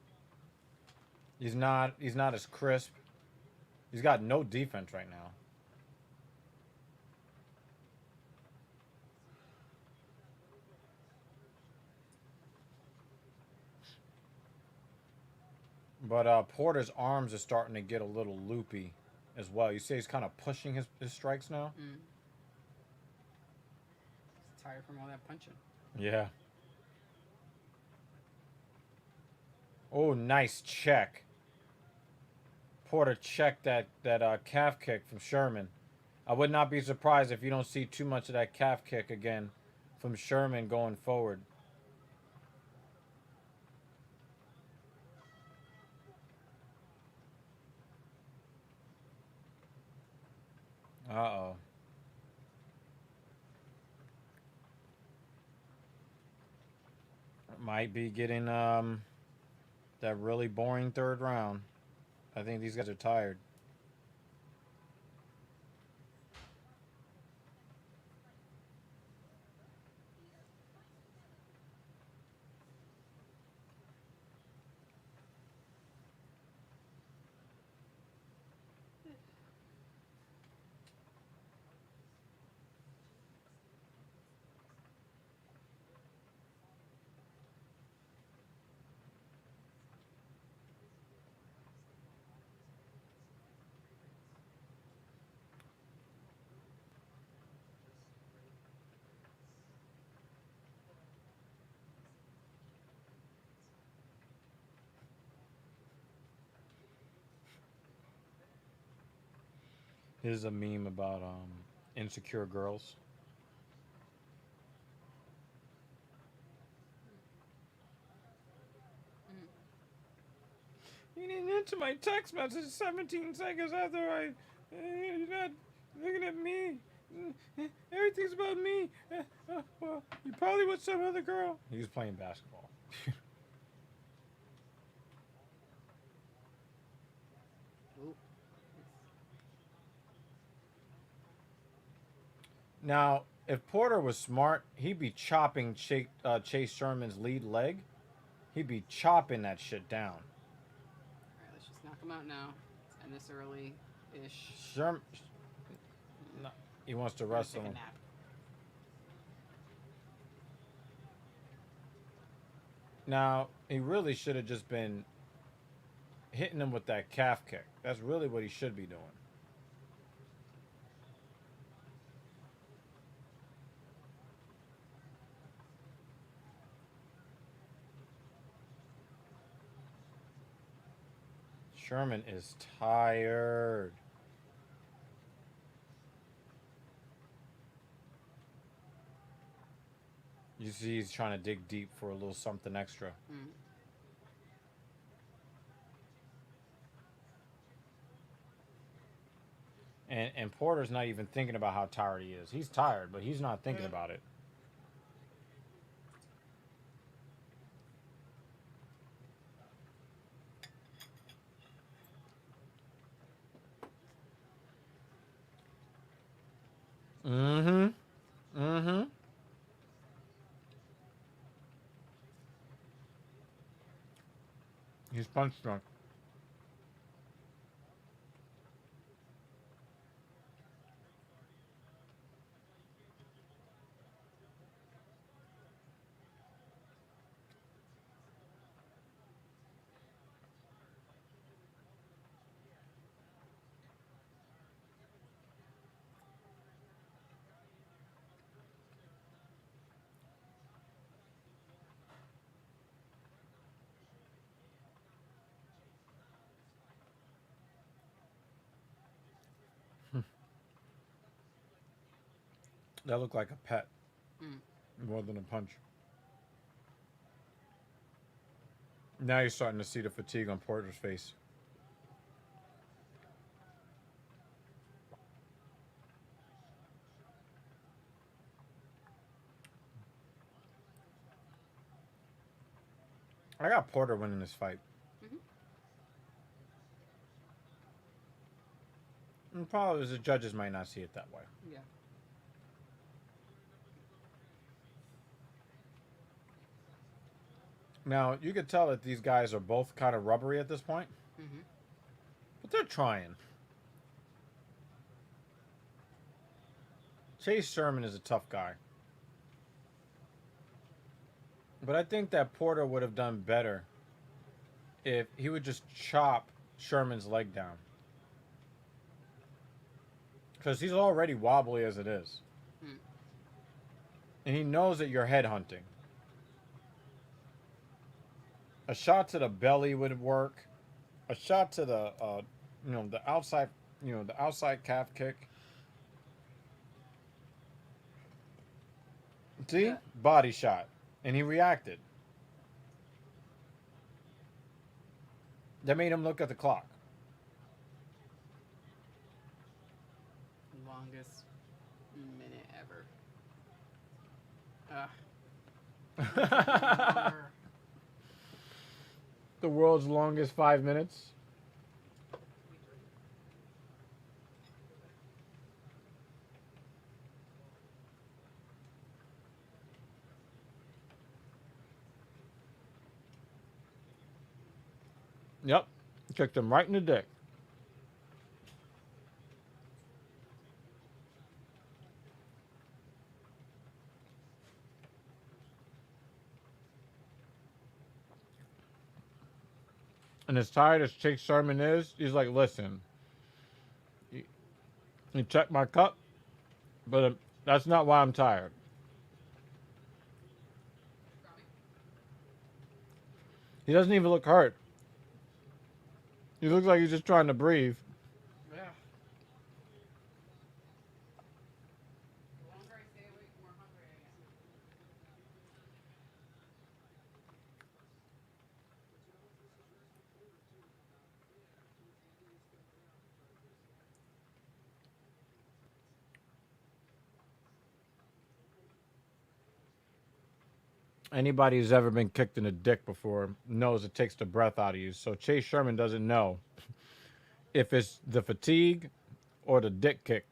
He's not as crisp. He's got no defense right now. But Porter's arms are starting to get a little loopy as well. You see he's kind of pushing his strikes now? He's tired from all that punching. Yeah. Oh, nice check. Porter checked that calf kick from Sherman. I would not be surprised if you don't see too much of that calf kick again from Sherman going forward. Uh-oh. Might be getting That really boring third round. I think these guys are tired. Here's a meme about insecure girls. You didn't answer my text message 17 seconds after you're not looking at me. Everything's about me. Well, you probably with some other girl. He was playing basketball. Ooh. Now, if Porter was smart, he'd be chopping Chase Sherman's lead leg. He'd be chopping that shit down. Alright, let's just knock him out now. Let's end this early-ish. Sherman, no, he wants to wrestle Take a him. nap. Now, he really should have just been hitting him with that calf kick. That's really what he should be doing. Sherman is tired. You see he's trying to dig deep for a little something extra. Mm. And Porter's not even thinking about how tired he is. He's tired, but he's not thinking about it. Mm-hmm. Mm-hmm. He's punch drunk. That looked like a pet more than a punch. Now you're starting to see the fatigue on Porter's face. I got Porter winning this fight. Mm-hmm. And probably the judges might not see it that way. Yeah. Now, you could tell that these guys are both kind of rubbery at this point, Mm-hmm. but they're trying. Chase Sherman is a tough guy. But I think that Porter would have done better if he would just chop Sherman's leg down. Because he's already wobbly as it is. Mm. And he knows that you're headhunting. A shot to the belly would work. A shot to the, the outside, the outside calf kick. See? Yeah. Body shot. And he reacted. That made him look at the clock. Longest minute ever. The world's longest 5 minutes. Yep. Kicked him right in the dick. And as tired as Chase Sherman is, he's like, listen, you checked my cup, but that's not why I'm tired. He doesn't even look hurt. He looks like he's just trying to breathe. Yeah. The longer I stay awake, the more hungry I am. Anybody who's ever been kicked in the dick before knows it takes the breath out of you. So Chase Sherman doesn't know if it's the fatigue or the dick kick.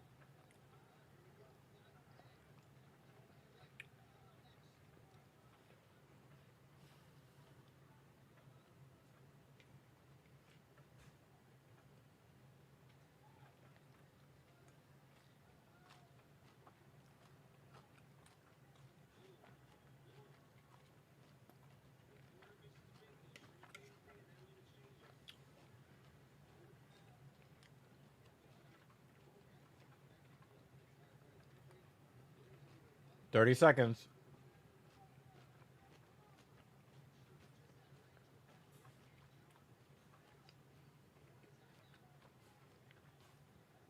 "30 seconds.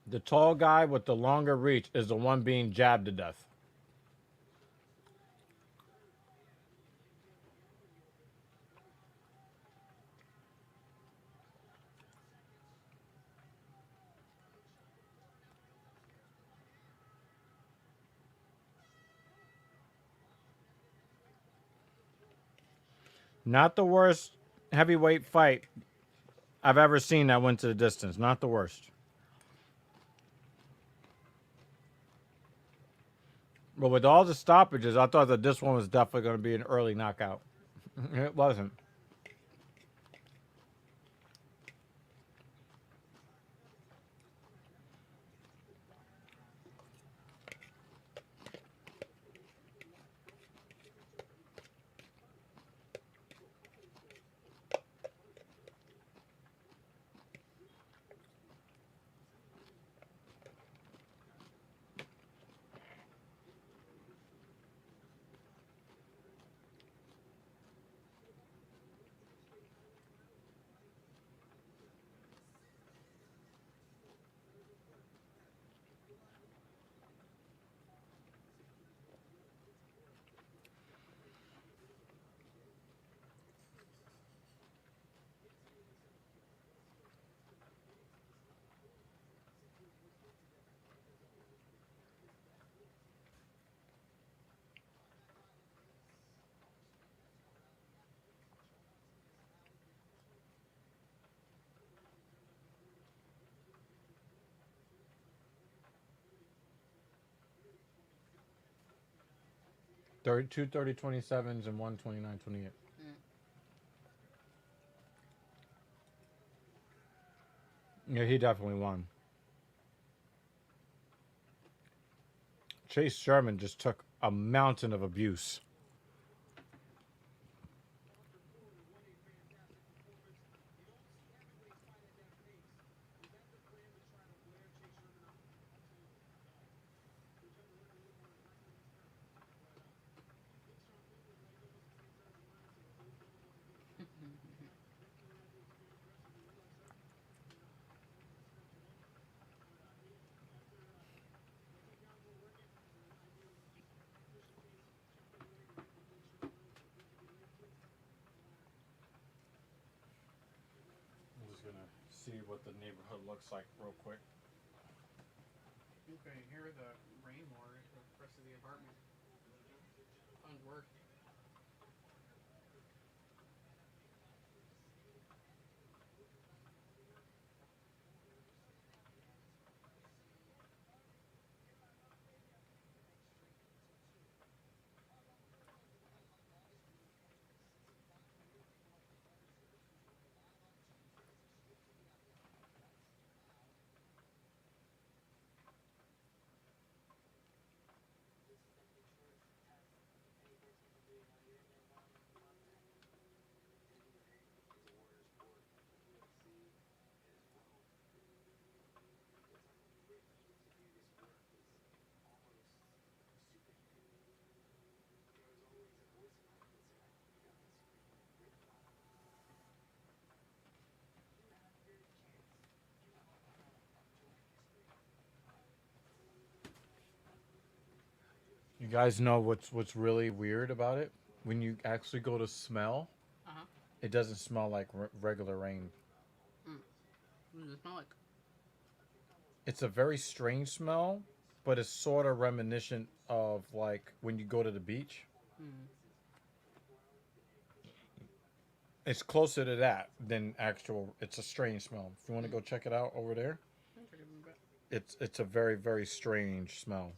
The tall guy with the longer reach is the one being jabbed to death. Not the worst heavyweight fight I've ever seen that went to the distance. Not the worst. But with all the stoppages, I thought that this one was definitely going to be an early knockout. It wasn't. Two 30-27s and one 29-28. Yeah, he definitely won. Chase Sherman just took a mountain of abuse. I'm just gonna see what the neighborhood looks like real quick. You can hear the rain more at the rest of the apartment. Phone's work. You guys know what's really weird about it? When you actually go to smell, Uh huh. it doesn't smell like regular rain. Mm. What does it smell like? It's a very strange smell, but it's sort of reminiscent of like when you go to the beach. Mm. It's closer to that than actual. It's a strange smell. If you want to Mm. go check it out over there, I'm forgetting about. it's a very very strange smell.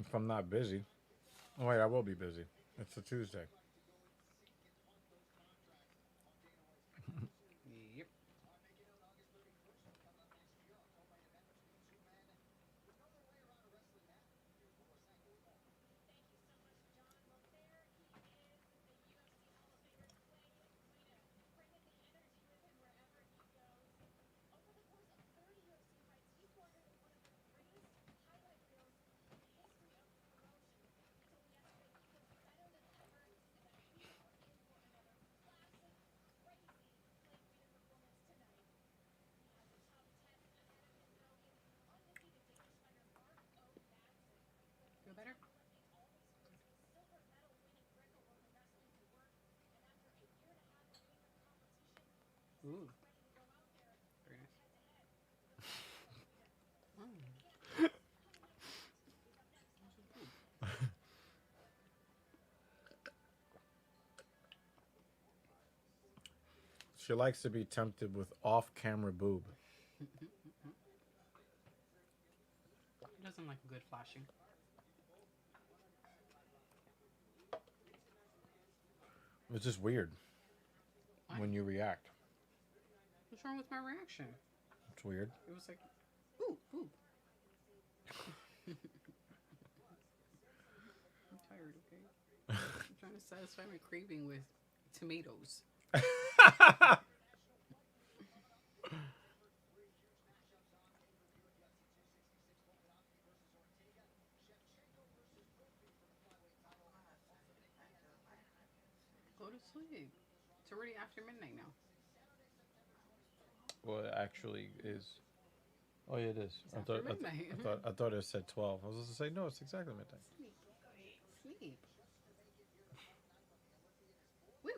If I'm not busy, oh wait, I will be busy. It's a Tuesday. Yep. Feel better? Ooh. Very nice. Mm. How's your boob? She likes to be tempted with off-camera boob. He doesn't like a good flashing. It's just weird What? when you react. What's wrong with my reaction? It's weird. It was like, ooh, ooh. I'm tired, okay? I'm trying to satisfy my craving with tomatoes. Go to sleep. It's already after midnight now. Well, it actually is. Oh yeah, it is. It's after midnight. I thought it said 12. I was going to say no, it's exactly midnight. Sleep. Sleep. Woo.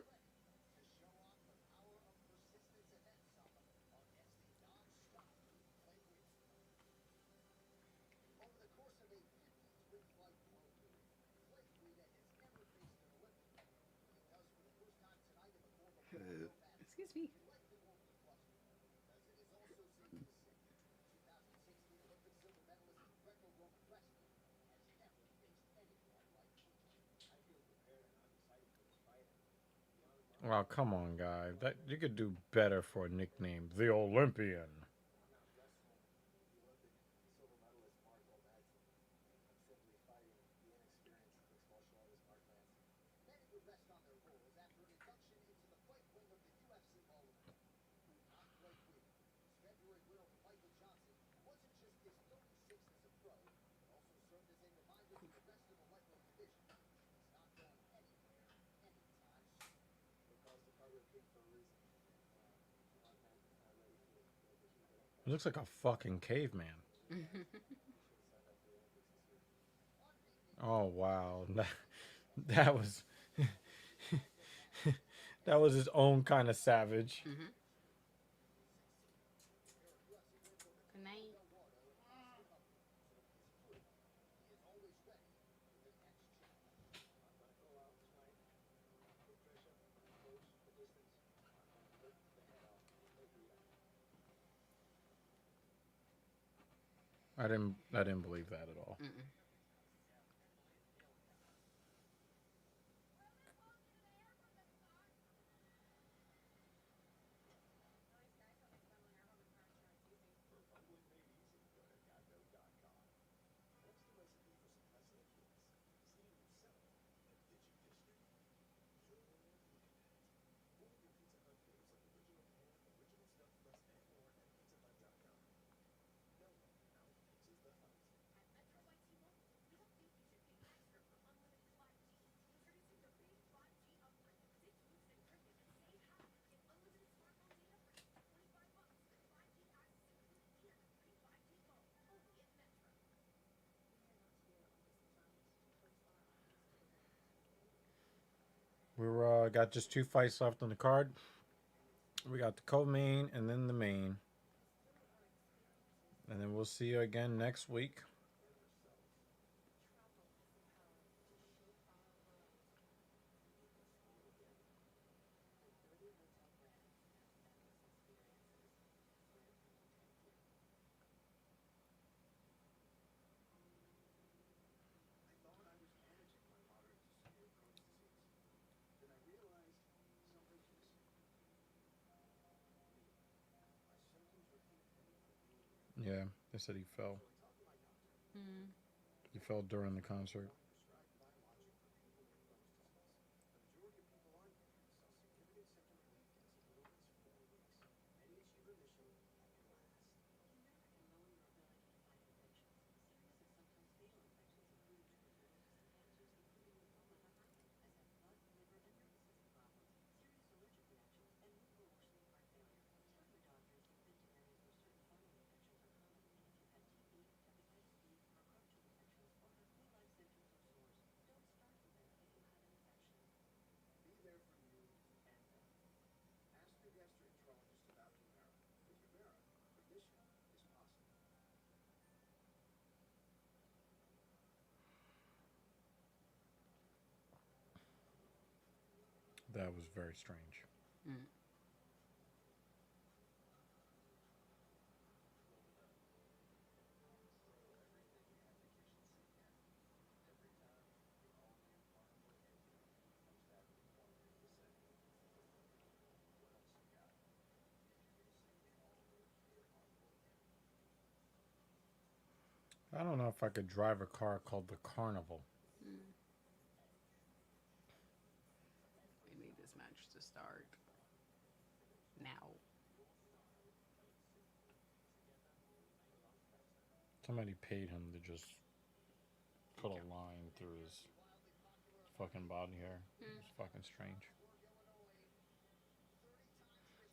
Excuse me. Well, come on, guy. That you could do better for a nickname, the Olympian. He looks like a fucking caveman. Oh wow, that was that was his own kind of savage. Mm-hmm. Good night. I didn't believe that at all. Mm-mm. We're got just 2 fights left on the card. We got the co-main and then the main, and then we'll see you again next week. Yeah, they said he fell. Mm. He fell during the concert. That was very strange. Mm. I don't know if I could drive a car called the Carnival. Mm. We need this match to start now. Somebody paid him to just put a line through his fucking body hair. Mm. It's fucking strange.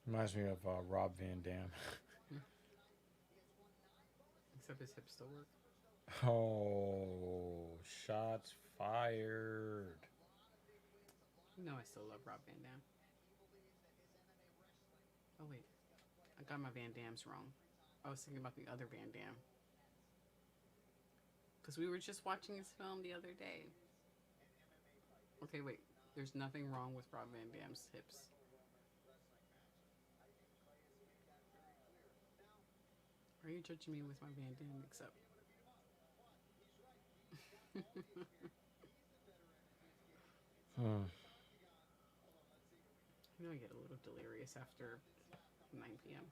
Reminds me of Rob Van Dam. Except his hips still work. Oh, shots fired. You know I still love Rob Van Dam. Oh wait, I got my Van Dams wrong. I was thinking about the other Van Dam. Because we were just watching his film the other day. Okay, wait. There's nothing wrong with Rob Van Dam's hips. Are you judging me with my Van Dam mix up? Hmm. You know, I get a little delirious after 9 p.m.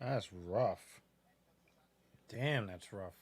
That's rough. Damn, that's rough.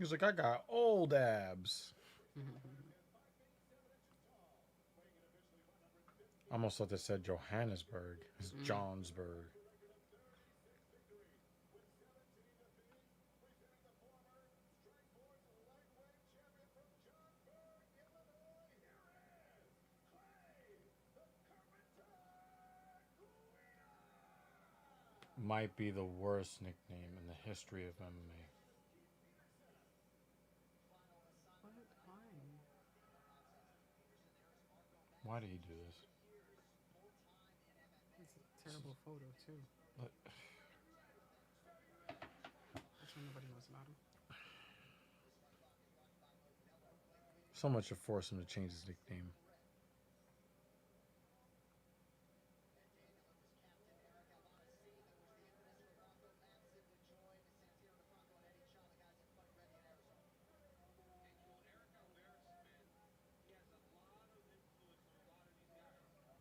He's like, I got old abs. I almost thought they said Johannesburg. It's Johnsburg. Might be the worst nickname in the history of MMA. What? Why? Why did he do this? It's a terrible photo too. Look, That's why nobody knows about him. so much to force him to change his nickname.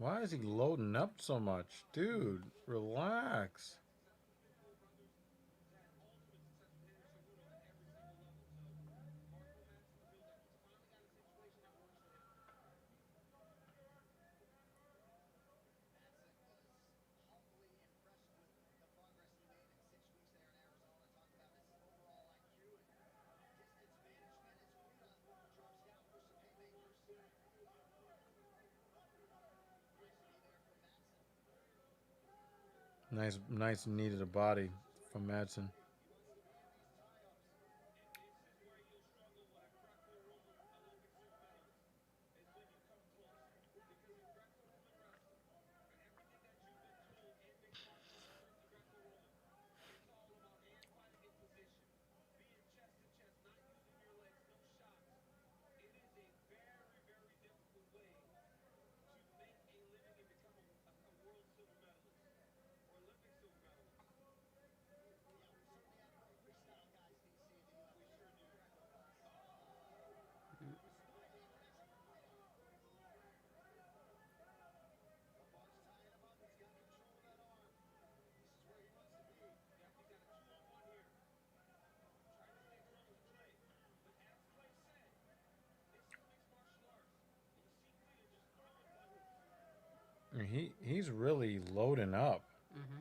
Why is he loading up so much? Dude, relax. Nice needed a body from Madsen. He's really loading up. Mm-hmm.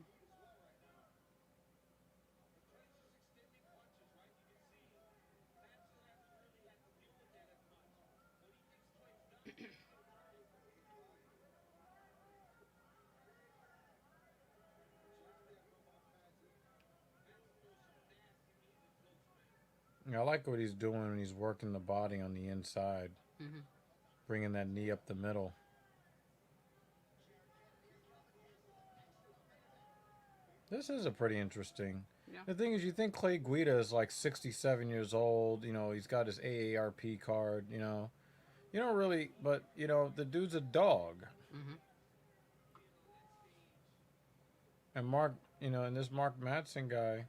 Yeah, I like what he's doing when he's working the body on the inside, Mm-hmm. bringing that knee up the middle. This is a pretty interesting. Yeah. The thing is, you think Clay Guida is like 67 years old. You know, he's got his AARP card. You don't really, but the dude's a dog. Mm-hmm. And Mark, and this Mark Madsen guy,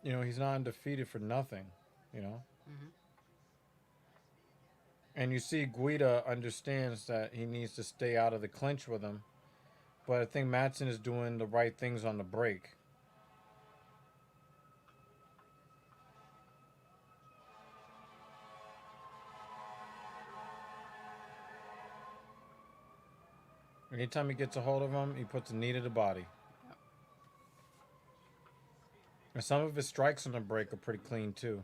he's not undefeated for nothing. You know, Mm-hmm. and you see Guida understands that he needs to stay out of the clinch with him, but I think Madsen is doing the right things on the break. Anytime he gets a hold of him, he puts a knee to the body. Yep. And some of his strikes on the break are pretty clean too.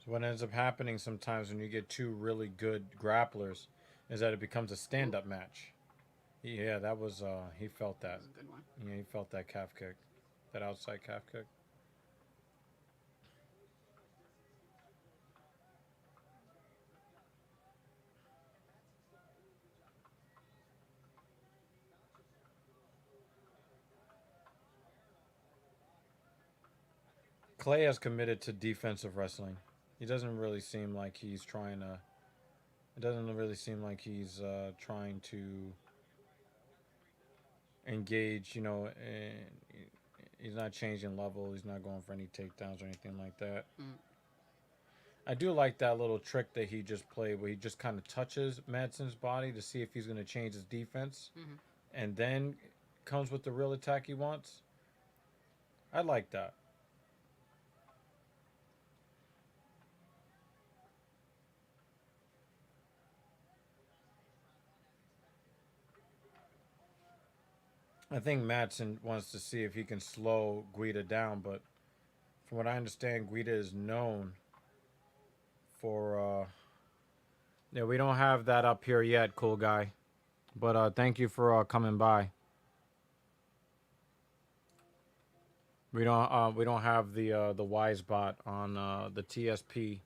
So what ends up happening sometimes when you get two really good grapplers is that it becomes a stand-up match. Yeah, that was he felt That that. was a good one. Yeah, he felt that calf kick, that outside calf kick. Clay has committed to defensive wrestling. He doesn't really seem like he's trying to. It doesn't really seem like he's trying to engage. And he's not changing level. He's not going for any takedowns or anything like that. Mm. I do like that little trick that he just played, where he just kind of touches Madsen's body to see if he's going to change his defense, Mm-hmm. and then comes with the real attack he wants. I like that. I think Madsen wants to see if he can slow Guida down, but from what I understand, Guida is known for. Yeah, we don't have that up here yet, cool guy. But thank you for coming by. We don't have the Wise bot on the TSP,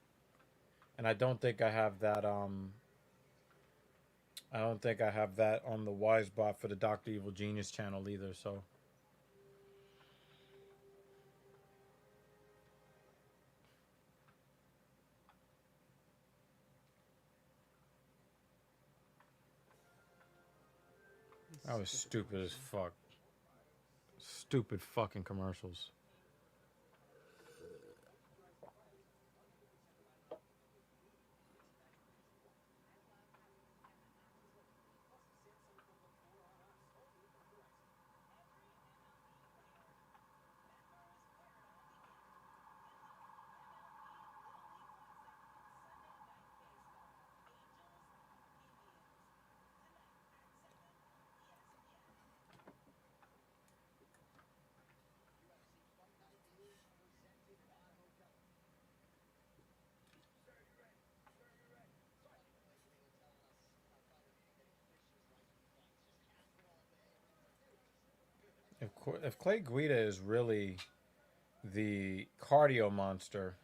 and I don't think I have that. I don't think I have that on the Wise bot for the Doctor Evil Genius channel either. So that was stupid as fuck. Stupid fucking commercials. If Clay Guida is really the cardio monster,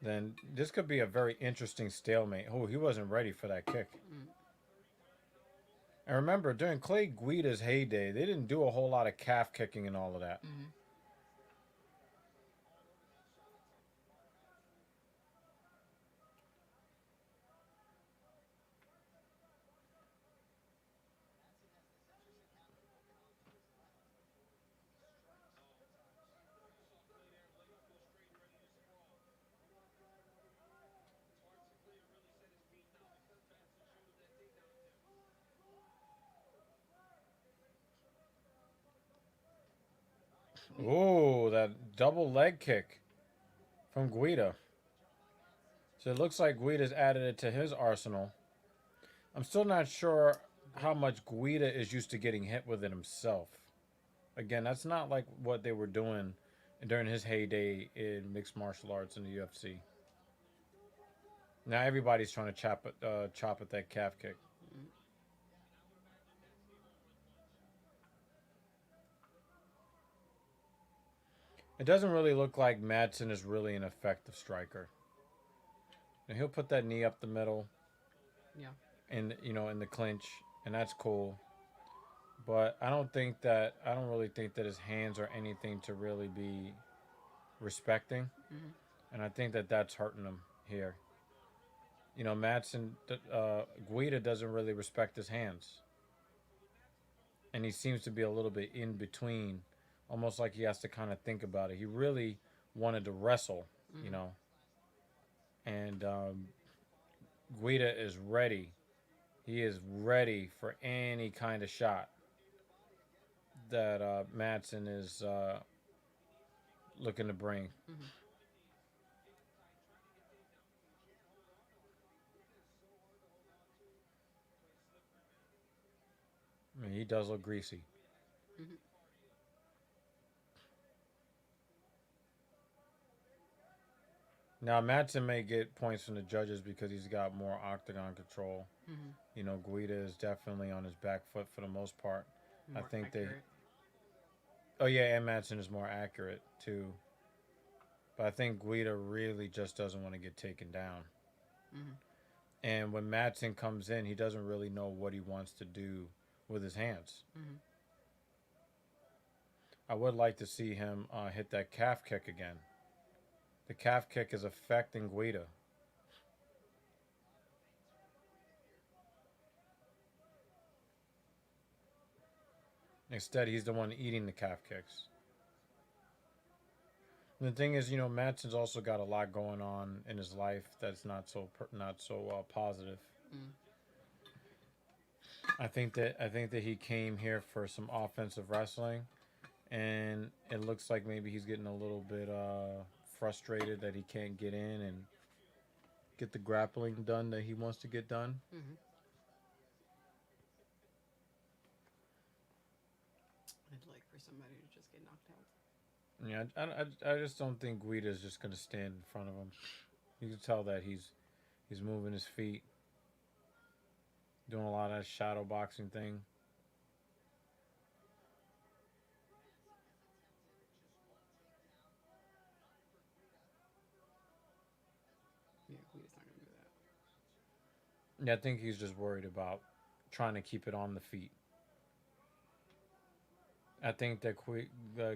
then this could be a very interesting stalemate. Oh, he wasn't ready for that kick. Mm. And remember, during Clay Guida's heyday, they didn't do a whole lot of calf kicking and all of that. Mm-hmm. Oh, that double leg kick from Guida. So it looks like Guida's added it to his arsenal. I'm still not sure how much Guida is used to getting hit with it himself. Again, that's not like what they were doing during his heyday in mixed martial arts in the UFC. Now everybody's trying to chop at that calf kick. Mm. It doesn't really look like Madsen is really an effective striker. Now he'll put that knee up the middle, Yeah. in in the clinch, and that's cool. But I don't really think that his hands are anything to really be respecting, Mm-hmm. and I think that that's hurting him here. Madsen, Guida doesn't really respect his hands, and he seems to be a little bit in between, almost like he has to kind of think about it. He really wanted to wrestle, you Mm-hmm. know, and Guida is ready. He is ready for any kind of shot that Madsen is looking to bring. Mm-hmm. I mean, he does look greasy. Mm-hmm. Now, Madsen may get points from the judges because he's got more octagon control. Mm-hmm. Guida is definitely on his back foot for the most part. I More think they. accurate. Oh yeah, and Madsen is more accurate too. But I think Guida really just doesn't want to get taken down. Mm-hmm. And when Madsen comes in, he doesn't really know what he wants to do with his hands. Mm-hmm. I would like to see him hit that calf kick again. The calf kick is affecting Guida. Instead, he's the one eating the calf kicks. And the thing is, Madsen's also got a lot going on in his life that's not so positive. Mm. I think that he came here for some offensive wrestling, and it looks like maybe he's getting a little bit frustrated that he can't get in and get the grappling done that he wants to get done. Mm-hmm. I'd like for somebody to just get knocked out. Yeah, I just don't think Guida's just gonna stand in front of him. You can tell that he's moving his feet, doing a lot of that shadow boxing thing. Yeah, Guida's not gonna do that. Yeah, I think he's just worried about trying to keep it on the feet. I think that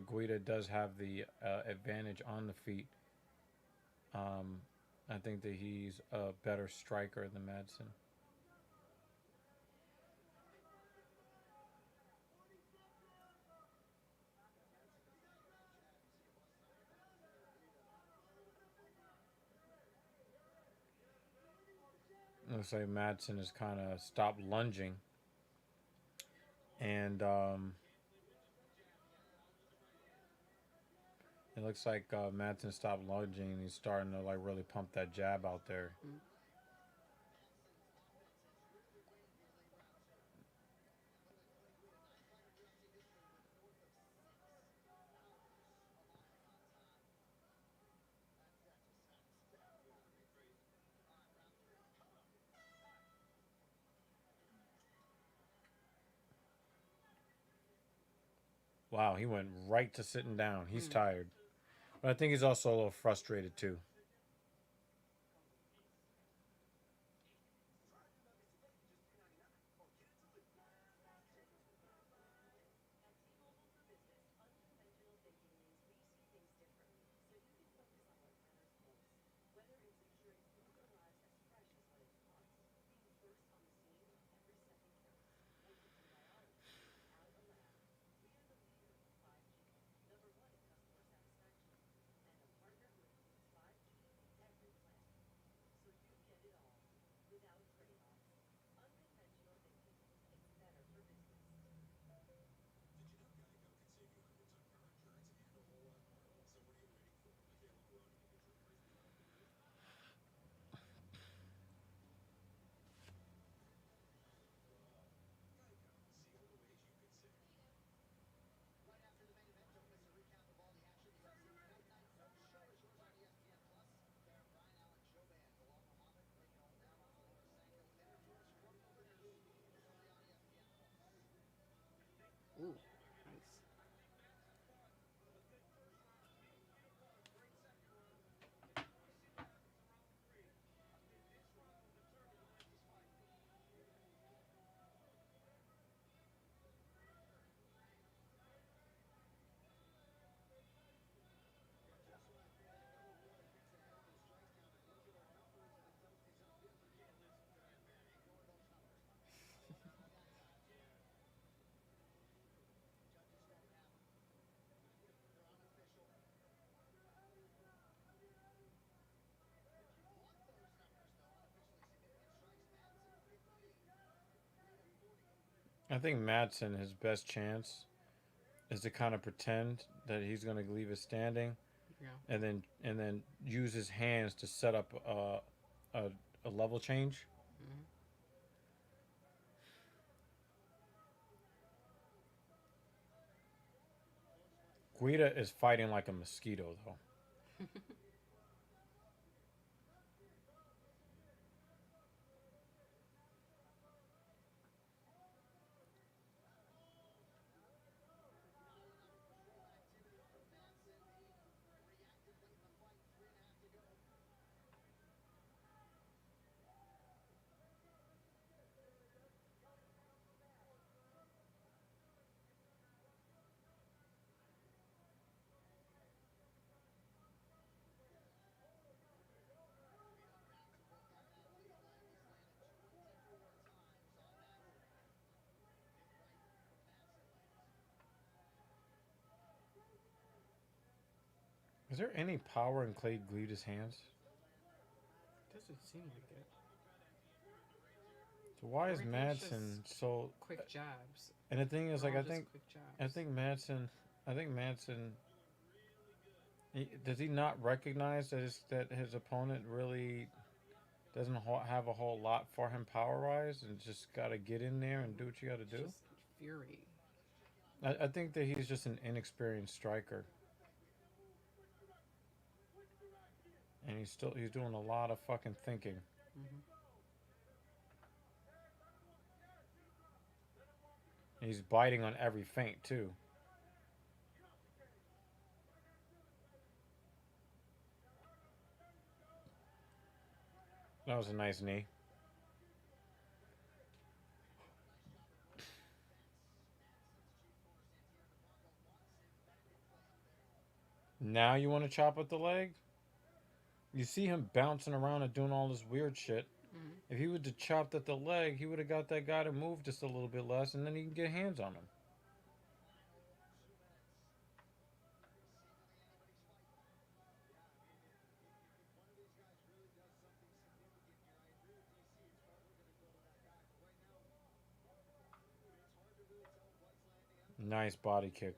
Guida does have the advantage on the feet. Um, I think that he's a better striker than Madsen. Looks like Madsen has kind of stopped lunging, and it looks like Madsen stopped lunging and he's starting to like really pump that jab out there. Mm. Wow, he went right to sitting down. He's Mm. tired, but I think he's also a little frustrated too. I think Madsen, his best chance is to kind of pretend that he's going to leave it standing, Yeah. and then use his hands to set up a level change. Hmm. Guida is fighting like a mosquito, though. Is there any power in Clay Guida's hands? Doesn't seem like it. So why is Everything's Madsen just so? quick jabs. And the thing is, They're like, all I just think, quick I jabs. think Madsen, I think Madsen. Does he not recognize that his opponent really doesn't have a whole lot for him power wise, and just got to get in there and do what you got to It's do? just fury. I think that he's just an inexperienced striker, and he's doing a lot of fucking thinking. Hmm. And he's biting on every feint too. That was a nice knee. Now you want to chop at the leg? You see him bouncing around and doing all this weird shit. Hmm. If he would have chopped at the leg, he would have got that guy to move just a little bit less, and then he can get hands on him. Nice body kick.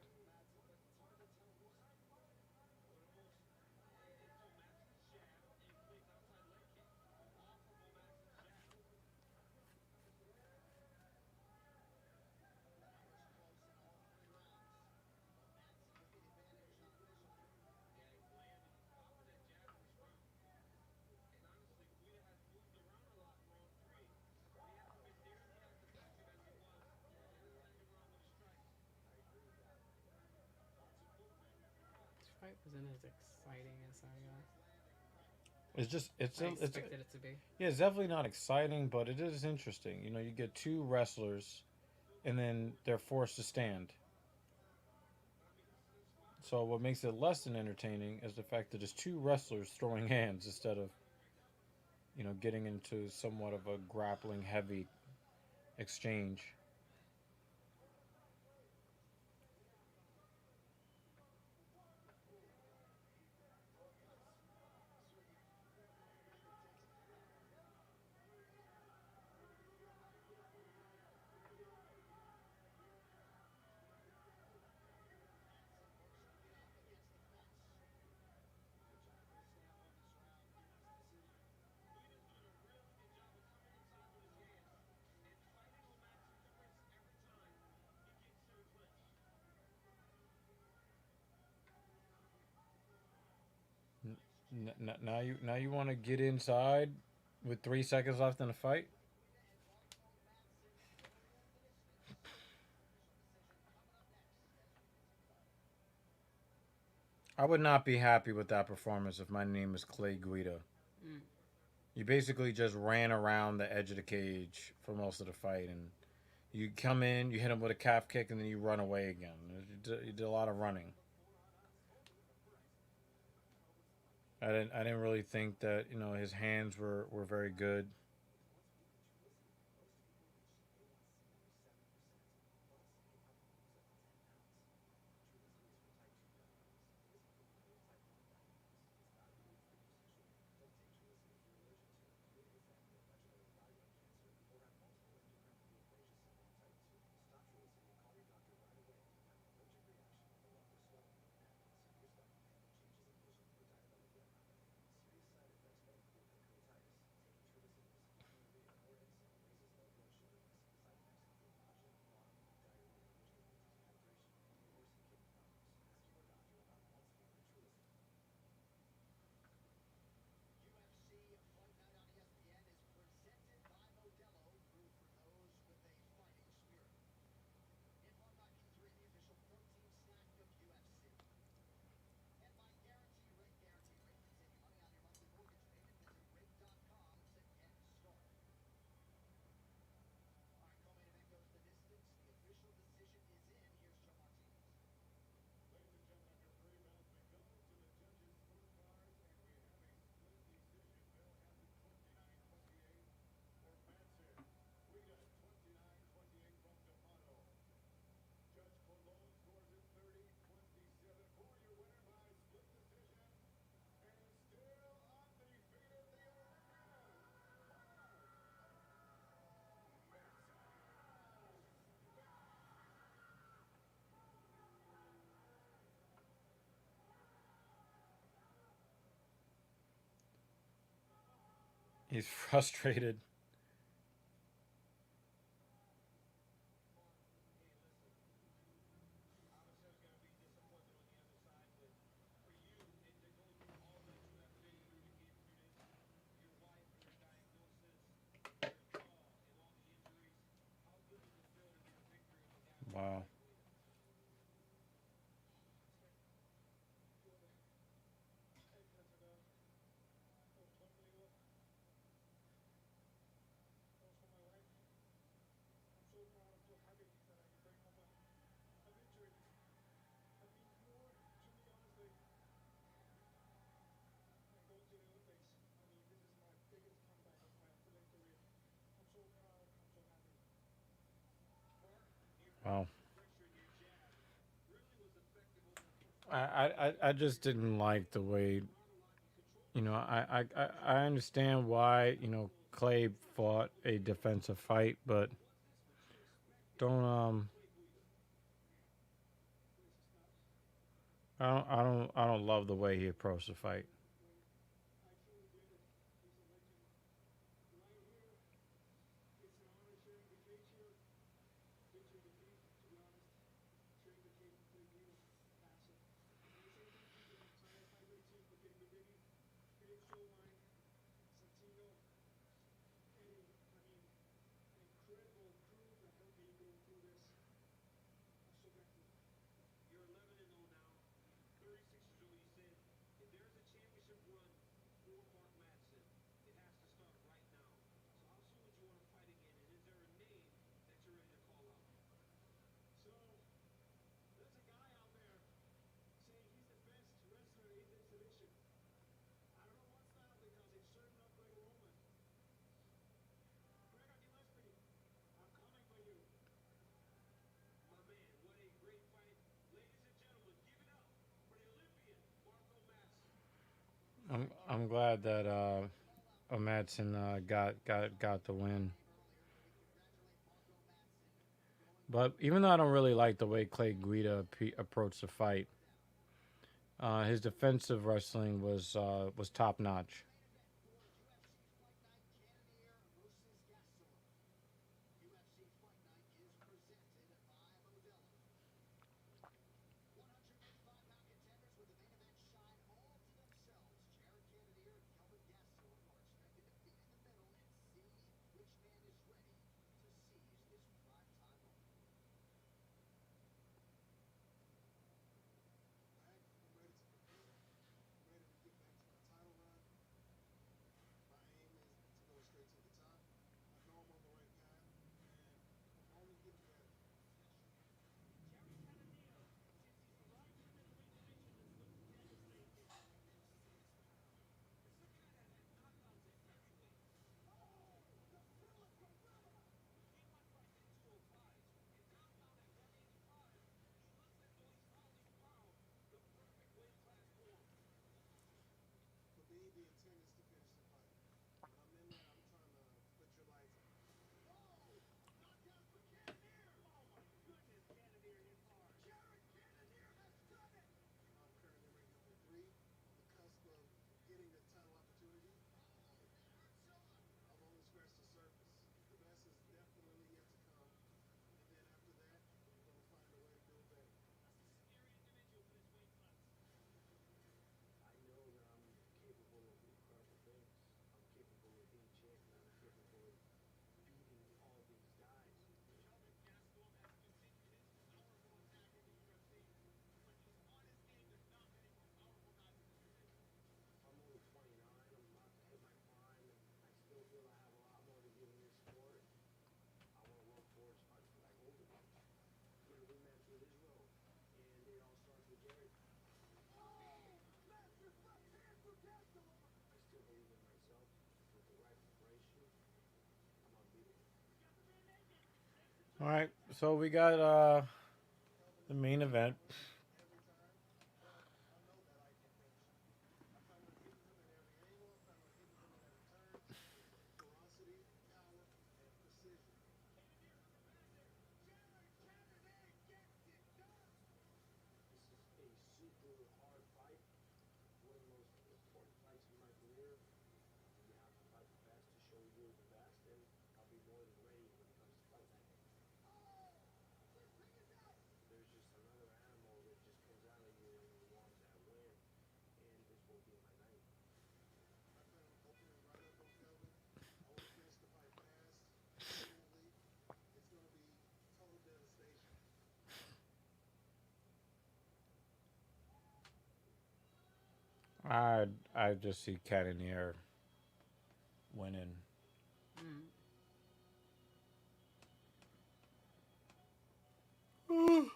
This fight wasn't as exciting as It's just I expected it to be. yeah, it's definitely not exciting, but it is interesting. You know, you get two wrestlers, and then they're forced to stand. So what makes it less than entertaining is the fact that it's two wrestlers throwing hands instead of getting into somewhat of a grappling heavy exchange. Now you want to get inside with 3 seconds left in the fight. I would not be happy with that performance if my name is Clay Guida. Mm. You basically just ran around the edge of the cage for most of the fight, and you come in, you hit him with a calf kick, and then you run away again. You did a lot of running. I didn't really think that his hands were very good. He's frustrated. Wow. Wow. I just didn't like the way, I understand why, Clay fought a defensive fight, but don't I don't love the way he approached the fight. I'm glad that Madsen got the win. But even though I don't really like the way Clay Guida approached the fight, his defensive wrestling was top notch. All right, so we got the main event. I just see Cannonier winning. Mm.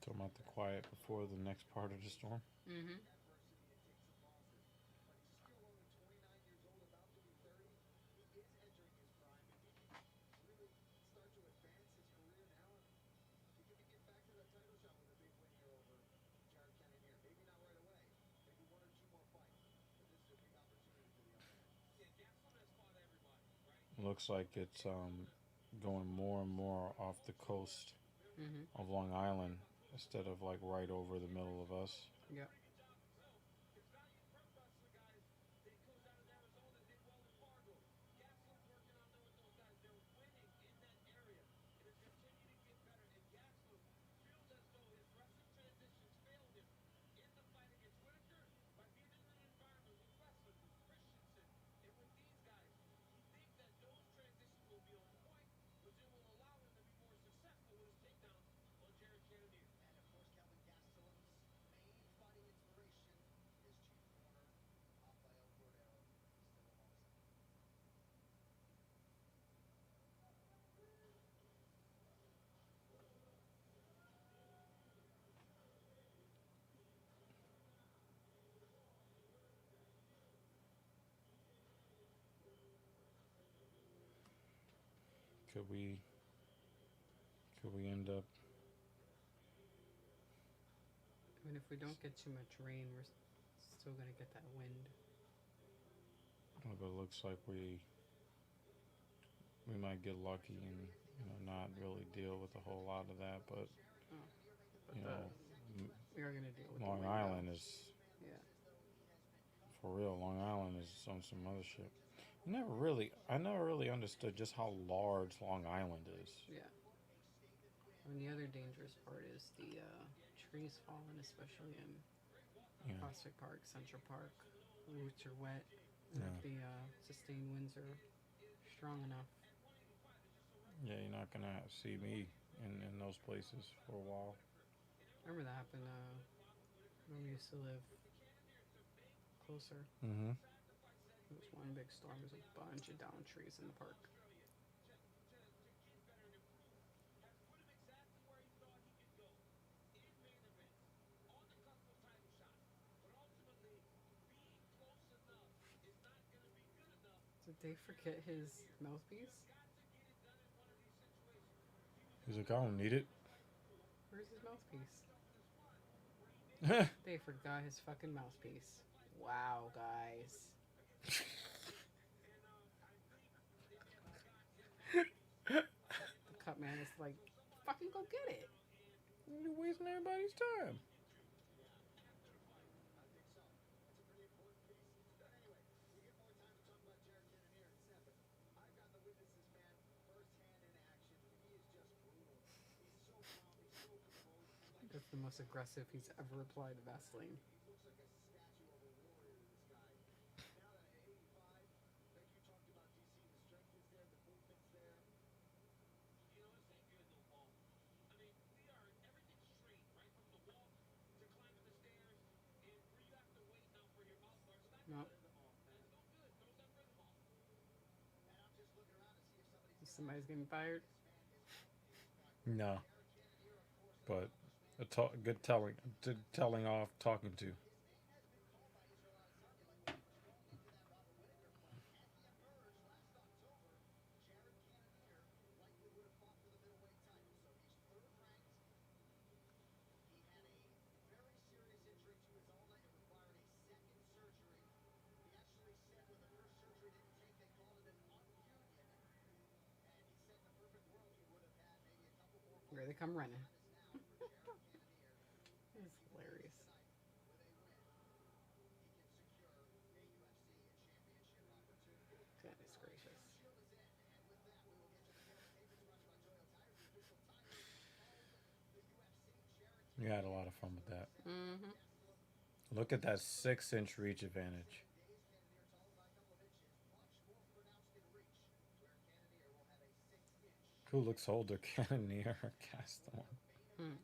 Talking about the quiet before the next part of the storm. Mm-hmm. Looks like it's going more and more off the coast Mm-hmm. of Long Island instead of like right over the middle of us. Yep. Could we could we end up I mean, if we don't get too much rain, we're still gonna get that wind. but it looks like we might get lucky and not really deal with a whole lot of that, but Oh, but you the know we are gonna deal with the Long wind Island though. is Yeah. for real. Long Island is on some other shit. I never really understood just how large Long Island is. Yeah. I mean, the other dangerous part is the trees falling, especially in Yeah, Prospect Park, Central Park. Roots are wet, and if yeah, the sustained winds are strong enough. yeah. You're not gonna see me in those places for a while. I remember that happened when we used to live closer. Mm-hmm. It was one big storm. There was a bunch of downed trees in the park. Did they forget his mouthpiece? He's like, I don't need it. Where's his mouthpiece? They forgot his fucking mouthpiece. Wow, guys. The cut man is like, fucking go get it. You're wasting everybody's time. That's the most aggressive he's ever applied to Vaseline. No. Somebody's getting fired. No, but good telling off, talking to. Here they come running. It's hilarious. Goodness gracious. You had a lot of fun with that. Mm-hmm. Look at that 6-inch reach advantage. Who looks older, Cannonier or Gastelum? Hmm.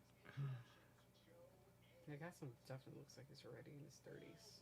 The guy definitely looks like he's already in his 30s.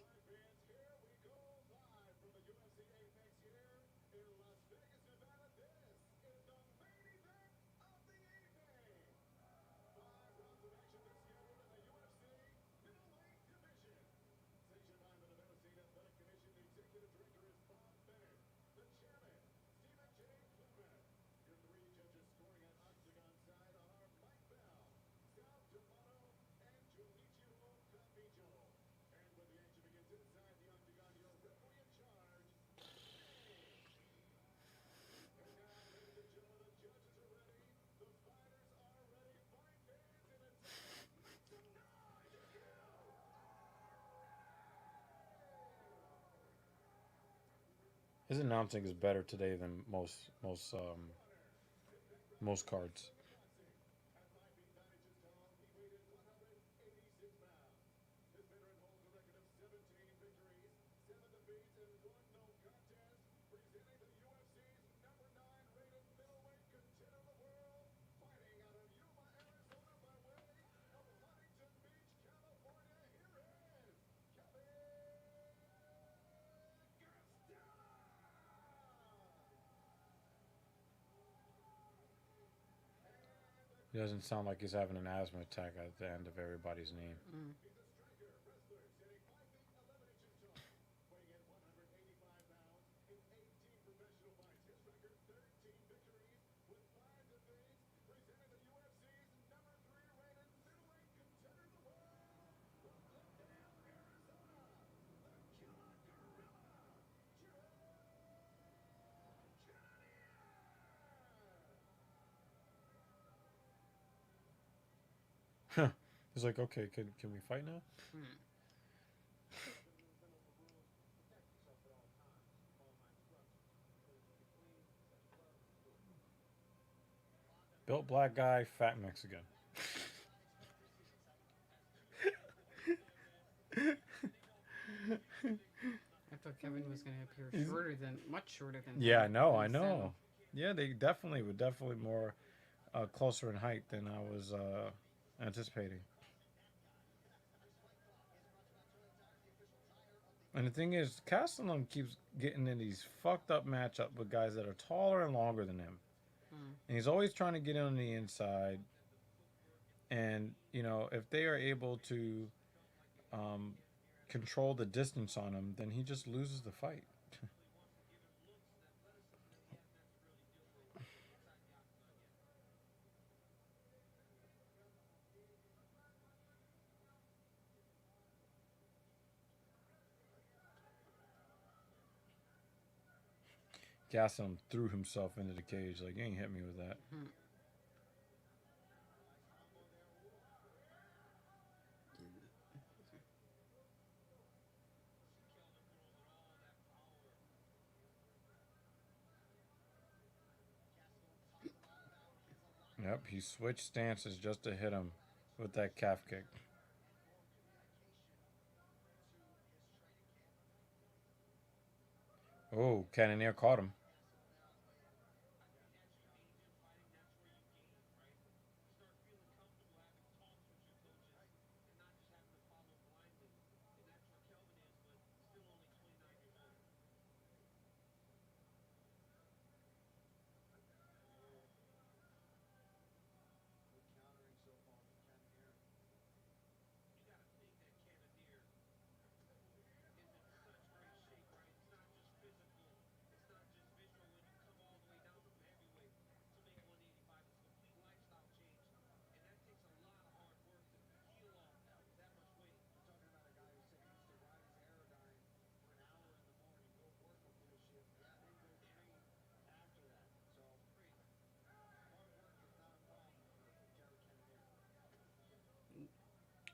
His announcing is better today than most cards. He doesn't sound like he's having an asthma attack at the end of everybody's name. Mm. He's like, okay, can we fight now? Hmm. Built black guy, fat Mexican. I thought Kevin was going to appear much shorter than Yeah, him. I know, I And so, know. Yeah, they were definitely more closer in height than I was anticipating. And the thing is, Castellum keeps getting in these fucked up matchup with guys that are taller and longer than him. hmm. And he's always trying to get in on the inside. And, if they are able to um, control the distance on him, then he just loses the fight. Gastelum threw himself into the cage like, you ain't hit me with that. Hmm. Yep, he switched stances just to hit him with that calf kick. Oh, Cannonier caught him.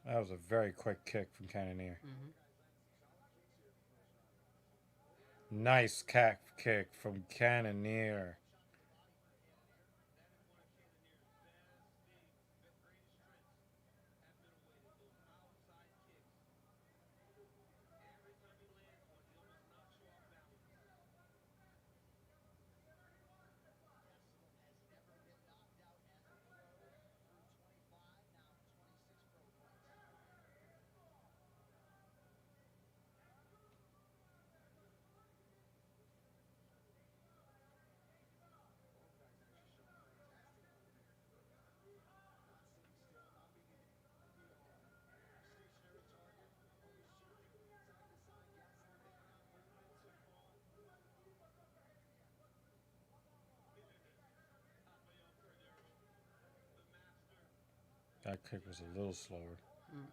That was a very quick kick from Cannonier. Mm-hmm. Nice calf kick from Cannonier. That kick was a little slower. Mm.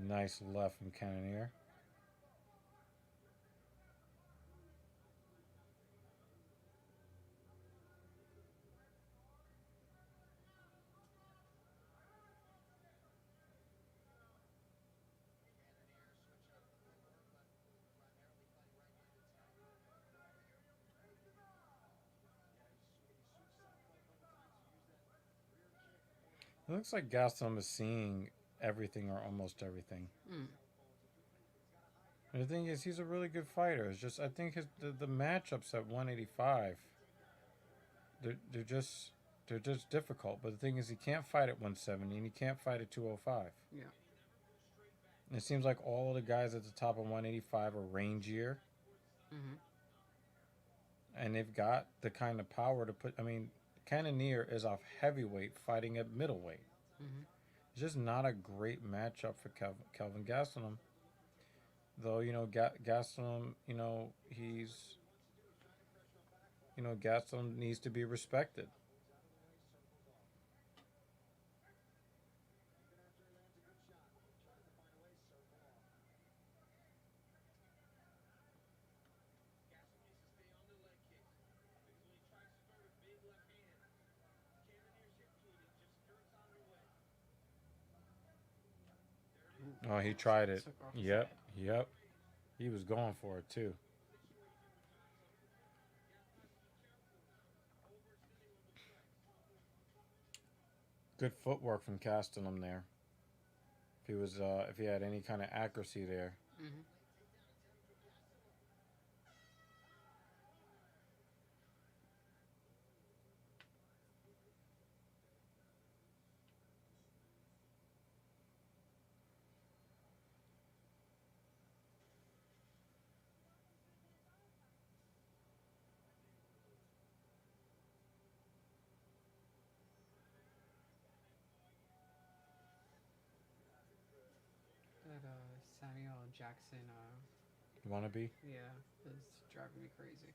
Nice left from Cannonier. It looks like Gastelum is seeing everything or almost everything. Mm. And the thing is, he's a really good fighter. It's just I think the matchups at 185, they're just difficult. But the thing is, he can't fight at 170 and he can't fight at 205. Yeah. And it seems like all of the guys at the top of 185 are rangier, Mm-hmm. and they've got the kind of power to put. I mean, Cannonier is off heavyweight fighting at middleweight. Mm-hmm. It's just not a great matchup for Kelvin Gastelum. Though Gastelum, Gastelum needs to be respected. Oh, he tried it. Took off his Yep, head. yep. He was going for it too. Good footwork from Gastelum there. If he had any kind of accuracy there. Mm-hmm. That Samuel Jackson, Wannabe. yeah, is driving me crazy.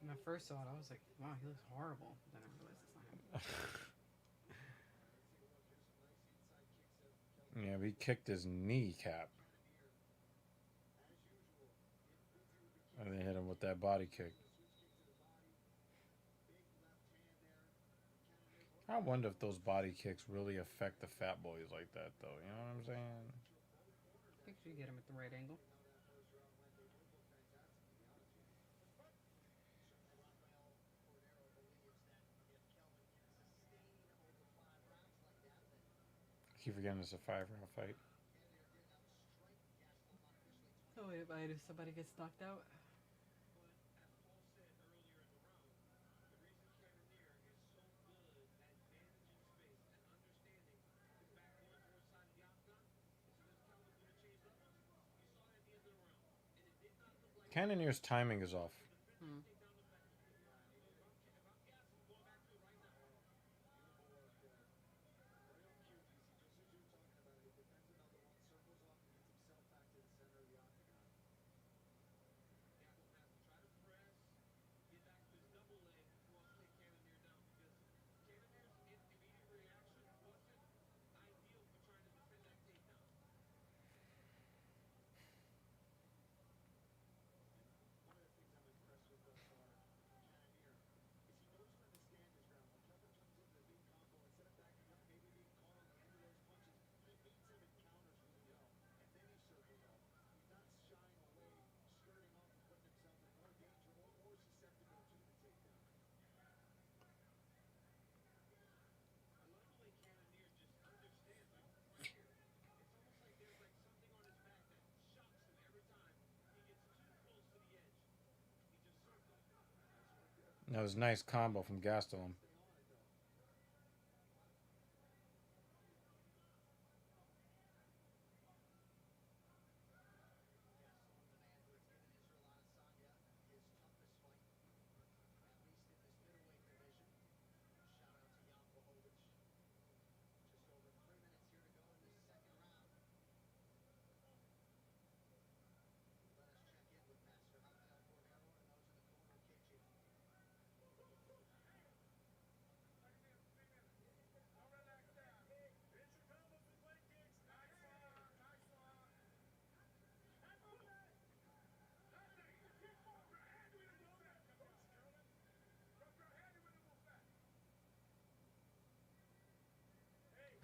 When I first saw it, I was like, wow, he looks horrible. Then I realized it's not him. Yeah, he kicked his kneecap. And they hit him with that body kick. I wonder if those body kicks really affect the fat boys like that, though. You know what I'm saying? I think you get him at the right angle. I keep forgetting it's a 5-round fight. Oh, wait, if somebody gets knocked out. Cannonier's timing is off. Hmm. That was a nice combo from Gastelum.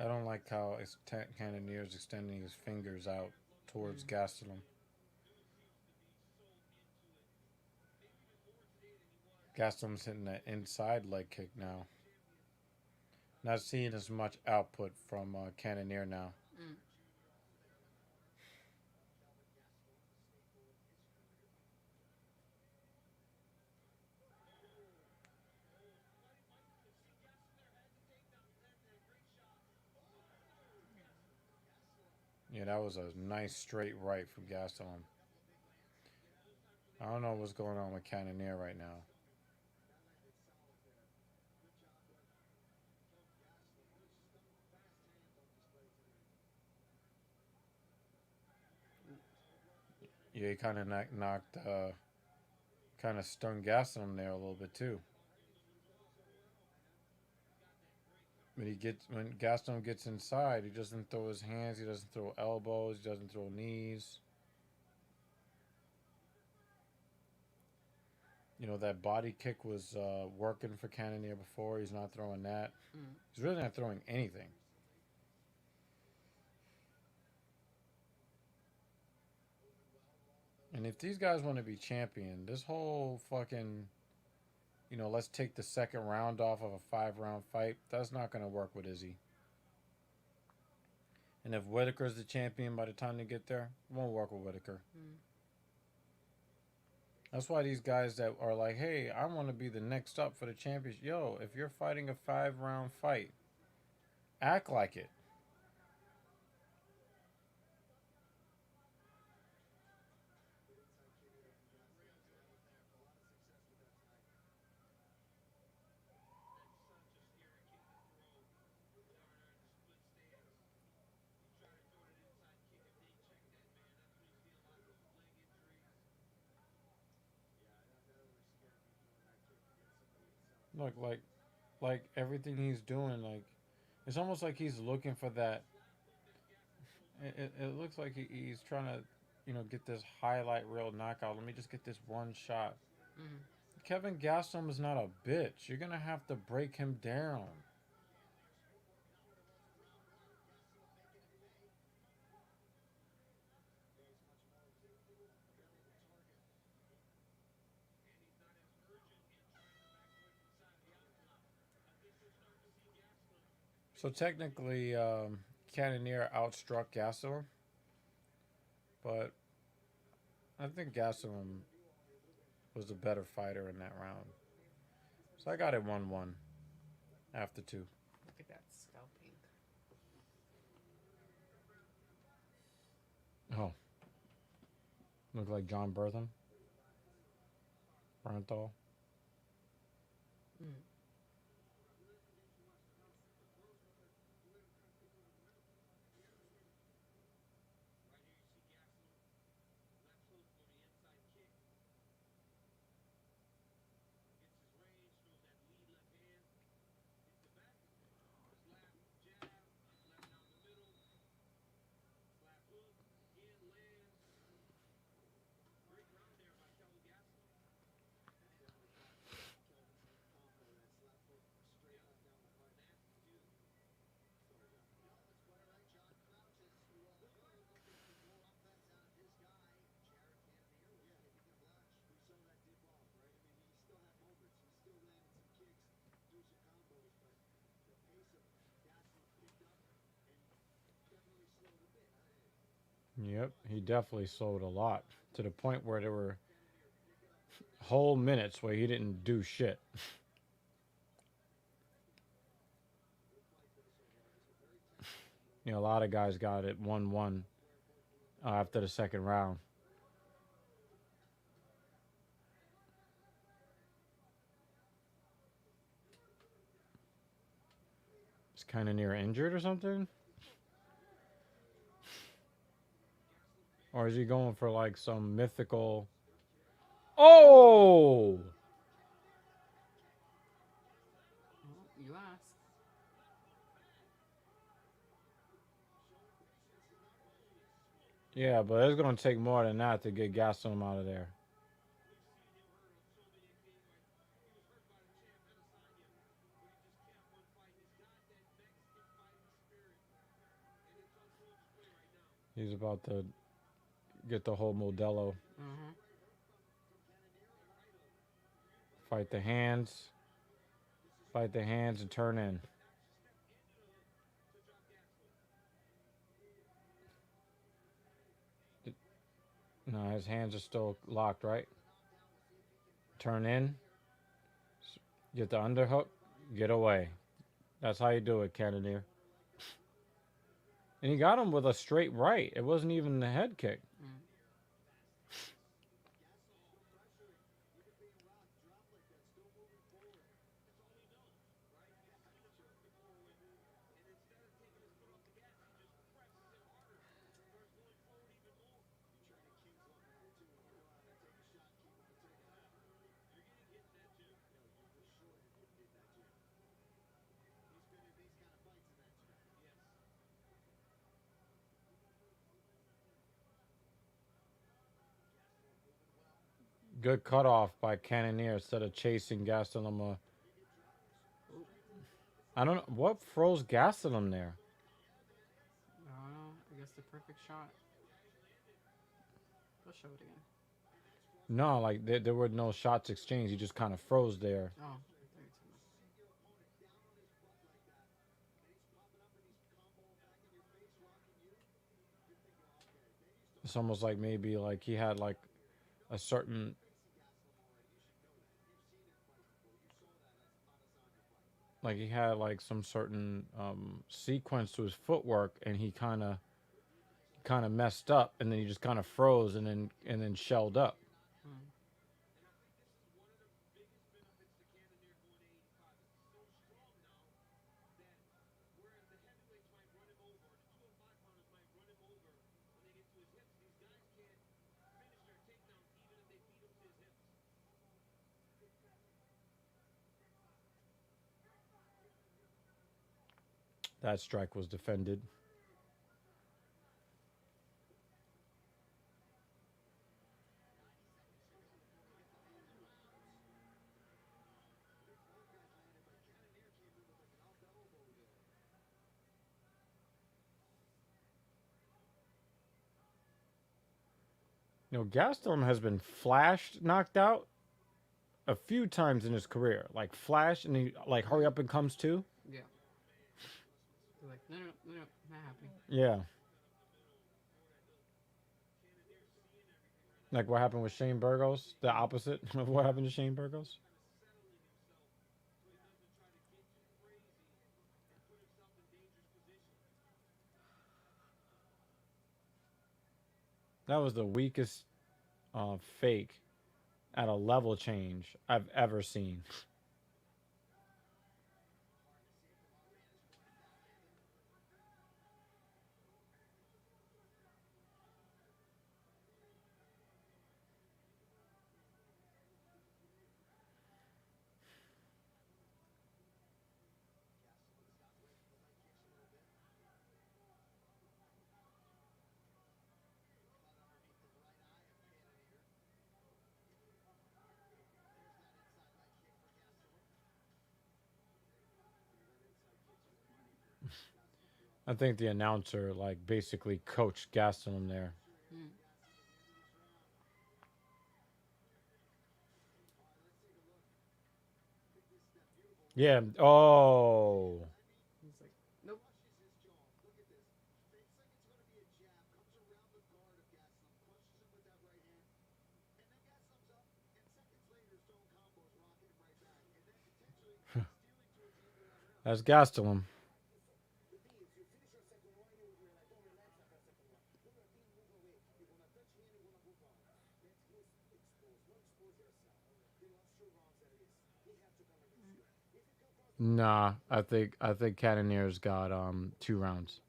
I don't like how Cannonier's extending his fingers out towards Gastelum. Gastelum's hitting that inside leg kick now. Not seeing as much output from Cannonier now. Mm. Yeah, that was a nice straight right from Gastelum. I don't know what's going on with Cannonier right now. Yeah, he kind of knocked, kind of stung Gastelum there a little bit too. But when Gastelum gets inside, he doesn't throw his hands, he doesn't throw elbows, he doesn't throw knees. You know, that body kick was working for Cannonier before. He's not throwing that. Mm. He's really not throwing anything. And if these guys want to be champion, this whole fucking, let's take the second round off of a 5-round fight, that's not going to work with Izzy. And if Whitaker's the champion by the time they get there, it won't work with Whitaker. Mm. That's why these guys that are like, hey, I want to be the next up for the championship. Yo, if you're fighting a 5-round fight, act like it. Look, like everything he's doing, like it's almost like he's looking for that. It looks like he's trying to, get this highlight reel knockout. Let me just get this one shot. Mm. Kevin Gastelum is not a bitch. You're gonna have to break him down. So technically, Cannonier outstruck Gastelum, but I think Gastelum was the better fighter in that round. So I got it 1-1 after 2. Look at that scalping. Oh, look like John Bertham. Bernthal. Mm. Yep, he definitely slowed a lot to the point where there were whole minutes where he didn't do shit. You know, a lot of guys got it 1-1 after the second round. It's kind of near injured or something. Or is he going for like some mythical? Oh! Well, you asked. Yeah, but it's going to take more than that to get Gastelum out of there. He's about to get the whole Modelo. Mm-hmm. Fight the hands. Fight the hands and turn in. No, his hands are still locked, right? Turn in. Get the underhook. Get away. That's how you do it, Cannonier. And he got him with a straight right. It wasn't even the head kick. Mm. Good cutoff by Cannonier instead of chasing Gastelum. Ooh. I don't know. What froze Gastelum there? I don't know. I guess the perfect shot. They'll show it again. No, like there were no shots exchanged. He just kind of froze there. Oh, It's almost like maybe like he had like a certain like he had like some certain sequence to his footwork, and he kind of messed up, and then he just kind of froze, and then shelled up. mm. That strike was defended. You know, Gastelum has been flashed knocked out a few times in his career. Like flash, and he like hurry up and comes to. Yeah. They're like, no, no, no, no, not happening. Yeah. Like what happened with Shane Burgos, the opposite of what happened to Shane Burgos. That was the weakest fake at a level change I've ever seen. I think the announcer like basically coached Gastelum there. Mm. Yeah. Oh. He's like, nope. That's Gastelum. Nah, I think Cannonier's got 2 rounds.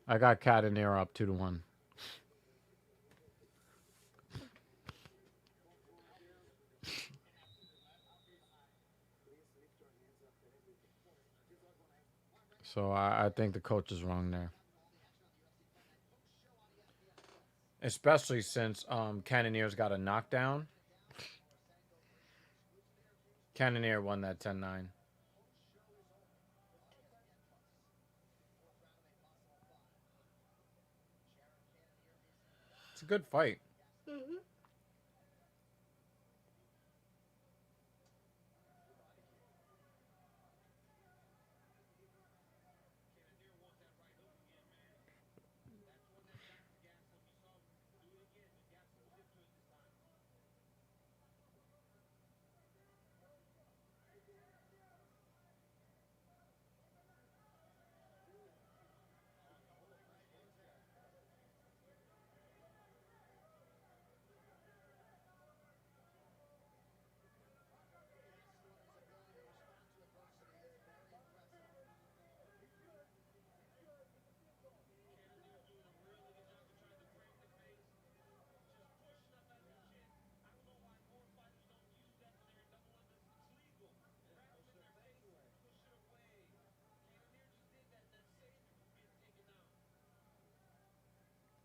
I got Cannonier up 2-1. So I think the coach is wrong there. Especially since Cannonier's got a knockdown. Cannonier won that 10-9. It's a good fight.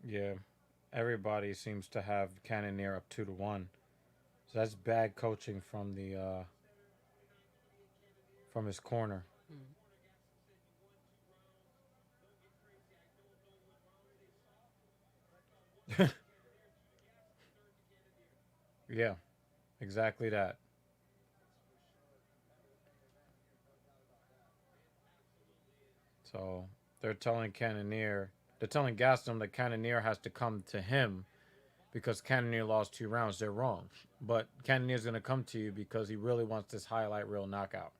Yeah, everybody seems to have Cannonier up 2-1. So that's bad coaching from the from his corner. Hmm. Yeah, exactly that. So they're telling Gaston that Cannonier has to come to him because Cannonier lost 2 rounds. They're wrong. But Cannonier's going to come to you because he really wants this highlight reel knockout.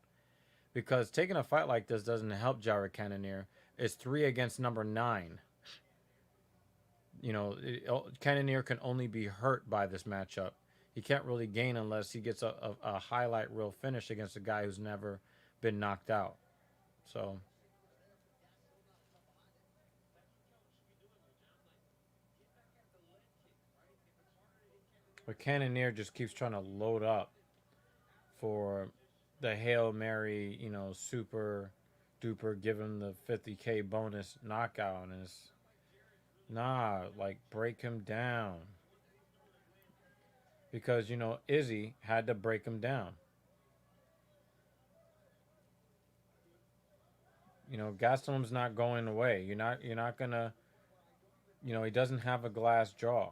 Because taking a fight like this doesn't help Jared Cannonier. It's 3 against number 9. Cannonier can only be hurt by this matchup. He can't really gain unless he gets a highlight reel finish against a guy who's never been knocked out. So, but Cannonier just keeps trying to load up for the Hail Mary, super duper, give him the 50K bonus knockout. And it's, nah, like, break him down. Because, Izzy had to break him down. Gastelum's not going away. You're not gonna, he doesn't have a glass jaw.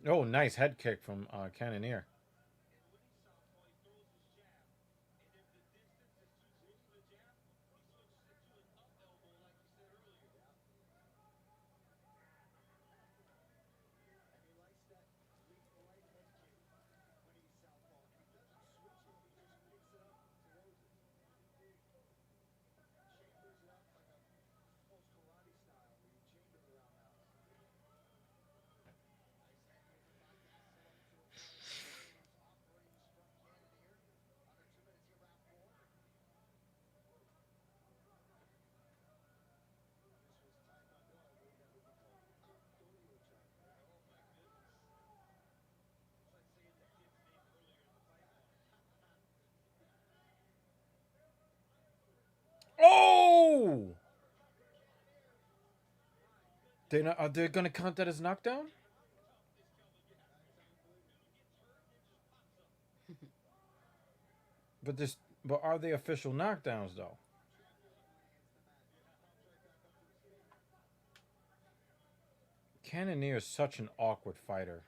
Oh, nice head kick from Cannonier. Oh! Are they gonna count that as knockdown? But are they official knockdowns though? Cannonier is such an awkward fighter.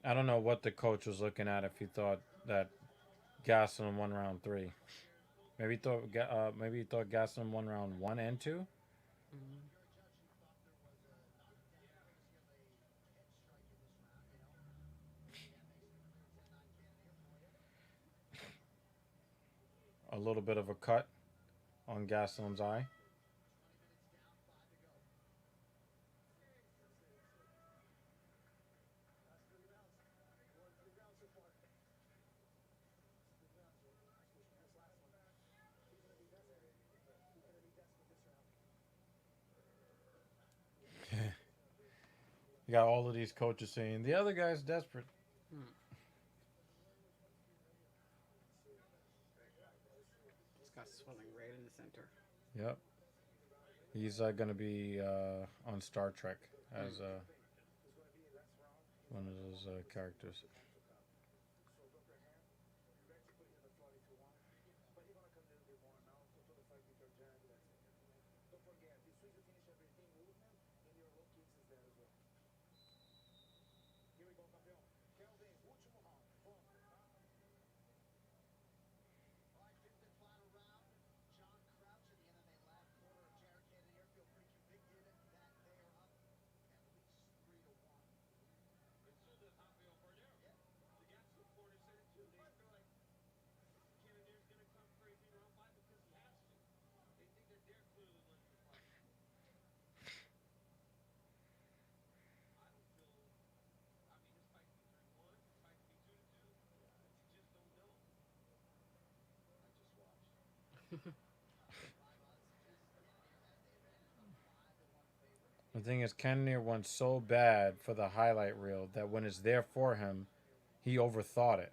I don't know what the coach was looking at if he thought that Gastelum won round 3. Maybe he thought Gastelum won round 1 and 2. Mm. A little bit of a cut on Gastelum's eye. You got all of these coaches saying the other guy's desperate. Mm. It's got swelling right in the center. Yep. He's going to be on Star Trek as one of those characters. The thing is, Cannonier went so bad for the highlight reel that when it's there for him, he overthought it.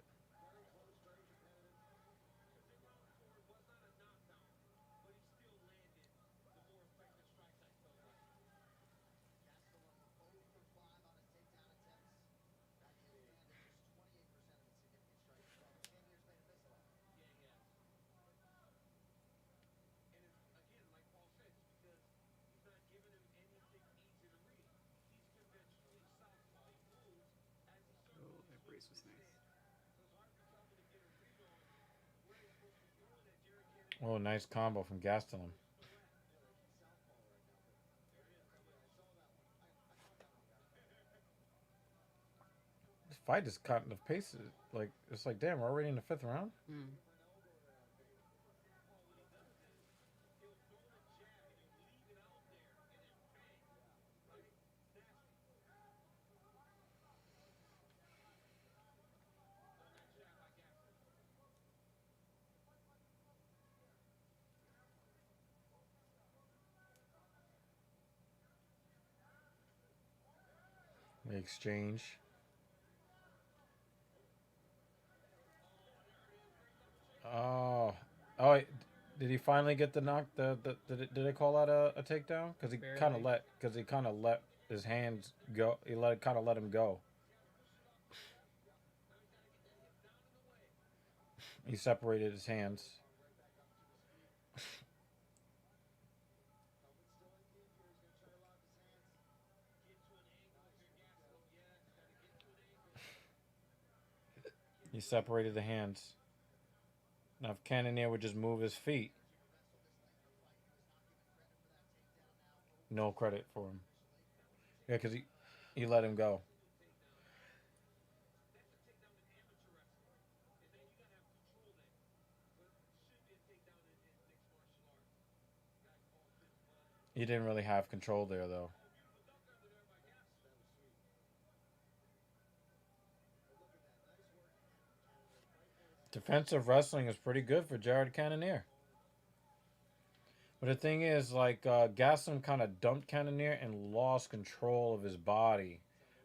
Oh, that brace was nice. Oh, nice combo from Gastelum. This fight is cutting the pace. Like it's like, damn, we're already in the 5th round. Mm. The exchange. Oh, oh, did he finally get the knock? Did they call that a takedown? Because Barely. he kind of let his hands go. He let him go. He separated his hands. He separated the hands. Now if Cannonier would just move his feet, no credit for him. Yeah, because he let him go. He didn't really have control there though. Defensive wrestling is pretty good for Jared Cannonier. But the thing is, like, Gastelum kind of dumped Cannonier and lost control of his body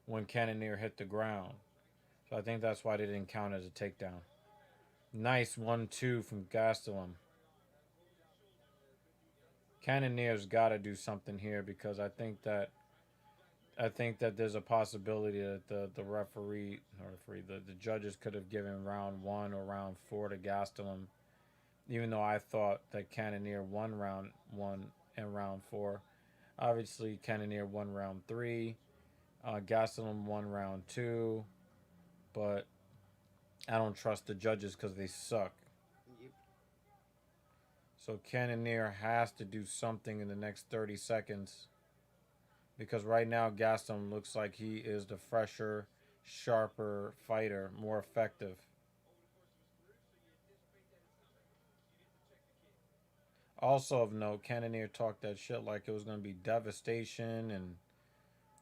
when Cannonier hit the ground. So I think that's why they didn't count as a takedown. Nice 1-2 from Gastelum. Cannonier's got to do something here because I think that there's a possibility that the judges could have given round 1 or round 4 to Gastelum, even though I thought that Cannonier won round 1 and round 4. Obviously, Cannonier won round 3. Gastelum won round 2. but I don't trust the judges because they suck. Yep. So Cannonier has to do something in the next 30 seconds because right now Gastelum looks like he is the fresher, sharper fighter, more effective. Also of note, Cannonier talked that shit like it was going to be devastation and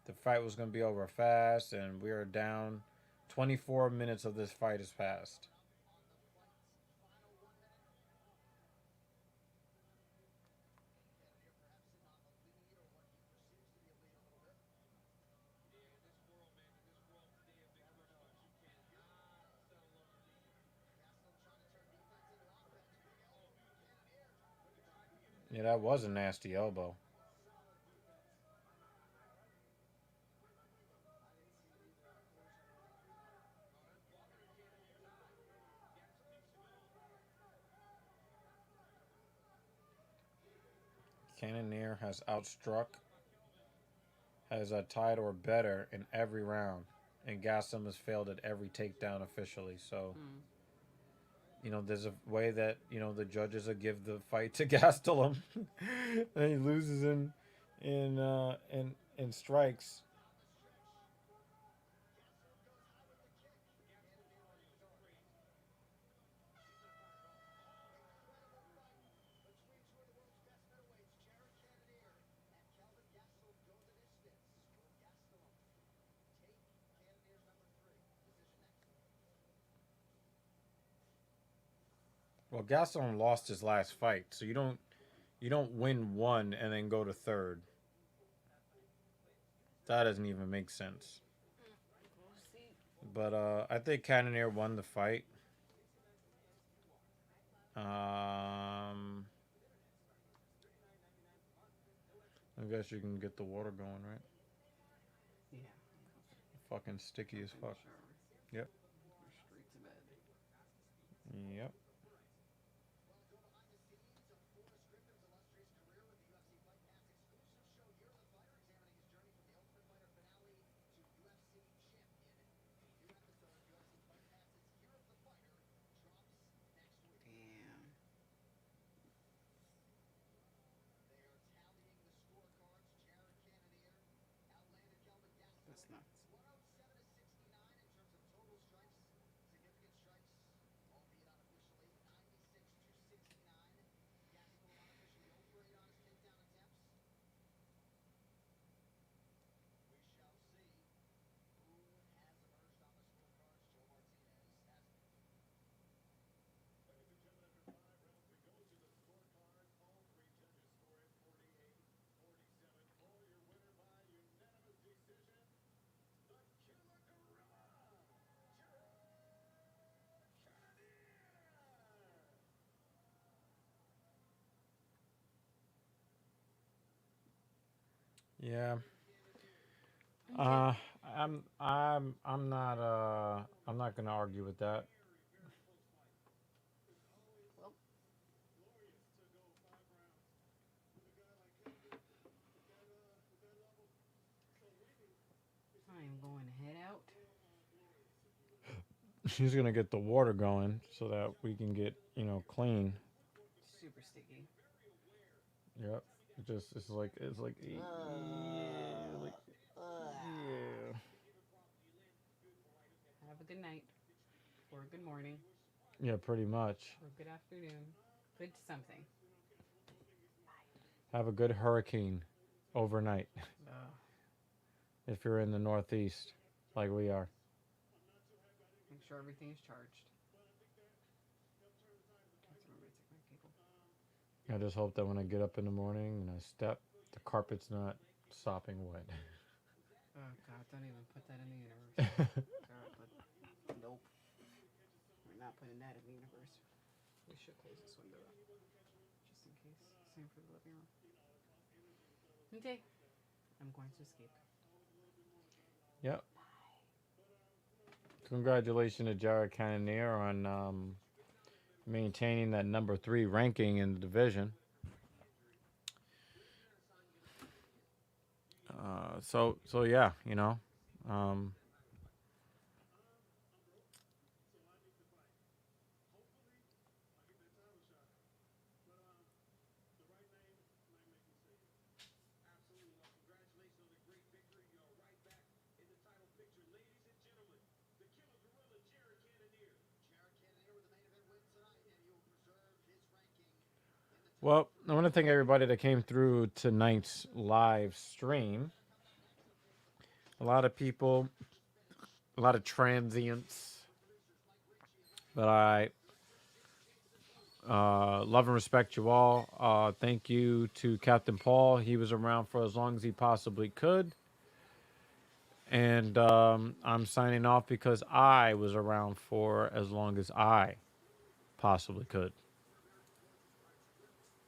the fight was going to be over fast, and we are down. 24 minutes of this fight has passed. Yeah, that was a nasty elbow. Cannonier has outstruck, has a tied or better in every round, and Gastelum has failed at every takedown officially. So, Mm. there's a way that the judges will give the fight to Gastelum, and he loses in strikes. Well, Gastelum lost his last fight, so you don't win one and then go to third. That doesn't even make sense. We'll see. But I think Cannonier won the fight. Um, I guess you can get the water going, right? Yeah. Fucking sticky as fuck. Yep. We're straight to bed. Yep. Damn. That's nuts. Yeah. Okay. Uh, I'm not gonna argue with that. Well, I am going to head out. She's gonna get the water going so that we can get clean. Super sticky. Yep. It's like yeah, like yeah. Have a good night. Or a good morning. Yeah, pretty much. Or good afternoon. Good something. Have a good hurricane overnight Ugh. if you're in the Northeast, like we are. Make sure everything is charged. That's where I'm going to take my cable. I just hope that when I get up in the morning and I step, the carpet's not sopping wet. Oh, God. Don't even put that in the universe. God, but nope. We're not putting that in the universe. We should close this window up. Just in case. Same for the living room. Okay. I'm going to escape. Yep. Congratulations to Jared Cannonier on maintaining that number 3 ranking in the division. So yeah, um, Well, I want to thank everybody that came through tonight's live stream. A lot of people, a lot of transients, but I love and respect you all. Thank you to Captain Paul. He was around for as long as he possibly could. And I'm signing off because I was around for as long as I possibly could.